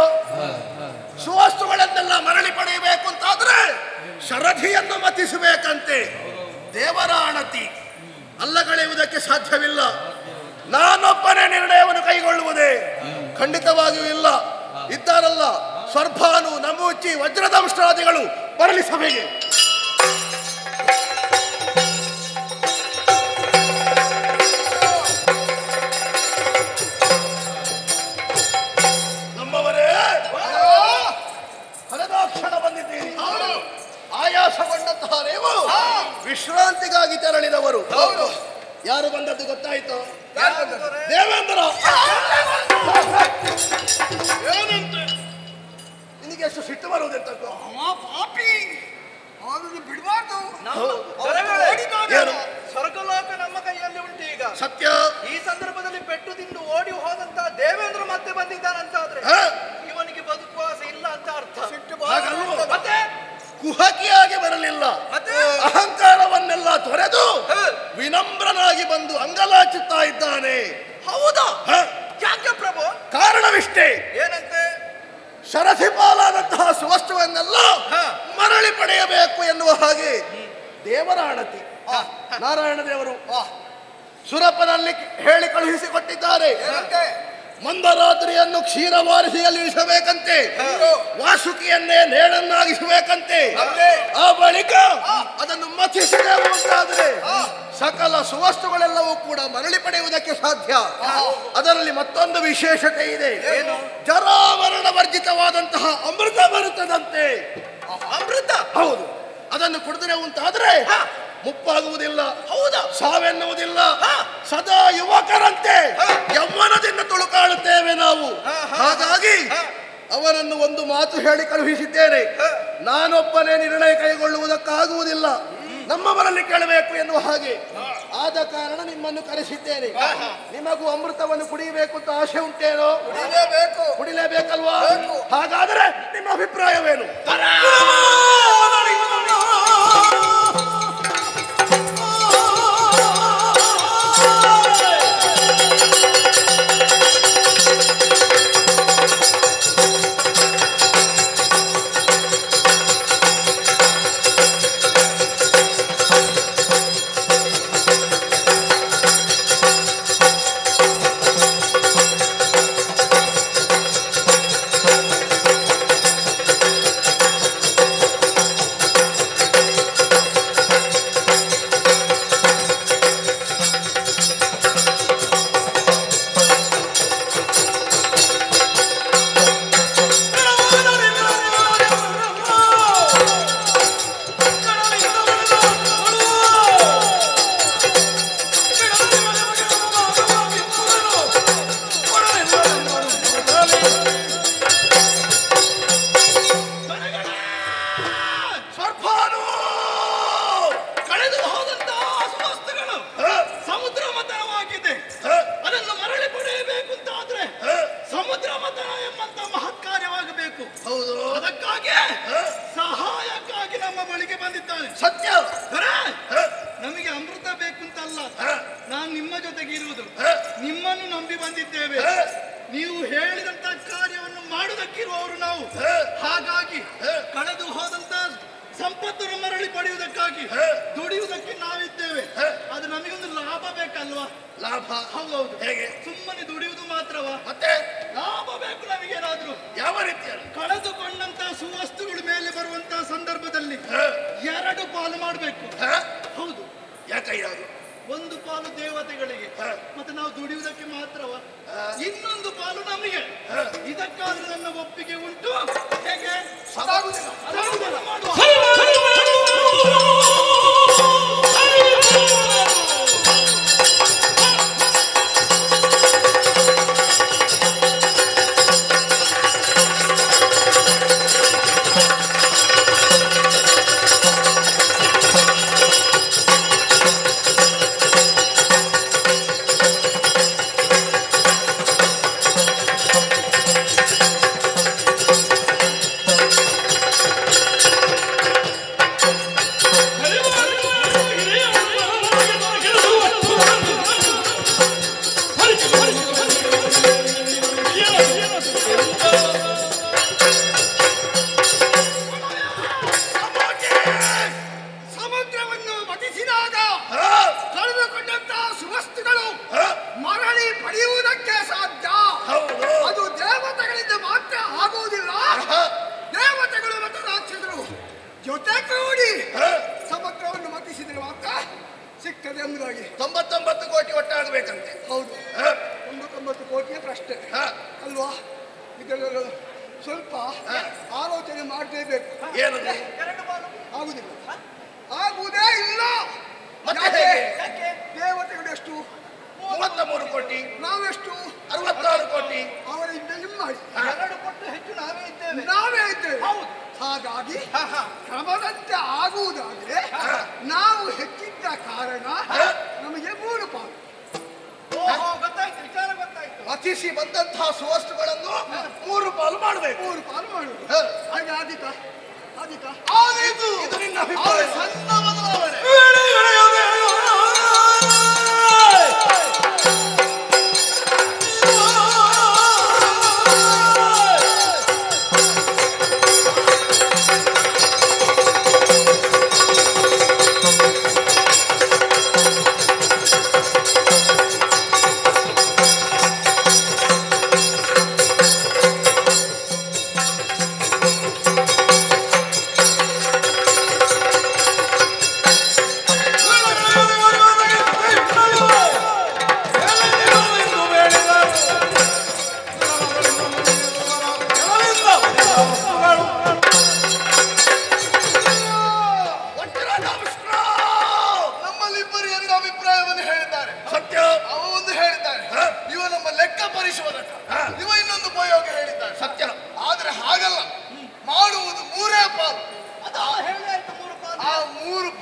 ಸುವಸ್ತುಗಳನ್ನೆಲ್ಲ ಮರಳಿ ಪಡೆಯಬೇಕು ಅಂತಾದ್ರೆ ಶರಧಿಯನ್ನು ಮತಿಸಬೇಕಂತೆ. ದೇವರ ಅಣತಿ ಅಲ್ಲಗಳೆಯುವುದಕ್ಕೆ ಸಾಧ್ಯವಿಲ್ಲ. ನಾನೊಬ್ಬನೇ ನಿರ್ಣಯವನ್ನು ಕೈಗೊಳ್ಳುವುದೇ ಖಂಡಿತವಾಗಿಯೂ ಇಲ್ಲ. ಇದ್ದಾರಲ್ಲ ಸ್ವರ್ಭಾನು, ನಮೂಚಿ, ವಜ್ರದಂಷ್ಟ್ರಾದಿಗಳು ಬರಲಿ ಸಭೆಗೆ. ನಮ್ಮವರೇ, ಹಲದಾಕ್ಷಣ ಬಂದಿದ್ದೀರಿ. ಆಯಾಸಗೊಂಡಂತಹ ನೀವು ವಿಶ್ರಾಂತಿಗಾಗಿ ತೆರಳಿದವರು. ಯಾರು ಬಂದದ್ದು ಗೊತ್ತಾಯ್ತು? ದೇವೇಂದ್ರ. ನಿನಗೆ ಎಷ್ಟು ಸಿಟ್ಟು ಬರುವುದೆಂತ? ಪಾಪಿ, ಅವನನ್ನು ಬಿಡಬಾರ್ದು. ಸ್ವರ್ಗಲೋಕ ನಮ್ಮ ಕೈಯಲ್ಲಿ ಉಂಟು ಈಗ. ಸತ್ಯ. ಈ ಸಂದರ್ಭದಲ್ಲಿ ಪೆಟ್ಟು ತಿಂದು ಓಡಿ ಹೋದಂತ ದೇವೇಂದ್ರ ಮತ್ತೆ ಬಂದಿದ್ದಾನಂತಾದ್ರೆ ಇವನಿಗೆ ಬದುಕುವ ಆಸೆ ಇಲ್ಲ ಅಂತ ಅರ್ಥ. ಮತ್ತೆ ಕುಹಕಿಯಾಗಿ ಬರಲಿಲ್ಲ, ಅಹಂಕಾರವನ್ನೆಲ್ಲ ತೊರೆದು ವಿನಮ್ರನಾಗಿ ಬಂದು ಅಂಗಲಾಚುತ್ತಾ ಇದ್ದಾನೆ. ಹೌದಾ? ಯಾಕೆ ಪ್ರಭು? ಕಾರಣವಿಷ್ಟೇ. ಏನಂತೆ? ಶರಥಿ ಪಾಲಾದಂತಹ ಸುವಸ್ತುವನ್ನೆಲ್ಲ ಮರಳಿ ಪಡೆಯಬೇಕು ಎನ್ನುವ ಹಾಗೆ ದೇವರ ಅಣತಿ ನಾರಾಯಣ ದೇವರು ಸುರಪನಲ್ಲಿ ಹೇಳಿ ಕಳುಹಿಸಿಕೊಟ್ಟಿದ್ದಾರೆ. ಮಂದರಾತ್ರಿಯನ್ನು ಕ್ಷೀರವಾರಿಸಿಯಲ್ಲಿ ಇಳಿಸಬೇಕಂತೆ, ವಾಸುಕಿಯನ್ನೇ ನೇಣನ್ನಾಗಿಸಬೇಕಂತೆ. ಆ ಬಳಿಕ ಅದನ್ನು ಮಥಿಸಿದೆವು ಅಂತಾದರೆ ಸಕಲ ಸುವಸ್ತುಗಳೆಲ್ಲವೂ ಕೂಡ ಮರಳಿ ಪಡೆಯುವುದಕ್ಕೆ ಸಾಧ್ಯ. ಅದರಲ್ಲಿ ಮತ್ತೊಂದು ವಿಶೇಷತೆ ಇದೆ. ಜರಾಮರಣ ವರ್ಜಿತವಾದಂತಹ ಅಮೃತ ಬರುತ್ತದಂತೆ. ಅಮೃತ? ಹೌದು. ಅದನ್ನು ಕುಡಿದರೆ ಅಂತಾದ್ರೆ ಮುಪ್ಪಾಗುವುದಿಲ್ಲ. ಹೌದಾ? ಸಾವೆನ್ನುವುದಿಲ್ಲ. ಸದಾ ಯುವಕರಂತೆ ಯೌವನದಿಂದ ತುಳುಕಾಡುತ್ತೇವೆ ನಾವು. ಹಾಗಾಗಿ ಅವನನ್ನು ಒಂದು ಮಾತು ಹೇಳಿ ಕಳುಹಿಸಿದ್ದೇನೆ. ನಾನೊಬ್ಬನೇ ನಿರ್ಣಯ ಕೈಗೊಳ್ಳುವುದಕ್ಕಾಗುವುದಿಲ್ಲ. ನಮ್ಮವರಲ್ಲಿ ಕೇಳಬೇಕು ಎನ್ನುವ ಹಾಗೆ ಆದ ಕಾರಣ ನಿಮ್ಮನ್ನು ಕರೆಸಿದ್ದೇನೆ. ನಿಮಗೂ ಅಮೃತವನ್ನು ಕುಡಿಯಬೇಕು ಅಂತ ಆಸೆ ಉಂಟೇನೋ? ಕುಡಿಲೇಬೇಕಲ್ವಾ? ಹಾಗಾದರೆ ನಿಮ್ಮ ಅಭಿಪ್ರಾಯವೇನು?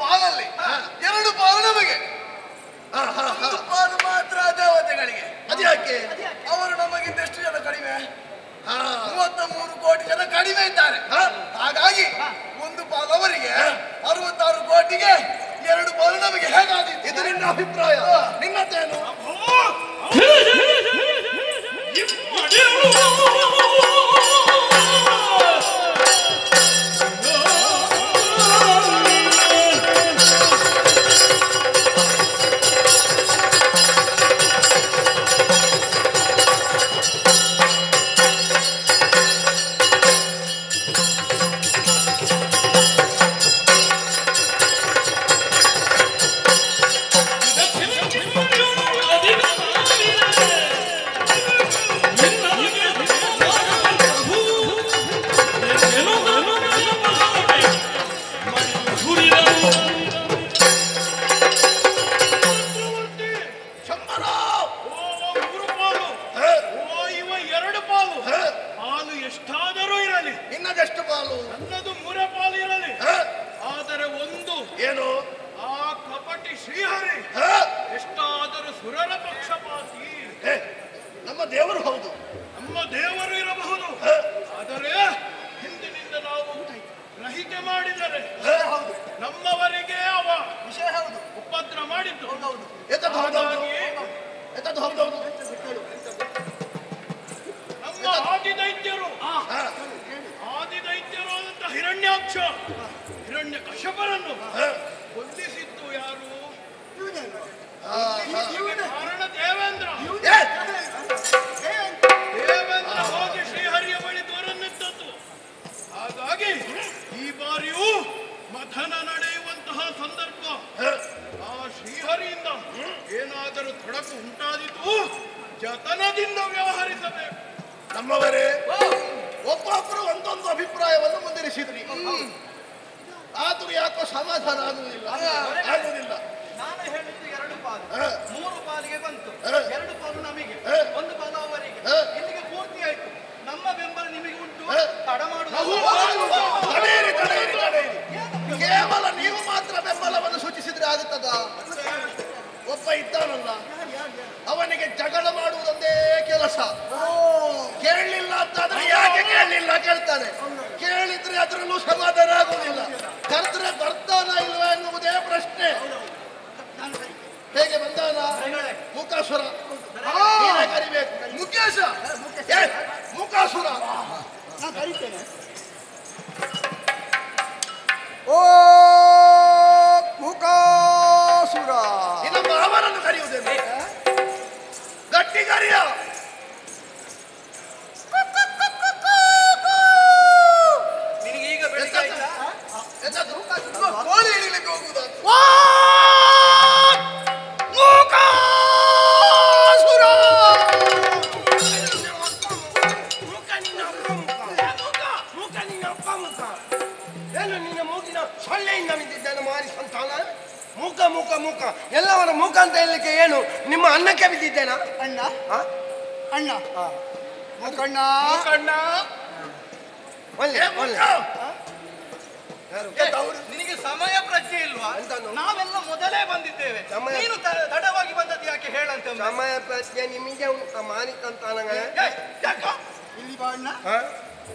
ಪಾಲಲ್ಲಿ ಹೋಗ್ಲಿ, 2 ಪಾಲು ನಮಗೆ, 1 ಪಾಲು ಮಾತ್ರ ದೇವತೆಗಳಿಗೆ. ಅದ್ಯಾಕೆ? ಅವರು ನಮಗಿಂತ ಎಷ್ಟು ಜನ ಕಡಿಮೆ? 33 ಕೋಟಿ ಜನ ಕಡಿಮೆ ಇದ್ದಾರೆ. ಹಾಗಾಗಿ 1 ಪಾಲು ಅವರಿಗೆ, 66 ಕೋಟಿಗೆ 2 ಪಾಲು ನಮಗೆ. ಹೇಗಾದೀತು? ಇದು ನಿನ್ನ ಅಭಿಪ್ರಾಯ, ನಿನ್ನದೇನು? ಹಿರಣ್ಯಕಶಪರನ್ನು ಬಂಧಿಸಿದ್ದು ಯಾರು? ಕಾರಣ ದೇವೇಂದ್ರ. ದೇವೇಂದ್ರ ಹೋಗಿ ಶ್ರೀಹರಿಯ ಬಳಿ ದೂರನ್ನಿದ್ದದ್ದು. ಹಾಗಾಗಿ ಈ ಬಾರಿಯೂ ಮಥನ ನಡೆಯುವಂತಹ ಸಂದರ್ಭ. ಆ ಶ್ರೀಹರಿಯಿಂದ ಏನಾದರೂ ತೊಡಕು ಉಂಟಾದಿತು, ಜತನದಿಂದ ವ್ಯವಹರಿಸಬೇಕು. ನಮ್ಮವರೇ, ಒಬ್ಬೊಬ್ಬರು ಒಂದೊಂದು ಅಭಿಪ್ರಾಯವನ್ನು ಮುಂದಿರಿಸಿದ್ರಿ. ಆದರೂ ಯಾಕೋ ಸಮಾಧಾನ ಆಗುವುದಿಲ್ಲ. ನಾನು ಹೇಳಿದ್ದು 2 ಪಾಲು, 3 ಪಾಲಿಗೆ ಬಂತು. 2 ಪಾಲು ನಮಗೆ, 1 ಪಾಲು ಅವರಿಗೆ. ಇಲ್ಲಿಗೆ ಪೂರ್ತಿ ಆಯ್ತು. ನಮ್ಮ ಬೆಂಬಲ ನಿಮಗೆ ಉಂಟು. ತಡ ಮಾಡುವುದು ಕೇವಲ ನೀವು ಮಾತ್ರ ಬೆಂಬಲವನ್ನು ಸೂಚಿಸಿದ್ರೆ ಆಗುತ್ತದ? ಒಬ್ಬ ಇದ್ದಾನಲ್ಲ, ಅವನಿಗೆ ಜಗಳ ಮಾಡುವುದೊಂದೇ ಕೆಲಸ. ಕೇಳಲಿಲ್ಲ ಅಂತಾದ್ರೆ ಯಾಕೆ ಕೇಳಲಿಲ್ಲ ಕೇಳ್ತಾನೆ, ಕೇಳಿದ್ರೆ ಅದರಲ್ಲೂ ಸಮಾಧಾನ ಆಗುವುದಿಲ್ಲ. ಕರೆದ್ರೆ ಬರ್ತಾನ ಇಲ್ವಾ ಎನ್ನುವುದೇ ಪ್ರಶ್ನೆ. ಹೇಗೆ ಬಂದಾನ? ಮುಖಾಸುರ ಕರಿಬೇಕು. ಮುಖೇಶ, ಮುಖಾಸುರ ಕರಿತೇನೆ. ಓ ಮುಖಾಸುರ, ಇನ್ನೊಬ್ಬ ಅವರನ್ನು ಕರೆಯುವುದೇನೆ. ಗಟ್ಟಿ ಕರಿಯ. ನಿನಗೆ ಈಗ ಬೆಳಗಾಯ್ತಾ? ಕೋಳಿ ಹಿಡಿಲಿಕ್ಕೆ ಹೋಗುವುದ? ಏನು ನಿನ್ನ ಮೂಗಿನ ಸೊಳ್ಳೆಯಿಂದ ಬಿದ್ದಿದ್ದಾನೆ ಮಾರಿ ಸಂತಾನ? ಮೂಕ ಮೂಕ ಮೂಕ ಎಲ್ಲವರ ಮೂಕ ಅಂತ ಹೇಳಲಿಕ್ಕೆ ಏನು ನಿಮ್ಮ ಅನ್ನಕ್ಕೆ ಬಿದ್ದಿದ್ದೇನಾ? ಅಣ್ಣ ಅಣ್ಣ ಮುಖಣ್ಣ ಕಣ್ಣ ಒಳ್ಳೆ ಒಳ್ಳೆ ನಿನಗೆ ಸಮಯ ಪ್ರಜ್ಞೆ ಇಲ್ವಾ? ನಾವೆಲ್ಲ ಮೊದಲೇ ಬಂದಿದ್ದೇವೆ. ನೀನು ತಡವಾಗಿ ಬಂದದ್ದು ಯಾಕೆ ಹೇಳಂತ? ಸಮಯ ಪ್ರಜ್ಞೆ ನಿಮಗೆ ಉಂಟ ಮಾರಿ ಸಂತಾನಗಳೇ. ಇಲ್ಲಿ ಬಾ ಅಣ್ಣ,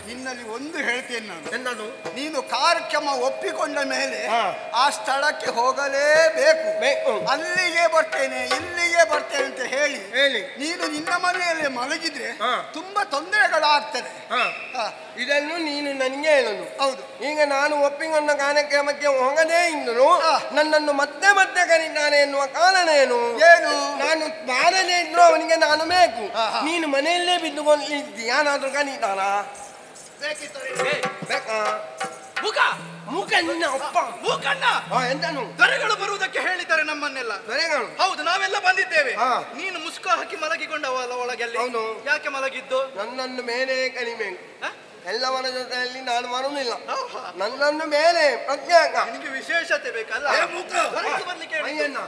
ನಿನ್ನಲ್ಲಿ ಒಂದು ಹೇಳ್ತೇನೆ ನಾನು. ಎಂದದು? ನೀನು ಕಾರ್ಯಕ್ರಮ ಒಪ್ಪಿಕೊಂಡ ಮೇಲೆ ಆ ಸ್ಥಳಕ್ಕೆ ಹೋಗಲೇಬೇಕು. ಅಲ್ಲಿಗೆ ಬರ್ತೇನೆ ಇಲ್ಲಿಗೆ ಬರ್ತೇನೆ ಅಂತ ಹೇಳಿ ನೀನು ನಿನ್ನ ಮನೆಯಲ್ಲಿ ಮಲಗಿದ್ರೆ ತುಂಬಾ ತೊಂದರೆಗಳಾಗ್ತದೆ. ಇದನ್ನು ನೀನು ನನಗೆ ಹೇಳಲು. ಹೌದು. ಈಗ ನಾನು ಒಪ್ಪಿಕೊಂಡ ಕಾರ್ಯಕ್ರಮಕ್ಕೆ ಹೋಗದೇ ಇದ್ದರು ನನ್ನನ್ನು ಮತ್ತೆ ಮತ್ತೆ ಕರೀತಾನೆ ಎನ್ನುವ ಕಾರಣ ಏನು? ಏನು? ನಾನು ಬಾರದೇ ಇದ್ರು ಅವನಿಗೆ ನಾನು ಬೇಕು. ನೀನು ಮನೆಯಲ್ಲೇ ಬಿದ್ದುಕೊಂಡಿದ್ದೀಯ, ಏನಾದ್ರೂ ಕರೀತಾನ? ಬೇಕಾ? ಮುಖ ಮುಖ ನಿನ್ನ ಅಪ್ಪ ಮೂಕಣ್ಣ. ಎಂತನು? ದೊರೆಗಳು ಬರುವುದಕ್ಕೆ ಹೇಳಿದ್ದಾರೆ ನಮ್ಮನ್ನೆಲ್ಲ. ದೊರೆಗಳು? ಹೌದು, ನಾವೆಲ್ಲ ಬಂದಿದ್ದೇವೆ. ನೀನು ಮುಸ್ಕ ಹಾಕಿ ಮಲಗಿಕೊಂಡವಲ್ಲ ಒಳಗೆ. ಅಲ್ಲಿ ಹೌದು. ಯಾಕೆ ಮಲಗಿದ್ದು? ನನ್ನನ್ನು ಮೇಲೆ ಕರಿಬೇಕು. ಎಲ್ಲವರ ಜೊತೆಯಲ್ಲಿ ನಾನು ಬರುವುದಿಲ್ಲ. ನನ್ನನ್ನು ಮೇಲೆ ಪ್ರತ್ಯೇಕ. ನಿನಗೆ ವಿಶೇಷತೆ ಬೇಕಲ್ಲ? ಬರ್ಲಿಕ್ಕೆ ಹೇಳಿ. ಮೈಯಣ್ಣ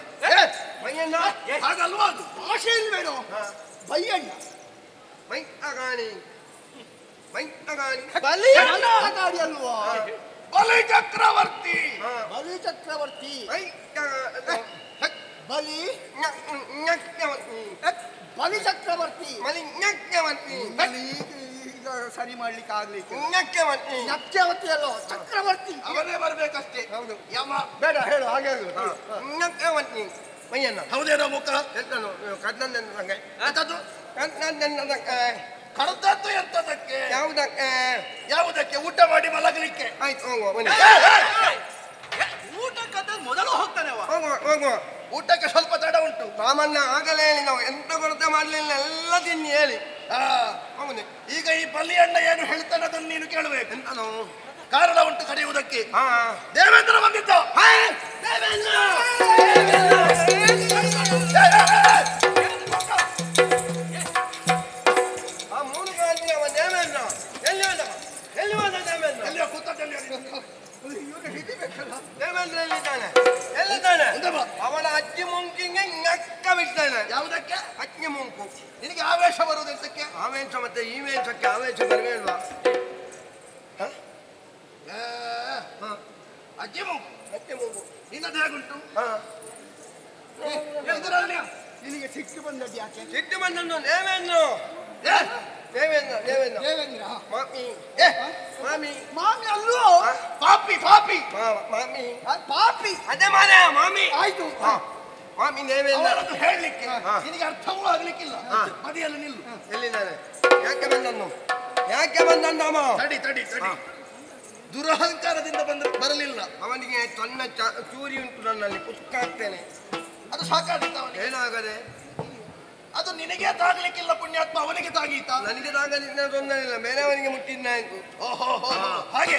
ಮೈಯಣ್ಣ ಹಾಗಲ್ವಾ ಅದು? ಭಾಷೆ ಇಲ್ವೇನೋ? ಬಯ್ಯಣ್ಣ ಮೈ ಅಗಾಣಿ ಮೈ ಅಗಾಣಿ ಬಲಿ ಗಾಡಿ ಅಲ್ವಾ? ಬಲಿ ಚಕ್ರವರ್ತಿ. ಬಲಿ ಚಕ್ರ ಚಕ್ರವರ್ತಿ ಬಲಿ ಬಲಿ ಚಕ್ರವರ್ತಿ ಬಲಿ ಈಗ ಸರಿ ಮಾಡ್ಲಿಕ್ಕೆ ಆಗ್ಲಿಕ್ಕೆ ಚಕ್ರವರ್ತಿ ಅಲ್ಲ ಚಕ್ರವರ್ತಿ ಅವನೇ ಬರ್ಬೇಕಷ್ಟೇ. ಹೌದು ಯಮ ಬೇಡ ಹೇಳು ಹಾಗೆ ಮೈಯನ್ನ ಹೌದೇನೋ ಮುಖ ಎಂತನು ಕದ್ನಂದು ನಂಗೆ ಎಂತದ್ದು ಕದ್ನಂದು ಕಡದದ್ದು ಎಂತದಕ್ಕೆ ಯಾವುದಕ್ಕೆ ಊಟ ಮಾಡಿ ಮಲಗಲಿಕ್ಕೆ. ಆಯ್ತು ಹೋಗುವ ಬನ್ನಿ ಊಟ ಕದ್ದ ಮೊದಲು ಹೋಗ್ತಾನೆ ಅವ. ಹೋಗುವ ಊಟಕ್ಕೆ ಸ್ವಲ್ಪ ತಡ ಉಂಟು. ಸಾಮಾನ್ಯ ಆಗಲೇ ಹೇಳಿ ನಾವು ಎಂತ ಕೊರತೆ ಮಾಡಲಿಲ್ಲ ಎಲ್ಲ ತಿನ್ನಿ ಹೇಳಿ ಹೌದು. ಈಗ ಈ ಬಲಿಯಣ್ಣ ಏನು ಹೇಳ್ತಾನೆ ಅದನ್ನು ನೀನು ಕೇಳಬೇಕು. ಎಂತನು ಕಾರಣ ಉಂಟು ಕರೆಯುವುದಕ್ಕೆ. ಹಾ ದೇವೇಂದ್ರ ಬಂದಿದ್ದ. ಆ ಮೂರು ಗಾಂಧಿ ಅವ ದೇವೇಂದ್ರ ಎಲ್ಲಿ ಹೋದ ಎಲ್ಲಿ ಹೋದ ದೇವೇಂದ್ರ ಎಲ್ಲಿಯೋ ಕೂತದಲ್ಲಿ ದೇವೇಂದ್ರ ಎಲ್ಲಿದ್ದಾನೆ ಎಲ್ಲಿದ್ದಾನೆ ಅವನ ಅಜ್ಜಿ ಮುಂಕಿಗೆ ನಕ್ಕ ಬಿಡ್ತಾನೆ. ಯಾವುದಕ್ಕೆ ಅಜ್ಜಿ ಮುಂಕು ನಿನಗೆ ಆವೇಶ ಬರುವುದಕ್ಕೆ? ಆವೇಶ ಮತ್ತೆ ಈ ವೇಷಕ್ಕೆ ಆವೇಶ ಬರಬೇಲ್ವಾ? ಅಜ್ಜಿ ಮೂಗು ಅಜ್ಜಿ ಮುಂಕು ನಿನ್ನದು ಹೇಗುಂಟು? ಇದರಲ್ಲಿ ನಿನಗೆ ಸಿಟ್ಟು ಬಂದದ್ದು ಯಾಕೆ? ಸಿಟ್ಟು ಬಂದದ್ದು ದೇವೇಂದ್ರ ದೇವೇಂದ್ರ ದೇವೇಂದ್ರ ದೇವೇಂದ್ರ ಮಾಮಿ ಮಾಮಿ ಮಾಮಿ ಅಲ್ಲೂ ಪಾಪಿ ಪಾಪಿ ಮಾಮಿ ಪಾಪಿ ಅದೇ ಮಾರ ಮಾಮಿ ಆಯ್ತು. ಮಾಮಿ ದೇವೇಂದ್ರ ಅವರನ್ನು ಹೇಳಲಿಕ್ಕೆ ನಿನಗೆ ಅರ್ಥವೂ ಆಗ್ಲಿಕ್ಕಿಲ್ಲ. ಬದಿಯಲ್ಲಿ ನಿಲ್ಲು. ಎಲ್ಲಿದ್ದಾನೆ? ಯಾಕೆ ಬಂದಮ್ಮ? ತಡಿ ತಡಿ ತಡಿ. ದುರಹಂಕಾರದಿಂದ ಬರಲಿಲ್ಲ. ಅವನಿಗೆ ಸಣ್ಣ ಚೂರಿ ಉಂಟು ನನ್ನಲ್ಲಿ ಕುತ್ತಾಗ್ತೇನೆ. ಅದು ಸಾಕಾಗಿತ್ತ ಅವನಿಗೆ? ಏನಾಗದೆ? ಅದು ನಿನಗೆ ತಾಗ್ಲಿಕ್ಕಿಲ್ಲ ಪುಣ್ಯಾತ್ಮ, ಅವನಿಗೆ ತಾಗೀತ? ನನಗೆ ತಾಗದಿದ್ದ ತೊಂದರೆ ಇಲ್ಲ, ಬೇರೆಯವನಿಗೆ ಮುಟ್ಟಿದ್ದಾಯ್ತು. ಓಹೋ ಹಾಗೆ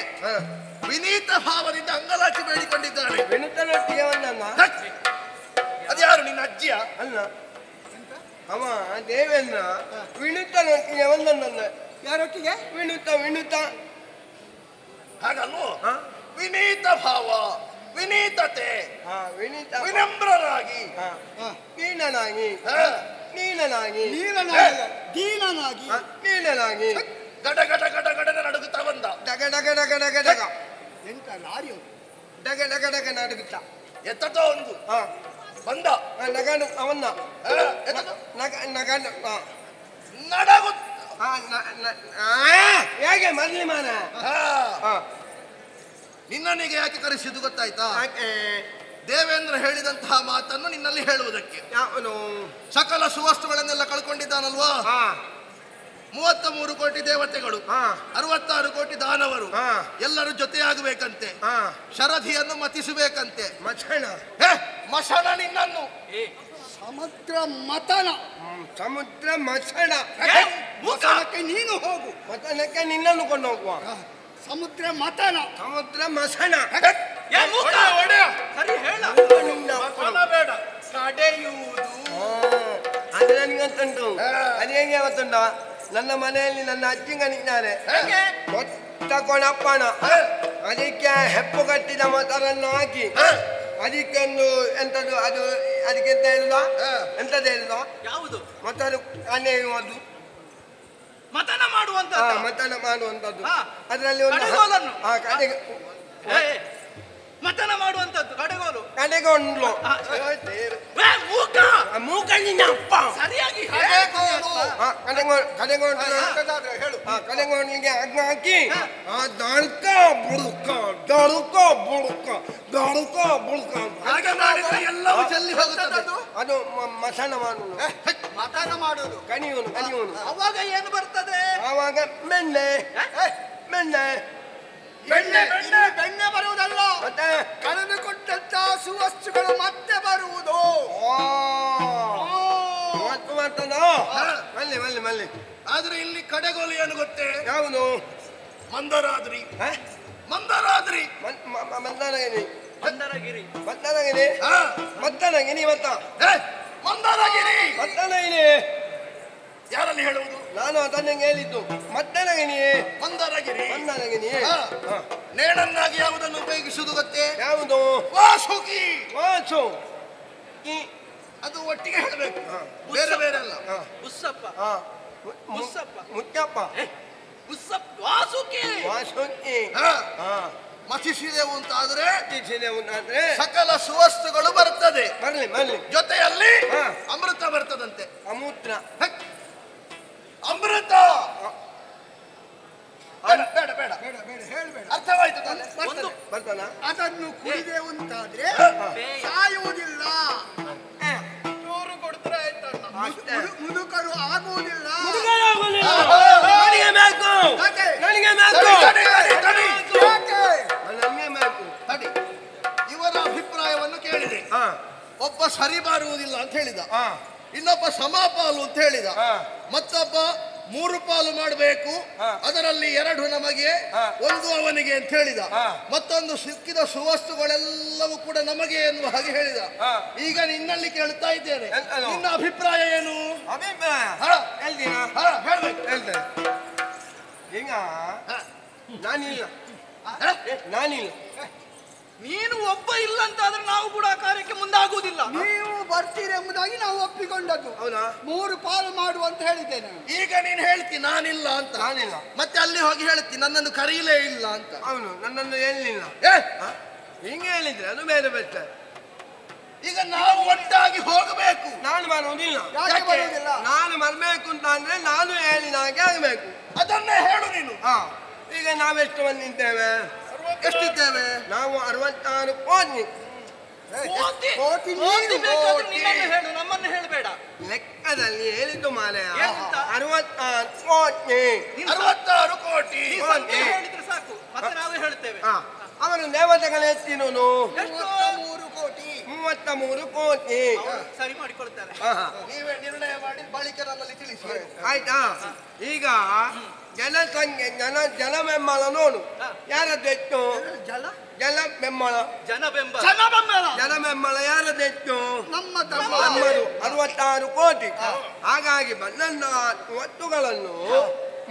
ವಿನೀತ ಭಾವದಿಂದ ಅಂಗಲಾಚಿ ಬೇಡಿಕೊಂಡಿದ್ದಾನೆ. ವಿನುತನೊಟ್ಟಿಗೆ ಬಂದಮ್ಮ. ಅದು ಯಾರು ನಿನ್ನ ಅಜ್ಜಿಯ? ಅಲ್ಲ ಅವ ದೇವೇಂದ್ರ ವಿನುತನೊಟ್ಟಿಗೆ ಬಂದ. ಯಾರೊಟ್ಟಿಗೆ? ವಿನುತ ಹಾಗಲ್ವೋ? ವಿನೀತ ಭಾವ, ವಿನೀತತೆ, ವಿನೀತ ವಿನಮ್ರರಾಗಿ, ನೀನನಾಗಿ ನೀನನಾಗಿ ದೀನನಾಗಿ ನೀನನಾಗಿ ಗಡ ಗಡ ಗಡ ಗಡನ ನಡುಗುತ್ತಾ ಬಂದ. ಡಗ ಡಗ ಡಗ ಡಗ ಡಗ ಎಂತ ಲಾರಿ ಡಗ ಡಗ ಡಗ ನಡುಗುತ್ತ ಎತ್ತತೋ ಒಂದು ಬಂದ. ನಗನು ಅವನ್ನ ನಗ ನಗನು ನಡಗು ಹೇಗೆ ಮರ್ಲಿ ಮಾನ ನಿನ್ನನಿಗೆ ಯಾಕೆ ಕರೆಸಿದ್ದು ಗೊತ್ತಾಯ್ತಾ? ದೇವೇಂದ್ರ ಹೇಳಿದಂತಹ ಮಾತನ್ನು ನಿನ್ನಲ್ಲಿ ಹೇಳುವುದಕ್ಕೆ. ಯಾವನು ಸಕಲ ಸುವಸ್ತುಗಳನ್ನೆಲ್ಲ ಕಳ್ಕೊಂಡಿದ್ದಾನಲ್ವಾ? 33 ಕೋಟಿ ದೇವತೆಗಳು, 66 ಕೋಟಿ ದಾನವರು, ಎಲ್ಲರೂ ಜೊತೆಯಾಗಬೇಕಂತೆ. ಶರಧಿಯನ್ನು ಮತಿಸಬೇಕಂತೆ. ಮಸಣ ನಿನ್ನನ್ನು ಸಮುದ್ರ ಮತನ ಸಮುದ್ರ ಮಸಣ ಮತನಕ್ಕೆ ನೀನು ಹೋಗು. ಮತನಕ್ಕೆ ನಿನ್ನನ್ನು ಕೊಂಡು ಹೋಗುವ. ಸಮುದ್ರ ಮತನ ಸಮುದ್ರ ಮಸಣ ಸರಿ ಹೇಳ. ಬೇಡ ಕಡೆಯುವುದು ಅದು ನನಗೆ ಗೊತ್ತುಂಟು. ಅದು ಹೇಗೆ ಗೊತ್ತುಂಟ? ನನ್ನ ಮನೆಯಲ್ಲಿ ನನ್ನ ಅಜ್ಜಿಗನಿದ್ದಾರೆ ಮೊತ್ತ ಕೊಣಪ್ಪನ. ಅದಕ್ಕೆ ಹೆಪ್ಪು ಕಟ್ಟಿದ ಮೊತ್ತರನ್ನು ಹಾಕಿ ಅದಕ್ಕೊಂದು ಎಂತದ್ದು ಅದು ಅದಕ್ಕೆ ಎಂತ ಹೇಳುದ ಎಂತದ್ದು ಹೇಳುದ ಯಾವುದು? ಮೊತ್ತರು ಅನ್ಯಾಯುವುದು ಮತನ ಮಾಡುವಂತ ಮತನ ಮಾಡುವಂತದ್ದು. ಅದರಲ್ಲಿ ಒಂದು ಮತನ ಮಾಡುವಂತದ್ದು ಕಡೆಗೋಲು ಕಡೆಗೊಂಡ್ಲು ಮೂಕಣ್ಣಿನ ಅಪ್ಪ ಸರಿಯಾಗಿ ಕಡೆಗೊಂಡ್ಲಿಗೆ ಅಗ್ನ ಹಾಕಿ ದಳ್ಕ ಬುಡುಕ ದಳುಕ ಬುಡುಕ ದಳುಕ ಬುಡುಕ ಹಾಗೆ ಮಾಡಿದ್ರೆ ಎಲ್ಲವೂ ಚೆಲ್ಲಿ ಹೋಗುತ್ತದೆ. ಅದು ಮಸಣ ಮಾಡುವುದು. ಮತನ ಮಾಡುವುದು ಕಣಿಯುವನು ಕಣಿಯುವನು. ಅವಾಗ ಏನು ಬರ್ತದೆ? ಆವಾಗ ಬೆಣ್ಣೆ ಬೆಣ್ಣೆ ಬೆಣ್ಣೆ ಬರುವುದಲ್ಲ, ಮತ್ತೆ ಕಳೆದುಕೊಂಡಂತ ಸುವಸ್ತುಗಳು ಮತ್ತೆ ಬರುವುದು. ಮಾತದ ಮಲ್ಲಿ ಮಲ್ಲಿ ಮಲ್ಲಿ. ಆದ್ರೆ ಇಲ್ಲಿ ಕಡೆಗೋಲು ಏನು ಗೊತ್ತೇ? ಯಾವುದು? ಮಂದರಾದ್ರಿ. ಮಂದರಾದ್ರಿ ಮಂದರಗಿರಿ ಮಂದರಗಿರಿ ಮಂದರಗಿರಿ ಮತ್ತನಗಿರಿ ಮತ್ತ ಮಂದರಗಿರಿ ಮತ್ತನಗಿರಿ ಯಾರಲ್ಲಿ ಹೇಳುವುದು? ನಾನು ಅದನ್ನ ಹೇಳಿದ್ದು. ಮತ್ತನಗಿರಿ ಮಂದರಗಿರಿ ಮಂದರಗಿರಿ. ನೇಣನ್ನಾಗಿ ಯಾವುದನ್ನು ಉಪಯೋಗಿಸುವುದು ಗೊತ್ತೇ? ಯಾವುದು? ವಾಸುಕಿ. ವಾಸು ಅದು ಒಟ್ಟಿಗೆ ಹೇಳಬೇಕು, ಬೇರೆ ಬೇರೆ ಅಲ್ಲ. ಉಸ್ಸಪ್ಪ ಮುಸ್ಸಪ್ಪ ಮುಚ್ಚಪ್ಪ ಉಸ್ಸಪ್ಪ ವಾಸುಕಿ ವಾಸುಕಿ ಮಥಿಸಿದೆವು ಅಂತಾದ್ರೆ ಉಂಟಾದ್ರೆ ಸಕಲ ಸುವಸ್ತುಗಳು ಬರ್ತದೆ. ಬರ್ಲಿ ಬರ್ಲಿ. ಜೊತೆಯಲ್ಲಿ ಅಮೃತ ಬರ್ತದಂತೆ. ಅಮೂತ್ರ ಅಮೃತ ಬೇಡ ಬೇಡ ಬೇಡ ಬೇಡ ಹೇಳ್ಬೇಡ. ಅರ್ಥವಾಯ್ತು ತಾನೆ? ಬರ್ತಾನ. ಅದನ್ನು ಕುಡಿದೆವು ಅಂತಾದ್ರೆ ಸಾಯುವುದಿಲ್ಲ. ಚೂರು ಕೊಡ್ತಾರೆ ಆಯ್ತಲ್ಲ. ಮುದುಕರು ಆಗುವುದಿಲ್ಲ. ನನಗೆ ಬೇಕು. ನನಗೆ ಬೇಕು. ನನಗೆ ಬೇಕು. ತಡಿ, ಇವರ ಅಭಿಪ್ರಾಯವನ್ನು ಕೇಳಿದೆ. ಒಬ್ಬ ಸರಿ ಬಾರುವುದಿಲ್ಲ ಅಂತ ಹೇಳಿದ, ಇನ್ನೊಬ್ಬ ಸಮಪಾಲು ಅಂತ ಹೇಳಿದ, ಮತ್ತೊಬ್ಬ 3 ಪಾಲು ಮಾಡಬೇಕು, ಅದರಲ್ಲಿ 2 ನಮಗೆ 1 ಅವನಿಗೆ ಅಂತ ಹೇಳಿದ, ಮತ್ತೊಂದು ಸಿಕ್ಕಿದ ಸುವಸ್ತುಗಳೆಲ್ಲವೂ ಕೂಡ ನಮಗೆ ಎನ್ನುವ ಹಾಗೆ ಹೇಳಿದ. ಈಗ ನಿನ್ನಲ್ಲಿ ಕೇಳ್ತಾ ಇದ್ದೇನೆ, ನಿನ್ನ ಅಭಿಪ್ರಾಯ ಏನು? ಅಭಿಪ್ರಾಯ ಹೇಳ್ತೀನಾ? ಹೇಳ್ತೇನೆ. ಈಗ ನಾನಿಲ್ಲ. ನೀನು ಒಬ್ಬ ಇಲ್ಲ ಅಂತಾದ್ರೆ ನಾವು ಕೂಡ ಆ ಕಾರ್ಯಕ್ಕೆ ಮುಂದಾಗುವುದಿಲ್ಲ. ನೀವು ಬರ್ತೀರಿ ಎಂಬುದಾಗಿ ನಾವು ಒಪ್ಪಿಕೊಂಡದ್ದು. ಹೌದಾ? 3 ಪಾಲು ಮಾಡುವ ಅಂತ ಹೇಳಿದ್ದೇನೆ. ಈಗ ನೀನು ಹೇಳ್ತಿ ನಾನಿಲ್ಲ ಅಂತ. ನಾನಿಲ್ಲ. ಮತ್ತೆ ಅಲ್ಲಿ ಹೋಗಿ ಹೇಳ್ತಿ ನನ್ನನ್ನು ಕರೀಲೇ ಇಲ್ಲ ಅಂತ. ಅವನು ನನ್ನನ್ನು ಹೇಳಲಿಲ್ಲ. ಹಿಂಗೆ ಹೇಳಿದ್ರೆ ಅದು ಬೇರೆ ಬೆಟ್ಟ. ಈಗ ನಾವು ಒಟ್ಟಾಗಿ ಹೋಗಬೇಕು. ನಾನು ಬರುವುದಿಲ್ಲ. ಯಾಕೆ ಬರುವುದಿಲ್ಲ? ನಾನು ಬರಬೇಕು ಅಂತ ಅಂದ್ರೆ ನಾನು ಹೇಳಿದ ಹಾಗೆ ಆಗಬೇಕು. ಅದನ್ನೇ ಹೇಳು ನೀನು. ಈಗ ನಾವೆಷ್ಟು ಮಂದಿ ಇದ್ದೇವೆ? ಎಷ್ಟಿದ್ದೇವೆ ನಾವು 66 ಕೋಟಿ. ಕೋಟಿ ಹೇಳು, ನಮ್ಮನ್ನು ಹೇಳಬೇಡ. ಲೆಕ್ಕದಲ್ಲಿ ಹೇಳಿದ್ದು ಮಾಲೆ 66 ಕೋಟಿ. 66 ಕೋಟಿ ಹೇಳಿದ್ರೆ ಸಾಕು, ಮತ್ತೆ ನಾವೇ ಹೇಳ್ತೇವೆ. ಅವನು ದೇವತೆಗಳು ಎತ್ತಿನೋನು 33 ಕೋಟಿ. 33 ಕೋಟಿ. ಸರಿ ಮಾಡಿಕೊಳ್ತಾರೆ. ನೀವೇ ನಿರ್ಣಯ ಮಾಡಿ ಬಳಿಕ ನನ್ನಲ್ಲಿ ತಿಳಿಸಿ. ಆಯ್ತಾ? ಈಗ ಜನಸಂಖ್ಯೆ ಜನ ನೋಡು ಯಾರದ್ದು ಹೆಚ್ಚು? ಜನ ಬೆಂಬಲ ಯಾರದ್ದು ಹೆಚ್ಚು? ನಮ್ಮದು 66 ಕೋಟಿ. ಹಾಗಾಗಿ ಬಂದ ವಸ್ತುಗಳನ್ನು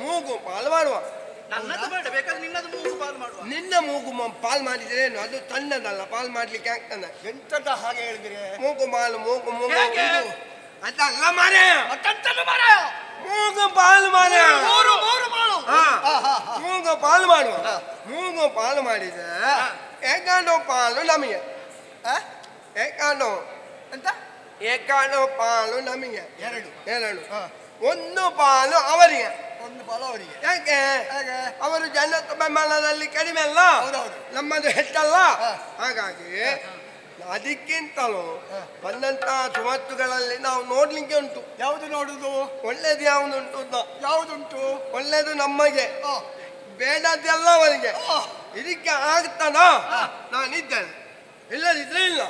ಮೂಗು ಪಾಲು ಮಾಡುವ. ನಿನ್ನ ಮೂಗು ಪಾಲ್ ಮಾಡಿದ್ರೆ ಅದು ಸಣ್ಣದಲ್ಲ, ಪಾಲ್ ಮಾಡ್ಲಿಕ್ಕೆ ಆಗ್ತಾನೆ. ಎಂತದ ಹಾಗೆ ಹೇಳಿದ್ರೆ ಮೂಗು ಪಾಲು ಮೂಗು ಅದಲ್ಲ ಮಾರೇ, ಮೂಗು ಪಾಲು ಮಾರ. ಮೂಗು ಪಾಲು ಮಾಡುವ. ಮೂಗು ಪಾಲು ಮಾಡಿದ್ರೆ ಏಕಾಂಡ ಪಾಲು ನಮಗೆ. ಏಕಾಂಡ ಅಂತ ಏಕಾಂಡ ಪಾಲು ನಮಗೆ 2. 1 ಪಾಲು ಅವರಿಗೆ. 1 ಪಾಲು ಅವರಿಗೆ. ಯಾಕೆ? ಅವರು ಜನ ಬೆಂಬಲದಲ್ಲಿ ಕಡಿಮೆ ಅಲ್ಲ, ನಮ್ಮದು ಹೆಚ್ಚಲ್ಲ. ಹಾಗಾಗಿ ಅದಕ್ಕಿಂತಲೂ ಬಂದಂತ ಸುವಸ್ತುಗಳಲ್ಲಿ ನಾವು ನೋಡ್ಲಿಕ್ಕೆ ಉಂಟು. ಯಾವುದು ನೋಡುದು? ಒಳ್ಳೇದು ಯಾವುದುಂಟು? ಯಾವುದುಂಟು? ಒಳ್ಳೇದು ನಮಗೆ, ಬೇಡದ್ದೆಲ್ಲ ಅವರಿಗೆ. ಇದಕ್ಕೆ ಆಗ್ತಾನ ನಾನಿದ್ದೇನೆ, ಇಲ್ಲದಿದ್ರೆ ಇಲ್ಲ.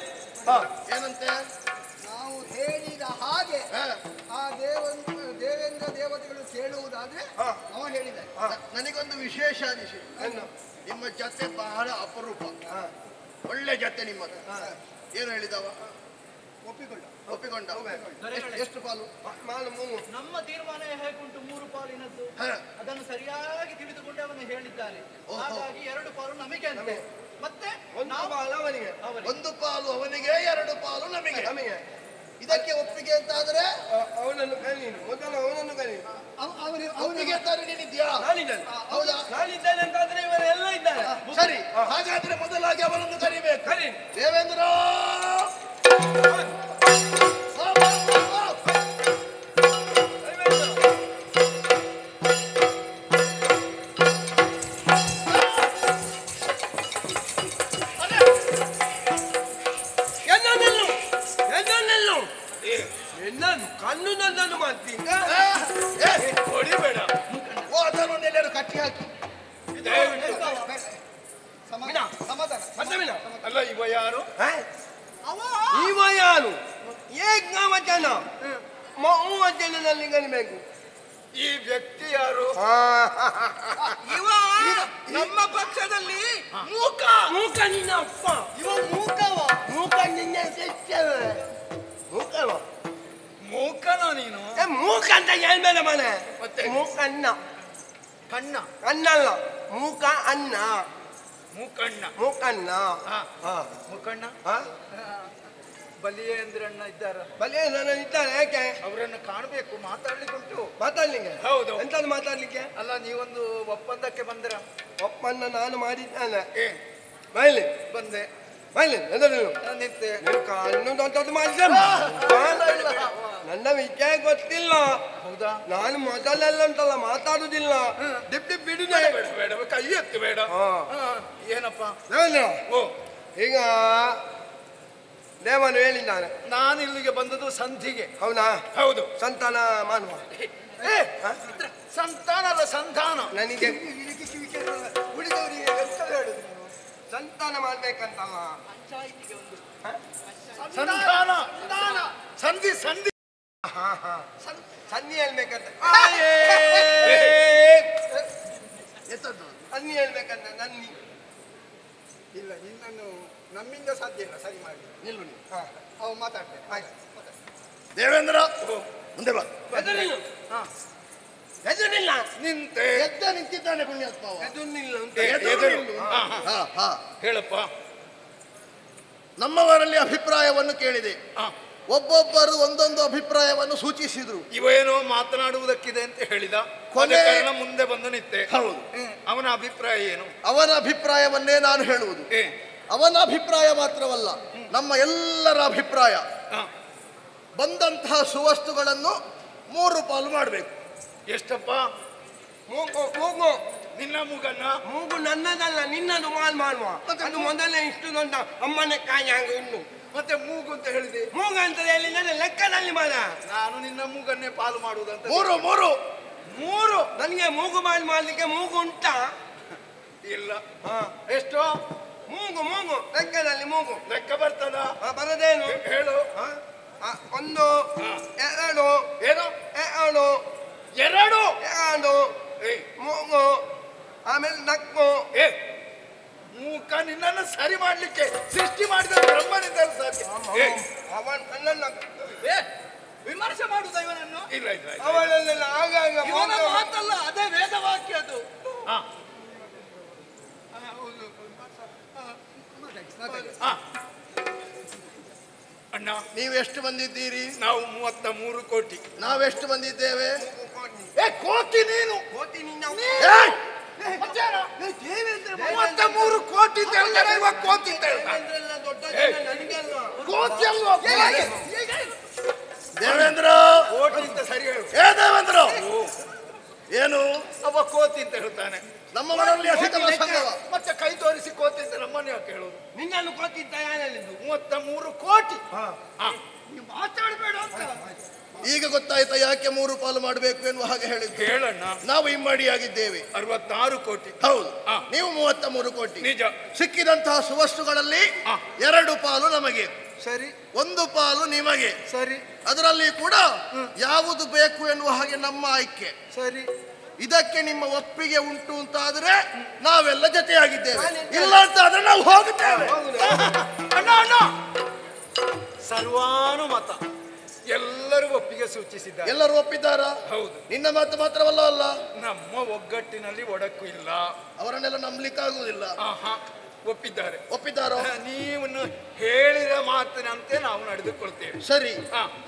ಏನಂತೆ? ನಾವು ಹೇಳಿದ ಹಾಗೆ ಆ ದೇವೇಂದ್ರ ದೇವತೆಗಳು ಕೇಳುವುದಾದ್ರೆ ಅವ ಹೇಳಿದ. ನನಗೊಂದು ವಿಶೇಷ ವಿಷಯ, ನಿಮ್ಮ ಜೊತೆ ಬಹಳ ಅಪರೂಪ, ಒಳ್ಳೆ ಜೊತೆ ನಿಮ್ಮದು. ಏನು ಹೇಳಿದವ? ಒಪ್ಪಿಕೊಂಡ. ಎಷ್ಟು ಪಾಲು? ನಮ್ಮ ತೀರ್ಮಾನ ಹೇಗುಂಟು? 3 ಪಾಲಿನದ್ದು. ಅದನ್ನು ಸರಿಯಾಗಿ ತಿಳಿದುಕೊಂಡು ಅವನು ಹೇಳಿದ್ದಾನೆ. ಹಾಗಾಗಿ 2 ಪಾಲು ನಮಗೆ ಅಂತೆ. ಮತ್ತೆ 1 ಪಾಲು ಅವನಿಗೆ. 1 ಪಾಲು ಅವನಿಗೆ, 2 ಪಾಲು ನಮಗೆ. ಇದಕ್ಕೆ ಒಪ್ಪಿಗೆ ಅಂತಾದ್ರೆ ಅವನನ್ನು ಕಲಿ, ಮೊದಲು ಅವನನ್ನು ಕಲಿ. ಒಪ್ಪಿಗೆ ಅಂತಾರೆ ನೀನಿದ್ಯಾ? ನಾನಿದ್ದೇನೆ. ಹೌದಾ? ನಾನಿದ್ದೇನೆ ಅಂತಾದ್ರೆ ಇವರೆಲ್ಲ ಇದ್ದಾರೆ. ಸರಿ, ಹಾಗಾದ್ರೆ ಮೊದಲಾಗಿ ಅವನನ್ನು ಕರಿಬೇಕು. ದೇವೇಂದ್ರ ಕಣ್ಣು ನನ್ನನ್ನು ಮಾಡ್ತೀನಿ. ಹೊಡಿಬೇಡ. ಅದನ್ನು ಎಲ್ಲರೂ ಕಟ್ಟಿ ಹಾಕಿ. ಅಲ್ಲ, ಇವ ಯಾರು? ಇವ ಯಾರು? ಏಕವಚನ ಬಹುವಚನದಲ್ಲಿ ಕಲಿಬೇಕು. ಈ ವ್ಯಕ್ತಿ ಯಾರು? ಇವ ನಮ್ಮ ಪಕ್ಷದಲ್ಲಿ ಮೂಕ. ಮೂಕ ನಿನ್ನ ಅಪ್ಪ. ಇವ ಮೂಕವ. ಮೂಕ ನಿನ್ನ ಮೂಕವ. ಮೂಕನ ನೀನು? ಮೂಕ ಅಂತ ಹೇಳ್ಬೇಡ ಮನೆ. ಮೂಕಣ್ಣ. ಕಣ್ಣ ಕಣ್ಣಲ್ಲ, ಮೂಕ ಅನ್ನ. ಮೂಕಣ್ಣ. ಮೂಕಣ್ಣ. ಮುಖಣ್ಣ ಬಲಿಯೇಂದ್ರಣ್ಣ ಇದ್ದಾರ. ಬಲಿಯೇಂದ್ರ ಇದ್ದಾರೆ. ಯಾಕೆ? ಅವರನ್ನು ಕಾಣಬೇಕು, ಮಾತಾಡ್ಲಿಕ್ಕುಂಟು. ಮಾತಾಡ್ಲಿಕ್ಕೆ? ಹೌದು. ಎಂತದ್ದು ಮಾತಾಡ್ಲಿಕ್ಕೆ? ಅಲ್ಲ, ನೀವೊಂದು ಒಪ್ಪಂದಕ್ಕೆ ಬಂದ್ರ. ಒಪ್ಪಂದ ನಾನು ಮಾಡಿದ್ದಾನೆ. ಮೈಲಿ ಬಂದೆ ಮೈಲಿ ಎದರಿಲ್ಲ ನಿಂತೆ ಕಣ್ಣು ದೊಡ್ಡದು ಮಾಡಿದ್ರೆ ನನ್ನ ವಿಷಯ ಗೊತ್ತಿಲ್ಲ. ಹೌದಾ? ನಾನು ಮೊದಲೆಲ್ಲ ಉಂಟಲ್ಲ ಮಾತಾಡುದಿಲ್ಲ. ಡಿಪ್ ಡಿಪ್ ಬಿಡುದೆ ಬೇಡ ಬೇಡ ಕೈ ಎತ್ತಿ ಬೇಡ. ಏನಪ್ಪ? ಓ ಈಗ ದೇವನು ಹೇಳಿದ್ದಾನೆ, ನಾನು ಇಲ್ಲಿಗೆ ಬಂದದ್ದು ಸಂಧಿಗೆ. ಹೌದಾ? ಹೌದು. ಸಂತಾನ ಮಾನುವ ಸಂತಾನ ಅಲ್ಲ ಸಂಧಾನ. ನನಗೆ ಉಳಿದವರಿಗೆ ಸಂತಾನ ಮಾಡ್ಬೇಕಂತಲ್ಲ. ಸಂಧಾನ ಸಂಧಿ ಸಂಧಿ ಸನ್ನಿ ಹೇಳ್ಬೇಕಂತ ಸನ್ನಿ ಹೇಳ್ಬೇಕಂತ ನನ್ನಿ ಇಲ್ಲ, ನಿನ್ನನ್ನು ನಮ್ಮಿಂದ ಸಾಧ್ಯ ಇಲ್ಲ ಸರಿ ಮಾಡಿ. ನಿಲ್ಲು ನೀವು. ಅವು ಮಾತಾಡ್ತೇನೆ. ಆಯ್ತು ದೇವೇಂದ್ರ ಮುಂದೆ ಬಾ. ಎದುರಿಲ್ಲ ನಿಂತೆ ಎದ್ದ ನಿಂತಿದ್ದಾನೆ ಪುಣ್ಯಾತ್ಮ. ಹೇಳಪ್ಪ. ನಮ್ಮವರಲ್ಲಿ ಅಭಿಪ್ರಾಯವನ್ನು ಕೇಳಿದೆ. ಒಬ್ಬೊಬ್ಬರು ಒಂದೊಂದು ಅಭಿಪ್ರಾಯವನ್ನು ಸೂಚಿಸಿದ್ರು. ಇವೇನೋ ಮಾತನಾಡುವುದಕ್ಕಿದೆ ಅಂತ ಹೇಳಿದ. ಕೊನೆ ಮುಂದೆ ಬಂದು ನಿಂತೆ. ಹೌದು. ಅವನ ಅಭಿಪ್ರಾಯ ಏನು? ಅವನ ಅಭಿಪ್ರಾಯವನ್ನೇ ನಾನು ಹೇಳುವುದು. ಅವನ ಅಭಿಪ್ರಾಯ ಮಾತ್ರವಲ್ಲ, ನಮ್ಮ ಎಲ್ಲರ ಅಭಿಪ್ರಾಯ. ಬಂದಂತಹ ಸುವಸ್ತುಗಳನ್ನು 3 ಪಾಲು ಮಾಡಬೇಕು. ಎಷ್ಟಪ್ಪ? ಮೂಗು ಮೂಗು ನಿನ್ನ ಮೂಗನ್ನ? ಮೂಗು ನನ್ನದಲ್ಲ, ನಿನ್ನದು ಮಾಲ್ ಮಾಡುವ. ಅದು ಮೊದಲೇ ಇಷ್ಟು ದೊಡ್ಡ ಅಮ್ಮನ ಕಾಯಿ ಹಾಗೆ ಉಂಟು. ಮತ್ತೆ ಮೂಗು ಅಂತ ಹೇಳಿದೆ. ಮೂಗು ಅಂತ ಹೇಳಿದ್ರೆ ಲೆಕ್ಕದಲ್ಲಿ ಮಾಡ. ನಾನು ನಿನ್ನ ಮೂಗನ್ನೇ ಪಾಲು ಮಾಡುವುದಂತ. 3 ನನಗೆ ಮೂಗು ಮಾಲ್ ಮಾಡ್ಲಿಕ್ಕೆ ಮೂಗು ಉಂಟಾ? ಇಲ್ಲ. ಎಷ್ಟು? ಮೂಗು ಮೂಗು ಲೆಕ್ಕದಲ್ಲಿ ಮೂಗು ಲೆಕ್ಕ ಬರ್ತದ? ಬರದೇನು ಹೇಳು. 1 2 ಏನು? 2 ಮೂಗು, ಆಮೇಲೆ ನಕ್ಕು. ಮೂಕ ನಿನ್ನನ್ನು ಸರಿ ಮಾಡ್ಲಿಕ್ಕೆ ಸೃಷ್ಟಿ ಮಾಡಿದ ಬ್ರಹ್ಮನಿಂದ ಸಾಧ್ಯ. ವಿಮರ್ಶೆ ಮಾಡುದ ಇವನನ್ನು? ಇಲ್ಲ ಇಲ್ಲ, ಅವಳನ್ನೆಲ್ಲ ಆಗಾಗ ಮಾತಲ್ಲ, ಅದೇ ವೇದವಾಕ್ಯ ಅದು. ಅಣ್ಣ, ನೀವೆಷ್ಟು ಬಂದಿದ್ದೀರಿ? ನಾವು 33 ಕೋಟಿ. ನಾವೆಷ್ಟು ಬಂದಿದ್ದೇವೆ? ಕೋಟಿ. ನೀನು ಕೋಟಿ ನಿನ್ನ 33 ಕೋಟಿ ಅಂತ ಹೇಳ್ತಾರೆ. ಇವಾಗ ಕೋಟಿ ಅಂತ ಹೇಳ್ತಾರೆ. ದೊಡ್ಡ ನನಗೆಲ್ಲ ಕೋಟಿ ಅಲ್ವಾ? ದೇವೇಂದ್ರ ಕೋಟಿ ಅಂತ ಸರಿ ಹೇಳು. ದೇವೇಂದ್ರ ಏನು? ಅವ ಕೋತಿ ಅಂತ ಹೇಳ್ತಾನೆ. ನಮ್ಮ ಮನೆಯಲ್ಲಿ ಅಧಿಕ ಸಂಘವ. ಮತ್ತೆ ಕೈ ತೋರಿಸಿ ಕೋತಿ ಅಂತ ನಮ್ಮನ್ನು ಯಾಕೆ ಹೇಳೋದು? ನಿನ್ನನ್ನು ಕೋತಿ ಅಂತ ಯಾರಿದ್ದು? 33 ಕೋಟಿ. ನೀವು ಮಾತಾಡಬೇಡ ಅಂತ. ಈಗ ಗೊತ್ತಾಯ್ತಾ ಯಾಕೆ 3 ಪಾಲು ಮಾಡಬೇಕು ಎನ್ನುವ ಹಾಗೆ ಹೇಳಿದ್ದು? ಹೇಳಣ್ಣ. ನಾವು ಇಮ್ಮಡಿಯಾಗಿದ್ದೇವೆ 66 ಕೋಟಿ. ಹೌದು. ನೀವು 33 ಕೋಟಿ. ನಿಜ. ಸಿಕ್ಕಿದಂತಹ ಸುವಸ್ತುಗಳಲ್ಲಿ 2 ಪಾಲು ನಮಗೆ, ಸರಿ. 1 ಪಾಲು ನಿಮಗೆ, ಸರಿ. ಅದರಲ್ಲಿ ಕೂಡ ಯಾವುದು ಬೇಕು ಎನ್ನುವ ಹಾಗೆ ನಮ್ಮ ಆಯ್ಕೆ. ಸರಿ. ಇದಕ್ಕೆ ನಿಮ್ಮ ಒಪ್ಪಿಗೆ ಉಂಟು ಅಂತಾದ್ರೆ ನಾವೆಲ್ಲ ಜೊತೆಯಾಗಿದ್ದೇವೆ, ಇಲ್ಲ ಅಂತ ಆದ್ರೆ ನಾವು ಹೋಗುತ್ತೇವೆ. ಅಣ್ಣ ಅಣ್ಣ, ಸರ್ವಾನುಮತ ಎಲ್ಲರೂ ಒಪ್ಪಿಗೆ ಸೂಚಿಸಿದ್ದಾರೆ. ಎಲ್ಲರೂ ಒಪ್ಪಿದ್ದಾರಾ? ಹೌದು. ನಿನ್ನ ಮಾತು ಮಾತ್ರವಲ್ಲ ಅಲ್ಲ, ನಮ್ಮ ಒಗ್ಗಟ್ಟಿನಲ್ಲಿ ಒಡಕು ಇಲ್ಲ. ಅವರನ್ನೆಲ್ಲ ನಂಬಲಿಕ್ಕಾಗುವುದಿಲ್ಲ. ಒಪ್ಪಿದ್ದಾರೆ. ಒಪ್ಪಿದ್ದಾರೋ? ನೀವು ಹೇಳಿದ ಮಾತಿನಂತೆ ನಾವು ನಡೆದುಕೊಳ್ತೇವೆ. ಸರಿ.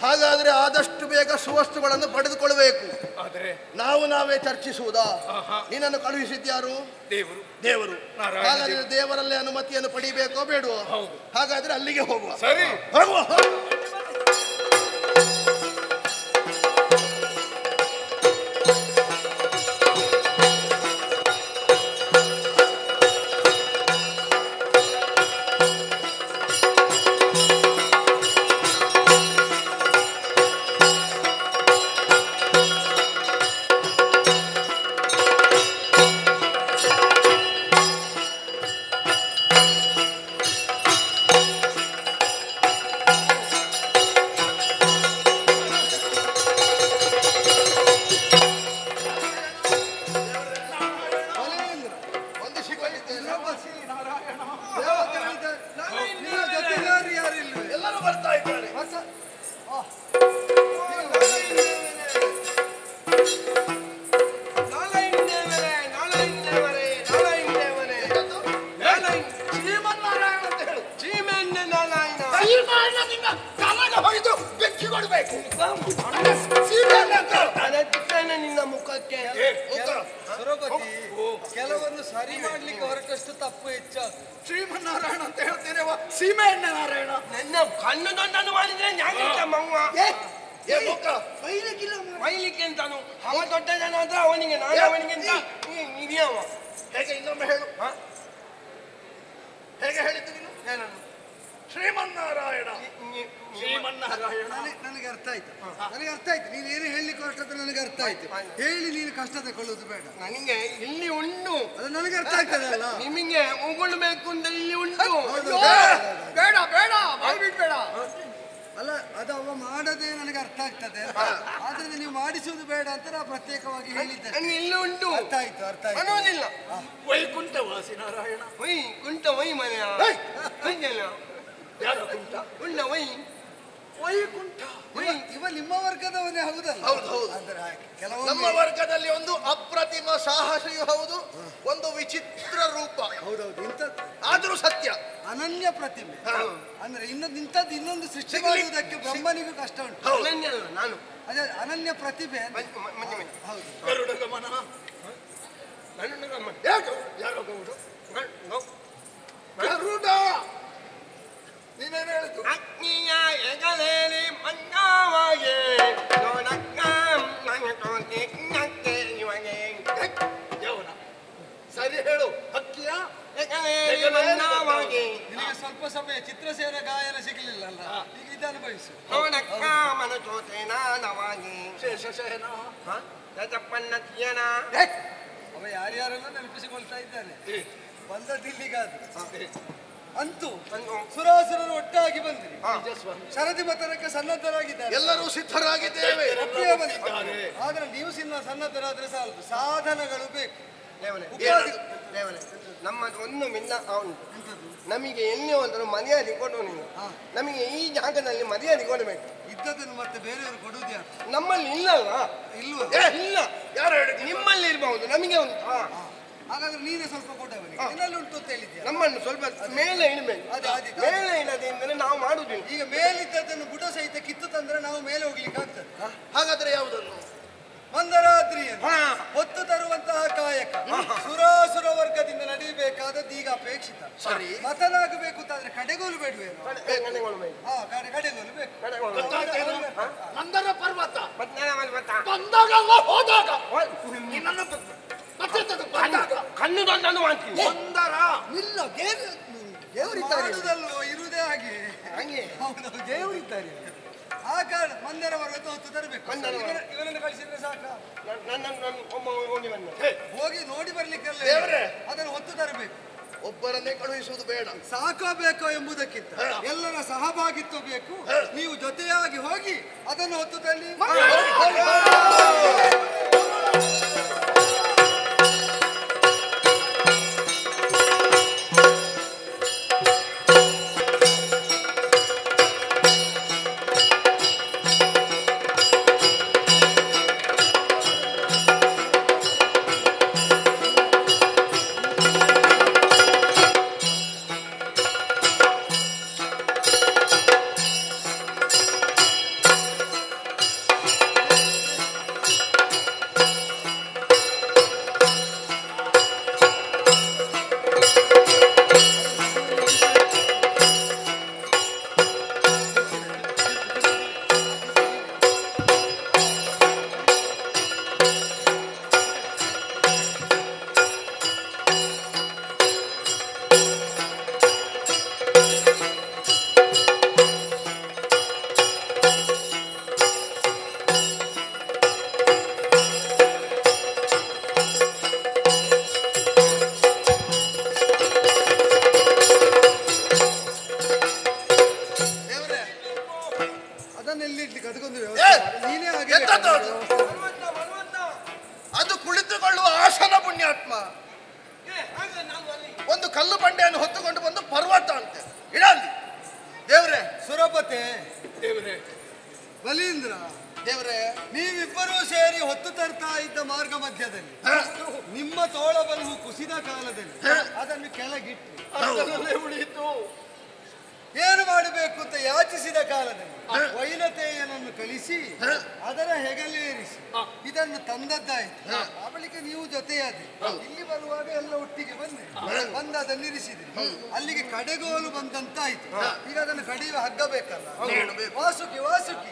ಹಾಗಾದ್ರೆ ಆದಷ್ಟು ಬೇಗ ಸುವಸ್ತುಗಳನ್ನು ಪಡೆದುಕೊಳ್ಳಬೇಕು. ಆದರೆ ನಾವೇ ಚರ್ಚಿಸುವುದಾ? ನಿನ್ನನ್ನು ಕಳುಹಿಸಿದ್ಯಾರು? ದೇವರು. ಹಾಗಾದ್ರೆ ದೇವರಲ್ಲೇ ಅನುಮತಿಯನ್ನು ಪಡಿಬೇಕೋ ಬೇಡವೋ? ಹಾಗಾದ್ರೆ ಅಲ್ಲಿಗೆ ಹೋಗುವ. ಸರಿ, ಹೋಗುವ. ತಲೆಗೆ ಹೊಯ್ದು ಬೆಚ್ಚಿ ಕೊಡ್ಬೇಕು. ನಿನ್ನ ಮುಖಕ್ಕೆ ಸೊರಬತಿ ಕೆಲವನ್ನು ಸರಿ ಮಾಡ್ಲಿಕ್ಕೆ ಹೊರಟಷ್ಟು ತಪ್ಪು ಹೆಚ್ಚಾದ ಶ್ರೀಮನ್ನಾರಾಯಣ ಅಂತ ಹೇಳ್ತೇನೆ, ಸೀಮೆ ಎಣ್ಣೆ ನಾರಾಯಣ. ನನ್ನ ಕಣ್ಣು ದೊಡ್ಡದು ಮಾಡಿದ್ರೆ ಮಂಗ ಮೈಲಿಕ್ಕೆ ಅಂತಾನು ಅವ ದೊಡ್ಡ ಜನ ಆದ್ರೆ ಅವನಿಗೆ ನಾನು ಅವನಿಗೆ ಅಂತ ಇದೆಯವ. ಹೇಗೆ ಇನ್ನೊಮ್ಮೆ ಹೇಳು, ಹೇಗೆ ಹೇಳಿದ್ದು ನೀನು? ಶ್ರೀಮನ್ನಾರಾಯಣ. ಶ್ರೀಮನ್ನಾರಾಯಣ ನನಗೆ ಅರ್ಥ ಆಯ್ತು, ನನಗೆ ಅರ್ಥ ಆಯ್ತು. ನೀನು ಏನು ಹೇಳಲಿಕ್ಕೆ ಹೊರಟದ್ದು ನನಗೆ ಅರ್ಥ ಆಯ್ತು. ಹೇಳಿ ನೀನು ಕಷ್ಟ ತಗೊಳ್ಳೋದು ಬೇಡ. ನನಗೆ ಇಲ್ಲಿ ಉಂಟು, ಅದು ನನಗೆ ಅರ್ಥ ಆಗ್ತದಲ್ಲ. ನಿಮಗೆ ಉಗುಳ್ಬೇಕು ಅಂತ ಇಲ್ಲಿ ಉಂಟು. ಬೇಡ ಬೇಡ ಬೇಡ. ಅಲ್ಲ, ಅದು ಅವ ಮಾಡದೆ ನನಗೆ ಅರ್ಥ ಆಗ್ತದೆ. ಆದ್ರೆ ನೀವು ಮಾಡಿಸುವುದು ಬೇಡ ಅಂತ ನಾ ಪ್ರತ್ಯೇಕವಾಗಿ ಹೇಳಿದ್ದೆ. ನನಗೆ ಇಲ್ಲಿ ಉಂಟು. ಅರ್ಥ ಆಯ್ತು, ಅರ್ಥ ಆಯ್ತು. ಅನ್ನೋದಿಲ್ಲ. ವೈಕುಂಠ ವಾಸಿ ನಾರಾಯಣ. ವೈ ಕುಂಟ ವೈ ಮನೆಯ ಯಾರ ಕುಂಟ? ಉಂಡ ವೈ ವೈಕುಂಠ. ಇವ ನಿಮ್ಮ ವರ್ಗದವನೇ ಹೌದಲ್ಲ? ಹೌದು ಹೌದು. ಅಂದ್ರೆ ಕೆಲವು ನಮ್ಮ ವರ್ಗದಲ್ಲಿ ಒಂದು ಅಪ್ರತಿಮ ಸಾಹಸಿಯೂ ಹೌದು, ಒಂದು ವಿಚಿತ್ರ ರೂಪ ಹೌದೌದು, ಇಂಥದ್ದು ಆದ್ರೂ ಸತ್ಯ, ಅನನ್ಯ ಪ್ರತಿಮೆ. ಅಂದ್ರೆ ಇಂಥದ್ದು ಇನ್ನೊಂದು ಸೃಷ್ಟಿ ಮಾಡುವುದಕ್ಕೆ ಬ್ರಹ್ಮನಿಗೂ ಕಷ್ಟ ಉಂಟು. ಅಲ್ಲ ನಾನು ಅದೇ ಅನನ್ಯ ಪ್ರತಿಭೆ. ಹೌದು. ಗರುಡ ಗಮನ. ಯಾರು ಯಾರೋ ಗೌಡು? ಗರುಡ. ನೀನೇನು ಹೇಳಿದ್ದು? ಅಗ್ನಿಯ ಎಗಲೇಲಿ ಮಂಗವಾಗೆ ನೋಡಕ್ಕ ನನ್ನ ಕೋಟೆ ಇವಗೆ ಯವನ. ಸರಿ ಹೇಳು. ಹಕ್ಕಿಯ ಎಗಲೇಲಿ ಮಂಗವಾಗೆ ನಿನಗೆ ಸ್ವಲ್ಪ ಸಮಯ ಚಿತ್ರಸೇನ ಗಾಯನ ಸಿಗಲಿಲ್ಲ ಅಲ್ಲ, ಈಗ ಇದು ಅನುಭವಿಸು. ನೋಡಕ್ಕ ಮನ ಚೋತೆ ನಾನವಾಗಿ ಶೇಷಶಯನ. ಯಜಪ್ಪನ್ನ ತೀಯನ ಅವ ಯಾರ್ಯಾರೆಲ್ಲ ನೆನಪಿಸಿಕೊಳ್ತಾ ಇದ್ದಾನೆ. ಬಂದದಿಲ್ಲಿಗಾದ್ರೆ ಅಂತೂ ಸುರಾಸುರರು ಒಟ್ಟಾಗಿ ಬಂದಿರಿ. ಶರದಿ ಮತನಕ್ಕೆ ಸನ್ನದ್ಧರಾಗಿದ್ದಾರೆ. ಎಲ್ಲರೂ ಸಿದ್ಧರಾಗಿದ್ದೇವೆ. ಒಪ್ಪಿಗೆ ಬಂದಿದ್ದಾರೆ. ಆದ್ರೆ ನೀವು ಸನ್ನದ್ಧರಾದ್ರೆ ಸಾಲದು, ಸಾಧನಗಳು ಬೇಕು. ನಮ್ಮದು ಒಂದು ಮಿನ್ನ ಉಂಟು. ನಮಗೆ ಎಲ್ಲಿ ಹೋದರೂ ಮರ್ಯಾದೆ ಕೊಡು ನೀನು. ನಮಗೆ ಈ ಜಾಗದಲ್ಲಿ ಮರ್ಯಾದೆ ಕೊಡಬೇಕು. ಇದ್ದದನ್ನು ಮತ್ತೆ ಬೇರೆಯವರು ಕೊಡುವುದೇ. ನಮ್ಮಲ್ಲಿ ಇಲ್ಲಲ್ಲ. ಇಲ್ವ? ಇಲ್ಲ. ಯಾರು ಹೇಳಿದ್ರು? ನಿಮ್ಮಲ್ಲಿ ಇರಬಹುದು, ನಮಗೆ ಉಂಟು. ಹಾಗಾದ್ರೆ ನೀನೇ ಸ್ವಲ್ಪ ಕೊಡವನಿಗೆ. ಏನಲ್ಲಿ ಉಂಟು ಅಂತ ಹೇಳಿದ್ಯಾ? ನಮ್ಮನ್ನು ಸ್ವಲ್ಪ ಮೇಲೆ ಇಡಬೇಕು. ಮೇಲೆ ಇಡದೆ ಅಂದರೆ ನಾವು ಮಾಡುವುದಿಲ್ಲ. ಈಗ ಮೇಲಿದ್ದದನ್ನು ಬುಡ ಸಹಿತ ಕಿತ್ತು ತಂದ್ರೆ ನಾವು ಮೇಲೆ ಹೋಗ್ಲಿಕ್ಕೆ ಆಗ್ತದೆ. ಹಾಗಾದ್ರೆ ಯಾವುದನ್ನು? ಮಂದರಾತ್ರಿಯನ್ನು ಹೊತ್ತು ತರುವಂತಹ ಕಾಯಕ ಸುರಾಸುರ ವರ್ಗದಿಂದ ನಡೆಯಬೇಕಾದದ್ದು ಈಗ ಅಪೇಕ್ಷಿತ. ಸರಿ. ಮತನಾಗಬೇಕು ಅಂತಾದ್ರೆ ಕಡೆಗೋಲು ಬೇಡವೇನು? ಕಡೆಗೋಲು ಬೇಕು. ಕಡೆಗೋಲು ಬೇಕು. ಮಂದರ ಪರ್ವತ ಬಂದಾಗ ಹೋದಾಗ ನಿನ್ನನ್ನು ಕಣ್ಣು ದೊಡ್ಡನ್ನು ಮಾಡ್ತೀನಿ. ಮಂದರ ಇಲ್ಲ, ದೇವರಿದ್ದಾರಲ್ವೋ ಇರುವುದೇ ಹಾಗೆ. ಹೌದು, ದೇವರಿದ್ದಾರೆ. ಆ ಕಾರಣ ಮಂದರ ಪರ್ವತ ಹೊತ್ತು ತರಬೇಕು. ಇವನನ್ನು ಕಳಿಸಿದ್ರೆ ಸಾಕ? ಹೋಗಿ ನೋಡಿ ಬರ್ಲಿಕ್ಕೆಲ್ಲ ಅದನ್ನು ಹೊತ್ತು ತರಬೇಕು. ಒಬ್ಬರನ್ನೇ ಕಳುಹಿಸುವುದು ಬೇಡ. ಸಾಕೋ ಬೇಕೋ ಎಂಬುದಕ್ಕಿಂತ ಎಲ್ಲರ ಸಹಭಾಗಿತ್ವ ಬೇಕು. ನೀವು ಜೊತೆಯಾಗಿ ಹೋಗಿ ಅದನ್ನು ಹೊತ್ತು ತಲ್ಲಿ. ಅದು ಕುಳಿತುಕೊಳ್ಳುವ ಆಸನ ಪುಣ್ಯಾತ್ಮ. ಒಂದು ಕಲ್ಲು ಬಂಡೆಯನ್ನು ಹೊತ್ತುಕೊಂಡು ಬಂದು ಪರ್ವತ ಅಂತೆ ಇಡಲ್ಲಿ. ದೇವ್ರೆ, ಸುರಪತೆ, ದೇವರೇ, ಬಲೀಂದ್ರ, ದೇವ್ರೆ, ನೀವಿಬ್ಬರೂ ಸೇರಿ ಹೊತ್ತು ತರ್ತಾ ಇದ್ದ ಮಾರ್ಗ ಮಧ್ಯದಲ್ಲಿ ನಿಮ್ಮ ತೋಳ ಬಲವು ಕುಸಿದ ಕಾಲದಲ್ಲಿ ಅದನ್ನು ಕೆಳಗಿಟ್ಟು ಅದರಲ್ಲೇ ಉಳಿಯಿತು. ಏನು ಮಾಡಬೇಕು ಅಂತ ಯಾಚಿಸಿದ ಕಾಲದಲ್ಲಿ ವೈನತೆಯನನ್ನು ಕಳಿಸಿ ಅದರ ಹೆಗಲೇರಿಸಿ ಇದನ್ನು ತಂದದ್ದಾಯ್ತು. ಆ ಬಳಿಕ ನೀವು ಜೊತೆಯಾದ್ರಿ. ಇಲ್ಲಿ ಬರುವಾಗ ಎಲ್ಲ ಒಟ್ಟಿಗೆ ಬಂದು ಅದನ್ನು ಇರಿಸಿದ್ರಿ. ಅಲ್ಲಿಗೆ ಕಡೆಗೋಲು ಬಂದಂತಾಯ್ತು. ಈಗ ಅದನ್ನು ಕಡಿಯುವ ಹಗ್ಗ ಬೇಕಲ್ಲ. ವಾಸುಕಿ ವಾಸುಕಿ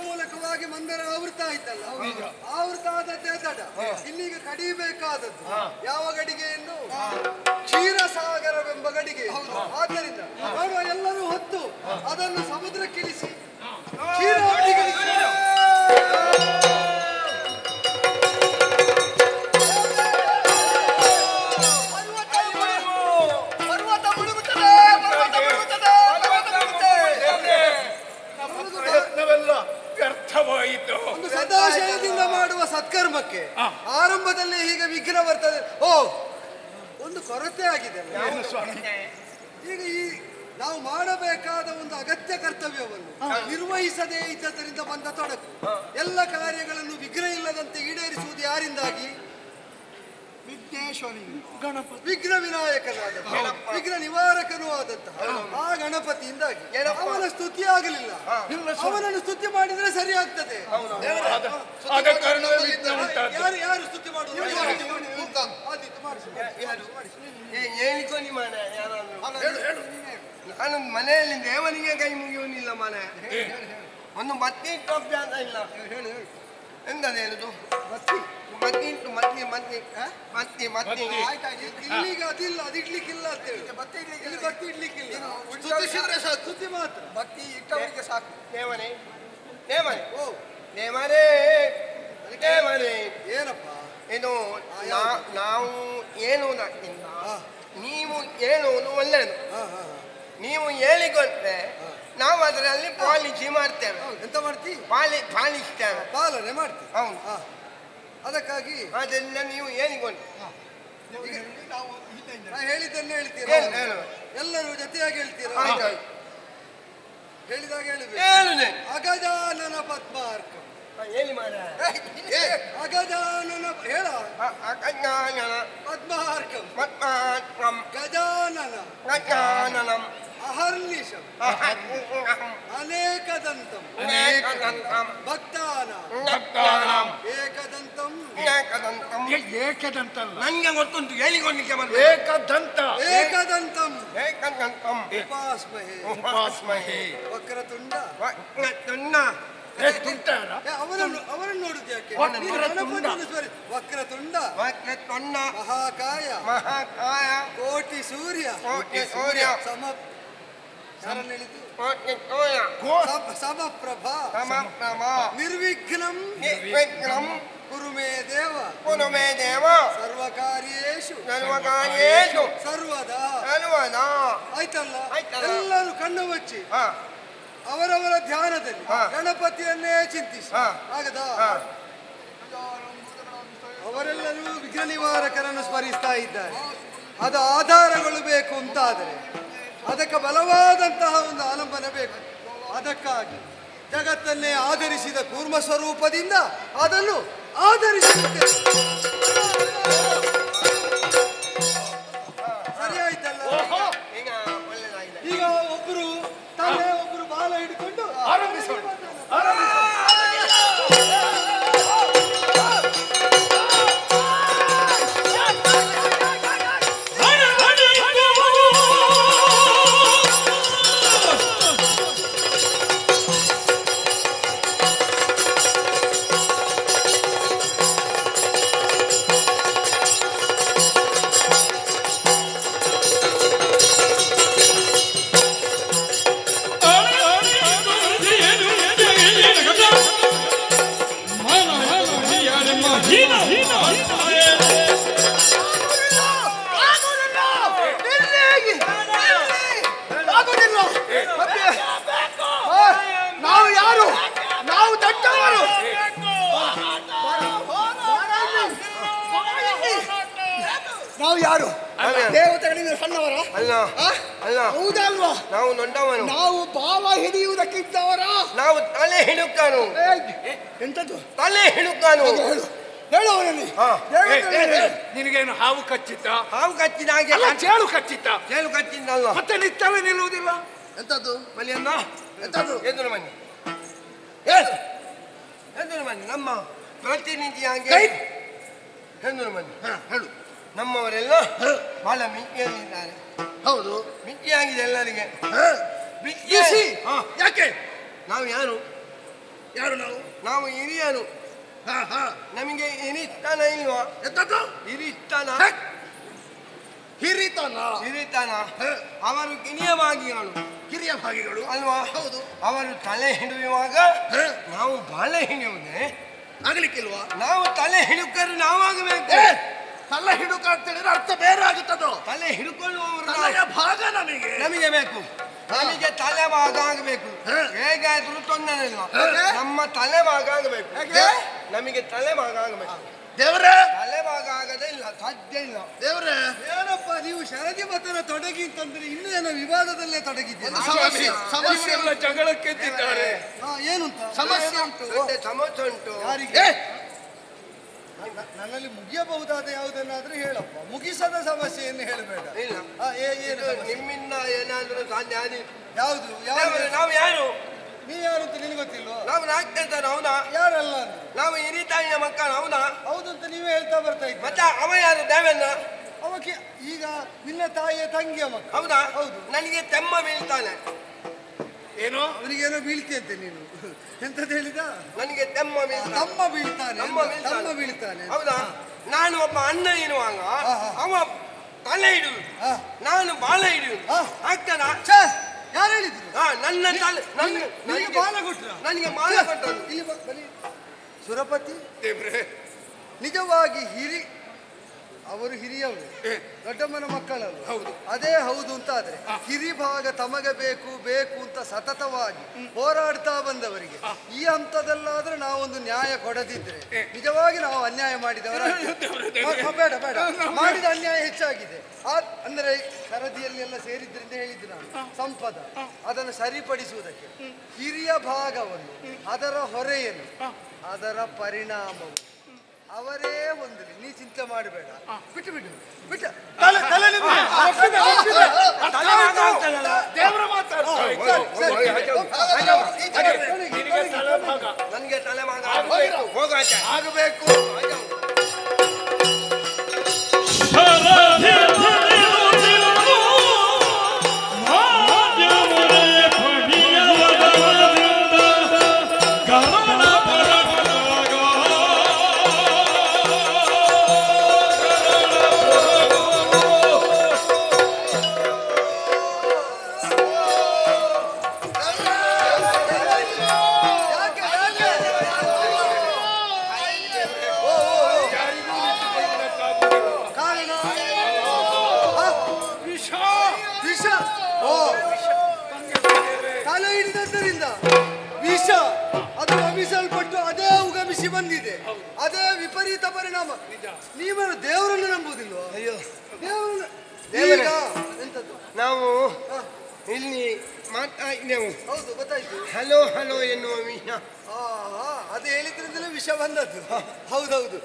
ಮೂಲಕವಾಗಿ ಮಂದಿರ ಆವೃತ ಆಯ್ತಲ್ಲ, ಆವೃತ ಆದದ್ದೇ ತಡ. ಇನ್ನೀಗ ಕಡಿಬೇಕಾದದ್ದು ಯಾವ ಗಡಿಗೆಯನ್ನು? ಕ್ಷೀರಸಾಗರವೆಂಬ ಗಡಿಗೆ. ಆದ್ದರಿಂದ ಮಾಡುವ ಎಲ್ಲರೂ ಹೊತ್ತು ಅದನ್ನು ಸಮುದ್ರಕ್ಕಿಳಿಸಿ ಒಂದು ಸದಾಶಯದಿಂದ ಮಾಡುವ ಸತ್ಕರ್ಮಕ್ಕೆ ಆರಂಭದಲ್ಲಿ ಹೀಗೆ ವಿಘ್ನ ಬರ್ತದೆ. ಓ, ಒಂದು ಕೊರತೆ ಆಗಿದೆ. ಈಗ ಈ ನಾವು ಮಾಡಬೇಕಾದ ಒಂದು ಅಗತ್ಯ ಕರ್ತವ್ಯವನ್ನು ನಿರ್ವಹಿಸದೇ ಇದ್ದದರಿಂದ ಬಂದ ತೊಡಕು. ಎಲ್ಲ ಕಾರ್ಯಗಳನ್ನು ವಿಘ್ನ ಇಲ್ಲದಂತೆ ಈಡೇರಿಸುವುದು ಯಾರಿಂದಾಗಿ? ಗಣಪತಿ, ವಿಘ್ನ ವಿನಾಯಕನಾದ, ವಿಘ್ನ ನಿವಾರಕನೂ ಆದಂತಹ ಆ ಗಣಪತಿಯಿಂದಾಗಿ ಅವನ ಸ್ತುತಿ ಆಗಲಿಲ್ಲ. ಅವನನ್ನು ಸ್ತುತಿ ಮಾಡಿದ್ರೆ ಸರಿ ಆಗ್ತದೆ. ಯಾರು ಸ್ತುತಿ ಮಾಡುವುದು? ನಾನು ಮನೆಯಲ್ಲಿ ದೇವನಿಗೆ ಕೈ ಮುಗಿಯುವುದಿಲ್ಲ. ಮನೆ ಒಂದು ಮತ್ತಿ ಇಟ್ಟು ಅಭ್ಯಾಸ ಇಲ್ಲ. ಎಂತದ ಹೇಳುದು? ಮತ್ತಿ ಇಟ್ಟು ಮತ್ತಿ ಮತ್ತಿ ಮತ್ತಿ ಮತ್ತಿ ಇಲ್ಲಿಗೆ ಅದಿಲ್ಲ, ಅದಿಡ್ಲಿಕ್ಕಿಲ್ಲ ಅಂತ ಹೇಳಿ ಇಲ್ಲಿ ಭಕ್ತಿ ಇಡ್ಲಿಕ್ಕಿಲ್ಲ. ಸ್ತುತಿ ಮಾತ್ರ ಭಕ್ತಿ ಇಟ್ಟವರಿಗೆ ಸಾಕು. ದೇವನೇ ದೇವನೇ ಓ ದೇವರೇ ದೇವರೇ ಏನಪ್ಪ ಇದು ನಾವು ಏನು ನೀವು ಹೇಳುವುದು ಒಳ್ಳೆಯದು. ನೀವು ಹೇಳಿಕೊಂಡ್ರೆ ನಾವು ಅದರಲ್ಲಿ ಪಾಲಿಸಿ ಮಾಡ್ತೇವೆ. ಎಂತ ಮಾಡ್ತಿ? ಪಾಲಿಸ್ತೇವೆ, ಪಾಲನೆ ಮಾಡ್ತೀವಿ. ಹೌದು. ಅದಕ್ಕಾಗಿ ಅದೆಲ್ಲ ನೀವು ಹೇಳಿಕೊಂಡು ಹೇಳಿದ್ದನ್ನು ಹೇಳ್ತೀರ, ಎಲ್ಲರೂ ಜೊತೆಯಾಗಿ ಹೇಳ್ತೀರ. ಹೇಳಿದಾಗ ಹೇಳುವೆ. ಅಗಜಾನನ ಪದ್ಮಾರ್ಕ ಹೇಳಿ ಮಾಡ. ಅಗಜಾನನ ಹೇಳ. ಅಗಜಾನನ ಪದ್ಮಾರ್ಕಂ ಪದ್ಮಾರ್ಕಂ ಗಜಾನನ ಗಜಾನನಂ ಅಹರ್ನಿಶಂ ಅನೇಕದಂತಂ ಅನೇಕದಂತಂ ಭಕ್ತಾನಾಂ ಭಕ್ತಾನಾಂ ಏಕದಂತಂ ಏಕದಂತಂ ಏಕದಂತಲ್ಲ, ನಂಗೆ ಗೊತ್ತುಂಟು, ಹೇಳಿಕೊಂಡಿಕ್ಕೆ ಬಂದು ಏಕದಂತ ಏಕದಂತಂ ಏಕದಂತಂ ಉಪಾಸ್ಮಹೇ ಉಪಾಸ್ಮಹೇ ವಕ್ರತುಂಡ ವಕ್ರತುಂಡ ಅವರನ್ನು ನೋಡುದು ಯಾಕೆ? ವಕ್ರತುಂಡ ವಕ್ರತುಂಡ ಮಹಾಕಾಯ ಮಹಾಕಾಯ ಕೋಟಿ ಸೂರ್ಯ ಕೋಟಿ ಸೂರ್ಯ ಸಮಪ್ರಭಾ ಸಮಪ್ರಭಾ ನಿರ್ವಿಘ್ನಂ ನಿರ್ವಿಘ್ನಂ ಕುರು ಮೇ ದೇವ ಕುರು ಮೇ ದೇವ ಸರ್ವಕಾರ್ಯೇಷು ಸರ್ವಕಾರ್ಯೇಷು ಸರ್ವದಾ ಸರ್ವದಾ. ಆಯ್ತಲ್ಲ? ಎಲ್ಲರೂ ಕಣ್ಣು ಮುಚ್ಚಿ ಅವರವರ ಧ್ಯಾನದಲ್ಲಿ ಗಣಪತಿಯನ್ನೇ ಚಿಂತಿಸಿ ಆಗದ. ಅವರೆಲ್ಲರೂ ವಿಘ್ನ ನಿವಾರಕರನ್ನು ಸ್ಮರಿಸ್ತಾ ಇದ್ದಾರೆ. ಅದು ಆಧಾರಗಳು ಬೇಕು ಅಂತಾದರೆ ಅದಕ್ಕೆ ಬಲವಾದಂತಹ ಒಂದು ಆಲಂಬನ ಬೇಕು. ಅದಕ್ಕಾಗಿ ಜಗತ್ತನ್ನೇ ಆಧರಿಸಿದ ಕೂರ್ಮ ಸ್ವರೂಪದಿಂದ ಅದನ್ನು ಆಧರಿಸುತ್ತೆ. ಸರಿ ಆಯ್ತಲ್ಲ? ಈಗ ಒಬ್ರು ತಲೆ, ಒಬ್ರು ಬಾಲ ಹಿಡ್ಕೊಂಡು ಆರಂಭಿಸೋಣ. ನಾವು ಯಾರು? ದೇವತೆಗಳಿಗೆ ಸಣ್ಣವರ? ಅಲ್ಲ ಅಲ್ಲ. ಹೌದಲ್ವಾ? ನಾವು ದೊಡ್ಡವನು. ನಾವು ಬಾಲ ಹಿಡಿಯುವುದಕ್ಕಿದ್ದವರ? ನಾವು ತಲೆ ಹಿಡುಕಾನು. ಎಂತದ್ದು ತಲೆ ಹಿಡುಕಾನು? ಹೇಳು ಹೇಳು ಅವರಲ್ಲಿ. ನಿನಗೇನು ಹಾವು ಕಚ್ಚಿತ್ತ? ಹಾವು ಕಚ್ಚಿದ ಹಾಗೆ. ಚೇಳು ಕಚ್ಚಿತ್ತ? ಚೇಳು ಕಚ್ಚಿದ್ದಲ್ಲ. ಮತ್ತೆ ನಿತ್ತವೇ ನಿಲ್ಲುವುದಿಲ್ಲ. ಎಂತದ್ದು ಬಲಿ ಅನ್ನ ಎಂತದ್ದು? ಎದುರು ಬನ್ನಿ ಎದುರು ಬನ್ನಿ. ನಮ್ಮ ಪ್ರತಿನಿಧಿಯಾಗಿ ಎದುರು ಬನ್ನಿ. ಹೇಳು. ನಮ್ಮವರೆಲ್ಲ ಬಹಳ ಮಿತಿಯಲ್ಲಿದ್ದಾರೆ. ಹೌದು, ಮಿತಿಯಾಗಿದೆ ಎಲ್ಲರಿಗೆ. ಬಿಸಿ. ಯಾಕೆ? ನಾವು ಯಾರು? ಯಾರು ನಾವು? ನಾವು ಹಿರಿಯರು. ನಮಗೆ ಹಿರಿತನ ಇಲ್ವಾ? ಎಂತದ್ದು ಹಿರಿತನ? ಹಿರಿತನ? ಹಿರಿತನ ಅವರು ಕಿರಿಯ ಭಾಗಿಗಳು. ಕಿರಿಯ ಭಾಗಿಗಳು ಅಲ್ವಾ? ಹೌದು. ಅವರು ತಲೆ ಹಿಡಿಯುವಾಗ ನಾವು ಬಾಳೆ ಹಿಡಿಯುವುದೇ ಆಗ್ಲಿಕ್ಕಿಲ್ವಾ? ನಾವು ತಲೆ ಹಿಡುಕರು ನಾವಾಗಬೇಕು. ತಲೆ ಹಿಡುಕಾಗ್ತೇಳಿದ್ರೆ ಅರ್ಥ ಬೇರೆ ಆಗುತ್ತದು. ತಲೆ ಹಿಡ್ಕೊಳ್ಳುವವರು ತಲೆಯ ಭಾಗ ನಮಗೆ ನಮಗೆ ಬೇಕು. ನಮಗೆ ತಲೆ ಭಾಗ ಆಗಬೇಕು. ಹೇಗಾದ್ರೂ ತೊಂದರೆ ಇಲ್ಲ. ನಮ್ಮ ತಲೆ ಭಾಗ ಆಗಬೇಕು. ನಮಗೆ ತಲೆ ಭಾಗ ಆಗಬೇಕು. ದೇವರೇ, ತಲೆ ಭಾಗ ಆಗದೇ ಇಲ್ಲ, ಸಾಧ್ಯ ಇಲ್ಲ. ದೇವರೇ, ಏನಪ್ಪ ನೀವು ಶರದಿ ಮತನ ತೊಡಗಿ ಅಂತಂದ್ರೆ ಇನ್ನೂ ಏನೋ ವಿವಾದದಲ್ಲೇ ತೊಡಗಿದ್ದೀರಾ? ಸಮಸ್ಯೆ ಎಲ್ಲ ಜಗಳಕ್ಕೆ ಎದ್ದಿದ್ದಾರೆ. ಏನು ಅಂತ ಸಮಸ್ಯೆ ಉಂಟು. ಸಮಸ್ಯೆ ಉಂಟು. ಯಾರಿಗೆ? ನನ್ನಲ್ಲಿ ಮುಗಿಯಬಹುದಾದ ಯಾವುದನ್ನಾದ್ರೂ ಹೇಳಪ್ಪ, ಮುಗಿಸದ ಸಮಸ್ಯೆಯನ್ನು ಹೇಳಬೇಡ. ಇಲ್ಲ, ಏನು ನಿಮ್ಮಿಂದ ಏನಾದ್ರೂ ಸಾಧ್ಯ ಆದಿ? ಯಾವುದು? ನಾವು ಯಾರು? ನೀ ಯಾರು ಅಂತ ನಿನಗೆ ಗೊತ್ತಿಲ್ವಾ? ನಾವು ರಾಜ್ಯದ ಹೌದಾ? ಯಾರಲ್ಲ ಅಂದ್ರೆ ನಾವು ಹಿರಿತಾಯಿಯ ಮಕ್ಕಳು ಹೌದಾ? ಹೌದು ಅಂತ ನೀವೇ ಹೇಳ್ತಾ ಬರ್ತಾ ಇದ್ದ. ಮತ್ತೆ ಅವ ಯಾರು? ದೇವೇಂದ್ರ. ಅವಕ್ಕೆ ಈಗ ನಿನ್ನ ತಾಯಿಯ ತಂಗಿಯ ಮಕ್ಕ. ಹೌದಾ? ಹೌದು. ನನಗೆ ತೆಮ್ಮ ಬೀಳ್ತಾನೆ. ಏನು? ಅವನಿಗೇನೋ ಬೀಳ್ತಿಯಂತೆ ನೀನು. ಎಂತದ್ದು ಹೇಳಿದ? ನನಗೆ ತೆಮ್ಮ ಬೀಳ್ತಾನೆ. ತಮ್ಮ ಬೀಳ್ತಾನೆ. ತಮ್ಮ ಬೀಳ್ತಾನೆ. ಹೌದಾ? ನಾನು ಒಬ್ಬ ಅಣ್ಣ ಇರುವಾಗ ಅವ ತಲೆ ಹಿಡಿಯುವುದು, ನಾನು ಬಾಲ ಹಿಡಿಯುವುದು. ಆಗ್ತದಾ? ಯಾರು ಹೇಳಿದ್ರು? ನನ್ನ ತಲೆ ನನಗೆ ಬಾಲ ಕೊಟ್ರ? ನನಗೆ ಬಾಲ ಕೊಟ್ಟರು. ಇಲ್ಲಿ ಬನ್ನಿ. ಸುರಪತಿ ದೇವ್ರೆ, ನಿಜವಾಗಿ ಅವರು ಹಿರಿಯವರು, ದೊಡ್ಡಮ್ಮನ ಮಕ್ಕಳಲ್ಲ. ಹೌದು. ಅದೇ ಹೌದು ಅಂತ ಆದ್ರೆ ಹಿರಿ ಭಾಗ ತಮಗೆ ಬೇಕು ಬೇಕು ಅಂತ ಸತತವಾಗಿ ಹೋರಾಡ್ತಾ ಬಂದವರಿಗೆ ಈ ಹಂತದಲ್ಲಾದ್ರೆ ನಾವೊಂದು ನ್ಯಾಯ ಕೊಡದಿದ್ರೆ ನಿಜವಾಗಿ ನಾವು ಅನ್ಯಾಯ ಮಾಡಿದವರ. ಬೇಡ ಬೇಡ, ಮಾಡಿದ ಅನ್ಯಾಯ ಹೆಚ್ಚಾಗಿದೆ. ಅಂದ್ರೆ ಸರದಿಯಲ್ಲಿ ಎಲ್ಲ ಸೇರಿದ್ರಿಂದ ಹೇಳಿದ್ದು ನಾನು ಸಂಪದ ಅದನ್ನು ಸರಿಪಡಿಸುವುದಕ್ಕೆ ಹಿರಿಯ ಭಾಗವನ್ನು, ಅದರ ಹೊರೆಯನ್ನು, ಅದರ ಪರಿಣಾಮವು ಅವರೇ ಹೊಂದಲಿ. ನೀ ಚಿಂತೆ ಮಾಡಬೇಡ. ಬಿಟ್ಟು ಬಿಟ್ಟು ಬಿಟ್ಟು ನನಗೆ ತಲೆ ಭಾಗ ಆಗಬೇಕು. ತಲೆ ಹಿಡಿದದ್ದರಿಂದ ವಿಷ ಅದು ಗಮಿಸಲ್ಪಟ್ಟು ಅದೇ ಉಗಮಿಸಿ ಬಂದಿದೆ. ಅದೇ ವಿಪರೀತ ಪರಿಣಾಮ. ನೀವೇನು ದೇವರನ್ನು ನಂಬುವುದಿಲ್ವ? ಅಯ್ಯೋ, ದೇವರ ಎಂತದ್ದು? ನಾವು ಇಲ್ಲಿ ಮಾತಾಡಿದೆವು. ಹೌದು, ಗೊತ್ತಾಯ್ತು. ಹಲೋ ಹಲೋ ಎನ್ನುವ ವಿಷ. ಅದು ಹೇಳಿದ್ರಿಂದಲೇ ವಿಷ ಬಂದದ್ದು. ಹೌದೌದು.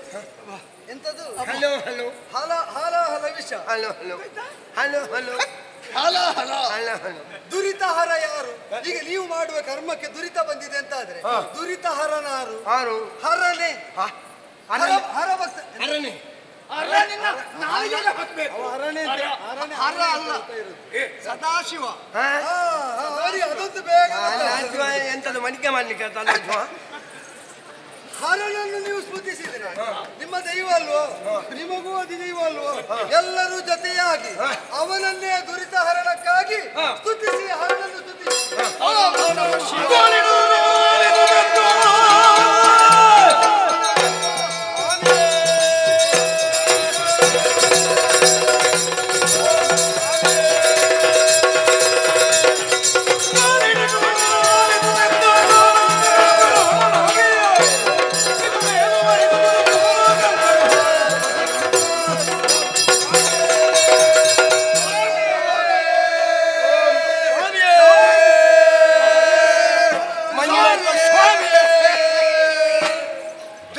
ಎಂತದ್ದು? ಹಲೋ ಹಲೋ ಹಾಲ ಹಾಲ ಹಲ ವಿಷ. ಹಲೋ ಹಲೋ ಹಲೋ ಹಲೋ ಹಾಲ ಹಲ ಹಲೋ ಹಲೋ. ದುರಿತ ಹರ ಯಾರು? ಈಗ ನೀವು ಮಾಡುವ ಕರ್ಮಕ್ಕೆ ದುರಿತ ಬಂದಿದೆ ಅಂತ ಆದ್ರೆ ದುರಿತ ಹರನಾರು? ಆರು ಹರನೇ. ಹರ ಭಕ್ತ ಹರನೇ. ಹರ ಅಲ್ಲ, ಸದಾಶಿವ. ಅವರಿಗೆ ಅದೊಂದು ಬೇಗ ಎಂತದ್ದು ಮಡಿಕೆ ಮಾಡ್ಲಿಕ್ಕೆ ಹರನನ್ನು ನೀವು ಸ್ಮೃತಿಸಿದ್ರೆ ನಿಮ್ಮ ದೈವ ಅಲ್ವೋ? ನಿಮಗೂ ಅದು ದೈವ ಅಲ್ವೋ? ಎಲ್ಲರೂ ಜೊತೆಯಾಗಿ ಅವನನ್ನೇ ದುರಿತ ಹರಣಕ್ಕಾಗಿ ಸ್ತುತಿಸಿ ಹರನನ್ನು ಸ್ತುತಿಸಿ.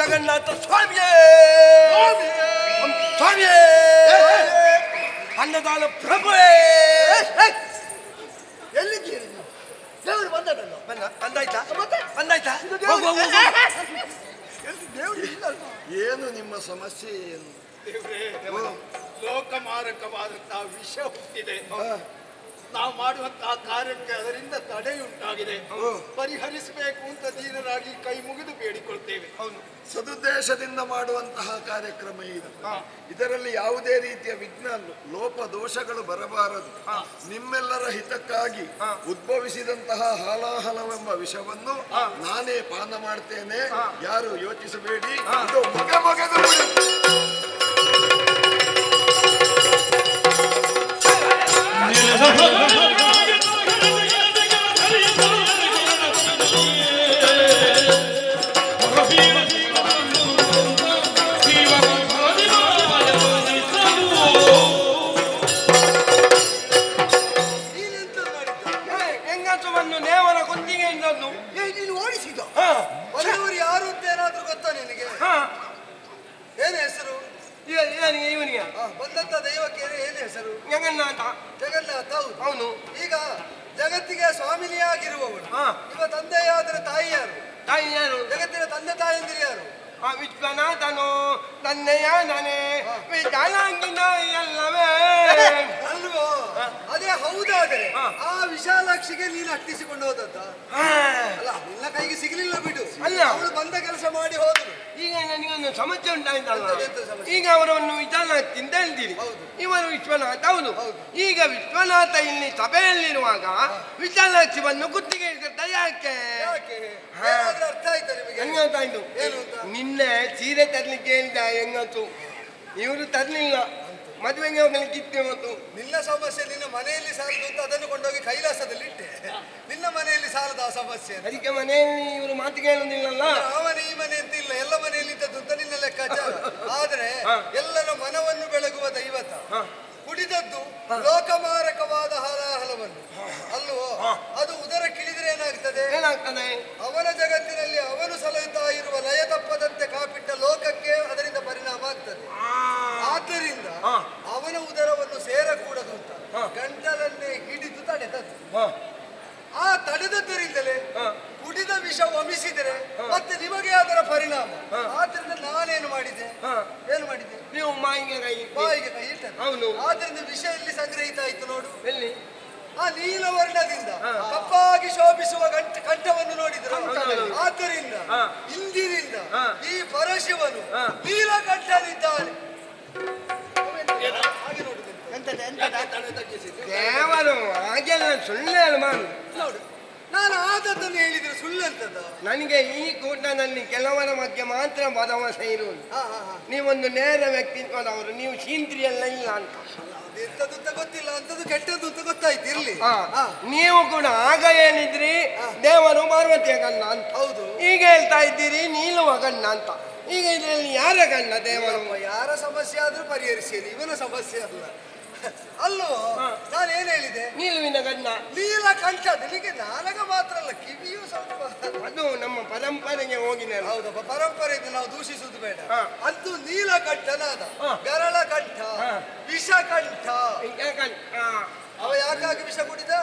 ಜಗನ್ನಾಥ ಸ್ವಾಮಿಯೇ ಸ್ವಾಮಿಯೇ ಅನ್ನದಾನ ಪ್ರಭುವೇ. ಎಲ್ಲಿದ್ದೀರಿ ನೀವು? ದೇವರು ಬಂದದಲ್ಲ? ಬಂದಾಯ್ತಾ ಬಂದಾಯ್ತಾ? ಏನು ನಿಮ್ಮ ಸಮಸ್ಯೆ ಏನು? ಲೋಕಮಾರಕವಾದಂತಹ ವಿಷ ಹುಟ್ಟಿದೆ. ನಾವು ಮಾಡುವಂತಹ ಕಾರ್ಯಕ್ಕೆ ಅದರಿಂದ ತಡೆಯುಂಟಾಗಿದೆ. ಪರಿಹರಿಸಬೇಕು ಅಂತ ದೀನರಾಗಿ ಕೈ ಮುಗಿದು ಬೇಡಿಕೊಳ್ತೇವೆ. ಸದುದ್ದೇಶದಿಂದ ಮಾಡುವಂತಹ ಕಾರ್ಯಕ್ರಮ ಇದು. ಇದರಲ್ಲಿ ಯಾವುದೇ ರೀತಿಯ ವಿಘ್ನ ಲೋಪ ದೋಷಗಳು ಬರಬಾರದು. ನಿಮ್ಮೆಲ್ಲರ ಹಿತಕ್ಕಾಗಿ ಉದ್ಭವಿಸಿದಂತಹ ಹಾಲಾಹಲವೆಂಬ ವಿಷವನ್ನು ನಾನೇ ಪಾನ ಮಾಡ್ತೇನೆ. ಯಾರು ಯೋಚಿಸಬೇಡಿ. ಇದು ಮೊಗೆದು ಹೆಂಗಸವನ್ನು ನೇವರ ಕುತ್ತಿಗೆಯಿಂದ ನೀನು ಓಡಿಸಿದ ಬಂದವರು ಯಾರು ಅಂತ ಏನಾದ್ರೂ ಗೊತ್ತಾ ನಿನಗೆ? ಏನು ಹೆಸರು ಇವನಿಗೆ ಬಂದಂತ ದೈವಕ್ಕೆ ಏನು ಹೆಸರು? ಜಗನ್ನಾಥ. ಜಗನ್ನಾಥ. ಹೌದು. ಅವನು ಈಗ ಜಗತ್ತಿಗೆ ಸ್ವಾಮಿನಿಯಾಗಿರುವವನು. ಇವ ತಂದೆಯಾದರೆ ತಾಯಿ ಯಾರು? ತಾಯಿ ಯಾರು? ಜಗತ್ತಿನ ತಂದೆ ತಾಯಂದಿರು ಯಾರು? ವಿಶ್ವನಾಥನು ತನ್ನೆಯ ನಾನೇ ವಿಶಾಲಾಂಗಿನ ಎಲ್ಲವೇ ಅಲ್ವೋ? ಅದೇ ಹೌದಾದರೆ ಆ ವಿಶಾಲಾಕ್ಷಿಗೆ ನೀನು ಅಟ್ಟಿಸಿಕೊಂಡು ಹೋದದ್ದ ಅಲ್ಲ? ನಿನ್ನ ಕೈಗೆ ಸಿಗಲಿಲ್ಲ ಬಿಡು. ಅಲ್ಲ, ಅವಳು ಬಂದ ಕೆಲಸ ಮಾಡಿ ಹೋದ್ರು. ಈಗ ನನಗೊಂದು ಸಮಸ್ಯೆ ಉಂಟಾಯ್ತಲ್ಲ. ಈಗ ಅವರನ್ನು ವಿಶಾಲಾಕ್ಷಿ ಅಂತ ಹೇಳ್ತೀರಿ. ಇವರು ವಿಶ್ವನಾಥ. ಅವನು ಈಗ ವಿಶ್ವನಾಥ ಇಲ್ಲಿ ಸಭೆಯಲ್ಲಿರುವಾಗ ವಿಶಾಲಾಕ್ಷಿಯನ್ನು ಗುತ್ತಿಗೆ ಇಡ್ತಾರೆ. ಯಾಕೆ? ಅರ್ಥ ಆಯ್ತಾ ನಿಮಗೆ? ಹೆಂಗಾಯ್ತು? ನಿನ್ನೆ ಸೀರೆ ತರ್ಲಿಕ್ಕೆ ಹೇಳಿದ ಹೆಂಗತ್ತು, ಇವರು ತರ್ಲಿಲ್ಲ. ಮದುವೆಗೆ ಹೋಗ್ಲಿಕ್ಕೆ ಇತ್ತು ಮತ್ತು ನಿನ್ನ ಸಮಸ್ಯೆ ನಿನ್ನ ಮನೆಯಲ್ಲಿ ಸಾಲದು ಅಂತ ಅದನ್ನು ಕೊಂಡೋಗಿ ಕೈಲಾಸದಲ್ಲಿ ಇಟ್ಟೆ. ನಿನ್ನ ಮನೆಯಲ್ಲಿ ಸಾಲದ ಆ ಸಮಸ್ಯೆ ಅದಕ್ಕೆ ಮನೆಯಲ್ಲಿ ಇವರು ಮಾತು ಕೇಳುವುದಿಲ್ಲಲ್ಲ. ಆ ಮನೆ ಈ ಮನೆ ಅಂತ ಇಲ್ಲ, ಎಲ್ಲ ಮನೆಯಲ್ಲಿ ಇದ್ದದ್ದು ಅಂತ ನಿನ್ನ ಲೆಕ್ಕಾಚಾರ. ಆದ್ರೆ ಎಲ್ಲರ ಮನವನ್ನು ಬೆಳಗುವ ದೈವತ ಕುಡಿದದ್ದು ಲೋಕಮಾರಕವಾದ ಹಾಲಾಹಲವನ್ನು ಅಲ್ವೋ? ಅದು ಉದರ ಕಿಳಿದ್ರೆ ಏನಾಗ್ತದೆ? ಅವನ ಜಗತ್ತಿನಲ್ಲಿ ಅವನು ಸಲಹುತ್ತಾ ಇರುವ ಲಯ ತಪ್ಪದಂತೆ ಕಾಪಿಟ್ಟ ಲೋಕಕ್ಕೆ ಅದರಿಂದ ಪರಿಣಾಮ ಆಗ್ತದೆ. ಆದ್ದರಿಂದ ಅವನ ಉದರವನ್ನು ಸೇರಕೂಡದು ಅಂತ ಗಂಟಲನ್ನೇ ಹಿಡಿದು ತಡೆದದ್ದು. ಆ ತಡೆದದ್ದರಿಂದಲೇ ಕುಡಿದ ವಿಷ ವಮಿಸಿದರೆ ಮತ್ತೆ ನಿಮಗೆ ಅದರ ಪರಿಣಾಮ. ಆದ್ರಿಂದ ನಾನೇನು ಮಾಡಿದೆ? ಏನು ಮಾಡಿದೆ? ನೀವು ಬಾಯಿಗೆ ಕೈ ಇಟ್ಟೆ. ಆದ್ರಿಂದ ವಿಷ ಎಲ್ಲಿ ಸಂಗ್ರಹಿತ ಆಯ್ತು ನೋಡು. ಎಲ್ಲಿ? ಆ ನೀಲವರ್ಣದಿಂದ ಕಪ್ಪಾಗಿ ಶೋಭಿಸುವ ಕಂಠವನ್ನು ನೋಡಿದ್ರು. ಆದ್ದರಿಂದ ಇಂದಿನಿಂದ ಈ ಪರಶಿವನು ನೀಲಕಂಠನಿದ್ದಾನೆ. ದೇವರು ಹಾಗೆಲ್ಲ ಸುಳ್ಳು ನೋಡು, ನಾನು ಆದದ್ದನ್ನು ಹೇಳಿದ್ರೆ ಸುಳ್ಳಂತದ? ನನಗೆ ಈ ಕೂಟದಲ್ಲಿ ಕೆಲವರ ಬಗ್ಗೆ ಮಾತ್ರ ಭರವಸೆ ಇರುವುದು. ನೀವೊಂದು ನೇರ ವ್ಯಕ್ತಿತ್ವದವರು, ನೀವು ಶೀಂತ್ರಿಯಲ್ಲ ಇಲ್ಲ ಅಂತ. ಎಂತದ್ದು ಅಂತ ಗೊತ್ತಿಲ್ಲ, ಅಂತದ್ದು ಕೆಟ್ಟದ್ದು ಅಂತ ಗೊತ್ತಾಯ್ತು. ಇರ್ಲಿ. ನೀವು ಕೂಡ ಆಗ ಹೇಳಿದ್ರಿ ದೇವರು ಪಾರ್ವತಿಯ ಗಂಡ ಅಂತ. ಹೌದು. ಈಗ ಹೇಳ್ತಾ ಇದ್ದೀರಿ ನೀಲುವ ಗಂಡ ಅಂತ. ಈಗ ಇದರಲ್ಲಿ ಯಾರ ಗಂಡ? ದೇವರು. ಯಾರ ಸಮಸ್ಯೆ ಆದ್ರೂ ಪರಿಹರಿಸಿ, ಇವನ ಸಮಸ್ಯೆ ಅಲ್ಲ. ಅಲ್ಲೋ, ನಾನು ಏನ್ ಹೇಳಿದೆ? ನೀಲುವಿನ ಗಂಡ ನೀಲಕಂಠ. ನಿನಗೆ ನಾಲಗ ಮಾತ್ರ ಅಲ್ಲ, ಕಿವಿಯೂ ಸ್ವಲ್ಪ. ಅದು ನಮ್ಮ ಪರಂಪರೆಗೆ ಹೋಗಿದೆ. ಹೌದಪ್ಪ, ಪರಂಪರೆಯಿಂದ ನಾವು ದೂಷಿಸುವುದು ಬೇಡ. ಅದು ನೀಲಕಂಠನಾದ ಗರಳ ಕಂಠ, ವಿಷಕಂಠ. ಅವ ಯಾಕಾಗಿ ವಿಷ ಕುಡಿದ?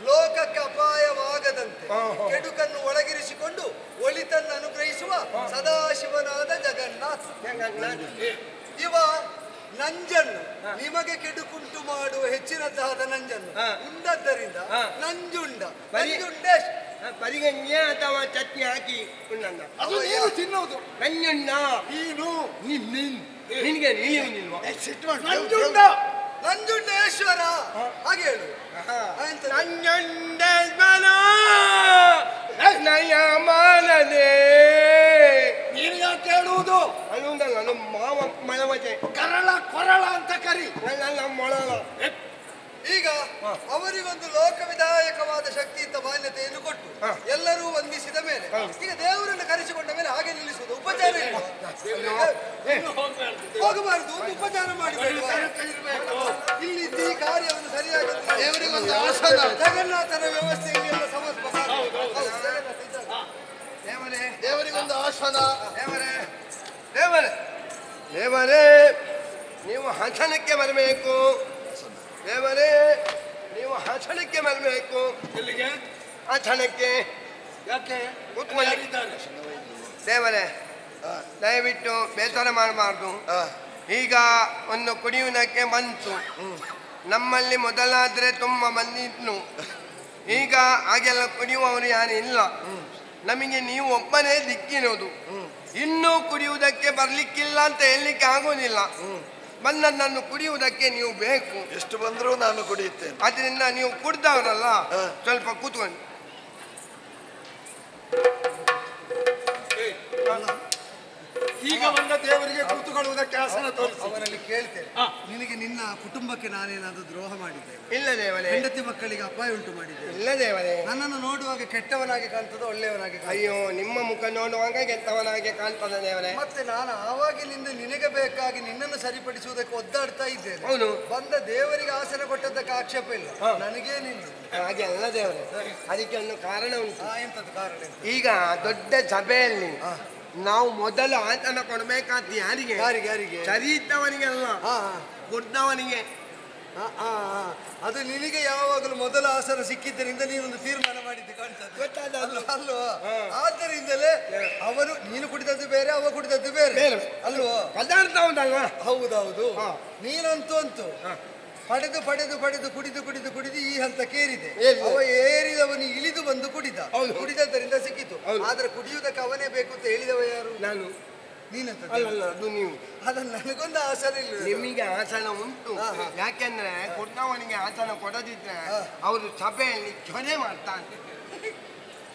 ಲೋಕಕ್ಕೆ ಅಪಾಯವಾಗದಂತೆ ಕೆಡುಕನ್ನು ಒಳಗಿರಿಸಿಕೊಂಡು ಒಳಿತನ್ನು ಅನುಗ್ರಹಿಸುವ ಸದಾಶಿವನಾದ ಜಗನ್ನಾಥ. ಇವ ನಂಜನ್ನು ನಿಮಗೆ ಕೆಡುಕುಂಟು ಮಾಡುವ ಹೆಚ್ಚಿನದ್ದಾದ ನಂಜನ್ನು ಉಂಡದ್ದರಿಂದ ನಂಜುಂಡ. ನಂಜುಂಡೇಶ್ ಪರಿಗಣ್ಯ ಅಥವಾ ಚಟ್ನಿ ಹಾಕಿ ಉಂಡಣ್ಣ. ಅದು ಏನು ತಿನ್ನೋದು? ನಂಜುಂಡ. ನೀನು ನಿನಗೆ ನಿಲ್ವಾ? ನಂಜುಂಡ, ನಂಜುಂಡೇಶ್ವರ ಹಾಗೆ ಹೇಳು. ನಂಜುಂಡೇಶ್ವರ ನಯ ಮಾನದೆ. ನೀನು ಯಾಕೆ ಹೇಳುವುದು? ಅನ್ನುವುದಲ್ಲ, ನಮ್ಮ ಮಾವ ಮಳವಜೆ ಕರಳ ಕೊರಳ ಅಂತ ಕರಿ. ನನ್ನ ಮೊಳಲ. ಈಗ ಅವರಿಗೊಂದು ಲೋಕ ವಿಧಾಯಕವಾದ ಶಕ್ತಿ ಅಂತ ಮಾನ್ಯತೆಯನ್ನು ಕೊಟ್ಟು ಎಲ್ಲರೂ ವಂದಿಸಿದ ಮೇಲೆ ಈಗ ದೇವರನ್ನು ಕರೆಸಿಕೊಂಡ ಮೇಲೆ ಹಾಗೆ ನಿಲ್ಲಿಸುವುದು ಉಪಚಾರ ಇಲ್ಲ. ಹೋಗಬಾರದು, ಒಂದು ಉಪಚಾರ ಮಾಡಬೇಕು. ಇಲ್ಲಿ ಈ ಕಾರ್ಯವನ್ನು ಸರಿಯಾಗಿ ದೇವರಿಗೊಂದು ಆಸನ, ಜಗನ್ನಾಥನ ವ್ಯವಸ್ಥೆಯಲ್ಲಿ ಎಲ್ಲ ಸಮರ್ಪಕ. ದೇವರಿಗೊಂದು ಆಸನ, ದೇವರೇ ನೀವು ಹಸನಕ್ಕೆ ಬರಬೇಕು. ದೇವರೇ ನೀವು ಹಸನಕ್ಕೆ ಬರಬೇಕು. ಎಲ್ಲಿಗೆ? ಹಸನಕ್ಕೆ. ಯಾಕೆ? ಕೂತ್ಕೊಳ್ಳಿ. ದೇವರೇ ದಯವಿಟ್ಟು ಬೇಸರ ಮಾಡಬಾರ್ದು. ಈಗ ಒಂದು ಕುಡಿಯುವುದಕ್ಕೆ ಬಂತು. ನಮ್ಮಲ್ಲಿ ಮೊದಲಾದ್ರೆ ತುಂಬ ಮಂದಿ ಇತ್ತು. ಈಗ ಹಾಗೆಲ್ಲ ಕುಡಿಯುವವರು ಯಾರು ಇಲ್ಲ. ನಮಗೆ ನೀವು ಒಬ್ಬನೇ ದಿಕ್ಕಿರೋದು. ಇನ್ನೂ ಕುಡಿಯುವುದಕ್ಕೆ ಬರ್ಲಿಕ್ಕಿಲ್ಲ ಅಂತ ಹೇಳಲಿಕ್ಕೆ ಆಗೋದಿಲ್ಲ. ಬಂದನ್ನು ಕುಡಿಯುವುದಕ್ಕೆ ನೀವು ಬೇಕು. ಎಷ್ಟು ಬಂದರೂ ನಾನು ಕುಡಿಯುತ್ತೇನೆ. ಅದರಿಂದ ನೀವು ಕುಡ್ದವರಲ್ಲ, ಸ್ವಲ್ಪ ಕೂತ್ಕೊಂಡು. ಈಗ ಬಂದ ದೇವರಿಗೆ ಕೂತುಕೊಳ್ಳುವುದಕ್ಕೆ ಆಸನ ತೋರಿಸಿ. ಅವರಲ್ಲಿ ಕೇಳ್ತೇನೆ, ನಿನಗೆ ನಿನ್ನ ಕುಟುಂಬಕ್ಕೆ ನಾನೇನಾದ್ರೂ ದ್ರೋಹ ಮಾಡಿದ್ದೇನೆ? ಇಲ್ಲ ದೇವರೇ. ಹೆಂಡತಿ ಮಕ್ಕಳಿಗೆ ಅಪಾಯ ಉಂಟು ಮಾಡಿದ್ದೇನೆ? ಇಲ್ಲ ದೇವರೇ. ನನ್ನನ್ನು ನೋಡುವಾಗ ಕೆಟ್ಟವನಾಗಿ ಕಾಣ್ತದ, ಒಳ್ಳೆಯವನಾಗಿ? ಅಯ್ಯೋ, ನಿಮ್ಮ ಮುಖ ನೋಡುವಾಗ ಕೆಟ್ಟವನಾಗಿ ಕಾಣ್ತದೆ ದೇವರೇ. ಮತ್ತೆ ನಾನು ಆವಾಗಿನಿಂದ ನಿನಗೆ ಬೇಕಾಗಿ ನಿನ್ನನ್ನು ಸರಿಪಡಿಸುವುದಕ್ಕೆ ಒದ್ದಾಡ್ತಾ ಇದ್ದೇನೆ. ಹೌದು. ಬಂದ ದೇವರಿಗೆ ಆಸನ ಕೊಟ್ಟದ್ದಕ್ಕೆ ಆಕ್ಷೇಪ ಇಲ್ಲ, ನನಗೇನಿಲ್ಲ. ಹಾಗೆ ಅಲ್ಲ ದೇವರೇ, ಅದಕ್ಕೆ ಒಂದು ಕಾರಣ ಉಂಟು. ಎಂತದ್ದು ಕಾರಣ? ಈಗ ದೊಡ್ಡ ಸಭೆಯಲ್ಲಿ ನಾವು ಮೊದಲು ಆಸನ ಕೊಡಬೇಕಾದ ಯಾರಿಗೆ? ಯಾರಿಗೆ? ಸರಿ ಇದ್ದವನಿಗೆಲ್ಲ, ಕುಡ್ದವನಿಗೆ. ಅದು ನಿನಗೆ ಯಾವಾಗಲೂ ಮೊದಲ ಆಸನ ಸಿಕ್ಕಿದ್ದರಿಂದ ನೀನೊಂದು ತೀರ್ಮಾನ ಮಾಡಿದ್ದು ಕಾಣ್ತದೆ ಅಲ್ವಾ? ಆದ್ದರಿಂದಲೇ ಅವರು, ನೀನು ಕುಡಿದದ್ದು ಬೇರೆ, ಅವ ಕುಡಿದದ್ದು ಬೇರೆ ಅಲ್ವೋ? ಪದಾರ್ಥ ಹೌದಲ್ವಾ? ಹೌದೌದು. ನೀನಂತೂ ಅಂತೂ ಪಡೆದು ಪಡೆದು ಪಡೆದು ಕುಡಿದು ಕುಡಿದು ಕುಡಿದು ಈ ಹಂತಕ್ಕೇರಿದೆ. ಅವ ಏರಿದವನು ಇಳಿದು ಬಂದು ಕುಡಿದದ್ದರಿಂದ ಸಿಕ್ಕಿತು. ಆದ್ರೆ ಕುಡಿಯುವುದಕ್ಕೆ ಅವನೇ ಬೇಕು ಅಂತ ಹೇಳಿದವ ಯಾರು? ನಾನು. ನೀನಂತ? ಅದು ನೀವು. ಅದನ್ನ ನನಗೊಂದು ಆಸನ ಇಲ್ಲ. ನಿಮಗೆ ಆಸನ ಉಂಟು. ಯಾಕೆಂದ್ರೆ ಕೊಟ್ಟವನಿಗೆ ಆಸನ ಕೊಡದಿದ್ರೆ ಅವರು ಸಭೆಯಲ್ಲಿ ಚೊರೆ ಮಾಡ್ತಾನೆ.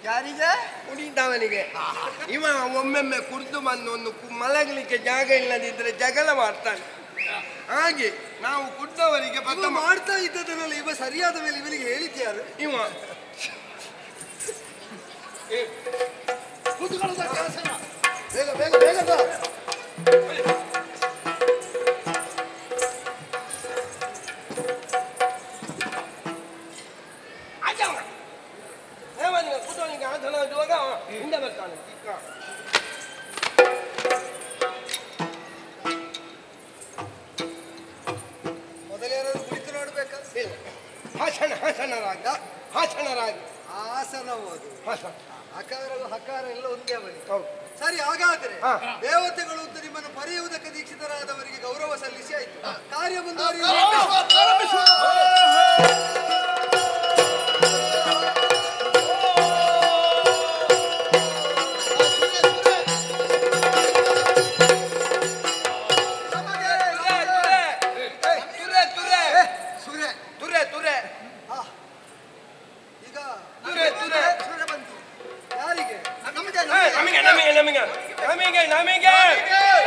ಯಾರಿಗೆ? ಕುಡಿದವನಿಗೆ. ಇವ ಒಮ್ಮೊಮ್ಮೆ ಕುಡಿದು ಬಂದು ಒಂದು ಮಲಗಲಿಕ್ಕೆ ಜಾಗ ಇಲ್ಲದಿದ್ರೆ ಜಗಳ ಮಾಡ್ತಾನೆ. ಹಾಗೆ ನಾವು ಕುಡ್ದವರಿಗೆ ಮಾಡ್ತಾ ಇದ್ದದನ್ನೆಲ್ಲ ಇವ ಸರಿಯಾದ ಮೇಲೆ ಇವನಿಗೆ ಹೇಳಿದ್ಯಾರು? ಇವ ಕೂತ್ಕೊಳ್ಳೋದಕ್ಕೆ ಆಸನ. ಬೇಗ ಬೇಗ ಬೇಗ ಬಾ. ಕೂತವನಿಗೆ ಆಸನ ಇಡುವಾಗ ಹಿಂದೆ ಬರ್ತಾನೆ. ಮೊದಲೇನಾದ್ರು ಕುಳಿತು ನೋಡ್ಬೇಕಾ? ಹಾಸನರಾಗಿ ಆಸನ ಓದು. ಹಕಾರ ಹಕಾರ ಎಲ್ಲ ಒಂದೇ ಅವನಿಗೆ. ಹೌದು. ಸರಿ, ಹಾಗಾದ್ರೆ ದೇವತೆಗಳು ಅಂತ ನಿಮ್ಮನ್ನು ಪರೆಯುವುದಕ್ಕೆ ದೀಕ್ಷಿತರಾದವರಿಗೆ ಗೌರವ ಸಲ್ಲಿಸಿ ಆಯ್ತು. ಕಾರ್ಯ ಮುಂದುವರಿಯುವ.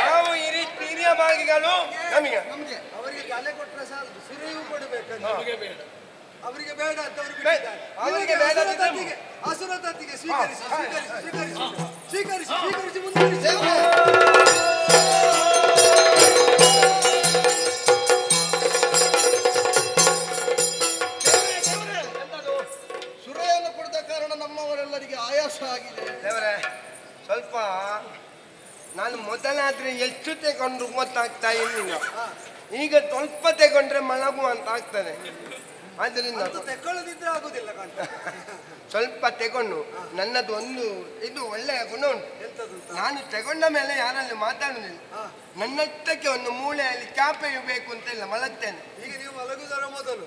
ನಾವು ಹಿರಿಯ ಭಾಗಿಗಳು ನಮಗೆ. ಅವರಿಗೆ ತಲೆ ಕೊಟ್ಟರೆ ಸಾಲದು, ಸುರೆಯೂ ಕೊಡಬೇಕಂತ. ಅವರಿಗೆ ಬೇಡ ಅಂತ ಅವರಿಗೆ ಬೇಡ. ಹಸುರ ತತ್ತಿಗೆ ಸ್ವೀಕರಿಸಿ ಸ್ವೀಕರಿಸಿ ಸ್ವೀಕರಿಸಿ ಮುಂದುವರಿಸಿ. ಸುರೆಯನ್ನು ಕೊಡದ ಕಾರಣ ನಮ್ಮವರೆಲ್ಲರಿಗೆ ಆಯಾಸ ಆಗಿದೆ. ದೇವರೇ, ಸ್ವಲ್ಪ ನಾನು ಮೊದಲಾದ್ರೆ ಎಷ್ಟು ತೆಗೊಂಡ್ರು ಗೊತ್ತಾಗ್ತಾ ಇಲ್ಲ. ಈಗ ಸ್ವಲ್ಪ ತೆಗೊಂಡ್ರೆ ಮಲಗುವಂತ ಆಗ್ತದೆ. ಆದ್ರಿಂದ ತೆಗೊಳ್ಳದಿದ್ರೆ ಆಗುದಿಲ್ಲ ಕಾಂತ. ಸ್ವಲ್ಪ ತೆಗೊಂಡು ನನ್ನದು ಒಂದು ಇದು ಒಳ್ಳೆಯ ಗುಣ ಉಂಟು. ನಾನು ತೆಗೊಂಡ ಮೇಲೆ ಯಾರಲ್ಲಿ ಮಾತಾಡುದಿಲ್ಲ. ನನ್ನಷ್ಟಕ್ಕೆ ಒಂದು ಮೂಲೆಯಲ್ಲಿ ಚಾಪೆಯು ಬೇಕು ಅಂತ ಇಲ್ಲ, ಮಲಗ್ತೇನೆ. ಈಗ ನೀವು ಮಲಗುವುದರ ಮೊದಲು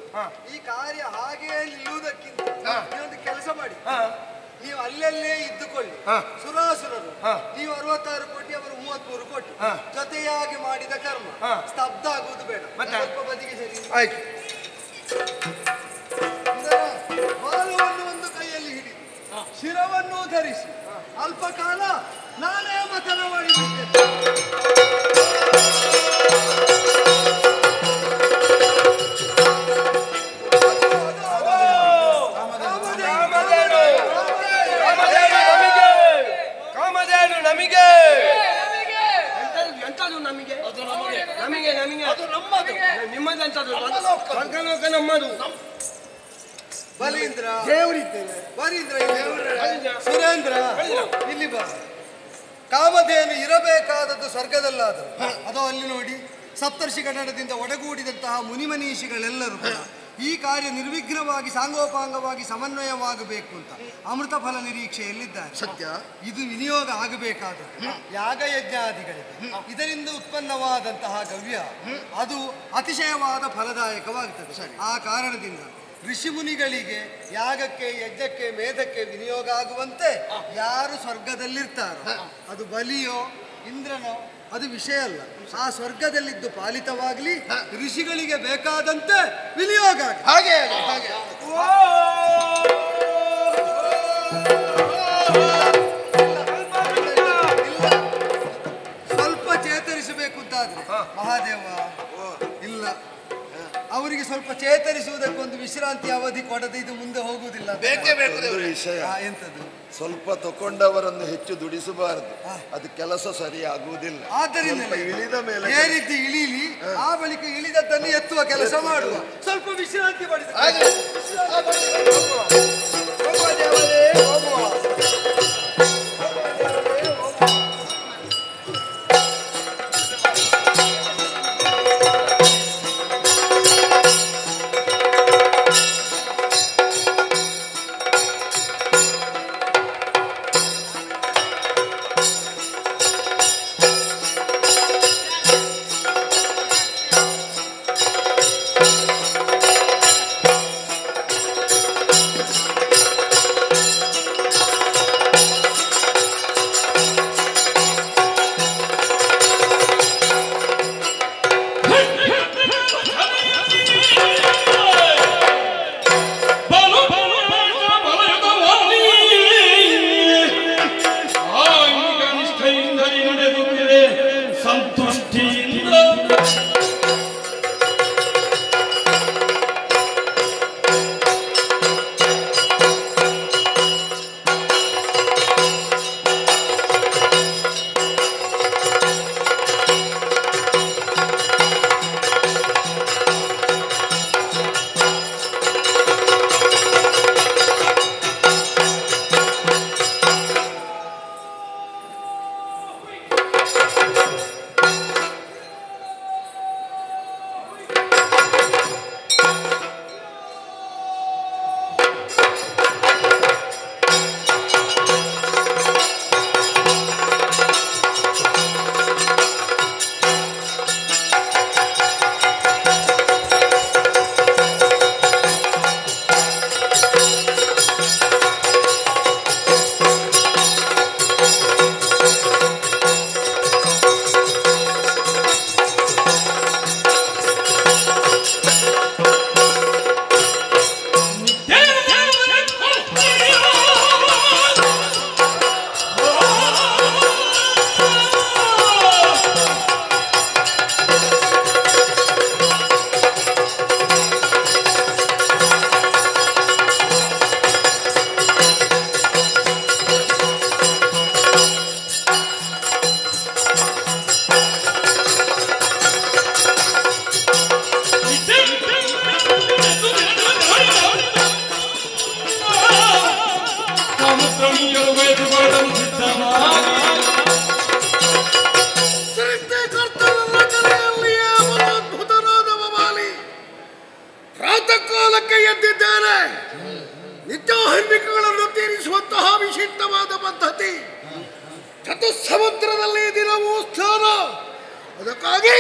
ಈ ಕಾರ್ಯ ಹಾಗೆಯೇ ನಿಲ್ಲುವುದಕ್ಕಿಂತ ನೀವೊಂದು ಕೆಲಸ ಮಾಡಿ. ನೀವು ಅಲ್ಲಲ್ಲೇ ಇದ್ದುಕೊಳ್ಳಿ. ಸುರಾಸುರರು ನೀವು 66 ಕೋಟಿ, ಅವರು 33 ಕೋಟಿ ಜೊತೆಯಾಗಿ ಮಾಡಿದ ಕರ್ಮ ಸ್ತಬ್ಧ ಆಗುವುದು ಬೇಡ. ಸ್ವಲ್ಪ ಬದಿಗೆ ಸರಿ ಆಯ್ತು. ಬಾಲವನ್ನು ಒಂದು ಕೈಯಲ್ಲಿ ಹಿಡಿದು ಶಿರವನ್ನು ಧರಿಸಿ ಅಲ್ಪ ಕಾಲ ನಾನೇ ಮತನ ಮಾಡಿಬಿಟ್ಟೆ. ಕಾಮಧೇನು ನಮಗೆ. ಎಂತದು ನಮಗೆ? ನಮಗೆ ನಮಗೆ ನಿಮ್ಮದಂತದ್ದು ಸ್ವರ್ಗಲೋಕ ನಮ್ಮದು. ಬಲೀಂದ್ರ ದೇವರಿದ್ದೇನೆ. ಬರೀಂದ್ರ ಸುರೇಂದ್ರ ಇಲ್ಲಿ ಬಾ. ಕಾಮಧೇನು ಇರಬೇಕಾದದ್ದು ಅದು ಸ್ವರ್ಗದಲ್ಲಾದರೂ ಅದೋ ಅಲ್ಲಿ ನೋಡಿ ಸಪ್ತರ್ಷಿ ಕನ್ನಡದಿಂದ ಒಡಗೂಡಿದಂತಹ ಮುನಿಮನೀಷಿಗಳೆಲ್ಲರೂ ಕೂಡ ಈ ಕಾರ್ಯ ನಿರ್ವಿಘ್ನವಾಗಿ ಸಾಂಗೋಪಾಂಗವಾಗಿ ಸಮನ್ವಯವಾಗಬೇಕು ಅಂತ ಅಮೃತ ಫಲ ನಿರೀಕ್ಷೆಯಲ್ಲಿದ್ದಾರೆ. ಸತ್ಯ. ಇದು ವಿನಿಯೋಗ ಆಗಬೇಕಾದ ಯಾಗಯಜ್ಞಾದಿಗಳಿಗೆ ಇದರಿಂದ ಉತ್ಪನ್ನವಾದಂತಹ ಗವ್ಯ ಅದು ಅತಿಶಯವಾದ ಫಲದಾಯಕವಾಗುತ್ತದೆ. ಆ ಕಾರಣದಿಂದ ಋಷಿಮುನಿಗಳಿಗೆ ಯಾಗಕ್ಕೆ ಯಜ್ಞಕ್ಕೆ ಮೇಧಕ್ಕೆ ವಿನಿಯೋಗ ಆಗುವಂತೆ ಯಾರು ಸ್ವರ್ಗದಲ್ಲಿರ್ತಾರೋ ಅದು ಬಲಿಯೋ ಇಂದ್ರನೋ ಅದು ವಿಷಯ ಅಲ್ಲ. ಆ ಸ್ವರ್ಗದಲ್ಲಿದ್ದು ಪಾಲಿತವಾಗಲಿ ಋಷಿಗಳಿಗೆ ಬೇಕಾದಂತೆ ವಿನಿಯೋಗ ಹಾಗೆ ಹಾಗೆ ಸ್ವಲ್ಪ ಚೇತರಿಸಬೇಕು ಅಂತಾದ್ರೆ ಮಹಾದೇವ ಇಲ್ಲ, ಅವರಿಗೆ ಸ್ವಲ್ಪ ಚೇತರಿಸುವುದಕ್ಕೊಂದು ವಿಶ್ರಾಂತಿ ಅವಧಿ ಕೊಡದೆ ಇದು ಮುಂದೆ ಹೋಗುವುದಿಲ್ಲ. ಬೇಕೇ ಬೇಕು. ವಿಷಯ ಎಂತದ್ದು? ಸ್ವಲ್ಪ ತಕೊಂಡವರನ್ನು ಹೆಚ್ಚು ದುಡಿಸಬಾರದು, ಅದು ಕೆಲಸ ಸರಿಯಾಗುವುದಿಲ್ಲ. ಆದ್ದರಿಂದ ಇಳಿದ ಮೇಲೆ ಏರಿದ್ದು ಇಳೀಲಿ, ಆ ಬಳಿಕ ಇಳಿದದ್ದನ್ನು ಎತ್ತುವ ಕೆಲಸ ಮಾಡುವ. ಸ್ವಲ್ಪ ವಿಶ್ರಾಂತಿ ಪಡಿಸ. ಪ್ರಾತಃಕಾಲಕ್ಕೆ ಎದ್ದಿದ್ದೇನೆ. ನಿತ್ಯಾಹರ್ಮಿಕಗಳನ್ನು ತೀರಿಸುವಂತಹ ವಿಶಿಷ್ಟವಾದ ಪದ್ಧತಿ. ಚತುಸ್ಸಮುದ್ರದಲ್ಲಿ ದಿನವೂ ಸ್ನಾನ. ಅದಕ್ಕಾಗಿ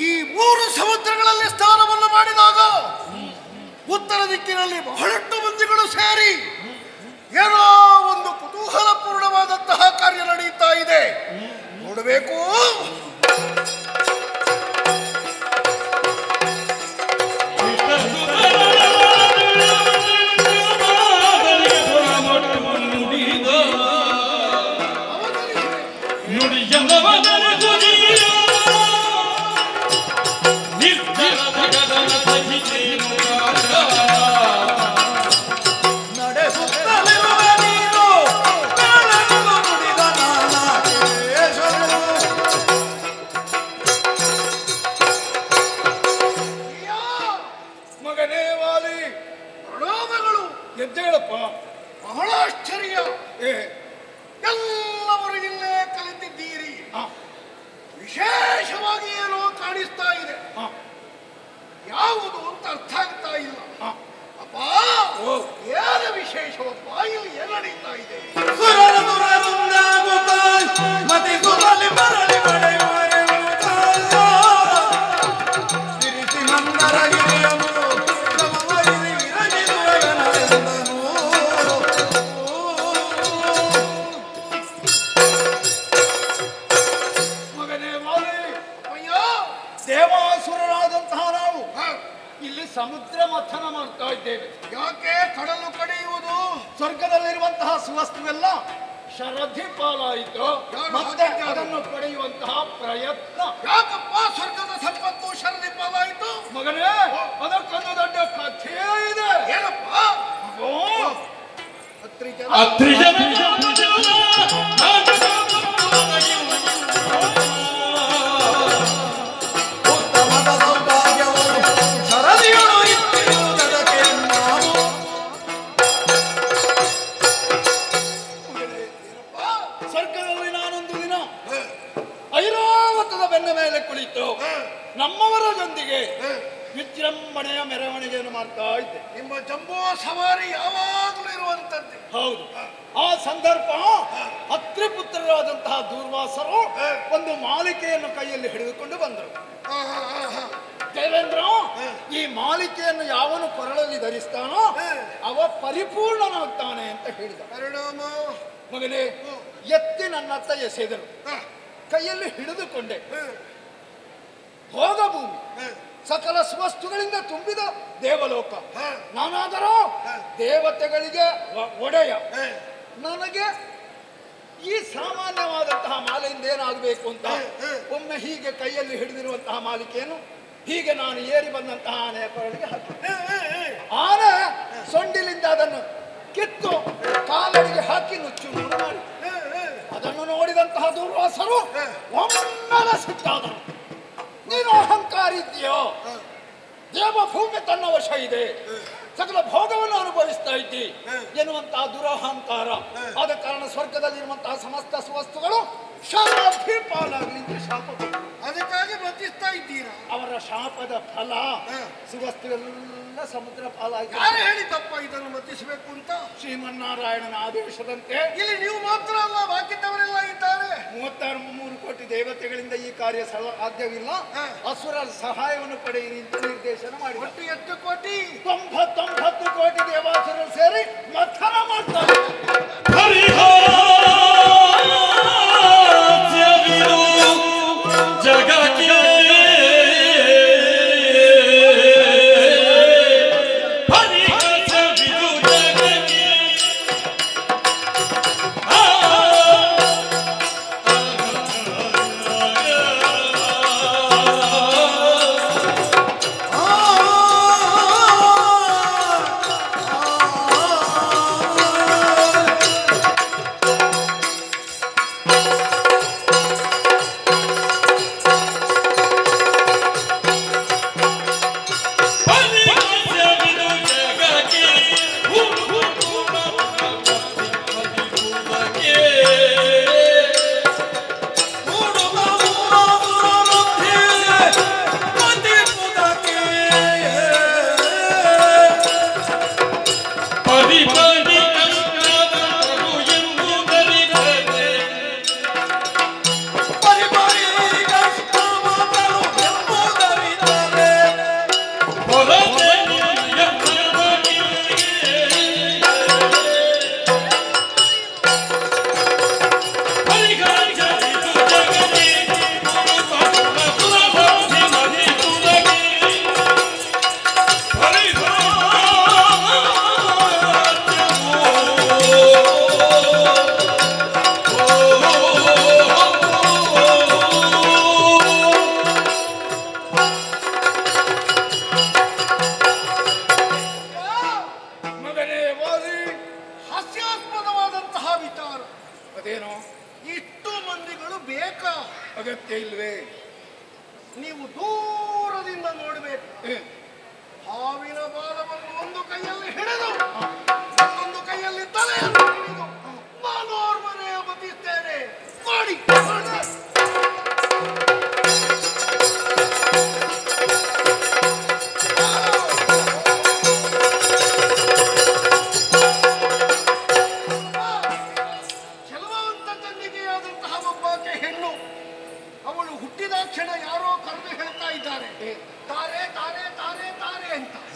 ಈ ಮೂರು ಸಮುದ್ರಗಳಲ್ಲಿ ಸ್ನಾನ ಉತ್ತರ ದಿಕ್ಕಿನಲ್ಲಿ ಬಹಳಷ್ಟು ಮಂದಿಗಳು ಸೇರಿ ಏನೋ ಒಂದು ಕುತೂಹಲಪೂರ್ಣವಾದಂತಹ ಕಾರ್ಯ ನಡೆಯುತ್ತಾ ಇದೆ. ನೋಡಬೇಕು. ಎದ್ದೇಳಪ್ಪ, ಬಹಳ ಆಶ್ಚರ್ಯ. ಎಲ್ಲವರು ಇಲ್ಲೇ ಕಲಿತಿದ್ದೀರಿ. ವಿಶೇಷವಾಗಿ ಏನೋ ಕಾಣಿಸ್ತಾ ಇದೆ. ಯಾವುದು ಅಂತ ಅರ್ಥ ಆಗ್ತಾ ಇಲ್ಲ. ಅಪ್ಪ, ಏನು ವಿಶೇಷವಪ್ಪ? ಇಲ್ಲಿ ಏನು ನಡೀತಾ ಇದೆ? ದೇವಾಸುರರಾದಂತಹ ನಾವು ಇಲ್ಲಿ ಸಮುದ್ರ ಮಥನ ಮಾಡ್ತಾ ಇದ್ದೇವೆ. ಯಾಕೆ ಕಡಲು ಕಡಿಯುವುದು? ಸ್ವರ್ಗದಲ್ಲಿರುವಂತಹ ಸುವಸ್ತುವೆಲ್ಲ ಶರಧಿ ಪಾಲಾಯಿತು, ಮತ್ತೆ ಅದನ್ನು ಪಡೆಯುವಂತಹ ಪ್ರಯತ್ನ. ಯಾಕಪ್ಪ ಸ್ವರ್ಗದ ಸಂಪತ್ತು ಶರಧಿ ಪಾಲಾಯಿತು? ಮಗನೇ, ಅದಕ್ಕೊಂದು ದೊಡ್ಡ ಕಥೆ ಇದೆ. ಏನಪ್ಪ? ಸ್ವರ್ಗದಲ್ಲಿ ನಾನೊಂದು ದಿನ ಐರಾವತದ ಬೆನ್ನ ಮೇಲೆ ಕುಳಿತು ನಮ್ಮವರ ಜೊಂದಿಗೆ ವಿಜೃಂಭಣೆಯ ಮೆರವಣಿಗೆಯನ್ನು ಮಾಡ್ತಾ ಇದ್ದೆ. ನಿಮ್ಮ ಜಂಬೂ ಸವಾರಿ ಯಾವಾಗಲೂ ಇರುವಂತದ್ದು. ಹೌದು. ಆ ಸಂದರ್ಭ ಅತ್ರಿ ಪುತ್ರರಾದಂತಹ ದೂರ್ವಾಸರು ಒಂದು ಮಾಲಿಕೆಯನ್ನು ಕೈಯಲ್ಲಿ ಹಿಡಿದುಕೊಂಡು ಬಂದರು. ದೇವೇಂದ್ರ, ಈ ಮಾಲಿಕೆಯನ್ನು ಯಾವನು ಕೊರಳಲ್ಲಿ ಧರಿಸ್ತಾನೋ ಅವ ಪರಿಪೂರ್ಣನಾಗ್ತಾನೆ ಅಂತ ಹೇಳಿದ. ಪರಿಣಾಮ ಮಗನೇ, ಎತ್ತಿ ನನ್ನತ್ತ ಎಸೆದರು. ಕೈಯಲ್ಲಿ ಹಿಡಿದುಕೊಂಡೆ. ಭೋಗಭೂಮಿ, ಸಕಲ ಸುವಸ್ತುಗಳಿಂದ ತುಂಬಿದ ದೇವಲೋಕ. ನಾನಾದರೂ ದೇವತೆಗಳಿಗೆ ಒಡೆಯ. ನನಗೆ ಈ ಸಾಮಾನ್ಯವಾದಂತಹ ಮಾಲೆಯಿಂದ ಏನಾಗಬೇಕು ಅಂತ ಒಮ್ಮೆ ಹೀಗೆ ಕೈಯಲ್ಲಿ ಹಿಡಿದಿರುವಂತಹ ಮಾಲಿಕೆಯನ್ನು ಹೀಗೆ ನಾನು ಏರಿ ಬಂದಂತಹ ಆನೆಯ ಕೊರಳಿಗೆ ಹಾಕಿ, ಆನೆ ಸೊಂಡಿಲಿಂದ ಅದನ್ನು ಕಿತ್ತು ಕಾಲಡಿಗೆ ಹಾಕಿ ನುಚ್ಚು ನೂರು ಮಾಡಿ ಅದನ್ನು ನೋಡಿದಂತಹ ದೂರ್ವಾಸರು ಒಮ್ಮೆಲೆ ಸಿಟ್ಟಾದರು. ನೀನು ಅಹಂಕಾರ ಇದೆಯೋ? ದೇವಭೂಮಿ ತನ್ನ ವಶ ಇದೆ, ಸಕಲ ಭೋಗವನ್ನು ಅನುಭವಿಸ್ತಾ ಇದ್ದಿ ಎನ್ನುವಂತಹ ದುರಹಂಕಾರ. ಆದ ಕಾರಣ ಸ್ವರ್ಗದಲ್ಲಿರುವಂತಹ ಸಮಸ್ತ ಸುವಸ್ತುಗಳು ಶಾಪಿ ಪಾಲಾಗಲಿ ಶಾಪ, ಅದಕ್ಕಾಗಿ ವರ್ತಿಸ್ತಾ ಇದ್ದೀರಾ. ಅವರ ಶಾಪದ ಫಲ ಸುವಸ್ತುವೆಲ್ಲ ಸಮುದ್ರ ಪಾಲಾಗಿ. ಯಾರು ಹೇಳಿದ್ದಪ್ಪ ಇದನ್ನು ವರ್ತಿಸಬೇಕು ಅಂತ? ಶ್ರೀಮನ್ನಾರಾಯಣನ ಆದೇಶದಂತೆ. ಇಲ್ಲಿ ನೀವು ಮಾತ್ರ ಅಲ್ಲ, ಬಾಕಿದ್ದವರೆಲ್ಲ ಇದ್ದಾರೆ. 33 ಕೋಟಿ ದೇವತೆಗಳಿಂದ ಈ ಕಾರ್ಯ ಸಾಧ್ಯವಿಲ್ಲ. ಅಸುರರ ಸಹಾಯವನ್ನು ಪಡೆಯಿರಿ ಅಂತ ನಿರ್ದೇಶನ ಮಾಡಿ. ಒಟ್ಟು ಎಷ್ಟು ಕೋಟಿ? 99 ಕೋಟಿ ದೇವಾಸುರರು ಸೇರಿ ಮಥನ ಮಾಡ್ತಾರೆ.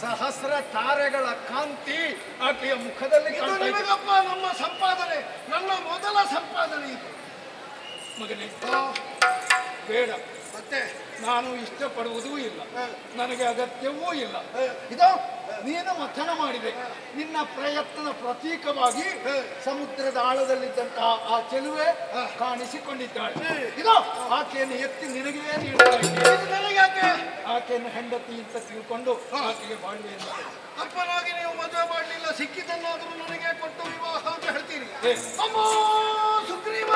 ಸಹಸ್ರ ತಾರೆಗಳ ಕಾಂತಿ ಆಕೆಯ ಮುಖದಲ್ಲಿ ಕಾಣ್ತಾ ಇದೆ. ನಿಮಗಪ್ಪ ನಮ್ಮ ಸಂಪಾದನೆ, ನನ್ನ ಮೊದಲ ಸಂಪಾದನೆ ಇದು. ಮಗನೇ ಬೇಡ, ಮತ್ತೆ ನಾನು ಇಷ್ಟಪಡುವುದೂ ಇಲ್ಲ, ನನಗೆ ಅಗತ್ಯವೂ ಇಲ್ಲ. ಇದು ನೀನು ಮಥನ ಮಾಡಿದೆ, ನಿನ್ನ ಪ್ರಯತ್ನದ ಪ್ರತೀಕವಾಗಿ ಸಮುದ್ರದ ಆಳದಲ್ಲಿದ್ದಂತಹ ಆ ಚೆಲುವೆ ಕಾಣಿಸಿಕೊಂಡಿದ್ದಾಳೆ. ಇದು ಆಕೆಯನ್ನು ಎತ್ತಿ ನಿನಗೇ ನೀಡ್ತಾ ಇದ್ದೇನೆ. ನನಗೆ ಯಾಕೆ? ಆಕೆಯನ್ನು ಹೆಂಡತಿ ಅಂತ ತಿಳ್ಕೊಂಡು ಆಕೆಗೆ ಬಾಳ್ವೆ. ಅಪ್ಪನಾಗಿ ನೀವು ಮದುವೆ ಮಾಡಲಿಲ್ಲ, ಸಿಕ್ಕಿದ್ದನ್ನಾದರೂ ನನಗೆ ಕೊಟ್ಟು ವಿವಾಹ ಅಂತ ಹೇಳ್ತೀರಿ. ಅಮ್ಮ ಸುಗ್ರೀವ,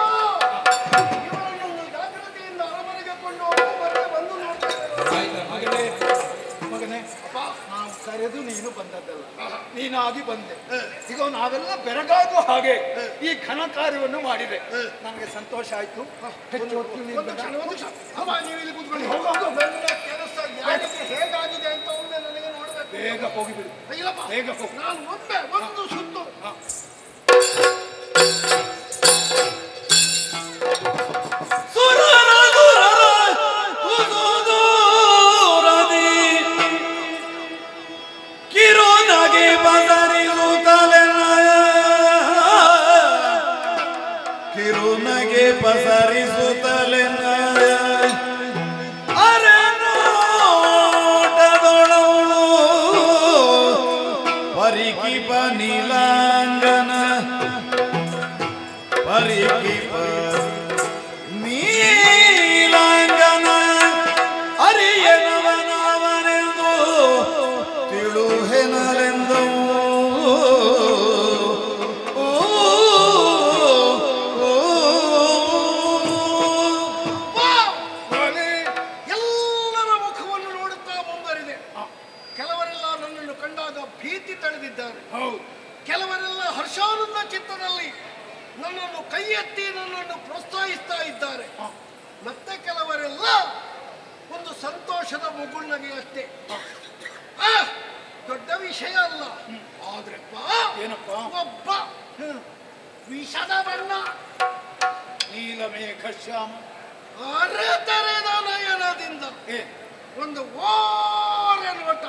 ಇವರನ್ನು ಜಾಗ್ರತೆಯಿಂದ ಅರಮನೆಗೆ ಕೊಂಡು ಬಂದು ಮಗನೇ ಮಗನೇ, ಅಪ್ಪ ನಾವು ಕರೆದು ನೀನು ಬಂದದ್ದಲ್ಲ, ನೀನಾಗಿ ಬಂದೆ. ಈಗ ನಾವೆಲ್ಲ ಬೆರಗಾಗುವ ಹಾಗೆ ಈ ಘನ ಕಾರ್ಯವನ್ನು ಮಾಡಿದೆ. ನನಗೆ ಸಂತೋಷ ಆಯ್ತು. ಹೆಚ್ಚು ಹೊತ್ತು ನೀನು ಬೇಡ. ಅಮ್ಮ ನೀವು ಇಲ್ಲಿ ಕೂತ್ಕೊಂಡು ಹೋಗೋ ಕೆಲಸ ಯಾರಿಗೆ ಹೇಗಾಗಿದೆ ಅಂತ ಒಮ್ಮೆ ನನಗೆ ನೋಡ್ಬೇಕು. ಬೇಗ ಹೋಗಿಬಿಡು. ಇಲ್ಲಪ್ಪ, ಬೇಗ ಹೋಗು. ನಾನು ಒಮ್ಮೆ ಒಂದು ಸುತ್ತು ಕಿರುನಗೆ ಪಸರಿಸುತ್ತಲೆ ಅರನೋಟದೊಳವು ಪರಿಕಿಪ ನೀಲಾಂಗನ ಪರಿಕಿಪ ನೀಲಾಂಗನ ಅರಿಯನವನವನೆಂದು ತಿಳುಹೆನಲೆಂದು ಎಲ್ಲರ ಮುಖವನ್ನು ನೋಡುತ್ತಾ ಮುಂಬರಿದೆ. ಕೆಲವರೆಲ್ಲ ನನ್ನನ್ನು ಕಂಡಾಗ ಭೀತಿ ತಳೆದಿದ್ದಾರೆ, ಕೆಲವರೆಲ್ಲ ಹರ್ಷಾನಂದ ಚಿತ್ತದಲ್ಲಿ ನನ್ನನ್ನು ಕೈ ಎತ್ತಿ ನನ್ನನ್ನು ಪ್ರೋತ್ಸಾಹಿಸ್ತಾ ಇದ್ದಾರೆ. ಮತ್ತೆ ಕೆಲವರೆಲ್ಲ ಒಂದು ಸಂತೋಷದ ಮುಗುಳ್ನಗೆ ಅಷ್ಟೇ. ದೊಡ್ಡ ವಿಷಯ ಅಲ್ಲ, ಆದ್ರಪ್ಪ ಏನಪ್ಪ? ಒಬ್ಬ ವಿಷದ ಬಣ್ಣ, ನೀಲಮೇಘ ಶ್ಯಾಮ ಅರೆತರೆದ ನಯನದಿಂದ ಒಂದು ಓರ ನೋಟ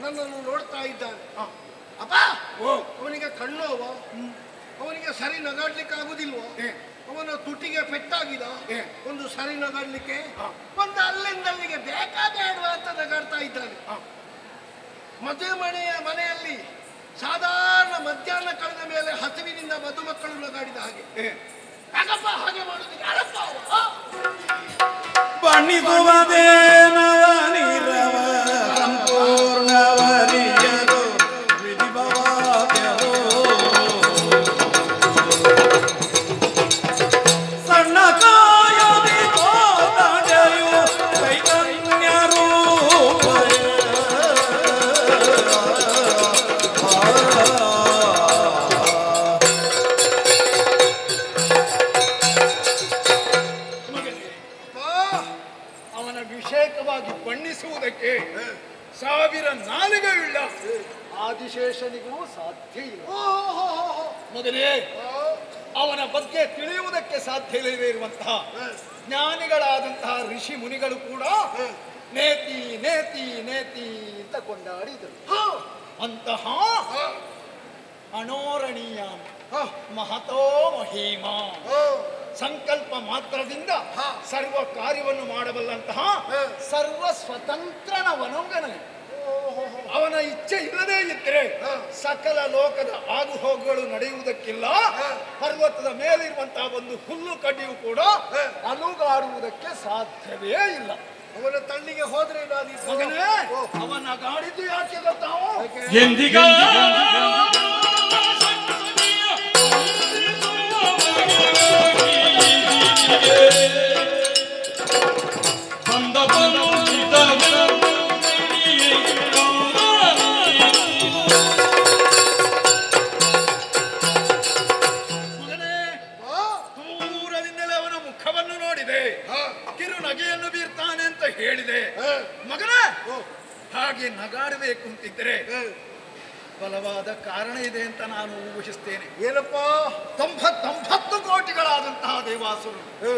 ನನ್ನನ್ನು ನೋಡ್ತಾ ಇದ್ದಾನೆ. ಅಪ್ಪ, ಅವನಿಗೆ ಕಣ್ಣೋವ, ಅವನಿಗೆ ಸರಿ ನಗಾಡ್ಲಿಕ್ಕೆ ಆಗುದಿಲ್ವ? ಅವನ ತುಟಿಗೆ ಪೆಟ್ಟಾಗಿದ, ಒಂದು ಸರಿ ನಗಾಡ್ಲಿಕ್ಕೆ, ಒಂದು ಅಲ್ಲಿಂದ ಅಲ್ಲಿಗೆ ಬೇಕಾಬೇಡುವ ಅಂತ ನಗಾಡ್ತಾ ಇದ್ದಾನೆ. ಮದುವೆ ಮನೆಯಲ್ಲಿ ಸಾಧಾರಣ ಮಧ್ಯಾಹ್ನ ಕಳೆದ ಮೇಲೆ ಹಸುವಿನಿಂದ ಮದುಮಕ್ಕಳು ನಗಾಡಿದ ಹಾಗೆ. ಯಾಕಪ್ಪ ಹಾಗೆ ಮಾಡುದು? ಯಾರಪ್ಪ ಬಣ್ಣಿಸುವುದೇನವ ನೀರವ ಸಂಪೂರ್ಣವರಿಯರು ವಿಧಿಭವಾದ್ಯರು ಸಣ್ಣ ಕಾಯದಿ ಕೋದಡೆಯು ಚೈತನ್ಯ ರೂಪಯ ಅಭಿಷೇಕವಾಗಿ ಬಣ್ಣಿಸುವುದಕ್ಕೆ 1000 ನಾಲಿಗೆಯುಳ್ಳ ಆದಿಶೇಷನಿಗೂ ಸಾಧ್ಯ ಇಲ್ಲ. ಮೊದಲೇ ಅವನ ಬಗ್ಗೆ ತಿಳಿಯುವುದಕ್ಕೆ ಸಾಧ್ಯವಿಲ್ಲದೆ ಇರುವಂತಹ ಜ್ಞಾನಿಗಳಾದಂತಹ ಋಷಿ ಮುನಿಗಳು ಕೂಡ ನೇತಿ ನೇತಿ ನೇತಿ ಅಂತ ಕೊಂಡಾಡಿದರು. ಅಂತಹ ಅಣೋರಣೀಯ ಮಹತೋ ಮಹಿಮ ಸಂಕಲ್ಪ ಮಾತ್ರದಿಂದ ಸರ್ವ ಕಾರ್ಯವನ್ನು ಮಾಡಬಲ್ಲಂತಹ ಸರ್ವ ಸ್ವತಂತ್ರನವನೊಂಗನಲ್ಲಿ ಅವನ ಇಚ್ಛೆ ಇಲ್ಲದೇ ಇದ್ರೆ ಸಕಲ ಲೋಕದ ಆಗು ಹೋಗುಗಳು ನಡೆಯುವುದಕ್ಕಿಲ್ಲ. ಪರ್ವತದ ಮೇಲಿರುವಂತಹ ಒಂದು ಹುಲ್ಲು ಕಡ್ಡಿಯು ಕೂಡ ಅಲುಗಾಡುವುದಕ್ಕೆ ಸಾಧ್ಯವೇ ಇಲ್ಲ. ಅವನ ತಳ್ಳಿಗೆ ಹೋದ್ರೆ ಮಗನೇ, ಅವನ ಗಾಡಿದ್ದು ಯಾಕೆ ಗೊತ್ತಾವು? ಎಂದಿಗ ದೂರದಿಂದಲೇ ಅವನ ಮುಖವನ್ನು ನೋಡಿದೆ, ಕಿರು ನಗೆಯನ್ನು ಬೀರ್ತಾನೆ ಅಂತ ಹೇಳಿದೆ. ಮಗನೇ, ಹಾಗೆ ನಗಾಡಬೇಕು ಅಂತಿದ್ರೆ ಬಲವಾದ ಕಾರಣ ಇದೆ ಅಂತ ನಾನು ಊಹಿಸ್ತೇನೆ. ಏನಪ್ಪ? 90 ಕೋಟಿಗಳಾದಂತಹ ದೇವಾಸುರರು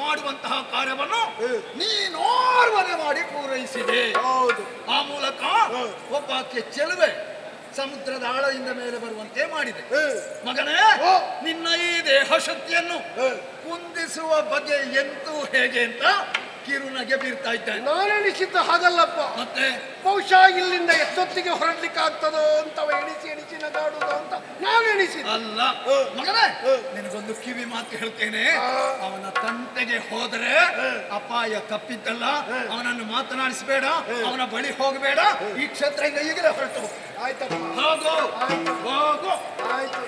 ಮಾಡುವಂತಹ ಕಾರ್ಯವನ್ನು ನೀನೋರ್ವನೆ ಮಾಡಿ ಪೂರೈಸಿದೆ. ಹೌದು. ಆ ಮೂಲಕ ಪಾಪಾಕ್ಕೆ ಚೆಲುವೆ ಸಮುದ್ರದ ಆಳದಿಂದ ಮೇಲೆ ಬರುವಂತೆ ಮಾಡಿದೆ. ಮಗನೇ, ನಿನ್ನ ಈ ದೇಹ ಶಕ್ತಿಯನ್ನು ಕುಂದಿಸುವ ಬಗೆ ಎಂತೂ ಹೇಗೆ ಅಂತ ಕಿರುನಗೆ ಬೀರ್ತಾ ಇದ್ದಾನೆ. ನಾನೆಣಿಸಿದ್ದ ಹಾಗಲ್ಲಪ್ಪ. ಮತ್ತೆ ಬಹುಶಃ ಇಲ್ಲಿಂದ ಎಷ್ಟೊತ್ತಿಗೆ ಹೊರಡ್ಲಿಕ್ಕೆ ಆಗ್ತದೋ ಅಂತ ಎಣಿಸಿ ನಗಾಡುದು ಅಂತ ನಾನೆಣಿಸಿದ್ದೆ. ಅಲ್ಲ ಮಗನೇ, ನಿನಗೊಂದು ಕಿವಿ ಮಾತು ಹೇಳ್ತೇನೆ. ಅವನ ತಂಟೆಗೆ ಹೋದರೆ ಅಪಾಯ ತಪ್ಪಿದ್ದಲ್ಲ. ಅವನನ್ನು ಮಾತನಾಡಿಸಬೇಡ, ಅವನ ಬಳಿ ಹೋಗಬೇಡ. ಈ ಕ್ಷೇತ್ರದಿಂದ ಈಗಲೇ ಹೊರಟು. ಆಯ್ತಪ್ಪ, ಹೋಗು ಹೋಗು. ಆಯ್ತು.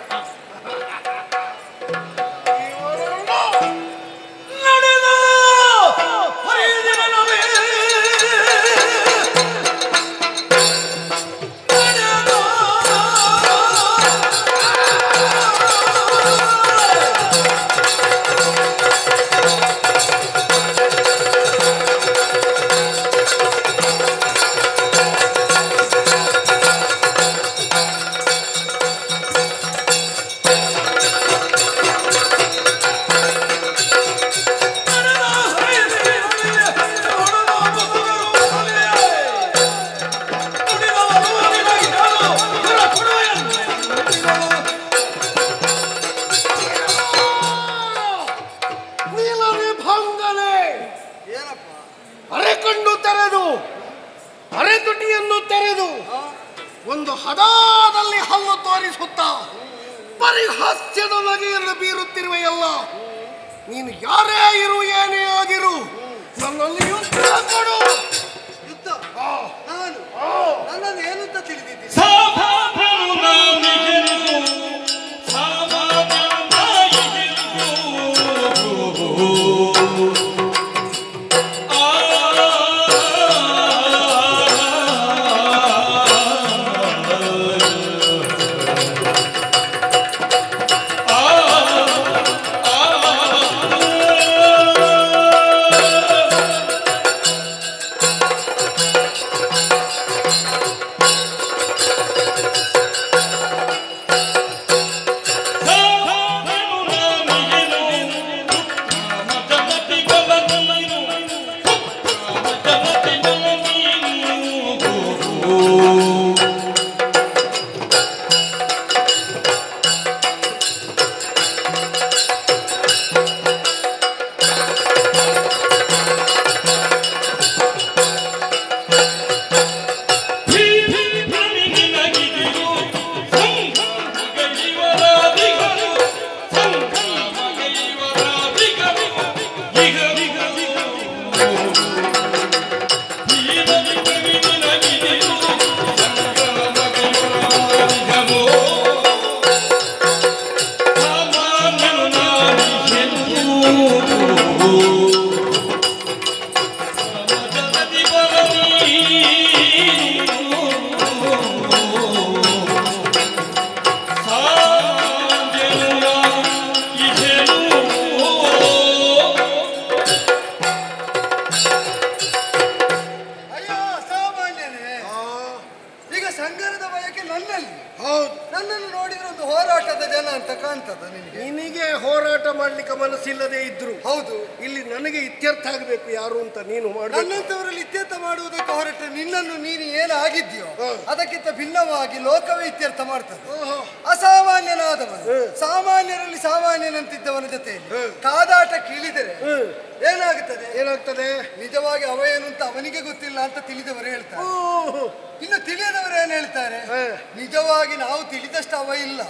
ಅರೆತುಟಿಯನ್ನು ತೆರೆದು ಒಂದು ಹದಾದಲ್ಲಿ ಹಲ್ಲು ತೋರಿಸುತ್ತಾ ಪರಿಹಾಸ್ಯದ ನಗೆಯನ್ನು ಬೀರುತ್ತಿರುವೆಯಲ್ಲ. ನೀನು ಯಾರೇ ಇರು, ಏನೇ ಆಗಿರು, ನನ್ನಲ್ಲಿ ಯುದ್ಧ ಕೊಡು. ಯುದ್ಧ? ನನ್ನನ್ನು ಏನು ಅಂತ ತಿಳಿದಿದ್ದೀನಿ? ನನ್ನನ್ನು ನೋಡಿದ್ರೆ ಒಂದು ಹೋರಾಟದ ಜನ ಅಂತ ಕಾಣ್ತದ ನಿನಗೆ? ನಿನಗೆ ಹೋರಾಟ ಮಾಡ್ಲಿಕ್ಕೆ ಮನಸ್ಸಿಲ್ಲದೆ ಇದ್ರು ಹೌದು, ಇಲ್ಲಿ ನನಗೆ ಇತ್ಯರ್ಥ ಆಗಬೇಕು ಯಾರು ಅಂತ ನೀನು ಮಾಡು. ನನ್ನಂತವರಲ್ಲಿ ಇತ್ಯರ್ಥ ಮಾಡುವುದಕ್ಕೆ ಹೊರಟ ನಿನ್ನನ್ನು ನೀನು ಏನಾಗಿದ್ಯೋ ಅದಕ್ಕಿಂತ ಭಿನ್ನವಾಗಿ ಲೋಕವೇ ಇತ್ಯರ್ಥ ಮಾಡ್ತದೆ. ಅಸಾಮಾನ್ಯನಾದವನು ಸಾಮಾನ್ಯರಲ್ಲಿ ಸಾಮಾನ್ಯನಂತಿದ್ದವನ ಜೊತೆಯಲ್ಲಿ ಕಾದಾಟ ಕೀಳಿದರೆ ಏನಾಗುತ್ತದೆ? ನಿಜವಾಗಿ ಅವ ಏನು ಅಂತ ಅವನಿಗೆ ಗೊತ್ತಿಲ್ಲ ಅಂತ ತಿಳಿದವರು ಹೇಳ್ತಾರೆ. ಇನ್ನು ತಿಳಿಯದವರು ಏನ್ ಹೇಳ್ತಾರೆ? ನಿಜವಾಗಿ ನಾವು ತಿಳಿದಷ್ಟು ಅವ ಇಲ್ಲ,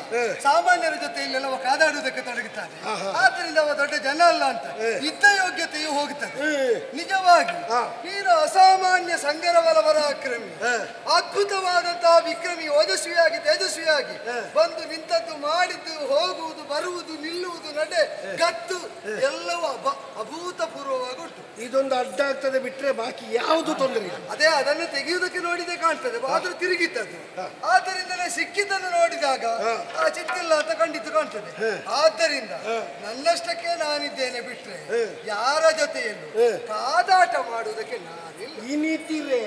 ಸಾಮಾನ್ಯರ ಜೊತೆಯಲ್ಲಿ ಅವ ಕಾದಾಡುವುದಕ್ಕೆ ತೊಡಗುತ್ತಾನೆ, ಆದ್ದರಿಂದ ಅವ ದೊಡ್ಡ ಜನ ಅಲ್ಲ ಅಂತ ಇದ್ದ ಯೋಗ್ಯತೆಯು ಹೋಗುತ್ತದೆ. ನಿಜವಾಗಿ ನೀನು ಅಸಾಮಾನ್ಯ ಸಂಗರವಲ ಪರಾಕ್ರಮಿ, ಅದ್ಭುತವಾದಂತಹ ವಿಕ್ರಮಿ, ಓಜಸ್ವಿಯಾಗಿ ತೇಜಸ್ವಿಯಾಗಿ ಬಂದು ನಿಂತದ್ದು, ಮಾಡಿದ್ದು, ಹೋಗುವುದು, ಬರುವುದು, ನಿಲ್ಲುವುದು, ನಡೆ, ಗತ್ತು ಎಲ್ಲವೂ ಅಭೂತಪೂರ್ವವಾಗಿ ಉಂಟು. ಇದೊಂದು ಅಡ್ಡ ಆಗ್ತದೆ ಬಿಟ್ರೆ ಬಾಕಿ ಯಾವುದು ತೊಂದರೆ ಇಲ್ಲ. ಅದೇ ಅದನ್ನು ತೆಗೆಯುವುದಕ್ಕೆ ನೋಡಿದೆ ಕಾಣ್ತದೆ, ಆದ್ರೂ ತಿರುಗಿತ್ತದು. ಆದ್ದರಿಂದಲೇ ಸಿಕ್ಕಿದ್ದನ್ನು ನೋಡಿದಾಗ ಆ ಚಿತ್ತಿಲ್ಲ ಅಂತ ಖಂಡಿತ ಕಾಣ್ತದೆ. ಆದ್ದರಿಂದ ನನ್ನಷ್ಟಕ್ಕೆ ನಾನಿದ್ದೇನೆ ಬಿಟ್ರೆ ಯಾರ ಜೊತೆಯಲ್ಲೂ ಕಾದಾಟ ಮಾಡುವುದಕ್ಕೆ ನಾನಿಲ್ಲ. ಈ ನೀತಿರೇ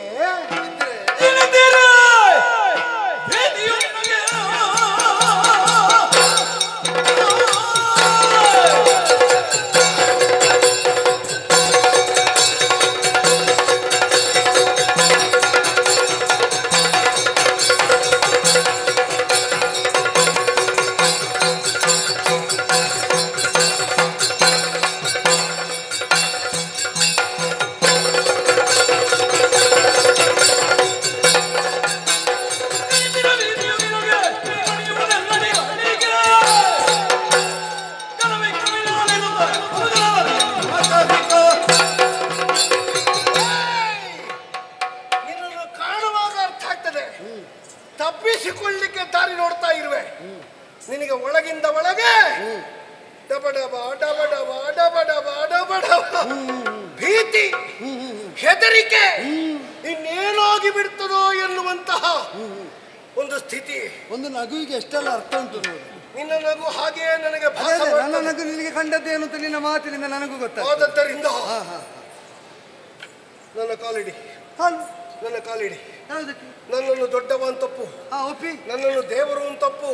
ತಪ್ಪಿಸಿಕೊಳ್ಳಿಕ್ಕೆ ದಾರಿ ನೋಡ್ತಾ ಇರುವೆ. ನಿನಗೆ ಒಳಗಿಂದ ಒಳಗೆ ಡಬಡಬ ಡಬಡಬ ಡಬಡಬ ಡಬಡಬ ಭೀತಿ, ಹೆದರಿಕೆ, ಇನ್ನೇನಾಗಿ ಬಿಡ್ತದೋ ಎನ್ನುವಂತಹ ಒಂದು ಸ್ಥಿತಿ. ಒಂದು ನಗುವಿಗೆ ಎಷ್ಟೆಲ್ಲ ಅರ್ಥ ಉಂಟು ನೋಡಿ. ನಿನ್ನ ನಗು ಹಾಗೆಯೇ ನನಗೆ ನನ್ನ ನಗು ನಿನಗೆ ಕಂಡದ್ದೇನು ಅಂತ ನಿನ್ನ ಮಾತಿನಿಂದ ನನಗೂ ಗೊತ್ತಾಗ. ಆದದ್ದರಿಂದ ನನ್ನ ಕಾಲಿಡಿ, ನನ್ನ ಕಾಲಿಡಿ. ನನ್ನನ್ನು ದೊಡ್ಡವ ತಪ್ಪು, ನನ್ನನ್ನು ದೇವರು ತಪ್ಪು,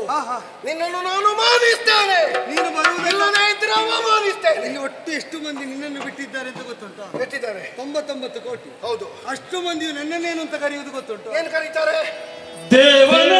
ನಿನ್ನನ್ನು ನಾನು ಮಾನಿಸ್ತೇನೆ. ನೀನು ಬರುವುದಿಲ್ಲದೇ ಇದ್ರೆ ಅವಮಾನಿಸ್ತೇನೆ. ಇಲ್ಲಿ ಒಟ್ಟು ಎಷ್ಟು ಮಂದಿ ನಿನ್ನನ್ನು ಬಿಟ್ಟಿದ್ದಾರೆ ಅಂತ ಗೊತ್ತುಂಟಾ? ಬಿಟ್ಟಿದ್ದಾರೆ 99 ಕೋಟಿ. ಹೌದು. ಅಷ್ಟು ಮಂದಿಯು ನನ್ನನ್ನೇನು ಅಂತ ಕರೆಯುವುದು ಗೊತ್ತುಂಟು? ಏನು ಕರೀತಾರೆ? ದೇವನ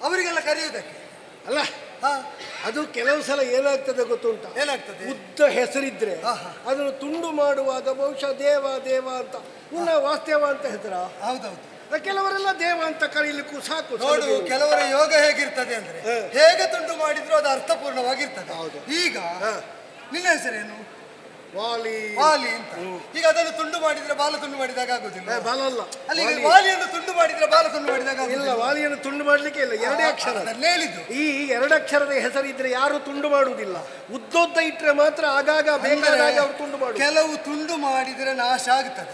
ಅವರಿಗೆಲ್ಲ ಕರೆಯುವುದಕ್ಕೆ ಅಲ್ಲ, ಅದು ಕೆಲವು ಸಲ ಏನಾಗ್ತದೆ ಗೊತ್ತುಂಟ? ಏನಾಗ್ತದೆ? ಉದ್ದ ಹೆಸರಿದ್ರೆ ಅದನ್ನು ತುಂಡು ಮಾಡುವಾಗ ಬಹುಶಃ ದೇವ ದೇವ ಅಂತ, ಇನ್ನ ವಾಸ್ತವ ಅಂತ ಹೆಸರ. ಹೌದೌದು. ಕೆಲವರೆಲ್ಲ ದೇವ ಅಂತ ಕರೀಲಿಕ್ಕೂ ಸಾಕು. ನೋಡು, ಕೆಲವರ ಯೋಗ ಹೇಗಿರ್ತದೆ ಅಂದ್ರೆ ಹೇಗೆ ತುಂಡು ಮಾಡಿದ್ರು ಅದು ಅರ್ಥಪೂರ್ಣವಾಗಿರ್ತದೆ. ಈಗ ನಿನ್ನ ಹೆಸರೇನು? ವಾಲಿ. ವಾಲಿ ಅಂತ. ಈಗ ಅದನ್ನು ತುಂಡು ಮಾಡಿದ್ರೆ ಬಾಲ ತುಂಡು ಮಾಡಿದಾಗ ಆಗುದಿಲ್ಲ. ಬಾಲ ಅಲ್ಲ, ಅಲ್ಲಿ ವಾಲಿಯನ್ನು ತುಂಡು ಮಾಡಿದ್ರೆ ಬಾಲ ತುಂಡು ಮಾಡಿದಾಗ ಇಲ್ಲ. ವಾಲಿಯನ್ನು ತುಂಡು ಮಾಡ್ಲಿಕ್ಕೆ ಇಲ್ಲ, ಎರಡೇ ಅಕ್ಷರ ಹೇಳಿದ್ದು. ಈ ಎರಡಕ್ಷರದ ಹೆಸರಿದ್ರೆ ಯಾರು ತುಂಡು ಮಾಡುವುದಿಲ್ಲ. ಉದ್ದೋದ್ದ ಇಟ್ರೆ ಮಾತ್ರ ಆಗಾಗ ಬೇಕಾದಾಗ ಅವರು ತುಂಡು ಮಾಡುದು. ಕೆಲವು ತುಂಡು ಮಾಡಿದ್ರೆ ನಾಶ ಆಗುತ್ತದೆ,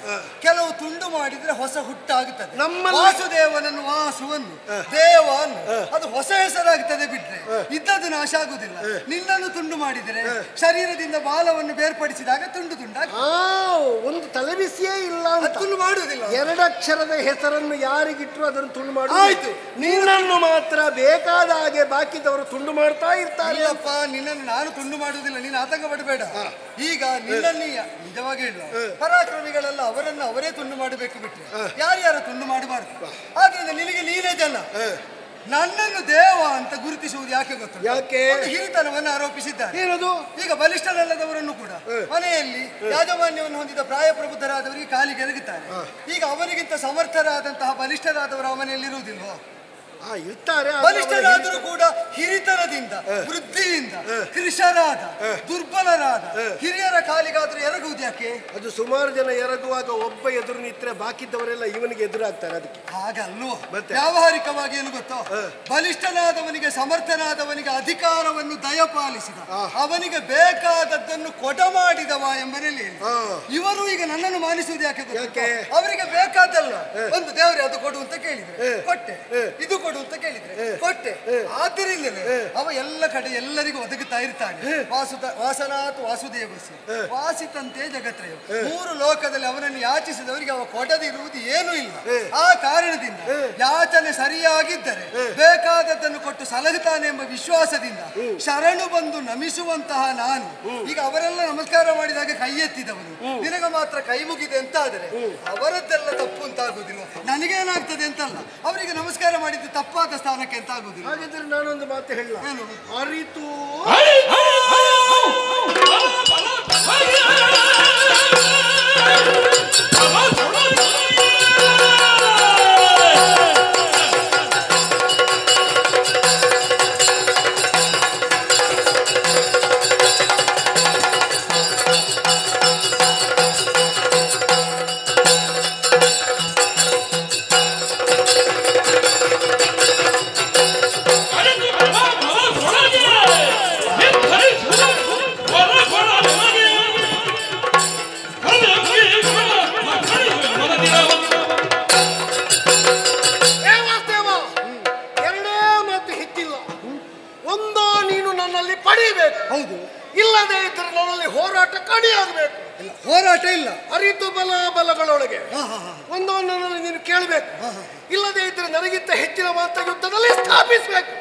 ಕೆಲವು ತುಂಡು ಮಾಡಿದ್ರೆ ಹೊಸ ಹುಟ್ಟಾಗುತ್ತದೆ. ನಮ್ಮ ವಾಸುದೇವನನ್ನು ವಾಸುವನ್ನು ದೇವವನ್ನು ಅದು ಹೊಸ ಹೆಸರಾಗುತ್ತದೆ ಬಿಟ್ರೆ ಇದ್ದದ್ದು ನಾಶ ಆಗುದಿಲ್ಲ. ನಿನ್ನನ್ನು ತುಂಡು ಮಾಡಿದರೆ ಶರೀರದಿಂದ ಬಾಲವನ್ನು ಬೇರ್ಪಡಿಸಿದಾಗ ತುಂಡು ತುಂಡ ಒಂದು ತಲೆಬಿಸಿಯೇ ಇಲ್ಲ ಅಂತ ತುಂಡು ಮಾಡುವುದಿಲ್ಲ. ಎರಡಕ್ಷರದ ಹೆಸರನ್ನು ಯಾರಿಗಿಟ್ರು ಅದನ್ನು ತುಂಡು ಮಾಡಿ ಆಯ್ತು. ನಿನ್ನನ್ನು ಮಾತ್ರ ಬೇಕಾದ ಹಾಗೆ ಬಾಕಿದವರು ತುಂಡು ಮಾಡ್ತಾ ಇರ್ತಾರೆ. ಇಲ್ಲಪ್ಪ, ನಿನ್ನನ್ನು ನಾನು ತುಂಡು ಮಾಡುವುದಿಲ್ಲ, ನೀನು ಆತಂಕ ಪಡಬೇಡ. ಈಗ ನಿನ್ನಲ್ಲಿ ನಿಜವಾಗಿ ಹೇಳುವ ಪರಾಕ್ರಮಿಗಳೆಲ್ಲ ಅವರನ್ನು ಅವರೇ ತುಂಡು ಮಾಡಬೇಕು ಬಿಟ್ರೆ ಯಾರ್ಯಾರು ತುಂಡು ಮಾಡಬಾರ್ದು. ಆದ್ರಿಂದ ನಿನಗೆ ನೀನೇ ಜನ, ನನ್ನನ್ನು ದೇವ ಅಂತ ಗುರುತಿಸುವುದು ಯಾಕೆ ಗೊತ್ತು? ಯಾಕೆ? ಹಿರಿತನವನ್ನು ಆರೋಪಿಸಿದ್ದಾರೆ. ಏನದು? ಈಗ ಬಲಿಷ್ಠನಲ್ಲದವರನ್ನು ಕೂಡ ಮನೆಯಲ್ಲಿ ಯಾಜಮಾನ್ಯವನ್ನು ಹೊಂದಿದ ಪ್ರಾಯಪ್ರಬುದ್ಧರಾದವರಿಗೆ ಕಾಲಿಗೆ ಎರಗುತ್ತಾರೆ. ಈಗ ಅವರಿಗಿಂತ ಸಮರ್ಥರಾದಂತಹ ಬಲಿಷ್ಠರಾದವರು ಮನೆಯಲ್ಲಿರುವುದಿಲ್ವೋ? ಇರ್ತಾರೆ. ಬಲಿಷ್ಠರಾದರೂ ಕೂಡ ಹಿರಿತನದಿಂದ ವೃದ್ಧಿಯಿಂದ ಕೃಷರಾದ ದುರ್ಬಲರಾದ ಹಿರಿಯರ ಕಾಲಿಗಾದ್ರೂ ಎರಗುವುದು ಯಾಕೆ? ಅದು ಸುಮಾರು ಜನ ಎರಗುವಾಗ ಒಬ್ಬ ಎದುರು ನಿಂತರೆ ಬಾಕಿದ್ದವರೆಲ್ಲ ಇವನಿಗೆ ಎದುರಾಗ್ತಾರೆ. ಅದಕ್ಕೆ ಹಾಗಲ್ವೋ? ವ್ಯಾವಹಾರಿಕವಾಗಿ ಏನು ಗೊತ್ತೋ, ಬಲಿಷ್ಠನಾದವನಿಗೆ ಸಮರ್ಥನಾದವನಿಗೆ ಅಧಿಕಾರವನ್ನು ದಯಪಾಲಿಸಿದ, ಅವನಿಗೆ ಬೇಕಾದದ್ದನ್ನು ಕೊಡ ಮಾಡಿದವ ಎಂಬರಲ್ಲಿ ಇವರು ಈಗ ನನ್ನನ್ನು ಮಾನಿಸುವುದು ಯಾಕೆ ಗೊತ್ತೋ? ಅವರಿಗೆ ಬೇಕಾದಲ್ಲ, ಒಂದು ದೇವರೇ ಅದು ಕೊಡು ಅಂತ ಕೇಳಿದ್ರೆ ಕೊಟ್ಟೆ, ಇದು ಕೊಡು ಅಂತ ಕೇಳಿದ್ರೆ ಕೊಟ್ಟೆ. ಆದ್ದರಿಂದಲೇ ಅವ ಎಲ್ಲ ಕಡೆ ಎಲ್ಲರಿಗೂ ಒದಗುತ್ತಾ ಇರ್ತಾನೆ. ವಾಸನಾತ್ ವಾಸುದೇವಸಿ ವಾಸಿತಂತೆ ಜಗತ್ರಯ. ಮೂರು ಲೋಕದಲ್ಲಿ ಅವನನ್ನು ಯಾಚಿಸಿದವರಿಗೆ ಅವ ಕೊಡದಿರುವುದು ಏನೂ ಇಲ್ಲ. ಆ ಕಾರಣದಿಂದ ಯಾಚನೆ ಸರಿಯಾಗಿದ್ದರೆ ಬೇಕಾದದ್ದನ್ನು ಕೊಟ್ಟು ಸಲಹುತ್ತಾನೆ ಎಂಬ ವಿಶ್ವಾಸದಿಂದ ಶರಣು ಬಂದು ನಮಿಸುವಂತಹ ನಾನು ಈಗ ಅವರೆಲ್ಲ ನಮಸ್ಕಾರ ಮಾಡಿದಾಗ ಕೈ ಎತ್ತಿದವನು, ನಿನಗೆ ಮಾತ್ರ ಕೈ ಮುಗಿದೆ ಅಂತ ಆದರೆ ಅವರದ್ದೆಲ್ಲ ತಪ್ಪು ಅಂತಾಗುವುದಿಲ್ಲ. ನನಗೇನಾಗ್ತದೆ ಅಂತಲ್ಲ, ಅವರಿಗೆ ನಮಸ್ಕಾರ ಮಾಡಿದ್ದು ತಪ್ಪಾದ ಸ್ಥಾನಕ್ಕೆ ಅಂತ ಆಗುದಿಲ್ಲ. ಹಾಗಿದ್ರೆ ನಾನೊಂದು ಮಾತು ಹೇಳ, ಅರಿತು ಹೌದು, ಇಲ್ಲದೆ ಇದ್ರೆ ನನ್ನಲ್ಲಿ ಹೋರಾಟ ಕಡಿಯಾಗಬೇಕು. ಹೋರಾಟ ಇಲ್ಲ, ಅರಿತು ಬಲಗಳೊಳಗೆ ಒಂದೊಂದರಲ್ಲಿ ನೀನು ಕೇಳಬೇಕು. ಇಲ್ಲದೆ ಇದ್ರೆ ನನಗಿಂತ ಹೆಚ್ಚಿನ ಮಾತ್ರ ಯುದ್ಧದಲ್ಲಿ ಸ್ಥಾಪಿಸಬೇಕು.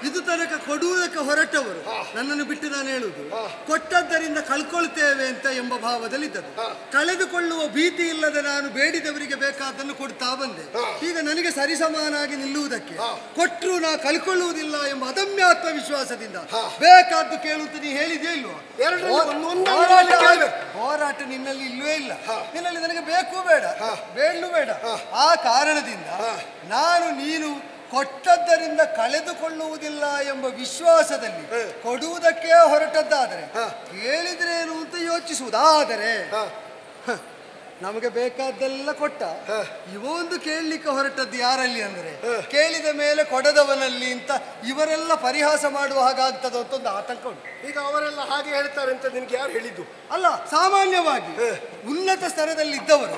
ಇದು ತನಕ ಕೊಡುವುದಕ್ಕೆ ಹೊರಟವರು ನನ್ನನ್ನು ಬಿಟ್ಟು ನಾನು ಹೇಳುವುದು ಕೊಟ್ಟದ್ದರಿಂದ ಕಳ್ಕೊಳ್ತೇವೆ ಅಂತ ಎಂಬ ಭಾವದಲ್ಲಿದ್ದದ್ದು. ಕಳೆದುಕೊಳ್ಳುವ ಭೀತಿ ಇಲ್ಲದೆ ನಾನು ಬೇಡಿದವರಿಗೆ ಬೇಕಾದನ್ನು ಕೊಡ್ತಾ ಬಂದೆ. ಈಗ ನನಗೆ ಸರಿಸಮಾನಾಗಿ ನಿಲ್ಲುವುದಕ್ಕೆ ಕೊಟ್ಟರು ನಾ ಕಳ್ಕೊಳ್ಳುವುದಿಲ್ಲ ಎಂಬ ಅದಮ್ಯಾತ್ಮ ವಿಶ್ವಾಸದಿಂದ ಬೇಕಾದ್ದು ಕೇಳುತ್ತ ನೀ ಹೇಳಿದೆಯೋ ಇಲ್ವೋ? ಹೋರಾಟ ನಿನ್ನಲ್ಲಿ ಇಲ್ಲವೇ ಇಲ್ಲ. ನಿನ್ನಲ್ಲಿ ನನಗೆ ಬೇಕು ಬೇಡ, ಬೇಡಲು ಬೇಡ. ಆ ಕಾರಣದಿಂದ ನಾನು ನೀನು ಕೊಟ್ಟದ್ದರಿಂದ ಕಳೆದುಕೊಳ್ಳುವುದಿಲ್ಲ ಎಂಬ ವಿಶ್ವಾಸದಲ್ಲಿ ಕೊಡುವುದಕ್ಕೆ ಹೊರಟದ್ದಾದರೆ ಕೇಳಿದ್ರೇನು ಅಂತ ಯೋಚಿಸುವುದಾದರೆ ನಮಗೆ ಬೇಕಾದ್ದೆಲ್ಲ ಕೊಟ್ಟ ಇವೊಂದು ಕೇಳಲಿಕ್ಕೆ ಹೊರಟದ್ದು ಯಾರಲ್ಲಿ ಅಂದರೆ ಕೇಳಿದ ಮೇಲೆ ಕೊಡದವನಲ್ಲಿ ಅಂತ ಇವರೆಲ್ಲ ಪರಿಹಾಸ ಮಾಡುವ ಹಾಗಾಗ್ತದ ಅಂತ ಒಂದು ಆತಂಕ ಉಂಟು. ಈಗ ಅವರೆಲ್ಲ ಹಾಗೆ ಹೇಳ್ತಾರೆ ಅಂತ ನಿನ್ಗೆ ಯಾರು ಹೇಳಿದ್ದು? ಅಲ್ಲ, ಸಾಮಾನ್ಯವಾಗಿ ಉನ್ನತ ಸ್ತರದಲ್ಲಿ ಇದ್ದವರು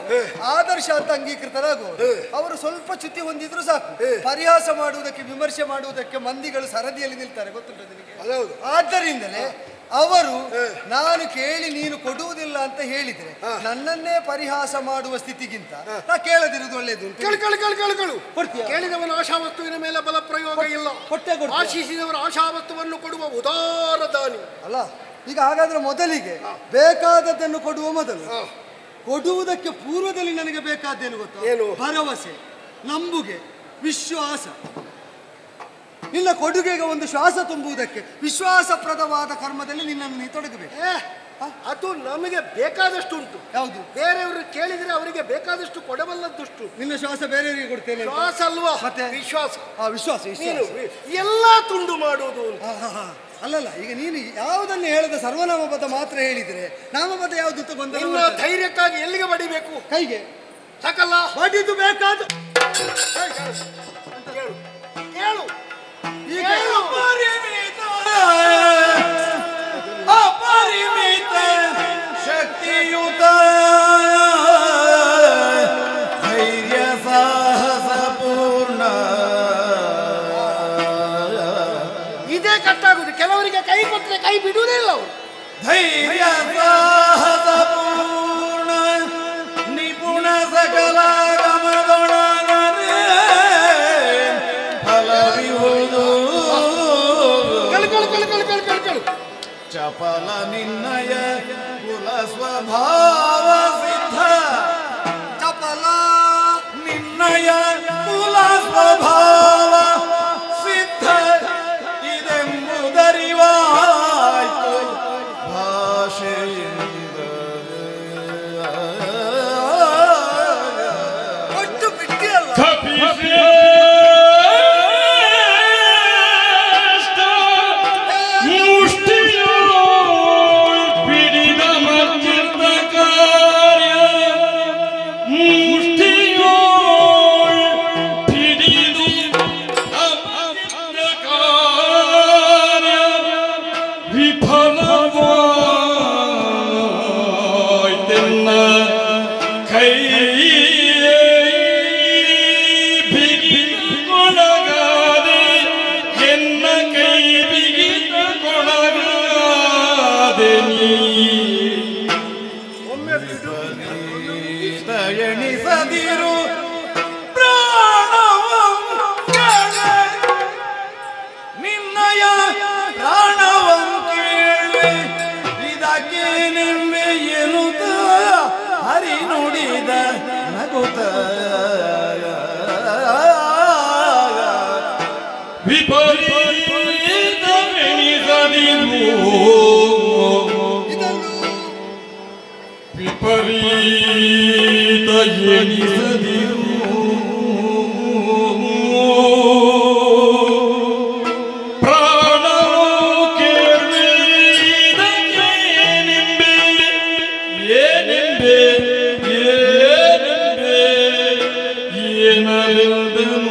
ಆದರ್ಶ ಅಂತ ಅಂಗೀಕೃತರಾಗುವರು. ಅವರು ಸ್ವಲ್ಪ ಚ್ಯುತಿ ಹೊಂದಿದ್ರು ಸಾಕು, ಪರಿಹಾಸ ಮಾಡುವುದಕ್ಕೆ ವಿಮರ್ಶೆ ಮಾಡುವುದಕ್ಕೆ ಮಂದಿಗಳು ಸರದಿಯಲ್ಲಿ ನಿಲ್ತಾರೆ, ಗೊತ್ತುಂಟು ನಿನಗೆ? ಆದ್ದರಿಂದಲೇ ಅವರು ನಾನು ಕೇಳಿ ನೀನು ಕೊಡುವುದಿಲ್ಲ ಅಂತ ಹೇಳಿದ್ರೆ ನನ್ನನ್ನೇ ಪರಿಹಾಸ ಮಾಡುವ ಸ್ಥಿತಿಗಿಂತ ನಾ ಕೇಳದಿರುವುದು ಒಳ್ಳೇದು. ಕೇಳಿದವನ ಆಶಾವಸ್ತುವಿನ ಮೇಲೆ ಬಲ ಪ್ರಯೋಗ ಇಲ್ಲ, ಆಶಿಸಿದವರ ಆಶಾವಸ್ತುವನ್ನು ಕೊಡುವ ಉದಾರ ದಾನಿ ಅಲ್ಲ. ಈಗ ಹಾಗಾದ್ರೆ ಮೊದಲಿಗೆ ಬೇಕಾದದ್ದನ್ನು ಕೊಡುವ ಮೊದಲು ಕೊಡುವುದಕ್ಕೆ ಪೂರ್ವದಲ್ಲಿ ನನಗೆ ಬೇಕಾದ್ದೇನು ಗೊತ್ತಾ? ಭರವಸೆ, ನಂಬುಗೆ, ವಿಶ್ವಾಸ. ನಿನ್ನ ಕೊಡುಗೆಗೆ ಒಂದು ಶ್ವಾಸ ತುಂಬುವುದಕ್ಕೆ ವಿಶ್ವಾಸಪ್ರದವಾದ ಕರ್ಮದಲ್ಲಿ ನಿನ್ನನ್ನು ನೀ ತೊಡಗಬೇಕು. ಅದು ನಮಗೆ ಬೇಕಾದಷ್ಟು ಉಂಟು. ಯಾವುದು? ಬೇರೆಯವರು ಕೇಳಿದ್ರೆ ಅವರಿಗೆ ಬೇಕಾದಷ್ಟು ಕೊಡಬಲ್ಲದುಷ್ಟು. ನಿನ್ನ ಶ್ವಾಸ ಬೇರೆಯವರಿಗೆ ಕೊಡ್ತೇನೆ. ಶ್ವಾಸ ಅಲ್ವಾ? ಮತ್ತೆ ವಿಶ್ವಾಸ. ವಿಶ್ವಾಸ ಎಲ್ಲ ತುಂಡು ಮಾಡುವುದು. ಅಲ್ಲಲ್ಲ, ಈಗ ನೀನು ಯಾವುದನ್ನು ಹೇಳದ ಸರ್ವನಾಮಪದ ಮಾತ್ರ ಹೇಳಿದ್ರೆ ನಾಮಪದ ಯಾವುದು ಅಂತ ಗೊಂದಲ. ಧೈರ್ಯಕ್ಕಾಗಿ ಎಲ್ಲಿಗೆ ಬಡಿಬೇಕು? ಕೈಗೆ ಸಾಕಲ್ಲ? ಬಡಿದು ಬೇಕಾದ ಕೇಳು. ಅಪರಿಮಿತ ಶಕ್ತಿಯುತ ಧೈರ್ಯ ಸಾಹಸ ಪೂರ್ಣ. ಇದೇ ಕಟ್ಟಾಗುದು. ಕೆಲವರಿಗೆ ಕೈ ಕೊಟ್ಟರೆ ಕೈ ಬಿಡುವುದೇ ಇಲ್ಲ ಅವರು. ಧೈರ್ಯ ಸಾಹಸ ಪೂರ್ಣ ಚಪಲ ನಿನ್ನಯ ಕುಲ ಸ್ವಭಾವ ಸಿದ್ಧ ಚಪಲ ನಿನ್ನಯ ಕುಲ ಸ್ವಭಾವ ಸಿದ್ಧ ಇದೆಂಬುದರಿವಾಯ್ತು ಭಾಷೆಯಿಂದ ಒಟ್ಟು ಬಿಟ್ಟಿಯಲ್ಲ ಎಣಿಸದಿರು ಪ್ರಾಣವಂ ಕೇಳೆ ನಿನ್ನಯ ಪ್ರಾಣವಂ ಕೇಳೆ ಇದಕ್ಕೆ ನಿಮ್ಮೆ ಎನ್ನುತ್ತ ಹರಿ ನುಡಿದ ನಗುತ್ತ ವಿಪರೀತವೆಣಿಸದಿರು ವಿಪರೀತ ಎಣಿಸದಿರು ಪ್ರಾಣವು ಕೇಳಿದಕ್ಕೆ ಏನೆಂಬೆ ಏನೆಂಬೆ ಏನೆಂಬೆ ಏನಲೆಂದನು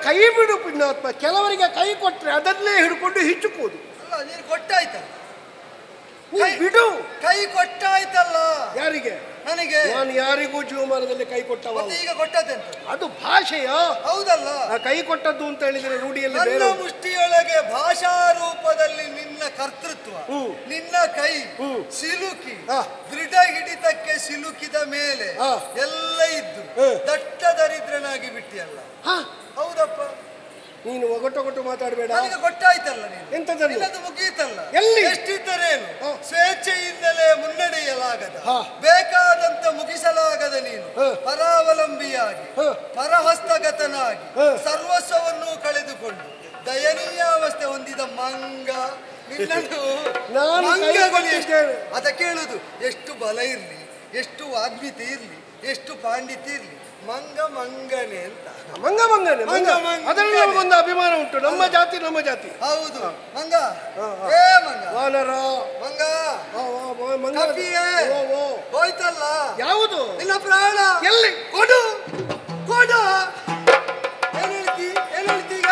ಕೈ ಬಿಡು ಪುಣ್ಯಾತ್ಮ. ಕೆಲವರಿಗೆ ಕೈ ಕೊಟ್ರೆ ಅದನ್ನೇ ಹಿಡ್ಕೊಂಡು ಹಿಚ್ಚುಕೋದು. ಅಲ್ಲ ನೀನು ಕೊಟ್ಟಾಯ್ತ, ಬಿಡು. ಕೈ ಕೊಟ್ಟಾಯ್ತಲ್ಲ. ಯಾರಿಗೆ? ನನಗೆ. ನಾನು ಯಾರಿಗೂ ಜೀವಮಾನದಲ್ಲಿ ಕೈ ಕೊಟ್ಟವ. ಈಗ ಕೊಟ್ಟದ್ದೆಂತ? ಅದು ಭಾಷೆಯ. ಹೌದಲ್ಲ. ಕೈ ಕೊಟ್ಟದ್ದು ಅಂತ ಹೇಳಿದ್ರೆ ರೂಢಿಯಲ್ಲಿ ನನ್ನ ಮುಷ್ಟಿಯೊಳಗೆ ಭಾಷಾ ರೂಪದಲ್ಲಿ ನಿನ್ನ ಕರ್ತೃತ್ವ, ನಿನ್ನ ಕೈ ಸಿಲುಕಿ ದೃಢ ಹಿಡಿತಕ್ಕೆ ಸಿಲುಕಿದ ಮೇಲೆ ಎಲ್ಲ ಇದ್ದು ದಟ್ಟ ದರಿದ್ರನಾಗಿ ಬಿಟ್ಟಿಯಲ್ಲ. ಹೌದಪ್ಪ. ನೀನು ಒಗಟೊಗಟು ಮಾತಾಡಬೇಡ. ನನಗೆ ಗೊತ್ತಾಯ್ತಲ್ಲ ನೀನು ಎಂತದನ್ನು? ನಿನ್ನದು ಮುಗಿಯಿತಲ್ಲ. ಎಲ್ಲಿ ಎಷ್ಟಿದ್ದರೇನು ಸ್ವೇಚ್ಛೆಯಿಂದಲೇ ಮುನ್ನಡೆಯಲಾಗದ, ಬೇಕಾದಂತ ಮುಗಿಸಲಾಗದ ನೀನು ಪರಾವಲಂಬಿಯಾಗಿ ಪರಹಸ್ತಗತನಾಗಿ ಸರ್ವಸ್ವವನ್ನು ಕಳೆದುಕೊಂಡು ದಯನೀಯಾವಸ್ಥೆ ಹೊಂದಿದ ಮಂಗ ನಿನ್ನನ್ನು ಅದ ಕೇಳುದು. ಎಷ್ಟು ಬಲ ಇರ್ಲಿ, ಎಷ್ಟು ವಾಗ್ಮಿತೆ ಇರ್ಲಿ, ಎಷ್ಟು ಪಾಂಡಿತ್ಯ ಇರ್ಲಿ, ಮಂಗ ಮಂಗನೆ ಅಂತ. ಮಂಗ ಮಂಗನೆ ಅದರಲ್ಲಿ ನಮಗೊಂದು ಅಭಿಮಾನ ಉಂಟು. ನಮ್ಮ ಜಾತಿ ನಮ್ಮ ಜಾತಿ. ಹೌದು. ಮಂಗ ಏ ಮಂಗ ವಾನರ ಮಂಗ ಮಂಗ ಹೋಯ್ತಲ್ಲ. ಯಾವುದು? ನಿನ್ನ ಪ್ರಾಣ ಎಲ್ಲಿ? ಕೊಡು ಕೊಡು. ಏನ್ ಹೇಳ್ತೀಗ?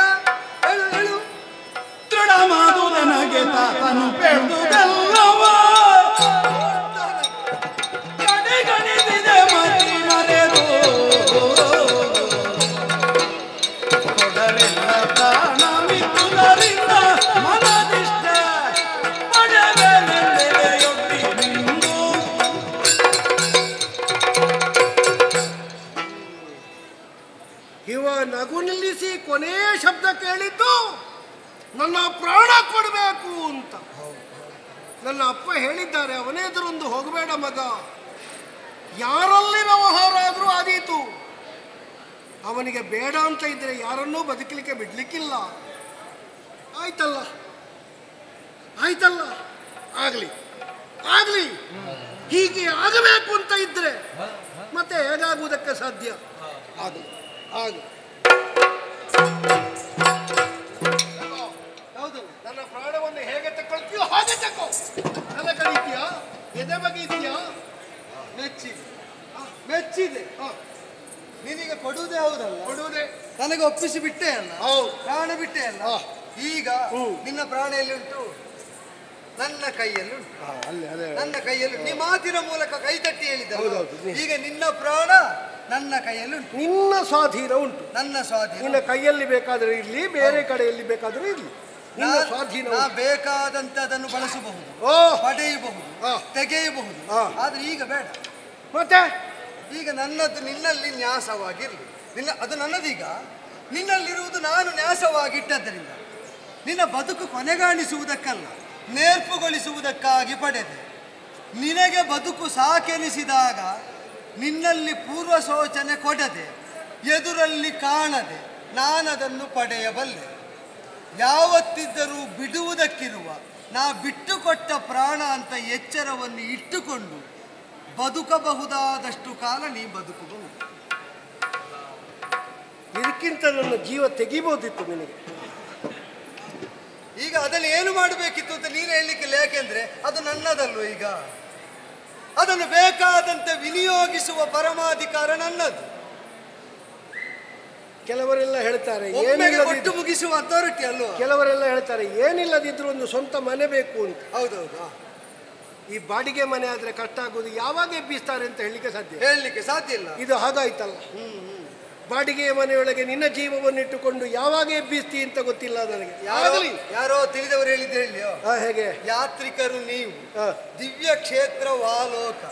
ಹೇಳು ಹೇಳು. ದೃಢ ಮಾತು ನನಗೆ ತಾತನು ಬೆಳೆದುದಲ್ಲವ ಕಡೆಗಣಿಸಿದೆ ಮತಿ ಮರೆದು ಕೊಡಲಿಲ್ಲ ಪ್ರಾಣ ಮಿತ್ತುದರಿಂದ ಮನದಿಷ್ಟ ಪಡೆವೆನೆಂದೆಯೊಡ್ಡಿ ನಿಂದು ಇವ ನಗು ನಿಲ್ಲಿಸಿ ಕೊನೆಯ ಶಬ್ದ ಕೇಳಿದ್ದು ನನ್ನ ಪ್ರಾಣ ಕೊಡಬೇಕು ಅಂತ. ನನ್ನ ಅಪ್ಪ ಹೇಳಿದ್ದಾರೆ, ಅವನೇ ಎದುರೊಂದು ಹೋಗಬೇಡ ಮಗ, ಯಾರಲ್ಲಿ ವ್ಯವಹಾರ ಆದರೂ ಆದೀತು. ಅವನಿಗೆ ಬೇಡ ಅಂತ ಇದ್ರೆ ಯಾರನ್ನೂ ಬದುಕಲಿಕ್ಕೆ ಬಿಡ್ಲಿಕ್ಕಿಲ್ಲ. ಆಯ್ತಲ್ಲ ಆಯ್ತಲ್ಲ, ಆಗ್ಲಿ ಆಗ್ಲಿ. ಹೀಗೆ ಆಗಬೇಕು ಅಂತ ಇದ್ರೆ ಮತ್ತೆ ಹೇಗಾಗುವುದಕ್ಕೆ ಸಾಧ್ಯ? ಆಗಲಿ ಆಗಲಿ. ಹೌದು, ನನ್ನ ಪ್ರಾಣವನ್ನು ಹೇಗೆ ತಗೊಳ್ತೀಯೋ ಹಾಗೆ ತಗೋ. ತಲೆ ಕರೀತೀಯಾ? ಎದೆ ಬಗೀತೀಯಾ? ಮೆಚ್ಚಿ ಮೆಚ್ಚಿದೆ. ನೀನೀಗ ಕೊಡುವುದೇ ಹೌದಲ್ಲ? ಕೊಡುವುದೇ. ನನಗೆ ಒಪ್ಪಿಸಿ ಬಿಟ್ಟೆ ಅಲ್ಲ, ಪ್ರಾಣ ಬಿಟ್ಟೆ ಅಲ್ಲ. ಈಗ ನಿನ್ನ ಪ್ರಾಣ ಎಲ್ಲಿ ಉಂಟು? ನನ್ನ ಕೈಯಲ್ಲಿ ಉಂಟು. ನನ್ನ ಕೈಯಲ್ಲಿ. ನೀ ಮಾತಿನ ಮೂಲಕ ಕೈ ತಟ್ಟಿ ಹೇಳಿದ್ದ. ಈಗ ನಿನ್ನ ಪ್ರಾಣ ನನ್ನ ಕೈಯಲ್ಲಿ ಉಂಟು. ನಿನ್ನ ಸ್ವಾಧೀನ ಉಂಟು. ನನ್ನ ಸ್ವಾಧೀನ. ನಿನ್ನ ಕೈಯಲ್ಲಿ ಬೇಕಾದ್ರೆ ಇರ್ಲಿ, ಬೇರೆ ಕಡೆಯಲ್ಲಿ ಬೇಕಾದ್ರೂ ಇರ್ಲಿ. ನಿನ್ನ ಸ್ವಾಧೀನ. ನಾ ಬೇಕಾದಂತದನ್ನು ಬಳಸಬಹುದು, ಪಡೆಯಬಹುದು, ತೆಗೆಯಬಹುದು. ಆದ್ರೆ ಈಗ ಬೇಡ. ಮತ್ತೆ ಈಗ ನನ್ನದು ನಿನ್ನಲ್ಲಿ ನ್ಯಾಸವಾಗಿರ್ಲಿ. ಅದು ನನ್ನದೀಗ. ನಿನ್ನಲ್ಲಿರುವುದು ನಾನು ನ್ಯಾಸವಾಗಿಟ್ಟದ್ದರಿಂದ ನಿನ್ನ ಬದುಕು ಕೊನೆಗಾಣಿಸುವುದಕ್ಕಲ್ಲ, ನೇರ್ಪುಗೊಳಿಸುವುದಕ್ಕಾಗಿ ಪಡೆದೆ. ನಿನಗೆ ಬದುಕು ಸಾಕೆನಿಸಿದಾಗ ನಿನ್ನಲ್ಲಿ ಪೂರ್ವ ಶೋಚನೆ ಕೊಡದೆ, ಎದುರಲ್ಲಿ ಕಾಣದೆ ನಾನದನ್ನು ಪಡೆಯಬಲ್ಲೆ. ಯಾವತ್ತಿದ್ದರೂ ಬಿಡುವುದಕ್ಕಿರುವ ನಾ ಬಿಟ್ಟುಕೊಟ್ಟ ಪ್ರಾಣ ಅಂತ ಎಚ್ಚರವನ್ನು ಇಟ್ಟುಕೊಂಡು ಬದುಕಬಹುದಾದಷ್ಟು ಕಾಲ ನೀ ಬದುಕಬಹುದು. ಇದಕ್ಕಿಂತ ನನ್ನ ಜೀವ ತೆಗಿಬಹುದಿತ್ತು ನಿನಗೆ. ಈಗ ಅದನ್ನು ಏನು ಮಾಡಬೇಕಿತ್ತು ಅಂತ ನೀನು ಹೇಳಲಿಕ್ಕಿಲ್ಲ. ಯಾಕೆಂದ್ರೆ ಅದು ನನ್ನದಲ್ವ. ಈಗ ಅದನ್ನು ಬೇಕಾದಂತೆ ವಿನಿಯೋಗಿಸುವ ಪರಮಾಧಿಕಾರ ನನ್ನದು. ಕೆಲವರೆಲ್ಲ ಹೇಳ್ತಾರೆ ಒಟ್ಟು ಮುಗಿಸುವ ಅಥಾರಿಟಿ ಅಲ್ವ. ಕೆಲವರೆಲ್ಲ ಹೇಳ್ತಾರೆ ಏನಿಲ್ಲದಿದ್ರು ಒಂದು ಸ್ವಂತ ಮನೆ ಬೇಕು ಅಂತ. ಹೌದೌದು. ಈ ಬಾಡಿಗೆ ಮನೆ ಆದ್ರೆ ಕಷ್ಟ ಆಗುದು. ಯಾವಾಗ ಎಬ್ಬಿಸ್ತಾರೆ ಅಂತ ಹೇಳಲಿಕ್ಕೆ ಸಾಧ್ಯ ಇಲ್ಲ. ಇದು ಹಾಗಾಯ್ತಲ್ಲ. ಬಾಡಿಗೆಯ ಮನೆಯೊಳಗೆ ನಿನ್ನ ಜೀವವನ್ನು ಇಟ್ಟುಕೊಂಡು ಯಾವಾಗ ಎಬ್ಬಿಸ್ತಿ ಅಂತ ಗೊತ್ತಿಲ್ಲ ನನಗೆ. ಯಾರೋ ತಿಳಿದವರು ಹೇಳಿದ್ದು ಹೇಳಿಯೋ. ಹೇಗೆ? ಯಾತ್ರಿಕರು ನೀವು ದಿವ್ಯ ಕ್ಷೇತ್ರ ವಾಲೋಕ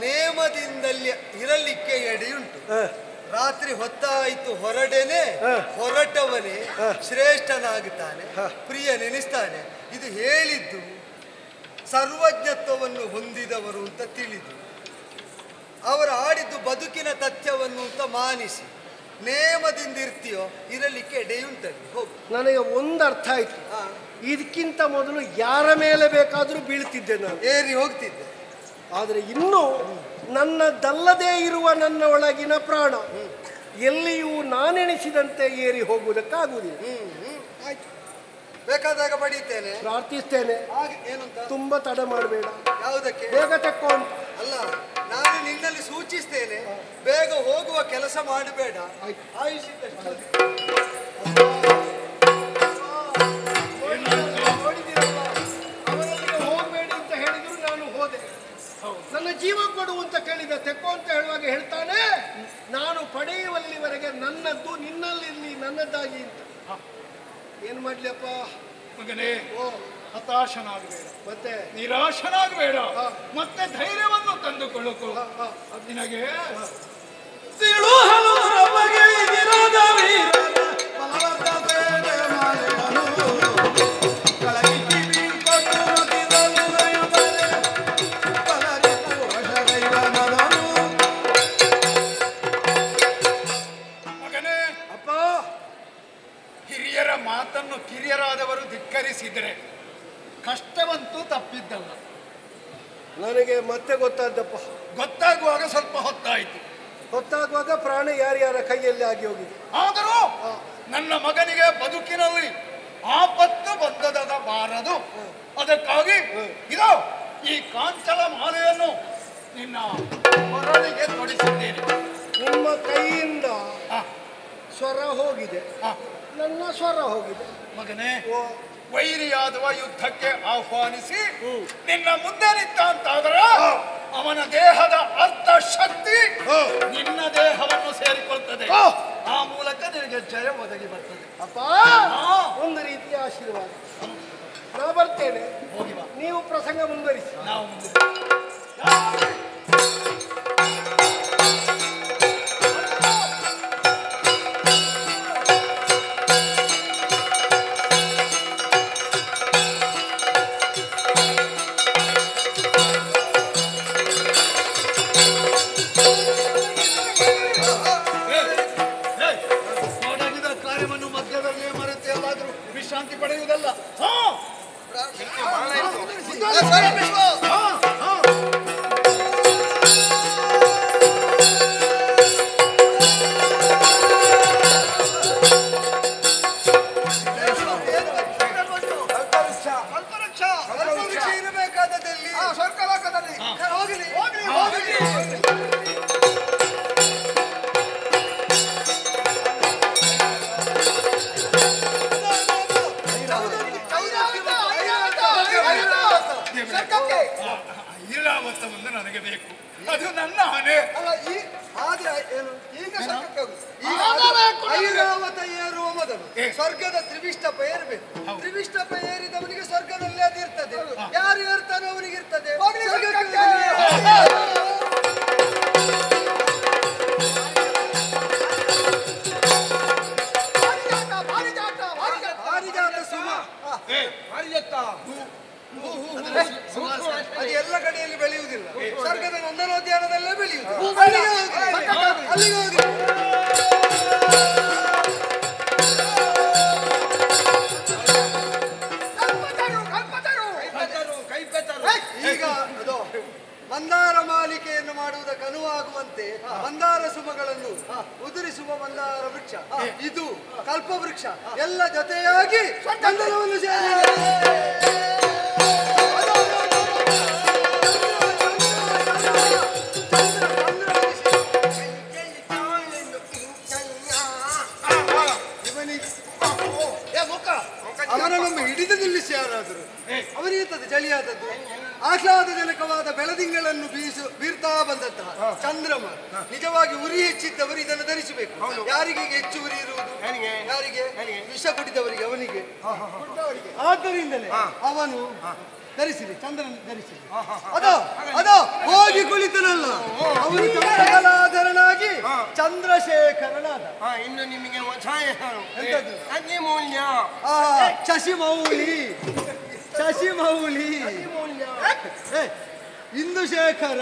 ನೇಮದಿಂದಲ್ಲಿ ಇರಲಿಕ್ಕೆ ಎಡೆಯುಂಟು. ರಾತ್ರಿ ಹೊತ್ತಾಯಿತು ಹೊರಡೇನೆ, ಹೊರಟವನೇ ಶ್ರೇಷ್ಠನಾಗುತ್ತಾನೆ, ಪ್ರಿಯ ನೆನೆಸ್ತಾನೆ. ಇದು ಹೇಳಿದ್ದು ಸರ್ವಜ್ಞತ್ವವನ್ನು ಹೊಂದಿದವರು ಅಂತ ತಿಳಿದು, ಅವರು ಆಡಿದ್ದು ಬದುಕಿನ ತಥ್ಯವನ್ನು ಅಂತ ಮಾನಿಸಿ ನೇಮದಿಂದ ಇರ್ತೀಯೋ ಇರಲಿಕ್ಕೆ ಎಡೆಯುಂಟಲ್ಲಿ. ಹೋಗು. ನನಗೆ ಒಂದು ಅರ್ಥ ಆಯ್ತು. ಇದಕ್ಕಿಂತ ಮೊದಲು ಯಾರ ಮೇಲೆ ಬೇಕಾದರೂ ಬೀಳ್ತಿದ್ದೆ, ನಾನು ಏರಿ ಹೋಗ್ತಿದ್ದೆ. ಆದರೆ ಇನ್ನು ನನ್ನದಲ್ಲದೇ ಇರುವ ನನ್ನ ಒಳಗಿನ ಪ್ರಾಣ ಎಲ್ಲಿಯೂ ನಾನೆಣಿಸಿದಂತೆ ಏರಿ ಹೋಗುವುದಕ್ಕಾಗುವುದಿಲ್ಲ. ಆಯ್ತು, ಬೇಕಾದಾಗ ಪಡೀತೇನೆ, ಪ್ರಾರ್ಥಿಸ್ತೇನೆ. ಏನಂತ? ತುಂಬಾ ತಡ ಮಾಡಬೇಡ. ಯಾವುದಕ್ಕೆ? ಬೇಗ ತಕ್ಕೋ ಅಂತ ಅಲ್ಲ, ನಾನು ನಿನ್ನಲ್ಲಿ ಸೂಚಿಸ್ತೇನೆ, ಬೇಗ ಹೋಗುವ ಕೆಲಸ ಮಾಡಬೇಡ. ಅವರಲ್ಲಿಗೆ ಹೋಗಬೇಡಿ ಅಂತ ಹೇಳಿದ್ರು ನಾನು ಹೋದೆ. ನನ್ನ ಜೀವ ಕೊಡು ಅಂತ ಕೇಳಿದ. ತೆಕ್ಕೋ ಅಂತ ಹೇಳುವಾಗ ಹೇಳ್ತಾನೆ, ನಾನು ಪಡೆಯುವಲ್ಲಿವರೆಗೆ ನನ್ನದ್ದು ನಿನ್ನಲ್ಲಿರ್ಲಿ, ನನ್ನದ್ದಾಗಿ ಅಂತ. ಏನ್ ಮಾಡ್ಲಿಯಪ್ಪ ಮಗನೇ? ಹತಾಶನಾಗಬೇಡ, ಮತ್ತೆ ನಿರಾಶನಾಗಬೇಡ, ಮತ್ತೆ ಧೈರ್ಯವನ್ನು ತಂದುಕೊಳ್ಳುಕೋ. ನಿನಗೆ ಮಗನೇ, ಅಪ್ಪ, ಹಿರಿಯರ ಮಾತನ್ನು ಕಿರಿಯರಾದವರು ಧಿಕ್ಕರಿಸಿದರೆ ಕಷ್ಟವಂತೂ ತಪ್ಪಿದ್ದಲ್ಲ. ನನಗೆ ಮತ್ತೆ ಗೊತ್ತಾದ್ದಪ್ಪ. ಗೊತ್ತಾಗುವಾಗ ಸ್ವಲ್ಪ ಹೊತ್ತಾಯಿತು. ಹೊತ್ತಾಗುವಾಗ ಪ್ರಾಣ ಯಾರ್ಯಾರ ಕೈಯಲ್ಲಿ ಆಗಿ ಹೋಗಿದೆ. ಆದರೂ ನನ್ನ ಮಗನಿಗೆ ಬದುಕಿನಲ್ಲಿ ಆಪತ್ತು ಬಂದದಬಾರದು. ಅದಕ್ಕಾಗಿ ಇದೋ ಈ ಕಾಂಚಲ ಮಾಲೆಯನ್ನು ನಿನ್ನ ಹೊರಳಿಗೆ ತೊಡಿಸಿದ್ದೇನೆ. ನಿಮ್ಮ ಕೈಯಿಂದ ಸ್ವರ ಹೋಗಿದೆ, ನನ್ನ ಸ್ವರ ಹೋಗಿದೆ. ಮಗನೇ, ವೈರಿಯಾದವ ಯುದ್ಧಕ್ಕೆ ಆಹ್ವಾನಿಸಿ ನಿನ್ನ ಮುಂದೆ ನಿಂತ ಅಂತಾದರೆ ಅವನ ದೇಹದ ಅರ್ಧ ಶಕ್ತಿ ನಿನ್ನ ದೇಹವನ್ನು ಸೇರಿಕೊಳ್ತದೆ. ಆ ಮೂಲಕ ನಿನಗೆ ಜಯ ಒದಗಿ ಬರ್ತದೆ. ಅಪ್ಪ, ಒಂದು ರೀತಿಯ ಆಶೀರ್ವಾದ. ನಾ ಬರ್ತೇನೆ, ನೀವು ಪ್ರಸಂಗ ಮುಂದುವರಿಸಿ. ನಾವು ಕಾರ್ಯವನ್ನು ಮಧ್ಯದಲ್ಲೇ ಮರೆತು ಎಲ್ಲಾದರೂ ವಿಶ್ರಾಂತಿ ಪಡೆಯುವುದಲ್ಲ. ಇರಬೇಕಾದಲ್ಲಿ ಸ್ವರ್ಗಲೋಕದಲ್ಲಿ ಹೋಗಲಿ. ಅದು ನನಗೆ ಬೇಕು, ಅದು ನನ್ನ ಆನೆ. ಅಲ್ಲ ಆದ್ರೆ ಏನು ಈಗ ಐರಾವತ ಏರುವ ಮೊದಲು ಸ್ವರ್ಗದ ತ್ರಿವಿಷ್ಟಪ ಏರ್ಬೇಕು. ತ್ರಿವಿಷ್ಟಪ ಏರಿದವನಿಗೆ ಸ್ವರ್ಗದಲ್ಲಿ ಅದಿರ್ತದೆ. ಯಾರು ಏರ್ತಾನೋ ಅವನಿಗೆ ಇರ್ತದೆ. ಪಾರಿಜಾತ ಸುಮ ಅದು ಎಲ್ಲ ಕಡೆಯಲ್ಲಿ ಬೆಳೆಯುವುದಿಲ್ಲ. ಸ್ವರ್ಗದ ನಂದನೋದ್ಯಾನದಲ್ಲೇ ಬೆಳೆಯುವುದು. ಅಲ್ಲಿಗೆ ಹೋಗಿ ಈಗ ಅದು ಮಂದಾರ ಮಾಲಿಕೆಯನ್ನು ಮಾಡುವುದಕ್ಕೆ ಅನುವಾಗುವಂತೆ ಮಂದಾರ ಸುಮಗಳನ್ನು ಉದುರಿಸುವ ಮಂದಾರ ವೃಕ್ಷ, ಇದು ಕಲ್ಪ ವೃಕ್ಷ ಎಲ್ಲ ಜೊತೆಯಾಗಿ ಚಂದನವನ್ನು ಅವನನ್ನು ಹಿಡಿದು ನಿಲ್ಲಿಸಿ ಯಾರಾದರೂ ಅವನಿರ್ತದೆ ಚಳಿಯಾದದ್ದು. ಆಹ್ಲಾದಜನಕವಾದ ಬೆಳದಿಂಗಳನ್ನು ಬೀರ್ತಾ ಬಂದಂತಹ ಚಂದ್ರಮ ನಿಜವಾಗಿ ಉರಿ ಹೆಚ್ಚಿದ್ದವರು ಇದನ್ನು ಧರಿಸಬೇಕು. ಯಾರಿಗೆ ಹೆಚ್ಚು ಉರಿ ಇರುವುದು? ಯಾರಿಗೆ? ವಿಷ ಕುಡಿದವರಿಗೆ, ಅವನಿಗೆ. ಆದ್ದರಿಂದಲೇ ಅವನು ಧರಿಸಿದೆ, ಚಂದ್ರನ ಧರಿಸಿದೆ. ಅದೋ ಹೋಗಿ ಕುಳಿತನಲ್ಲ, ಅವನು ಚಂದ್ರಕಲಾಧರನಾಗಿ ಚಂದ್ರಶೇಖರನಾದ. ಇನ್ನು ನಿಮಗೆ ಶಶಿಮೌಳಿ ಶಶಿಮೌಳಿ ಇಂದುಶೇಖರ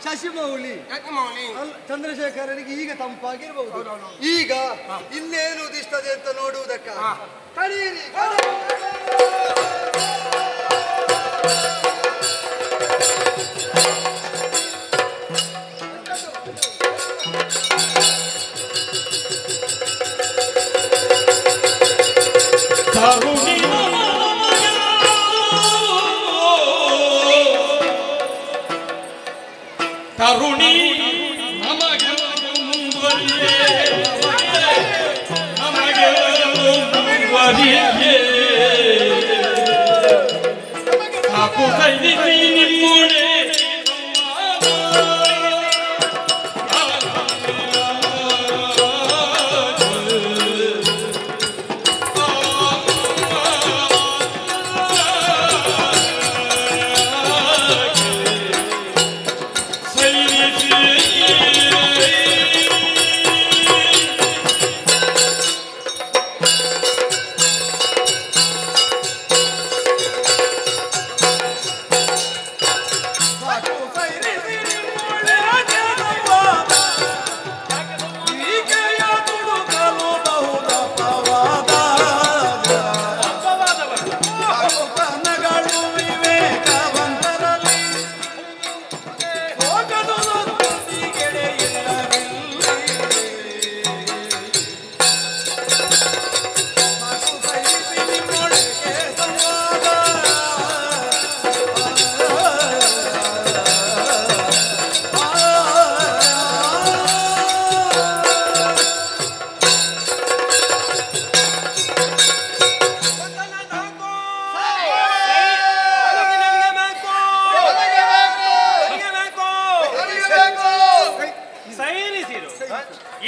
ಶಶಿಮೌಳಿ ಚಂದ್ರಶೇಖರನಿಗೆ ಈಗ ತಂಪಾಗಿರಬಹುದು. ಈಗ ಇನ್ನೇನು ಉದಿಸ್ತದೆ ಅಂತ ನೋಡುವುದಕ್ಕ ಕರೀರಿ. ತರುಣಿ ನಮಗೆ ಮುಂದುವರಿಯೇ ನಮಗೆ ಮುಂದುವರಿಯೇ ಸಾಕು ಕೈದಿಸಿ ನಿಮ್ಮೊಡೆ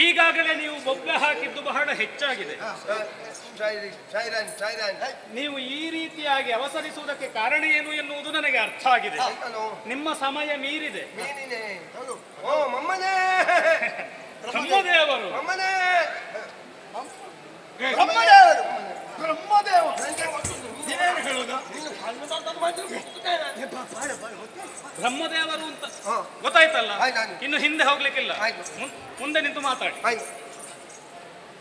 ಈಗಾಗಲೇ ನೀವು ಬೊಬ್ಬೆ ಹಾಕಿದ್ದು ಬಹಳ ಹೆಚ್ಚಾಗಿದೆ. ನೀವು ಈ ರೀತಿಯಾಗಿ ಅವಸರಿಸುವುದಕ್ಕೆ ಕಾರಣ ಏನು ಎನ್ನುವುದು ನನಗೆ ಅರ್ಥ ಆಗಿದೆ. ನಿಮ್ಮ ಸಮಯ ಮೀರಿದೆ. ಬ್ರಹ್ಮದೇವರು ಬ್ರಹ್ಮದೇವರು ಅಂತ ಗೊತ್ತಾಯ್ತಲ್ಲ, ಇನ್ನು ಹಿಂದೆ ಹೋಗ್ಲಿಕ್ಕಿಲ್ಲ, ಮುಂದೆ ನಿಂತು ಮಾತಾಡಿ.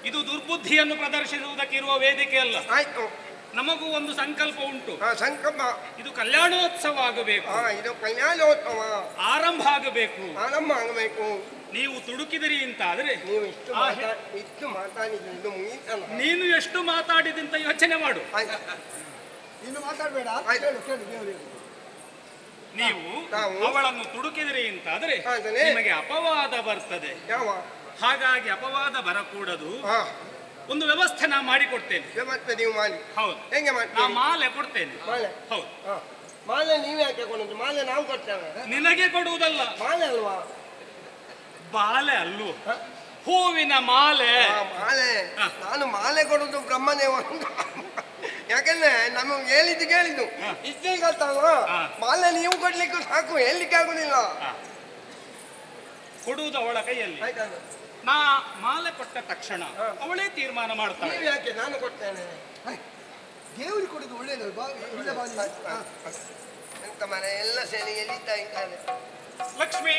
ಇದು ದುರ್ಬುದ್ಧಿಯನ್ನು ಪ್ರದರ್ಶಿಸುವುದಕ್ಕೆ ಇರುವ ವೇದಿಕೆ ಅಲ್ಲ. ನಮಗೂ ಒಂದು ಸಂಕಲ್ಪ ಉಂಟು. ಸಂಕಲ್ಪ ಇದು ಕಲ್ಯಾಣೋತ್ಸವ ಆಗಬೇಕು. ಇದು ಕಲ್ಯಾಣೋತ್ಸವ ಆರಂಭ ಆಗಬೇಕು. ಆರಂಭ ಆಗಬೇಕು. ನೀವು ತುಡುಕಿದಿರಿ ಅಂತ ಆದ್ರೆ ನೀನು ಎಷ್ಟು ಮಾತಾಡಿದಂತ ಯೋಚನೆ ಮಾಡು. ಇನ್ನು ಮಾತಾಡಬೇಡ. ನೀವು ಅವಳನ್ನು ತುಡುಕಿದಿರಿ ಅಂತ ಆದ್ರೆ ನಿಮಗೆ ಅಪವಾದ ಬರ್ತದೆ. ಹಾಗಾಗಿ ಅಪವಾದ ಬರಕೂಡದು. ಒಂದು ವ್ಯವಸ್ಥೆ ನಾ ಮಾಡಿಕೊಡ್ತೇನೆ. ವ್ಯವಸ್ಥೆ ನೀವು ಮಾಡಿ. ಹೌದು. ಹೆಂಗೆ ನಾ ಮಾಲೆ ಕೊಡ್ತೇನೆ. ಹೌದು. ಮಾಲೆ ನೀವೇ ಯಾಕೆ ಕೊಡುದು? ಮಾಲೆ ನಾವು ಕೊಡ್ತೇವೆ. ನಿನಗೆ ಕೊಡುವುದಲ್ಲ. ಮಾಲೆ ಅಲ್ವಾ? ಬಾಲೆ ಅಲ್ಲು, ಹೂವಿನ ಮಾಲೆ. ಮಾಲೆ ನಾನು ಮಾಲೆ ಕೊಡುದು ಬ್ರಹ್ಮನೇ ಒಂದು. ಯಾಕಂದ್ರೆ ನಮಗೆ ಕೇಳಿದ್ದು ಇಷ್ಟೀಗ ಮಾಲೆ ನೀವು ಕೊಡ್ಲಿಕ್ಕೂ ಸಾಕು, ಹೇಳಲಿಕ್ಕೆ ಆಗುದಿಲ್ಲ. ಕೊಡುವುದು ಅವಳ ಕೈಯಲ್ಲಿ. ನಾ ಮಾಲೆ ಕೊಟ್ಟ ತಕ್ಷಣ ಅವಳೇ ತೀರ್ಮಾನ ಮಾಡ್ತಾಳೆ. ಯಾಕೆ ನಾನು ಕೊಡ್ತೇನೆ? ದೇವರಿಗೆ ಕೊಡುದು ಒಳ್ಳೇದಲ್ವಾ? ಎಂತ ಮನೆ ಎಲ್ಲ ಸೇರಿ ಎಲ್ಲಿದ್ದ ಇದ್ದಾರೆ. ಲಕ್ಷ್ಮಿ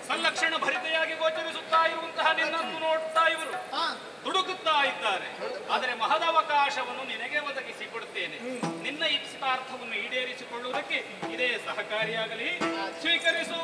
ಸಂಲಕ್ಷಣ ಭರಿತೆಯಾಗಿ ಗೋಚರಿಸುತ್ತಾ ಇರುವಂತಹ ನಿನ್ನನ್ನು ನೋಡ್ತಾ ಇವರು ದುಡುಕುತ್ತಾ ಇದ್ದಾರೆ. ಆದರೆ ಮಹದವಕಾಶವನ್ನು ನಿನಗೆ ಒದಗಿಸಿ ಕೊಡುತ್ತೇನೆ. ನಿನ್ನ ಇಚ್ಛಿತಾರ್ಥವನ್ನು ಈಡೇರಿಸಿಕೊಳ್ಳುವುದಕ್ಕೆ ಇದೇ ಸಹಕಾರಿಯಾಗಲಿ. ಸ್ವೀಕರಿಸು.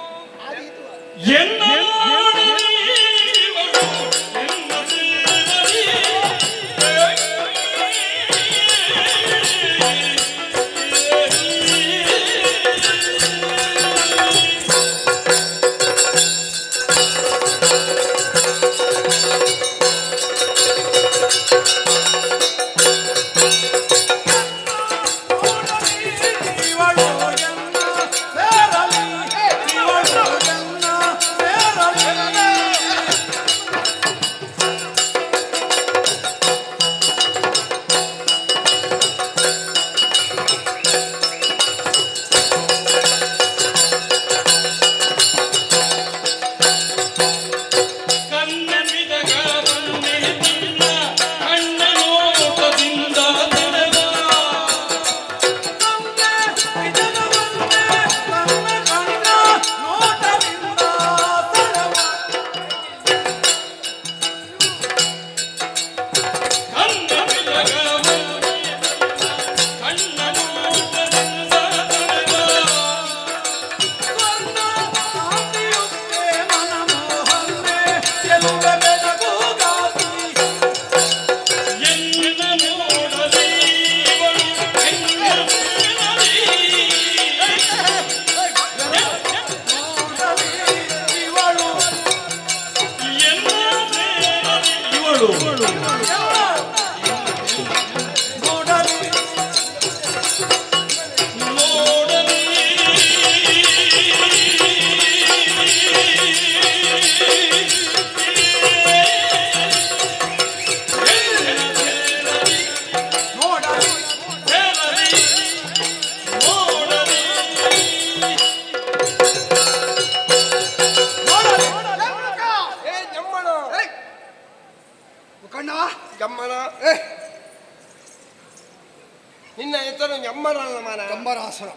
ನಿನ್ನ ಹೆಸರು ಜಮ್ಮರಲ್ಲ ಮಾರ? ಜಂಬರಾಸುರ.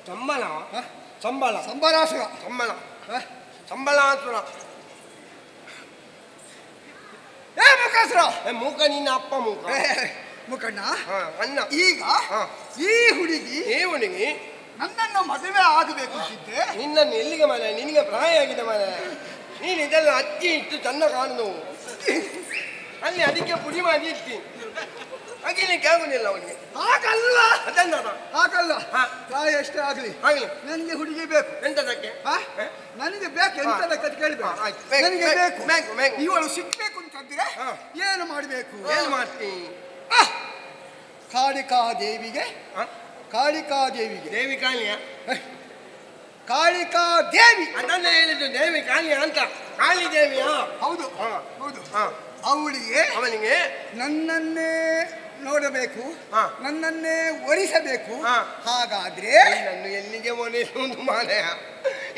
ಚಂಬಲ ಸಂಬಳ ಸಂಬರಾಸುರ. ಸಂಬಳ ಸಂಬಳಾಸುರ. ಮುಖಾಸುರ. ಮೂಕ ನಿನ್ನ ಅಪ್ಪ ಮೂಕ. ಮುಖಣ್ಣ ಅಣ್ಣ. ಈಗ ಈ ಹುಡುಗಿ ನನ್ನನ್ನು ಮದುವೆ ಆಗಬೇಕು ಅಂತಿದ್ದೆ. ನಿನ್ನನ್ನು ಎಲ್ಲಿಗೆ ಮಾರ? ನಿನಗೆ ಪ್ರಾಯ ಆಗಿದೆ ಮಾರ. ನೀನು ಇದೆಲ್ಲ ಅಕ್ಕಿ ಇಟ್ಟು ಚೆನ್ನ ಕಾಣುದು. ಅಲ್ಲಿ ಅದಕ್ಕೆ ಪುಡಿ ಮಾಡಿ ಇರ್ತೀನಿ. ಅಗಿಲಿಕ್ಕೆ ಆಗುದಿಲ್ಲ ಅವನಿಗೆ. ಹಾಗಲ್ಲ ಅದನ್ನ ಹಾಗಲ್ಲ. ಪ್ರಾಯ ಎಷ್ಟೇ ಆಗ್ಲಿ ನನಗೆ ಹುಡುಗಿ ಬೇಕು. ಎಂತದಕ್ಕೆ? ನನಗೆ ಬೇಕು. ಎಂತದಕ್ಕೆ ಕೇಳಬೇಕು. ನನಗೆ ಬೇಕು. ಇವಳು ಸಿಗ್ಬೇಕು ಅಂತಂದ್ರೆ ಏನು ಮಾಡಬೇಕು? ಏನು ಮಾಡ್ತೀನಿ? ಕಾಳಿಕಾದೇವಿಗೆ ದೇವಿ ಕಾಳಿಯ ಕಾಳಿಕಾದೇವಿ ಅದನ್ನ ಹೇಳಿದ್ದು. ದೇವಿ ಕಾಳಿಯ ಅಂತ. ಕಾಳಿ ದೇವಿಯಾ? ಹೌದು ಹೌದು. ಅವಳಿಗೆ ನನ್ನನ್ನೇ ನೋಡಬೇಕು, ನನ್ನನ್ನೇ ಒರಿಸಬೇಕು. ಹಾಗಾದ್ರೆ ಇದನ್ನು ಎಲ್ಲಿಗೆ ಒರೆಸುವುದು ಮಾರಾಯ?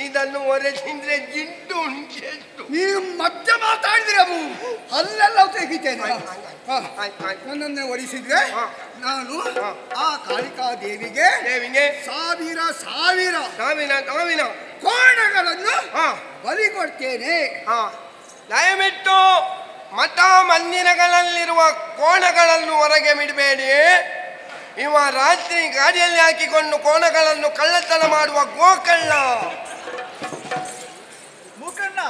ಇದನ್ನು ಒರೆಸಿದ್ರೆ ಜಿಡ್ಡು ಉಂಟೆಷ್ಟು. ನೀವು ಮತ್ತೆ ಮಾತಾಡಿದ್ರೆ ಅಲ್ಲೆಲ್ಲ ತೆಗಿತೇನೆ. ನನ್ನನ್ನೇ ಒರಿಸಿದ್ರೆ ನಾನು ಆ ಕಾಳಿಕಾದೇವಿಗೆ ಸಾವಿರ ಕೋಣಗಳನ್ನು ಬಲಿ ಕೊಡ್ತೇನೆ. ದಯವಿಟ್ಟು ಮಠ ಮಂದಿರಗಳಲ್ಲಿರುವ ಕೋಣಗಳನ್ನು ಹೊರಗೆ ಬಿಡಬೇಡಿ. ಇವ ರಾತ್ರಿ ಗಾಡಿಯಲ್ಲಿ ಹಾಕಿಕೊಂಡು ಕೋಣಗಳನ್ನು ಕಳ್ಳತನ ಮಾಡುವ ಗೋಕಳ್ಳ. ಮುಖಣ್ಣ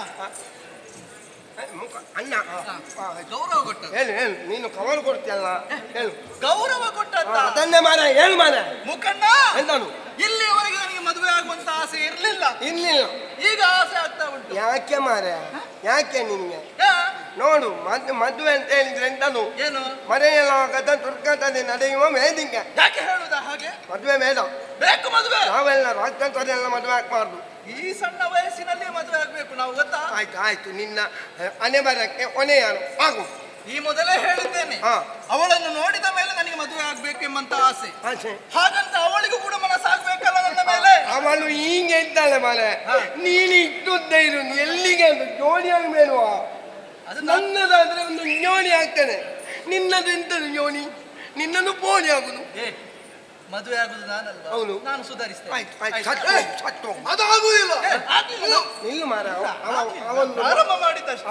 ಅಣ್ಣ ಗೌರವ ಕೊಟ್ಟ. ಹೇಳು ಹೇಳು. ನೀನು ಕವಲು ಕೊಡ್ತೀಯಲ್ಲ, ಹೇಳು. ಗೌರವ ಕೊಟ್ಟ ಅದನ್ನೇ ಮಾರ. ಹೇಳು ಮಾರ. ಮುಖಣ್ಣ ಎಂತಾನು? ಇಲ್ಲಿವರೆಗೆ ನನಗೆ ಮದುವೆ ಆಗುವಂತ ಆಸೆ ಇರ್ಲಿಲ್ಲ. ಇರ್ಲಿಲ್ಲ. ಈಗ ಆಸೆ ಆಗ್ತಾ ಉಂಟು. ಯಾಕೆ ಮಾರ? ಯಾಕೆ ನಿನ್ಗೆ? ನೋಡು ಮದುವೆ ಅಂತ ಹೇಳಿದ್ರೆ ಎಂತನು ಏನು ಮರೆಯಲಾಗದ ದುರ್ಘಟನೆ ನಡೆಯುವ ವೇದಿಕೆ. ಯಾಕೆ ಹೇಳುದಾ ಹಾಗೆ? ಮದುವೆ ಬೇಡ, ಬೇಕು ಮದುವೆ. ನಾವೆಲ್ಲ ರಾಜ್ಯಂತರೆಲ್ಲ ಮದುವೆ ಆಗ್ಬಾರ್ದು. ಈ ಸಣ್ಣ ವಯಸ್ಸಿನಲ್ಲಿ ಮದುವೆ ಆಗ್ಬೇಕು ನಾವು, ಗೊತ್ತಾ? ಆಯ್ತು ಆಯ್ತು, ನಿನ್ನ ಹಣೆ ಬರಕ್ಕೆ ಹೊಣೆಯಾನು ಆಗು. ಈ ಮೊದಲೇ ಹೇಳಿದ್ದೇನೆ, ಅವಳನ್ನು ನೋಡಿದ ಮೇಲೆ ನನಗೆ ಮದುವೆ ಆಗ್ಬೇಕೆಂಬಂತ ಆಸೆ. ಹಾಗಂತ ಅವಳಿಗೂ ಕೂಡ ಮನಸ್ಸಾಗ್ಬೇಕಲ್ಲ ನನ್ನ ಮೇಲೆ. ಅವಳು ಹೀಗೆ ಇದ್ದಾಳೆ ಮಾರೆ, ನೀನು ಇಟ್ಟುದ್ದೇ ಇರು. ಎಲ್ಲಿಗೆ ಅದು ಜೋಡಿಯಾಗಿ ಮೇಲುವ? ನನ್ನದಾದ್ರೆ ಒಂದು ಜೋಡಿ ಆಗ್ತೇನೆ, ನಿನ್ನದು ಎಂತದು ಜೋಡಿ? ನಿನ್ನನ್ನು ಪೋಣಿ ಆಗುದು. ಮದುವೆ ಆಗುದು ನಾನಲ್ಲ, ಹೌದು, ನಾನು ಸುಧಾರಿಸ್ತೇನೆ. ಅದಾಗುದಿಲ್ಲ. ನಿಲ್ಲು ಮಾರ, ಪ್ರಾರಂಭ ಮಾಡಿದ್ದಷ್ಟೇ.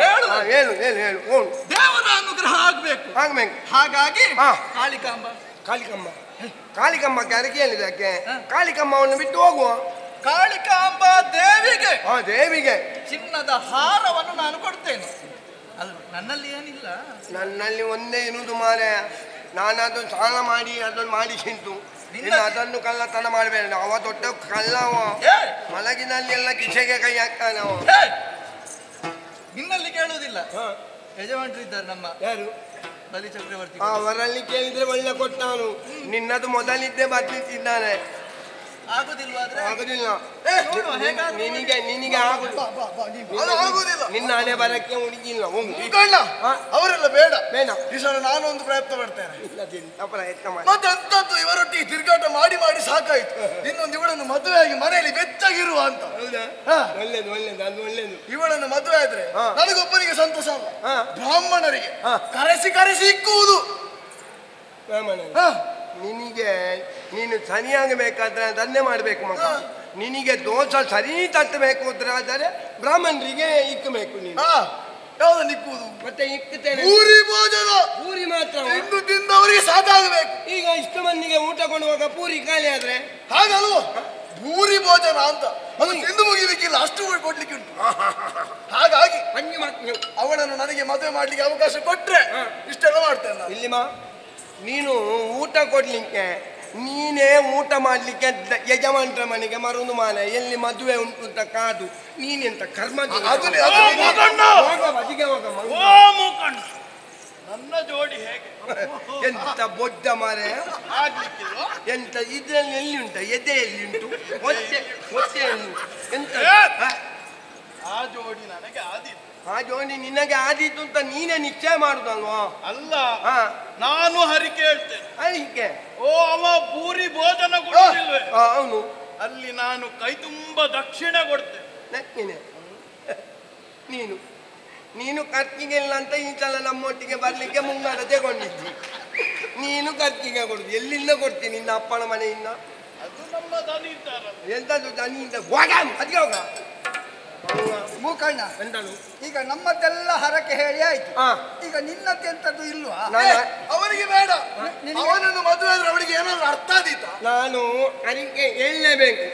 ಹೇಳು ಹೇಳು ಹೇಳು. ದೇವರ ಅನುಗ್ರಹ ಆಗ್ಬೇಕು. ಹಾಗಾಗಿ ಕಾಳಿಕಾಂಬ ಕಾಳಿಕಮ್ಮಕ್ಕೆ ಅರಕೆ ಹೇಳಿದೆ. ಯಾಕೆ ಕಾಳಿಕಮ್ಮವನ್ನು ಬಿಟ್ಟು ಹೋಗುವ? ಕಾಳಿಕಾಂಬ ದೇವಿಗೆ ದೇವಿಗೆ ಚಿನ್ನದ ಹಾರವನ್ನು ನಾನು ಕೊಡ್ತೇನೆ. ಅಲ್ಲ, ನನ್ನಲ್ಲಿ ಏನಿಲ್ಲ, ನನ್ನಲ್ಲಿ ಒಂದೇ ಇರುವುದು ಮಾರೆ. ನಾನದು ಸಾಲ ಮಾಡಿ ಅದನ್ನು ಮಾಡಿಸಿಂತು. ಅದನ್ನು ಕಳ್ಳತನ ಮಾಡಬೇಡ. ಅವ ದೊಡ್ಡ ಕಳ್ಳವ, ಮಲಗಿನಲ್ಲಿ ಎಲ್ಲ ಕಿಸೆಗೆ ಕೈ ಹಾಕ್ತಾನೆ ಅವ. ನಿನ್ನಲ್ಲಿ ಕೇಳುವುದಿಲ್ಲ. ಯಜಮಾನ್ರು ಇದ್ದಾರೆ ನಮ್ಮ, ಯಾರು? ಬಲಿ ಚಕ್ರವರ್ತಿ. ಅವರಲ್ಲಿ ಕೇಳಿದ್ರೆ ಒಳ್ಳೆ ಕೊಟ್ಟವನು. ನಿನ್ನದು ಮೊದಲಿದ್ದೇ ಬರ್ತಿದ್ದಾನೆ. ಆಗುದಿಲ್ಲ. ನಿನಗೆ ಆಗುದಿಲ್ಲ. ನಿನ್ನ ಹಣೆ ಬರಕ್ಕೆ ಹುಡುಗಿಲ್ಲ. ಅವರೆಲ್ಲ ಬೇಡ ಬೇಡ. ಈ ಸಲ ನಾನು ಒಂದು ಪ್ರಯತ್ನ ಮಾಡ್ತೇನೆ. ಪ್ರಯತ್ನ ಮಾಡಿ. ಮತ್ತೆಂತದ್ದು ಇವರೊಟ್ಟಿಗೆ ತಿರುಗಾಟ ಮಾಡಿ ಮಾಡಿ ಸಾಕಾಯ್ತು. ಇನ್ನೊಂದು ಇವಳನ್ನು ಮದುವೆಯಾಗಿ ಮನೆಯಲ್ಲಿ ಬೆಚ್ಚಗಿರುವ ಅಂತ. ಒಳ್ಳೇದು ಒಳ್ಳೇದು, ಅದು ಒಳ್ಳೇದು. ಇವಳನ್ನು ಮದುವೆ ಆದ್ರೆ ನನಗೊಬ್ಬನಿಗೆ ಸಂತೋಷ ಅಲ್ಲ, ಬ್ರಾಹ್ಮಣರಿಗೆ ಕರೆಸಿ ಕರೆಸಿ ಇಕ್ಕುವುದು. ನಿನಗೆ ನೀನು ಸರಿಯಾಗಬೇಕಾದ್ರೆ ಅದನ್ನೇ ಮಾಡ್ಬೇಕು ಮಗ. ನಿನಗೆ ದೋಷ ಸರಿ ತಟ್ಟಬೇಕು ಆದರೆ ಬ್ರಾಹ್ಮಣರಿಗೆ ಇಕ್ಕಬೇಕು. ನೀನು ಯಾವ್ದನ್ನು ಇಕ್ಕುವುದು? ಮತ್ತೆ ಇಕ್ಕುತ್ತೇನೆ. ಪೂರಿ ಭೋಜನ, ಪೂರಿ ಮಾತ್ರ ತಿಂದವರಿಗೆ ಸಾಕಾಗಬೇಕು. ಈಗ ಇಷ್ಟು ಮಂದಿಗೆ ಊಟ ಕೊಡುವಾಗ ಪೂರಿ ಖಾಲಿ ಆದ್ರೆ ಹಾಗಲ್ವ? ಪೂರಿ ಭೋಜನ ಅಂತ ಅದು ತಿಂದು ಮುಗಿಲಿಕ್ಕಿಲ್ಲ, ಅಷ್ಟು ಕೊಡ್ಲಿಕ್ಕೆ ಉಂಟು. ಹಾಗಾಗಿ ಅವಳನ್ನು ನನಗೆ ಮದುವೆ ಮಾಡ್ಲಿಕ್ಕೆ ಅವಕಾಶ ಕೊಟ್ರೆ ಇಷ್ಟೆಲ್ಲ ಮಾಡ್ತೇನೆ. ಇಲ್ಲಿ ನೀನು ಊಟ ಕೊಡ್ಲಿಕ್ಕೆ, ನೀನೇ ಊಟ ಮಾಡ್ಲಿಕ್ಕೆ ಯಜಮಾನ್ರ ಮನೆಗೆ ಮರುನು ಮಾಲೆ ಎಲ್ಲಿ ಮದುವೆ ಉಂಟು ಅಂತ ಕಾದು ನೀನೆಂತ ಕರ್ಮ. ನನ್ನ ಜೋಡಿ ಹೇಗೆ ಎಂತ ಬೊಡ್ಡ ಮಾರೆ ಎಂತ ಇದ್ರಲ್ಲಿ ಎಲ್ಲಿ ಉಂಟ? ಎದೆಯಲ್ಲಿ ಉಂಟು, ಹೊಟ್ಟೆಯಲ್ಲಿ ಎಂತ? ಆ ಜೋಡಿ ನನಗೆ ಆದಿತ್ತು. ಆ ಜೋಡಿ ನಿನಗೆ ಆದಿತ್ತು ಅಂತ ನೀನೇ ನಿಶ್ಚಯ ಮಾಡುದಲ್ವಾ? ಅಲ್ಲ, ನಾನು ಹರಿಕೆ ಹೇಳ್ತೇನೆ. ಹರಿಕೆ? ಓ, ಅವ ಪೂರಿ ಭೋಜನ ಕೊಡುತ್ತಿಲ್ವೇ? ಅವನು ಅಲ್ಲಿ ನಾನು ಕೈ ತುಂಬ ದಕ್ಷಿಣೆ ಕೊಡ್ತೇನೆ. ದಕ್ಷಿಣೆ? ನೀನು ಖರ್ಚಿಗೆ ಇಲ್ಲ ಅಂತ ಈ ಸಲ ನಮ್ಮೊಟ್ಟಿಗೆ ಬರ್ಲಿಕ್ಕೆ ಮುಂಗಾರ ತಗೊಂಡಿದ್ದಿ. ನೀನು ಖರ್ಚಿಗೆ ಕೊಡುದು ಎಲ್ಲಿಂದ ಕೊಡ್ತೀನಿ? ನಿನ್ನ ಅಪ್ಪನ ಮನೆಯಿಂದ. ಅದು ನಮ್ಮ ದನಿ ಇದ್ದಾರಲ್ಲ. ಎಂತದ್ದು ದನಿಯಿಂದ? ಹೋಗ ಅದಿಗೆ ಹೋಗ ಮೂಕಣ್ಣ. ಈಗ ನಮ್ಮದೆಲ್ಲ ಹರಕೆ ಹೇಳಿ ಆಯ್ತು, ಈಗ ನಿನ್ನದ್ದೆಂತದ್ದು ಇಲ್ವಾ? ಅವನಿಗೆ ಬೇಡ. ಅವನನ್ನು ಮದುವೆ ಆದ್ರೆ ಅವಳಿಗೆ ಏನಾದ್ರು ಅರ್ಥ ಆದೀತ? ನಾನು ಅದಕ್ಕೆ ಹೇಳಲೇಬೇಕು.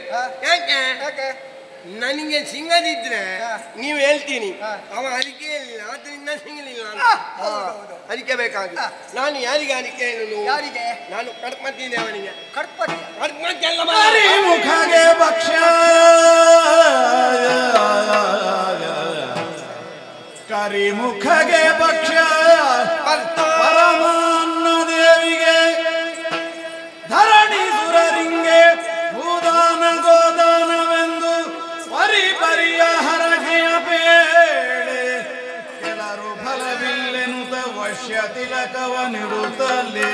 ಯಾಕೆ ನನಗೆ ಸಿಂಗದಿದ್ರೆ ನೀವು ಹೇಳ್ತೀನಿ, ಅವ ಅರಿಕೆ ಇಲ್ಲ ಆದ್ರಿಂದ ಸಿಗಲಿಲ್ಲ. ಅರಿಕೆ ಬೇಕಾಗಿ ನಾನು ಯಾರಿಗೆ ಅರಿಕೆ ಹೇಳಲು? ಯಾರಿಗೆ? ನಾನು ಕಡ್ಪತಿ ದೇವನಿಗೆ. ಕಡ್ಪತಿ ಎಲ್ಲ ಮುಖಗೆ ಭಕ್ಷ ಕರಿಮುಖಗೆ ಭಕ್ಷ ಪರಮಾನ್ನ ದೇವಿಗೆ ಧರಣಿ ಸುರರಿಂಗೆ ಭೂದಾನ ಗೋದಾನವೆಂದು ಪರಿಪರಿಯ ಹರಕೆಯ ಬೇಳೆ ಕೆಲರು ಫಲವಿಲ್ಲೆನುತ ವಶ್ಯ ತಿಲಕವನಿರುತ್ತಲೇ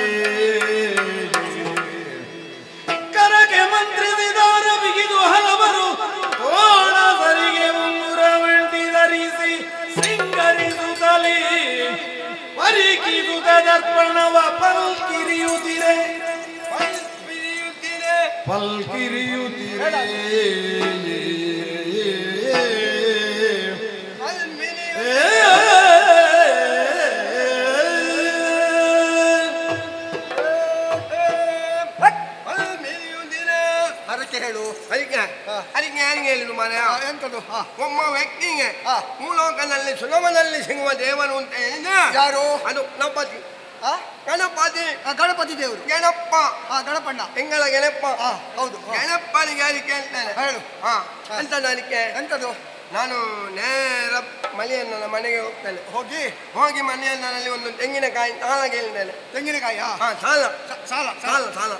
ಕರಗೆ ಮಂತ್ರಿಸಿದಾರ ಬಿಗಿದು ಹಲವರು ಕೋಣಸರಿಗೆ ಉಂಗುರವೆಂಟಿ ಧರಿಸಿ ಸಿಂಗರಿಸುತ್ತಲೇ ಪರಿಕಿದುದ ದರ್ಪಣವ ಪಲ್ಕಿರಿಯುತ್ತಿರೆ ಪಲ್ಕಿರಿಯುತ್ತಿರೆ ಹೇಳು. ಅದಕ್ಕೆ ಯಾರಿಗೆ ಹೇಳಿದ್ರು ಮನೆ? ಎಂತದು? ಒಮ್ಮ ವ್ಯಕ್ತಿಗೆ ಮೂಲೋಕನಲ್ಲಿ ಸುಲಭದಲ್ಲಿ ಸಿಗುವ ದೇವರು ಅಂತ ಹೇಳಿದ್ರೆ ಯಾರು? ಅದು ಗಣಪತಿ. ಗಣಪತಿ, ಗಣಪತಿ ದೇವರು. ಗಣಪ್ಪ, ಗಣಪಣ್ಣ, ಹೆಂಗಳ ಗಣಪ್ಪ. ಹೌದು. ಗಣಪ್ಪನಿಗೆ ಯಾರಿಗೆ ಕೇಳ್ತಾನೆ? ಹೇಳು. ಎಂತ ಅದಕ್ಕೆ? ಎಂತದು? ನಾನು ನೇರ ಮಲೆಯಣ್ಣನ ಮನೆಗೆ ಹೋಗ್ತೇನೆ. ಹೋಗಿ ಮಲೆಯಣ್ಣನಲ್ಲಿ ಒಂದು ತೆಂಗಿನಕಾಯಿ ಸಾಲ ಕೇಳಿದ್ದೇನೆ. ತೆಂಗಿನಕಾಯಿ ಸಾಲ ಸಾಲ ಸಾಲ ಸಾಲ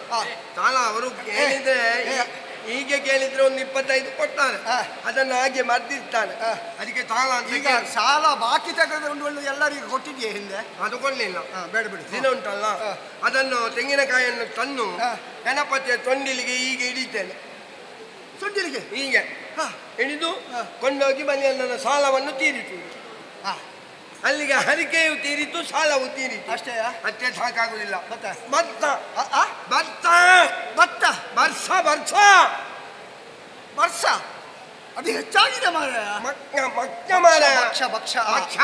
ಸಾಲ ಅವರು ಕೇಳಿದ್ರೆ ಹೀಗೆ ಕೇಳಿದ್ರೆ ಒಂದು 25 ಕೊಡ್ತಾರೆ. ಅದನ್ನು ಹಾಗೆ ಮರ್ದಿರ್ತಾನೆ. ಅದಕ್ಕೆ ಸಾಲ ಅಂತ. ಈಗ ಸಾಲ ಬಾಕಿ ತೆಗೆದುಕೊಂಡು ಎಲ್ಲರಿಗೂ ಕೊಟ್ಟಿದ್ಯೆ ಹಿಂದೆ? ಅದು ಕೊಡ್ಲಿಲ್ಲ. ಬೇಡ ಬಿಡಿ. ದಿನ ಉಂಟಲ್ಲ, ಅದನ್ನು ತೆಂಗಿನಕಾಯಿಯನ್ನು ತಂದು ಗಣಪತಿಯ ತೊಂಡಿಲಿಗೆ ಹೀಗೆ ಹಿಡಿತೇನೆ. ತೊಂಡಿಲಿಗೆ ಹೀಗೆ ಹಿಡಿದು ಕೊಂಡೋಗಿ ಮನೆಯನ್ನ ಸಾಲವನ್ನು ತೀರಿತು. ಅಲ್ಲಿಗೆ ಹರಿಕೆಯು ತೀರಿತು, ಸಾಲವು ತೀರಿತು. ಅಷ್ಟೇ ಅಷ್ಟೇ ಸಾಕಾಗುದಿಲ್ಲ. ಭತ್ತ ಭತ್ತ ಭತ್ತ ಭತ್ತ ವರ್ಷ ವರ್ಷ ವರ್ಷ ಅದು ಹೆಚ್ಚಾಗಿದೆ ಮಾರ. ಮಕ್ಕ ಮಾರ. ಭಕ್ಷ ಭಕ್ಷ ಭಕ್ಷ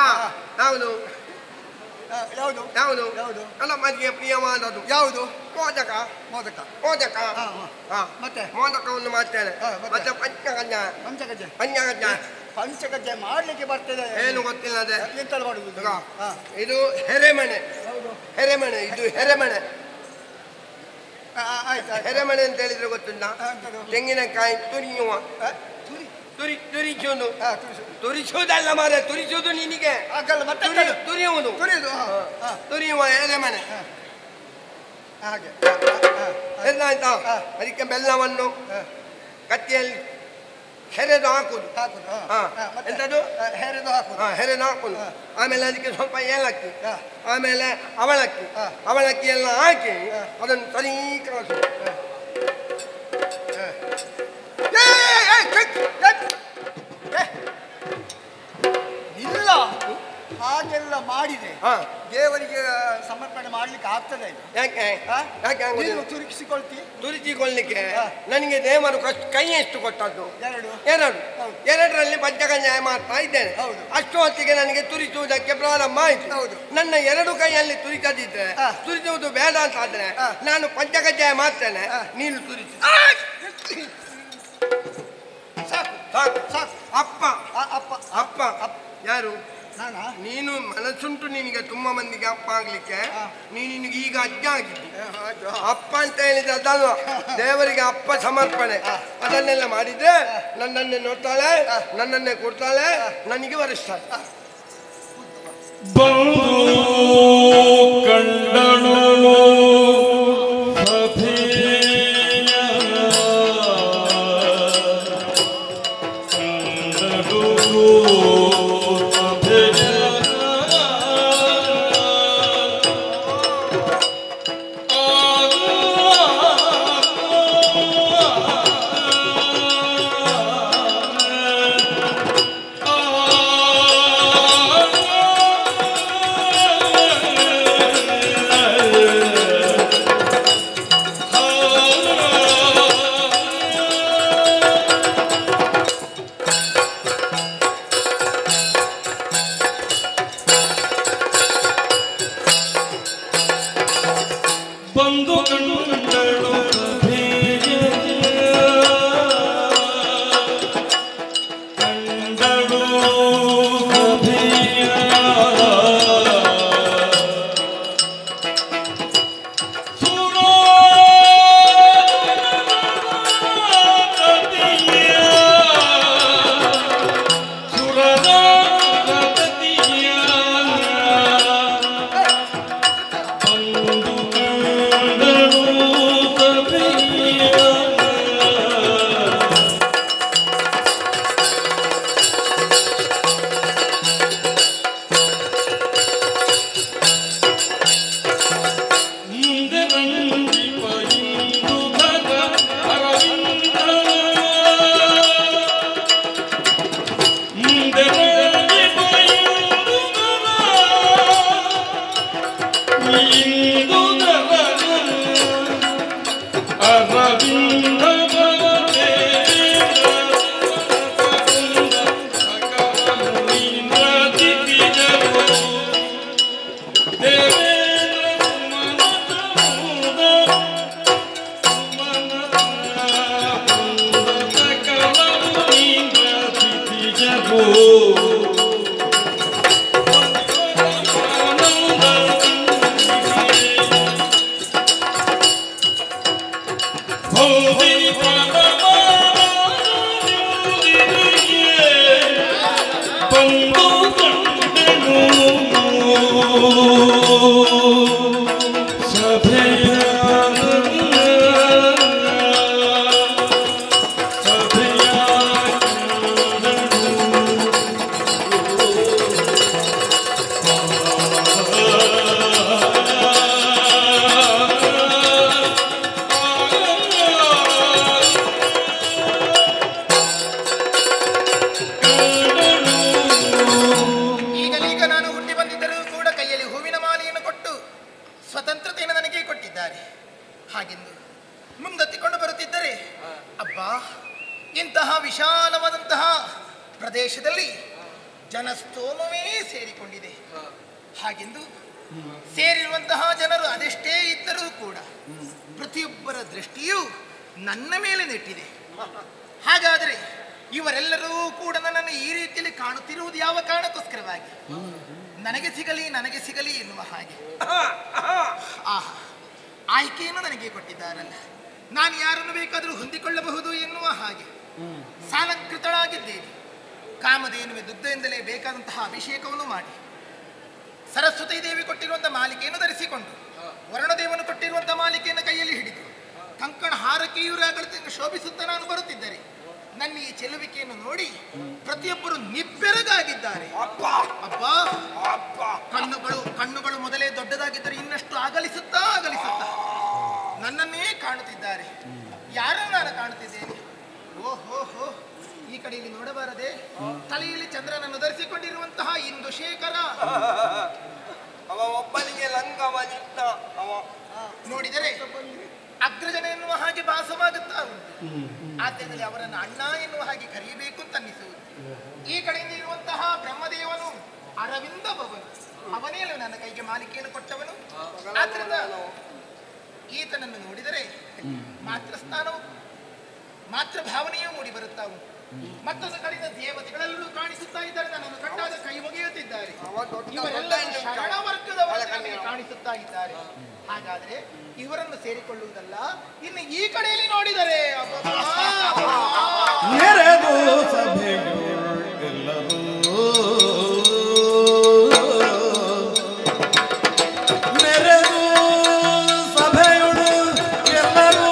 ಯಾವುದು ಯಾವುದು ಯಾವುದು ಯಾವುದು ಅಲ್ಲ ಮನೆಗೆ ಪ್ರಿಯವಾದದ್ದು ಯಾವುದು? ಮೋದಕ ಮೋದಕ ಮೋದಕ. ಮತ್ತೆ ಮೋದಕವನ್ನು ಮಾಡ್ತೇನೆ. ಮತ್ತೆ ಪಂಚಕಜ್ಜಾಯ ಪಂಚಕಜ್ಜಾಯ ಪಂಚಕಜ್ಜಾಯ ಪಂಚಕಜ್ಜಾಯ ಮಾಡ್ಲಿಕ್ಕೆ ಬರ್ತದೆ. ಏನು ಗೊತ್ತಿಲ್ಲ ಅದೇ ಎಂತಲ್ಲ ಮಾಡುದು. ಇದು ಹೆರೆಮಣೆ. ಹೆರೆಮಣೆ ಇದು ಹೆರೆಮಣೆ. ಹೆರೆಮಣೆ ಅಂತ ಹೇಳಿದ್ರೆ ಗೊತ್ತುಂಟ? ತೆಂಗಿನಕಾಯಿ ತುರಿಯುವ ತುರಿಸುವುದು. ತುರಿಸುವುದಲ್ಲ ಮಾರೆ, ತುರಿಸುವುದು ನಿನಗೆ ತುರಿಯುವುದು. ತುರಿಯುವ ಎಲೆಮನೆ ಹಾಗೆ ಆಯ್ತಾ? ಅದಕ್ಕೆ ಬೆಲ್ಲವನ್ನು ಕತ್ತಿಯಲ್ಲಿ ಹೆರೆದು ಹಾಕುದು. ಎಂತದು? ಹೆರೆದು ಹಾಕುದು. ಹೆರೆದು ಹಾಕುದು. ಆಮೇಲೆ ಅದಕ್ಕೆ ಸ್ವಲ್ಪ ಏಲಕ್ಕಿ, ಆಮೇಲೆ ಅವಲಕ್ಕಿ ಎಲ್ಲ ಹಾಕಿ ಅದನ್ನು ಸರಿ ಕಳಿಸುದು. ಇಲ್ಲ ಹಾಗೆಲ್ಲ ಮಾಡಿದೆ ದೇವರಿಗೆ ಸಮರ್ಪಣೆ ಮಾಡ್ಲಿಕ್ಕೆ ಆಗ್ತದೆ. ಯಾಕೆ ಯಾಕೆ ತುರಿಸಿಕೊಳ್ಳಿಕ್ಕೆ ನನಗೆ ದೇವರು ಕೈ ಎಷ್ಟು ಕೊಟ್ಟದ್ದು? ಎರಡರಲ್ಲಿ ಪಂಚಕಜ್ಜಾಯ ಮಾಡ್ತಾ ಇದ್ದೇನೆ. ಅಷ್ಟು ಹೊತ್ತಿಗೆ ನನಗೆ ತುರಿಸುವುದಕ್ಕೆ ಪ್ರಾರಂಭ ಆಯಿತು. ನನ್ನ 2 ಕೈಯಲ್ಲಿ ತುರಿಸದಿದ್ರೆ, ತುರಿಸುವುದು ಬೇಡ ಅಂತ ಆದ್ರೆ ನಾನು ಪಂಚಕಜ್ಜಾಯ ಮಾಡ್ತೇನೆ, ನೀನು ತುರಿಸಿ. ಅಪ್ಪ ಅಪ್ಪ ಅಪ್ಪ ಯಾರು? ನೀನು ಮನಸ್ಸುಂಟು ನಿನಗೆ ತುಂಬಾ ಮಂದಿಗೆ ಅಪ್ಪ ಆಗ್ಲಿಕ್ಕೆ. ನಿನಗೆ ಈಗ ಅಜ್ಜ ಆಗಿದ್ದು. ಅಪ್ಪ ಅಂತ ಹೇಳಿದ್ರೆ ಅದಲ್ಲ, ದೇವರಿಗೆ ಅಪ್ಪ ಸಮರ್ಪಣೆ. ಅದನ್ನೆಲ್ಲ ಮಾಡಿದ್ರೆ ನನ್ನನ್ನೇ ನೋಡ್ತಾಳೆ, ನನ್ನನ್ನೇ ಕೊಡ್ತಾಳೆ, ನನಗೆ ವರಿಸ್ತಾಳೆ. ಹಾಗೆಂದು ಮುಂದತ್ತಿಕೊಂಡು ಬರುತ್ತಿದ್ದರೆ ಅಬ್ಬಾ, ಇಂತಹ ವಿಶಾಲವಾದಂತಹ ಪ್ರದೇಶದಲ್ಲಿ ಜನಸ್ತೋಮವೇ ಸೇರಿಕೊಂಡಿದೆ. ಹಾಗೆಂದು ಸೇರಿರುವಂತಹ ಜನರು ಅದೆಷ್ಟೇ ಇದ್ದರೂ ಕೂಡ ಪ್ರತಿಯೊಬ್ಬರ ದೃಷ್ಟಿಯೂ ನನ್ನ ಮೇಲೆ ನೆಟ್ಟಿದೆ. ಹಾಗಾದರೆ ಇವರೆಲ್ಲರೂ ಕೂಡ ನನ್ನನ್ನು ಈ ರೀತಿಯಲ್ಲಿ ಕಾಣುತ್ತಿರುವುದು ಯಾವ ಕಾರಣಕ್ಕೋಸ್ಕರವಾಗಿ? ನನಗೆ ಸಿಗಲಿ ಎನ್ನುವ ಹಾಗೆ. ಆಹಾ, ಆಯ್ಕೆಯನ್ನು ನನಗೆ ಕೊಟ್ಟಿದ್ದಾರಲ್ಲ, ನಾನು ಯಾರನ್ನು ಬೇಕಾದರೂ ಹೊಂದಿಕೊಳ್ಳಬಹುದು ಎನ್ನುವ ಹಾಗೆ ಸಾಲಂಕೃತಳಾಗಿದ್ದೇನೆ. ಕಾಮಧೇನುವೆ ದುಗ್ಧದಿಂದಲೇ ಬೇಕಾದಂತಹ ಅಭಿಷೇಕವನ್ನು ಮಾಡಿ, ಸರಸ್ವತಿ ದೇವಿ ಕೊಟ್ಟಿರುವಂತಹ ಮಾಲಿಕೆಯನ್ನು ಧರಿಸಿಕೊಂಡು, ವರುಣದೇವನು ಕೊಟ್ಟಿರುವಂತಹ ಮಾಲಿಕೆಯನ್ನು ಕೈಯಲ್ಲಿ ಹಿಡಿದು, ಕಂಕಣ ಹಾರಕೆಯುರಾಗಳನ್ನು ಶೋಭಿಸುತ್ತಾ ನಾನು ಬರುತ್ತಿದ್ದರೆ ನನ್ನ ಈ ಚೆಲುವಿಕೆಯನ್ನು ನೋಡಿ ಪ್ರತಿಯೊಬ್ಬರು ನಿಬ್ಬೆರಗಾಗಿದ್ದಾರೆ. ಅಬ್ಬಾ, ಕಣ್ಣುಗಳು ಮೊದಲೇ ದೊಡ್ಡದಾಗಿದ್ದರೆ ಇನ್ನಷ್ಟು ಅಗಲಿಸುತ್ತಾ ನನ್ನನ್ನೇ ಕಾಣುತ್ತಿದ್ದಾರೆ. ಯಾರನ್ನು ನಾನು ಕಾಣುತ್ತಿದ್ದೇನೆ? ಓಹೋ, ಈ ಕಡೆಯಲ್ಲಿ ನೋಡಬಾರದೆ? ತಲೆಯಲ್ಲಿ ಚಂದ್ರನನ್ನು ಧರಿಸಿಕೊಂಡಿರುವಂತಹ ಇಂದುಶೇಖರ, ಅವ ಒಬ್ಬನಿಗೆ ಲಂಗವನಿದ್ದ. ಅವ ನೋಡಿದರೆ ಅಗ್ರಜನ ಎನ್ನುವ ಹಾಗೆ ಭಾಸವಾಗುತ್ತಾ ಉಂಟು. ಆದ್ದರಿಂದ ಅವರನ್ನು ಅಣ್ಣ ಎನ್ನುವ ಹಾಗೆ ಕರೆಯಬೇಕು ಅಂತ ಅನ್ನಿಸುವುದು. ಈ ಕಡೆಯಿಂದ ಇರುವಂತಹ ಬ್ರಹ್ಮದೇವನು ಅರವಿಂದ ಭವನು, ಅವನೇ ನನ್ನ ಕೈಗೆ ಮಾಲಿಕೆಯನ್ನು ಕೊಟ್ಟವನು. ಆದ್ದರಿಂದ ಈತನನ್ನು ನೋಡಿದರೆ ಮಾತೃ ಸ್ಥಾನವು ಮಾತೃ ಭಾವನೆಯೂ ಮೂಡಿ ಬರುತ್ತಾ ಉಂಟು. ಮತ್ತೊಂದು ಕಡೆಯಿಂದ ದೇವತೆಗಳೆಲ್ಲರೂ ಕಾಣಿಸುತ್ತಾ ಇದ್ದಾರೆ, ನನ್ನನ್ನು ಕಟ್ಟಾದ ಕೈ ಮುಗಿಯುತ್ತಿದ್ದಾರೆ. ಇವರೆಲ್ಲ ಶರಣ ವರ್ಗದವರು ಕಾಣಿಸುತ್ತಾ ಇದ್ದಾರೆ. ಹಾಗಾದ್ರೆ ಇವರನ್ನು ಸೇರಿಕೊಳ್ಳುವುದಲ್ಲ, ಇನ್ನು ಈ ಕಡೆಯಲ್ಲಿ ನೋಡಿದರೆ ನೆರೆದು ಸಭೆಗಳು ಎಲ್ಲರೂ ನೆರೆದು ಸಭೆಯೊಳು ಎಲ್ಲರೂ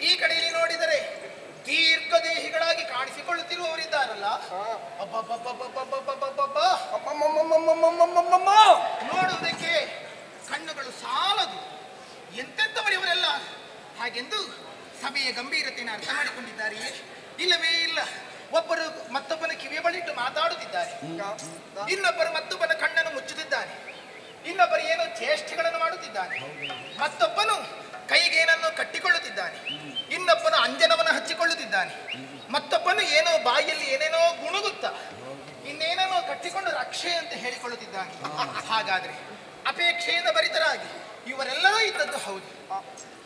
ಈ ಕಡೆಯಲ್ಲಿ ನೋಡಿದರೆ ದೀರ್ಘದೇಹಿಗಳಾಗಿ ಕಾಣಿಸಿಕೊಳ್ಳುತ್ತಿರುವವರಿದ್ದಾರಲ್ಲ, ನೋಡುವುದಕ್ಕೆ ಕಣ್ಣುಗಳು ಸಾಲದು. ಎಂತೆಂಥವರು ಇವರೆಲ್ಲ ಹಾಗೆಂದು ಸಭೆಯ ಗಂಭೀರತೆಯನ್ನು ಅರ್ಥ ಮಾಡಿಕೊಂಡಿದ್ದಾರೆಯೇ? ಇಲ್ಲವೇ ಇಲ್ಲ. ಒಬ್ಬರು ಮತ್ತೊಬ್ಬನ ಕಿವಿಯ ಬಳಿಟ್ಟು ಮಾತಾಡುತ್ತಿದ್ದಾರೆ, ಇನ್ನೊಬ್ಬರು ಮತ್ತೊಬ್ಬನ ಕಣ್ಣನ್ನು ಮುಚ್ಚುತ್ತಿದ್ದಾನೆ, ಇನ್ನೊಬ್ಬರು ಏನೋ ಚೇಷ್ಟೆಗಳನ್ನು ಮಾಡುತ್ತಿದ್ದಾನೆ, ಮತ್ತೊಬ್ಬನು ಕೈಗೇನನ್ನು ಕಟ್ಟಿಕೊಳ್ಳುತ್ತಿದ್ದಾನೆ, ಇನ್ನೊಬ್ಬನು ಅಂಜನವನ್ನು ಹಚ್ಚಿಕೊಳ್ಳುತ್ತಿದ್ದಾನೆ, ಮತ್ತೊಬ್ಬನು ಏನೋ ಬಾಯಿಯಲ್ಲಿ ಏನೇನೋ ಗುಣಗುತ್ತ ಇನ್ನೇನೋ ಕಟ್ಟಿಕೊಂಡು ರಕ್ಷೆ ಅಂತ ಹೇಳಿಕೊಳ್ಳುತ್ತಿದ್ದಾನೆ. ಹಾಗಾದ್ರೆ ಅಪೇಕ್ಷೆಯಿಂದ ಭರಿತರಾಗಿ ಇವರೆಲ್ಲರೂ ಇದ್ದದ್ದು ಹೌದು.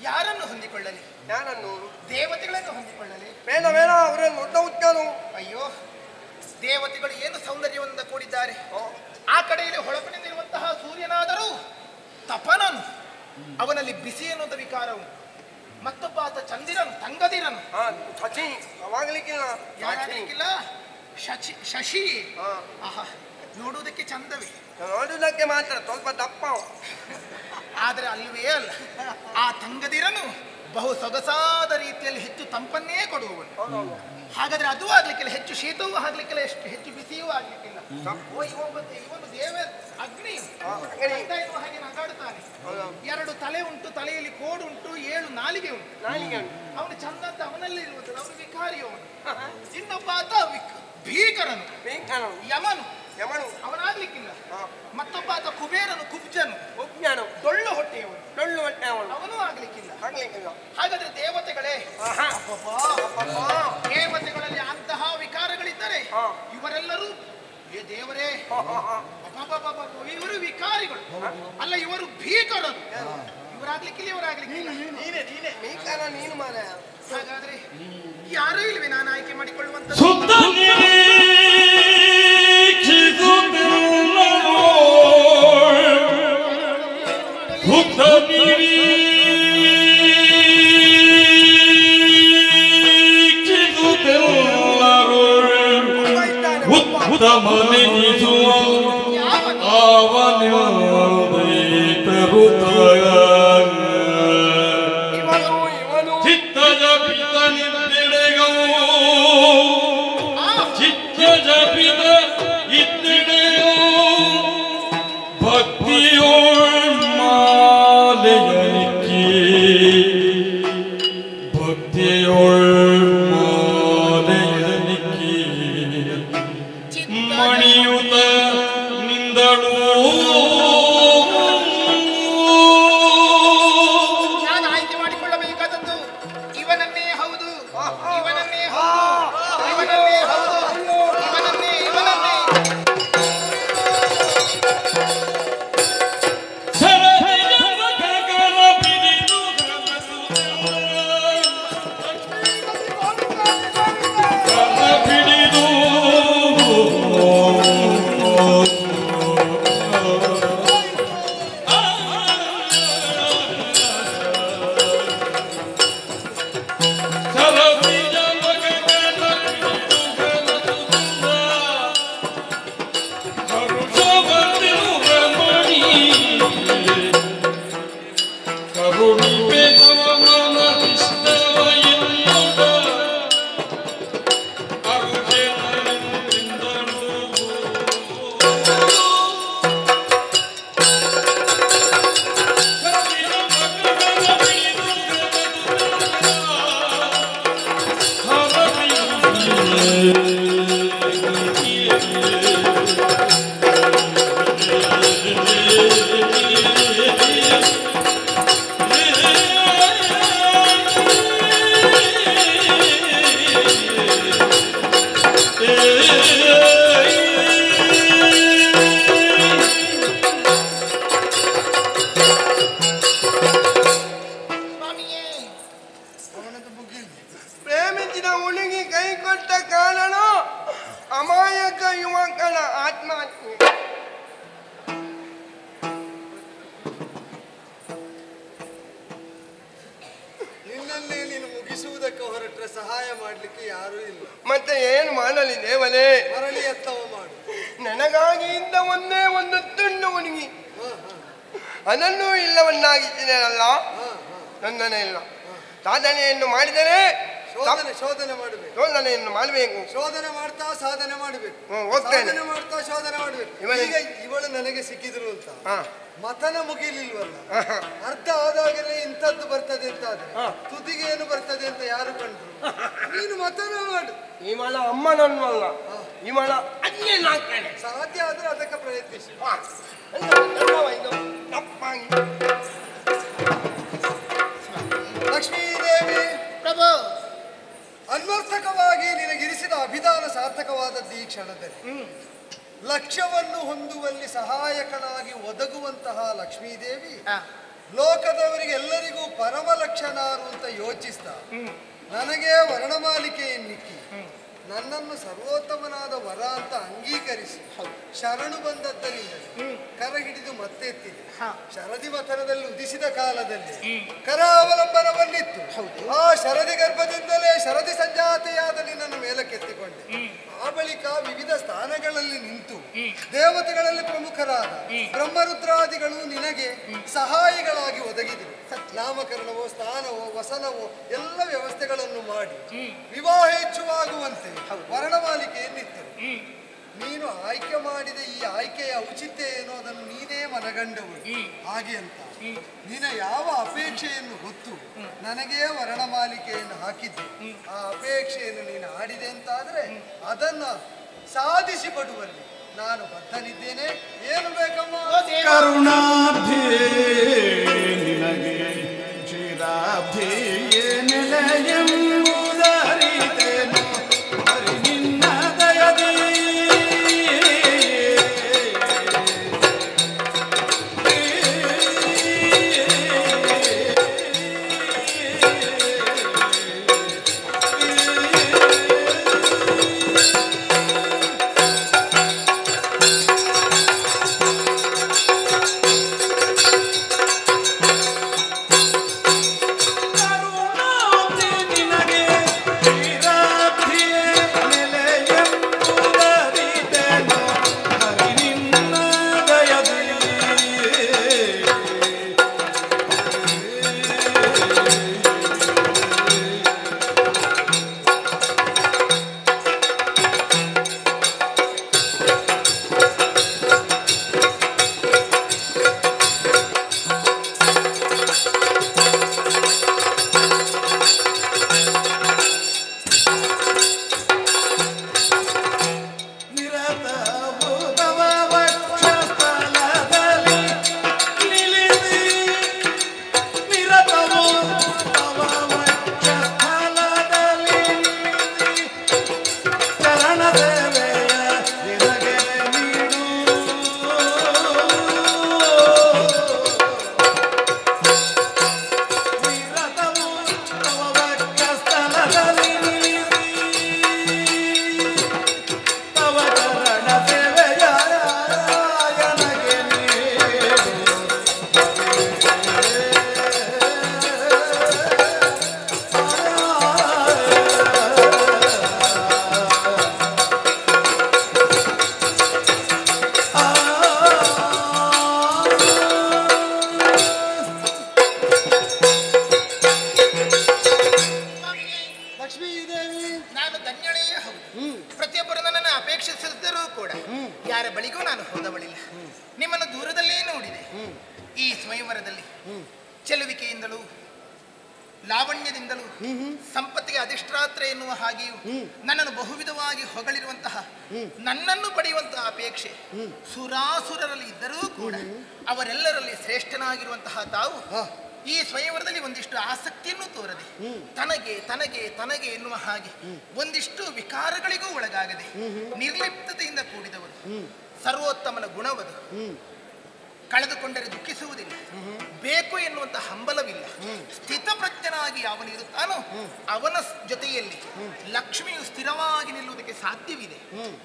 ಯಾರನ್ನು ಹೊಂದಿಕೊಳ್ಳಲಿ? ಯಾರನ್ನು? ದೇವತೆಗಳನ್ನು ಹೊಂದಿಕೊಳ್ಳಲಿ? ಬೇಡ ಬೇಡ, ಅವರನ್ನು ದೊಡ್ಡ ಉತ್ತನು. ಅಯ್ಯೋ, ದೇವತೆಗಳು ಏನು ಸೌಂದರ್ಯದಿಂದ ಕೂಡಿದ್ದಾರೆ. ಆ ಕಡೆಯಲ್ಲಿ ಹೊಳಪಿನಿಂದಿರುವಂತಹ ಸೂರ್ಯನಾದರೂ ತಪನನು, ಅವನಲ್ಲಿ ಬಿಸಿ ಎನ್ನುವಂತ ವಿಕಾರವು, ಮತ್ತೊಬ್ಬ ಆತ ಚಂದಿರನು, ತಂಗದಿರನು, ಯಾರಾಗಲಿಕ್ಕಿಲ್ಲ ಶಶಿ. ಆಹಾ, ನೋಡುವುದಕ್ಕೆ ಚಂದವೇ, ನೋಡುವುದಕ್ಕೆ ಮಾತ್ರ ಸ್ವಲ್ಪ ದಪ್ಪ, ಆದರೆ ಅಲ್ಲವೇ ಅಲ್ಲ. ಆ ತಂಗದಿರನು ಬಹು ಸೊಗಸಾದ ರೀತಿಯಲ್ಲಿ ಹೆಚ್ಚು ತಂಪನ್ನೇ ಕೊಡುವವನು. ಹಾಗಾದ್ರೆ ಅದು ಆಗ್ಲಿಕ್ಕಿಲ್ಲ, ಹೆಚ್ಚು ಶೀತವೂ ಆಗ್ಲಿಕ್ಕಿಲ್ಲ, ಹೆಚ್ಚು ಬಿಸಿಯೂ ಆಗ್ಲಿಕ್ಕಿಲ್ಲ. ಇವನು ದೇವ ಅಗ್ನಿ ಎನ್ನುವ ಹಾಗೆ ನಗಾಡುತ್ತಾನೆ. 2 ತಲೆ ಉಂಟು, ತಲೆಯಲ್ಲಿ ಕೋಡು ಉಂಟು, 7 ನಾಲಿಗೆ ಉಂಟು. ಅವನು ಚಂದ ಅಂತ ಅವನಲ್ಲಿ ಇರುವಂತದ್ದು, ಅವನು ವಿಕಾರಿಯವನು. ಇನ್ನೊಬ್ಬ ಆತ ಭೀಕರನು, ಯಮನು, ಅವನಾಗ್ಲಿಕ್ಕಿಲ್ಲ. ಮತ್ತೊಬ್ಬ ಆತ ಕುಬೇರನು, ಕುಬ್ಜನು, ಡೊಳ್ಳು ಹೊಟ್ಟೆಯವನು, ಅವನು ಆಗ್ಲಿಕ್ಕಿಲ್ಲ. ಹಾಗಾದ್ರೆ ದೇವತೆಗಳೇ, ದೇವತೆಗಳಲ್ಲಿ ಅಂತಹ ವಿಕಾರಗಳಿದ್ದರೆ ಇವರೆಲ್ಲರೂ ದೇವರೇ, ಇವರು ವಿಕಾರಿಗಳು ಅಲ್ಲ, ಇವರು ಭೀಕರರು. ಇವರಾಗ್ಲಿಕ್ಕಿಲ್ಲ, ಇವರಾಗ್ಲಿಕ್ಕಿಲ್ಲ. ನೀನು ಮಾರ. ಹಾಗಾದ್ರೆ ಯಾರೂ ಇಲ್ವೇ ನಾನು ಆಯ್ಕೆ ಮಾಡಿಕೊಳ್ಳುವಂತ? ಪ್ರೇಮಿಸಿದ ಹುಡುಗಿ ಕೈ ಕೊಟ್ಟ ಕಾರಣ ಅಮಾಯಕ ಯುವಕನ ಆತ್ಮಹತ್ಯೆ. ನಿನ್ನನ್ನೇ ನೀನು ಮುಗಿಸುವುದಕ್ಕೆ ಹೊರಟ್ರೆ ಸಹಾಯ ಮಾಡ್ಲಿಕ್ಕೆ ಯಾರೂ ಇಲ್ಲ. ಮತ್ತೆ ಏನು ಮಾಡಲಿ ದೇವರೇ? ಮರಳಿ ಎತ್ತವ ಮಾಡು. ನನಗಾಗಿ ಇದ್ದ ಒಂದೇ ಒಂದು ತುಂಡು ಹುಡುಗಿ, ಅದನ್ನೂ ಇಲ್ಲವನ್ನಾಗಿದ್ದೇನಲ್ಲ. ನನ್ನನೇ ಇಲ್ಲ. ಸಾಧನೆಯನ್ನು ಮಾಡಿದರೆ ಶೋಧನೆ ಮಾಡಬೇಕು. ಶೋಧನೆಯನ್ನು ಮಾಡಬೇಕು. ಶೋಧನೆ ಮಾಡ್ತಾ ಸಾಧನೆ ಮಾಡಬೇಕು. ಹೋಗ್ತೇನೆ. ಸಾಧನೆ ಮಾಡ್ತಾ ಶೋಧನೆ ಮಾಡಬೇಕು. ಈಗ ಇವಳು ನನಗೆ ಸಿಕ್ಕಿದ್ರು ಅಂತ ಮತನ ಮುಗಿಲಿಲ್ವಲ್ಲ, ಅರ್ಧ ಆದಾಗಲೇ ಇಂಥದ್ದು ಬರ್ತದೆ ಅಂತ ಆದ್ರೆ ತುದಿಗೆ ಏನು ಬರ್ತದೆ ಅಂತ ಯಾರು ಕಂಡ್ರು? ನೀನು ಮತನ ಮಾಡು. ಈ ಮಳ ಅಮ್ಮನನ್ವಲ್ಲ, ಈ ಮಳ ಅಜ್ಞೇನು ಹಾಕ್ತೇನೆ. ಸಾಧ್ಯ ಆದ್ರೆ ಅದಕ್ಕೆ ಪ್ರಯತ್ನಿಸಿ. ಲಕ್ಷ್ಮೀದೇವಿ ಪ್ರಭು, ಅನ್ವರ್ಥಕವಾಗಿ ನಿನಗಿರಿಸಿದ ಅಭಿಧಾನ ಸಾರ್ಥಕವಾದದ್ದು ಈ ಕ್ಷಣದಲ್ಲಿ. ಲಕ್ಷ್ಯವನ್ನು ಹೊಂದುವಲ್ಲಿ ಸಹಾಯಕನಾಗಿ ಒದಗುವಂತಹ ಲಕ್ಷ್ಮೀದೇವಿ ಲೋಕದವರಿಗೆ ಎಲ್ಲರಿಗೂ ಪರಮ ಲಕ್ಷಣಾರು ಅಂತ ಯೋಚಿಸ್ತಾ ನನಗೆ ವರ್ಣಮಾಲಿಕೆಯನ್ನಿಕ್ಕಿ ನನ್ನನ್ನು ಸರ್ವೋತ್ತಮನಾದ ವರ ಅಂತ ಅಂಗೀಕರಿಸಿ ಶರಣು ಬಂದದ್ದರಿಂದ ಕರ ಹಿಡಿದು ಮತ್ತೆತ್ತಿದೆ. ಶರದಿ ಮಥನದಲ್ಲಿ ಉದಿಸಿದ ಕಾಲದಲ್ಲಿ ಕರ ಅವಲಂಬನವನ್ನಿತ್ತು. ಆ ಶರದಿ ಗರ್ಭದಿಂದಲೇ ಶರದಿ ಸಂಜಾತೆಯಾದ ನಿನ್ನನ್ನು ಮೇಲಕ್ಕೆತ್ತಿಕೊಂಡೆ. ಆ ಬಳಿಕ ವಿವಿಧ ಸ್ಥಾನಗಳಲ್ಲಿ ನಿಂತು ದೇವತೆಗಳಲ್ಲಿ ಪ್ರಮುಖರಾದ ಬ್ರಹ್ಮರುದ್ರಾದಿಗಳು ನಿನಗೆ ಸಹಾಯಿಗಳಾಗಿ ಒದಗಿದರು. ನಾಮಕರಣವೋ ಸ್ಥಾನವೋ ವಸನವೋ ಎಲ್ಲ ವ್ಯವಸ್ಥೆಗಳನ್ನು ಮಾಡಿ ವಿವಾಹ ಹೆಚ್ಚುವಾಗುವಂತೆ ವರ್ಣಮಾಲಿಕೆಯನ್ನಿತ್ತರು. ನೀನು ಆಯ್ಕೆ ಮಾಡಿದ ಈ ಆಯ್ಕೆಯ ಔಚಿತ್ಯ ಏನೋ ಅದನ್ನು ನೀನೇ ಮನಗಂಡವಳು. ಹಾಗೆ ಅಂತ ನಿನ್ನ ಯಾವ ಅಪೇಕ್ಷೆಯನ್ನು ಹೊತ್ತು ನನಗೇ ವರ್ಣಮಾಲಿಕೆಯನ್ನು ಹಾಕಿದ್ದೆ, ಆ ಅಪೇಕ್ಷೆಯನ್ನು ನೀನು ಆಡಿದೆ ಅಂತಾದ್ರೆ ಅದನ್ನ ಸಾಧಿಸಿ ಪಡುವಲ್ಲಿ ನಾನು ಬದ್ಧನಿದ್ದೇನೆ. ಏನು ಬೇಕಮ್ಮ? ಕರುಣಾಬ್ಧಿ ನಿನಗೆ ಕ್ಷೀರಾಬ್ಧಿ ನೆಲೆಯೆಂಬುದರಿತೆನು ಹರಿ ನಿನ್ನ ದಯದಿ. ಚೆಲುವಿಕೆಯಿಂದಲೂ ಲಾವಣ್ಯದಿಂದಲೂ ಸಂಪತ್ತಿಗೆ ಅಧಿಷ್ಠಾತ್ರೆ ಎನ್ನುವ ಹಾಗೆಯೂ ನನ್ನನ್ನು ಬಹುವಿಧವಾಗಿ ಹೊಗಳಿರುವಂತಹ ನನ್ನನ್ನು ಪಡೆಯುವಂತಹ ಅಪೇಕ್ಷೆ ಸುರಾಸುರರಲ್ಲಿ ಇದ್ದರೂ ಕೂಡ ಅವರೆಲ್ಲರಲ್ಲಿ ಶ್ರೇಷ್ಠನಾಗಿರುವಂತಹ ತಾವು ಈ ಸ್ವಯಂವರದಲ್ಲಿ ಒಂದಿಷ್ಟು ಆಸಕ್ತಿಯನ್ನು ತೋರದೆ ತನಗೆ ತನಗೆ ತನಗೆ ಎನ್ನುವ ಹಾಗೆ ಒಂದಿಷ್ಟು ವಿಕಾರಗಳಿಗೂ ಒಳಗಾಗದೆ ನಿರ್ಲಿಪ್ತತೆಯಿಂದ ಕೂಡಿದವರು ಸರ್ವೋತ್ತಮನ ಗುಣವದು. ಕಳೆದುಕೊಂಡರೆ ದುಃಖಿಸುವುದಿಲ್ಲ, ಬೇಕು ಎನ್ನುವಂತಹ ಹಂಬಲವಿಲ್ಲ. ಸ್ಥಿತಪ್ರಜ್ಞನಾಗಿ ಅವನು ಇರುತ್ತಾನೋ ಅವನ ಜೊತೆಯಲ್ಲಿ ಲಕ್ಷ್ಮಿಯು ಸ್ಥಿರವಾಗಿ ನಿಲ್ಲುವುದಕ್ಕೆ ಸಾಧ್ಯವಿದೆ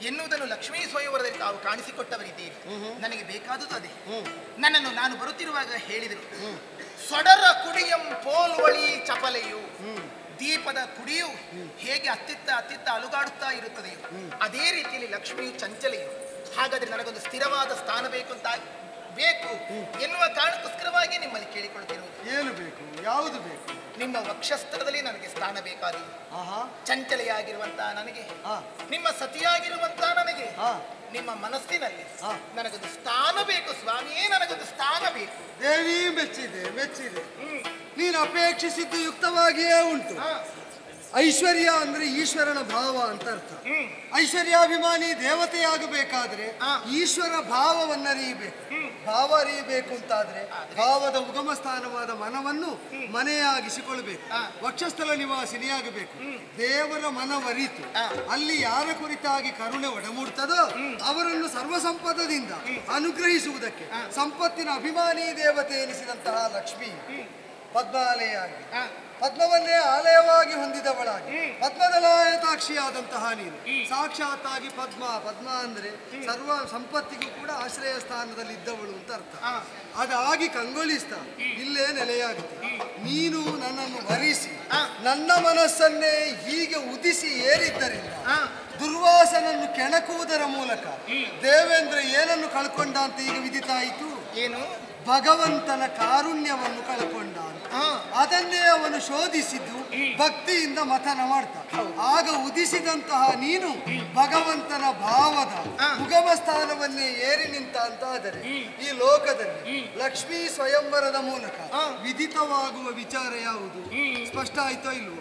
ಎನ್ನುವುದನ್ನು ಲಕ್ಷ್ಮೀ ಸ್ವಯಂವರದಲ್ಲಿ ತಾವು ಕಾಣಿಸಿಕೊಟ್ಟವರಿದ್ದೀರಿ. ನನಗೆ ಬೇಕಾದುದು ಅದೇ. ನನ್ನನ್ನು ನಾನು ಬರುತ್ತಿರುವಾಗ ಹೇಳಿದರು, ಸೊಡರ ಕುಡಿಯಂ ಪೋಲ್ವಳಿ ಚಪಲೆಯು, ದೀಪದ ಕುಡಿಯು ಹೇಗೆ ಅತ್ತಿತ್ತ ಅಲುಗಾಡುತ್ತಾ ಇರುತ್ತದೆಯೋ ಅದೇ ರೀತಿಯಲ್ಲಿ ಲಕ್ಷ್ಮಿಯು ಚಂಚಲೆಯು. ಹಾಗಾದ್ರೆ ನನಗೊಂದು ಸ್ಥಿರವಾದ ಸ್ಥಾನ ಬೇಕು ಅಂತ ಎನ್ನುವ ಕಾರಣಕ್ಕೋಸ್ಕರವಾಗಿ ನಿಮ್ಮಲ್ಲಿ ಕೇಳಿಕೊಳ್ತಿರುವುದು. ಏನು ಬೇಕು, ಯಾವುದು ಬೇಕು? ನಿಮ್ಮ ವಕ್ಷಸ್ಥಳದಲ್ಲಿ ನನಗೆ ಸ್ಥಾನ ಬೇಕಾಗಿದೆ. ಚಂಚಲೆಯಾಗಿರುವಂತಹ ನನಗೆ, ನಿಮ್ಮ ಸತಿಯಾಗಿರುವಂತಹ ನನಗೆ, ನಿಮ್ಮ ಮನಸ್ಸಿನಲ್ಲಿ ನನಗೊಂದು ಸ್ಥಾನ ಬೇಕು ಸ್ವಾಮಿಯೇ, ನನಗೊಂದು ಸ್ಥಾನ ಬೇಕು. ದೇವಿ ಮೆಚ್ಚಿದೆ ಮೆಚ್ಚಿದೆ. ನೀನು ಅಪೇಕ್ಷಿಸಿದ್ದು ಯುಕ್ತವಾಗಿಯೇ ಉಂಟು. ಐಶ್ವರ್ಯ ಅಂದ್ರೆ ಈಶ್ವರನ ಭಾವ ಅಂತ ಅರ್ಥ. ಐಶ್ವರ್ಯಾಭಿಮಾನಿ ದೇವತೆಯಾಗಬೇಕಾದ್ರೆ ಈಶ್ವರ ಭಾವವನ್ನರಿಯಬೇಕು. ಭಾವ ಅರಿಯಬೇಕು ಅಂತಾದ್ರೆ ಭಾವದ ಉಗಮ ಸ್ಥಾನವಾದ ಮನವನ್ನು ಮನೆಯಾಗಿಸಿಕೊಳ್ಬೇಕು. ವಕ್ಷಸ್ಥಳ ನಿವಾಸಿನಿಯಾಗಬೇಕು. ದೇವರ ಮನವರಿತು ಅಲ್ಲಿ ಯಾರ ಕುರಿತಾಗಿ ಕರುಣೆ ಒಡಮೂಡ್ತದೋ ಅವರನ್ನು ಸರ್ವಸಂಪದದಿಂದ ಅನುಗ್ರಹಿಸುವುದಕ್ಕೆ ಸಂಪತ್ತಿನ ಅಭಿಮಾನಿ ದೇವತೆ ಎನಿಸಿದಂತಹ ಲಕ್ಷ್ಮಿ ಪದ್ಮಾಲಯಾಗಿ, ಪದ್ಮವನ್ನೇ ಆಲಯವಾಗಿ ಹೊಂದಿದವಳಾಗಿ, ಪದ್ಮದಲಾಯತಾಕ್ಷಿಯಾದಂತಹ ನೀನು ಸಾಕ್ಷಾತ್ತಾಗಿ ಪದ್ಮ. ಪದ್ಮ ಅಂದ್ರೆ ಸರ್ವ ಸಂಪತ್ತಿಗೂ ಕೂಡ ಆಶ್ರಯ ಸ್ಥಾನದಲ್ಲಿ ಇದ್ದವಳು ಅಂತ ಅರ್ಥ. ಅದಾಗಿ ಕಂಗೊಳಿಸ್ತಾ ಇಲ್ಲೇ ನೆಲೆಯಾಗುತ್ತೆ. ನೀನು ನನ್ನನ್ನು ವರಿಸಿ ನನ್ನ ಮನಸ್ಸನ್ನೇ ಹೀಗೆ ಉದಿಸಿ ಏರಿದ್ದರಿಂದ ದುರ್ವಾಸನನ್ನು ಕೆಣಕುವುದರ ಮೂಲಕ ದೇವೇಂದ್ರ ಏನನ್ನು ಕಳ್ಕೊಂಡ ಅಂತ ಈಗ ವಿದಿತಾಯಿತು. ಏನು? ಭಗವಂತನ ಕಾರುಣ್ಯವನ್ನು ಕಳ್ಕೊಂಡ. ಅದನ್ನೇ ಅವನು ಶೋಧಿಸಿದ್ದು ಭಕ್ತಿಯಿಂದ ಮಥನ ಮಾಡ್ತಾ. ಆಗ ಉದಿಸಿದಂತಹ ನೀನು ಭಗವಂತನ ಭಾವದ ಉಗಮ ಸ್ಥಾನವನ್ನೇ ಏರಿ ನಿಂತ ಅಂತಾದರೆ ಈ ಲೋಕದಲ್ಲಿ ಲಕ್ಷ್ಮೀ ಸ್ವಯಂವರದ ಮೂಲಕ ವಿದಿತವಾಗುವ ವಿಚಾರ ಯಾವುದು? ಸ್ಪಷ್ಟ ಆಯ್ತೋ ಇಲ್ವೋ?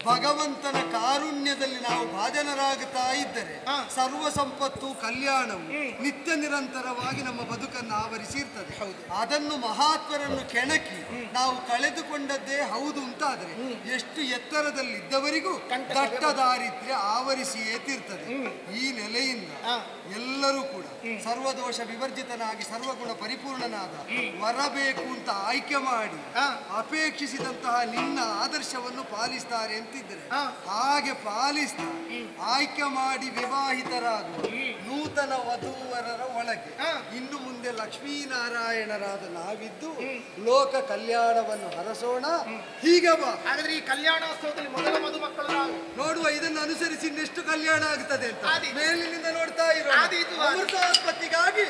ಭಗವಂತನ ಕಾರುಣ್ಯದಲ್ಲಿ ನಾವು ಭಾಜನರಾಗುತ್ತಾ ಇದ್ದರೆ ಸರ್ವ ಸಂಪತ್ತು ಕಲ್ಯಾಣವು ನಿತ್ಯ ನಿರಂತರವಾಗಿ ನಮ್ಮ ಬದುಕನ್ನು ಆವರಿಸಿರ್ತದೆ. ಅದನ್ನು ಮಹಾತ್ಮರನ್ನು ಕೆಣಕಿ ನಾವು ಕಳೆದುಕೊಂಡದ್ದೇ ಹೌದು ಅಂತಾದರೆ ಎಷ್ಟು ಎತ್ತರದಲ್ಲಿದ್ದವರಿಗೂ ದಟ್ಟ ದಾರಿದ್ರ್ಯ ಆವರಿಸಿಯೇ ತೀರ್ತದೆ. ಈ ನೆಲೆಯಿಂದ ಎಲ್ಲರೂ ಕೂಡ ಸರ್ವದೋಷ ವಿವರ್ಜಿತನಾಗಿ ಸರ್ವಗುಣ ಪರಿಪೂರ್ಣನಾದ ವರಬೇಕು ಅಂತ ಆಯ್ಕೆ ಮಾಡಿ ಅಪೇಕ್ಷಿಸಿದಂತಹ ನಿನ್ನ ಆದರ್ಶವನ್ನು ಪಾಲಿಸ್ತಾರೆ ಅಂತಿದ್ರೆ ಹಾಗೆ ಪಾಲಿಸ್ತಾ ಆಯ್ಕೆ ಮಾಡಿ ವಿವಾಹಿತರಾಗುವ ನೂತನ ವಧೂವರರ ಒಳಗೆ ಇನ್ನು ಮುಂದೆ ಲಕ್ಷ್ಮೀನಾರಾಯಣರಾದ ನಾವಿದ್ದು ಲೋಕ ಕಲ್ಯಾಣವನ್ನು ಹರಸೋಣ. ಹೀಗೆ ಬಾ. ಹಾಗಾದ್ರೆ ಈ ಕಲ್ಯಾಣೋತ್ಸವದಲ್ಲಿ ಮೊದಲ ಮದುಮಕ್ಕಳು ನಾವು ನೋಡುವ. ಇದನ್ನು ಅನುಸರಿಸಿ ಇನ್ನೆಷ್ಟು ಕಲ್ಯಾಣ ಆಗ್ತದೆ ಅಂತ ಮೇಲಿನಿಂದ ನೋಡ್ತಾ ಇರೋ ಅಮೃತಾಸ್ಪತ್ತಿಗಾಗಿ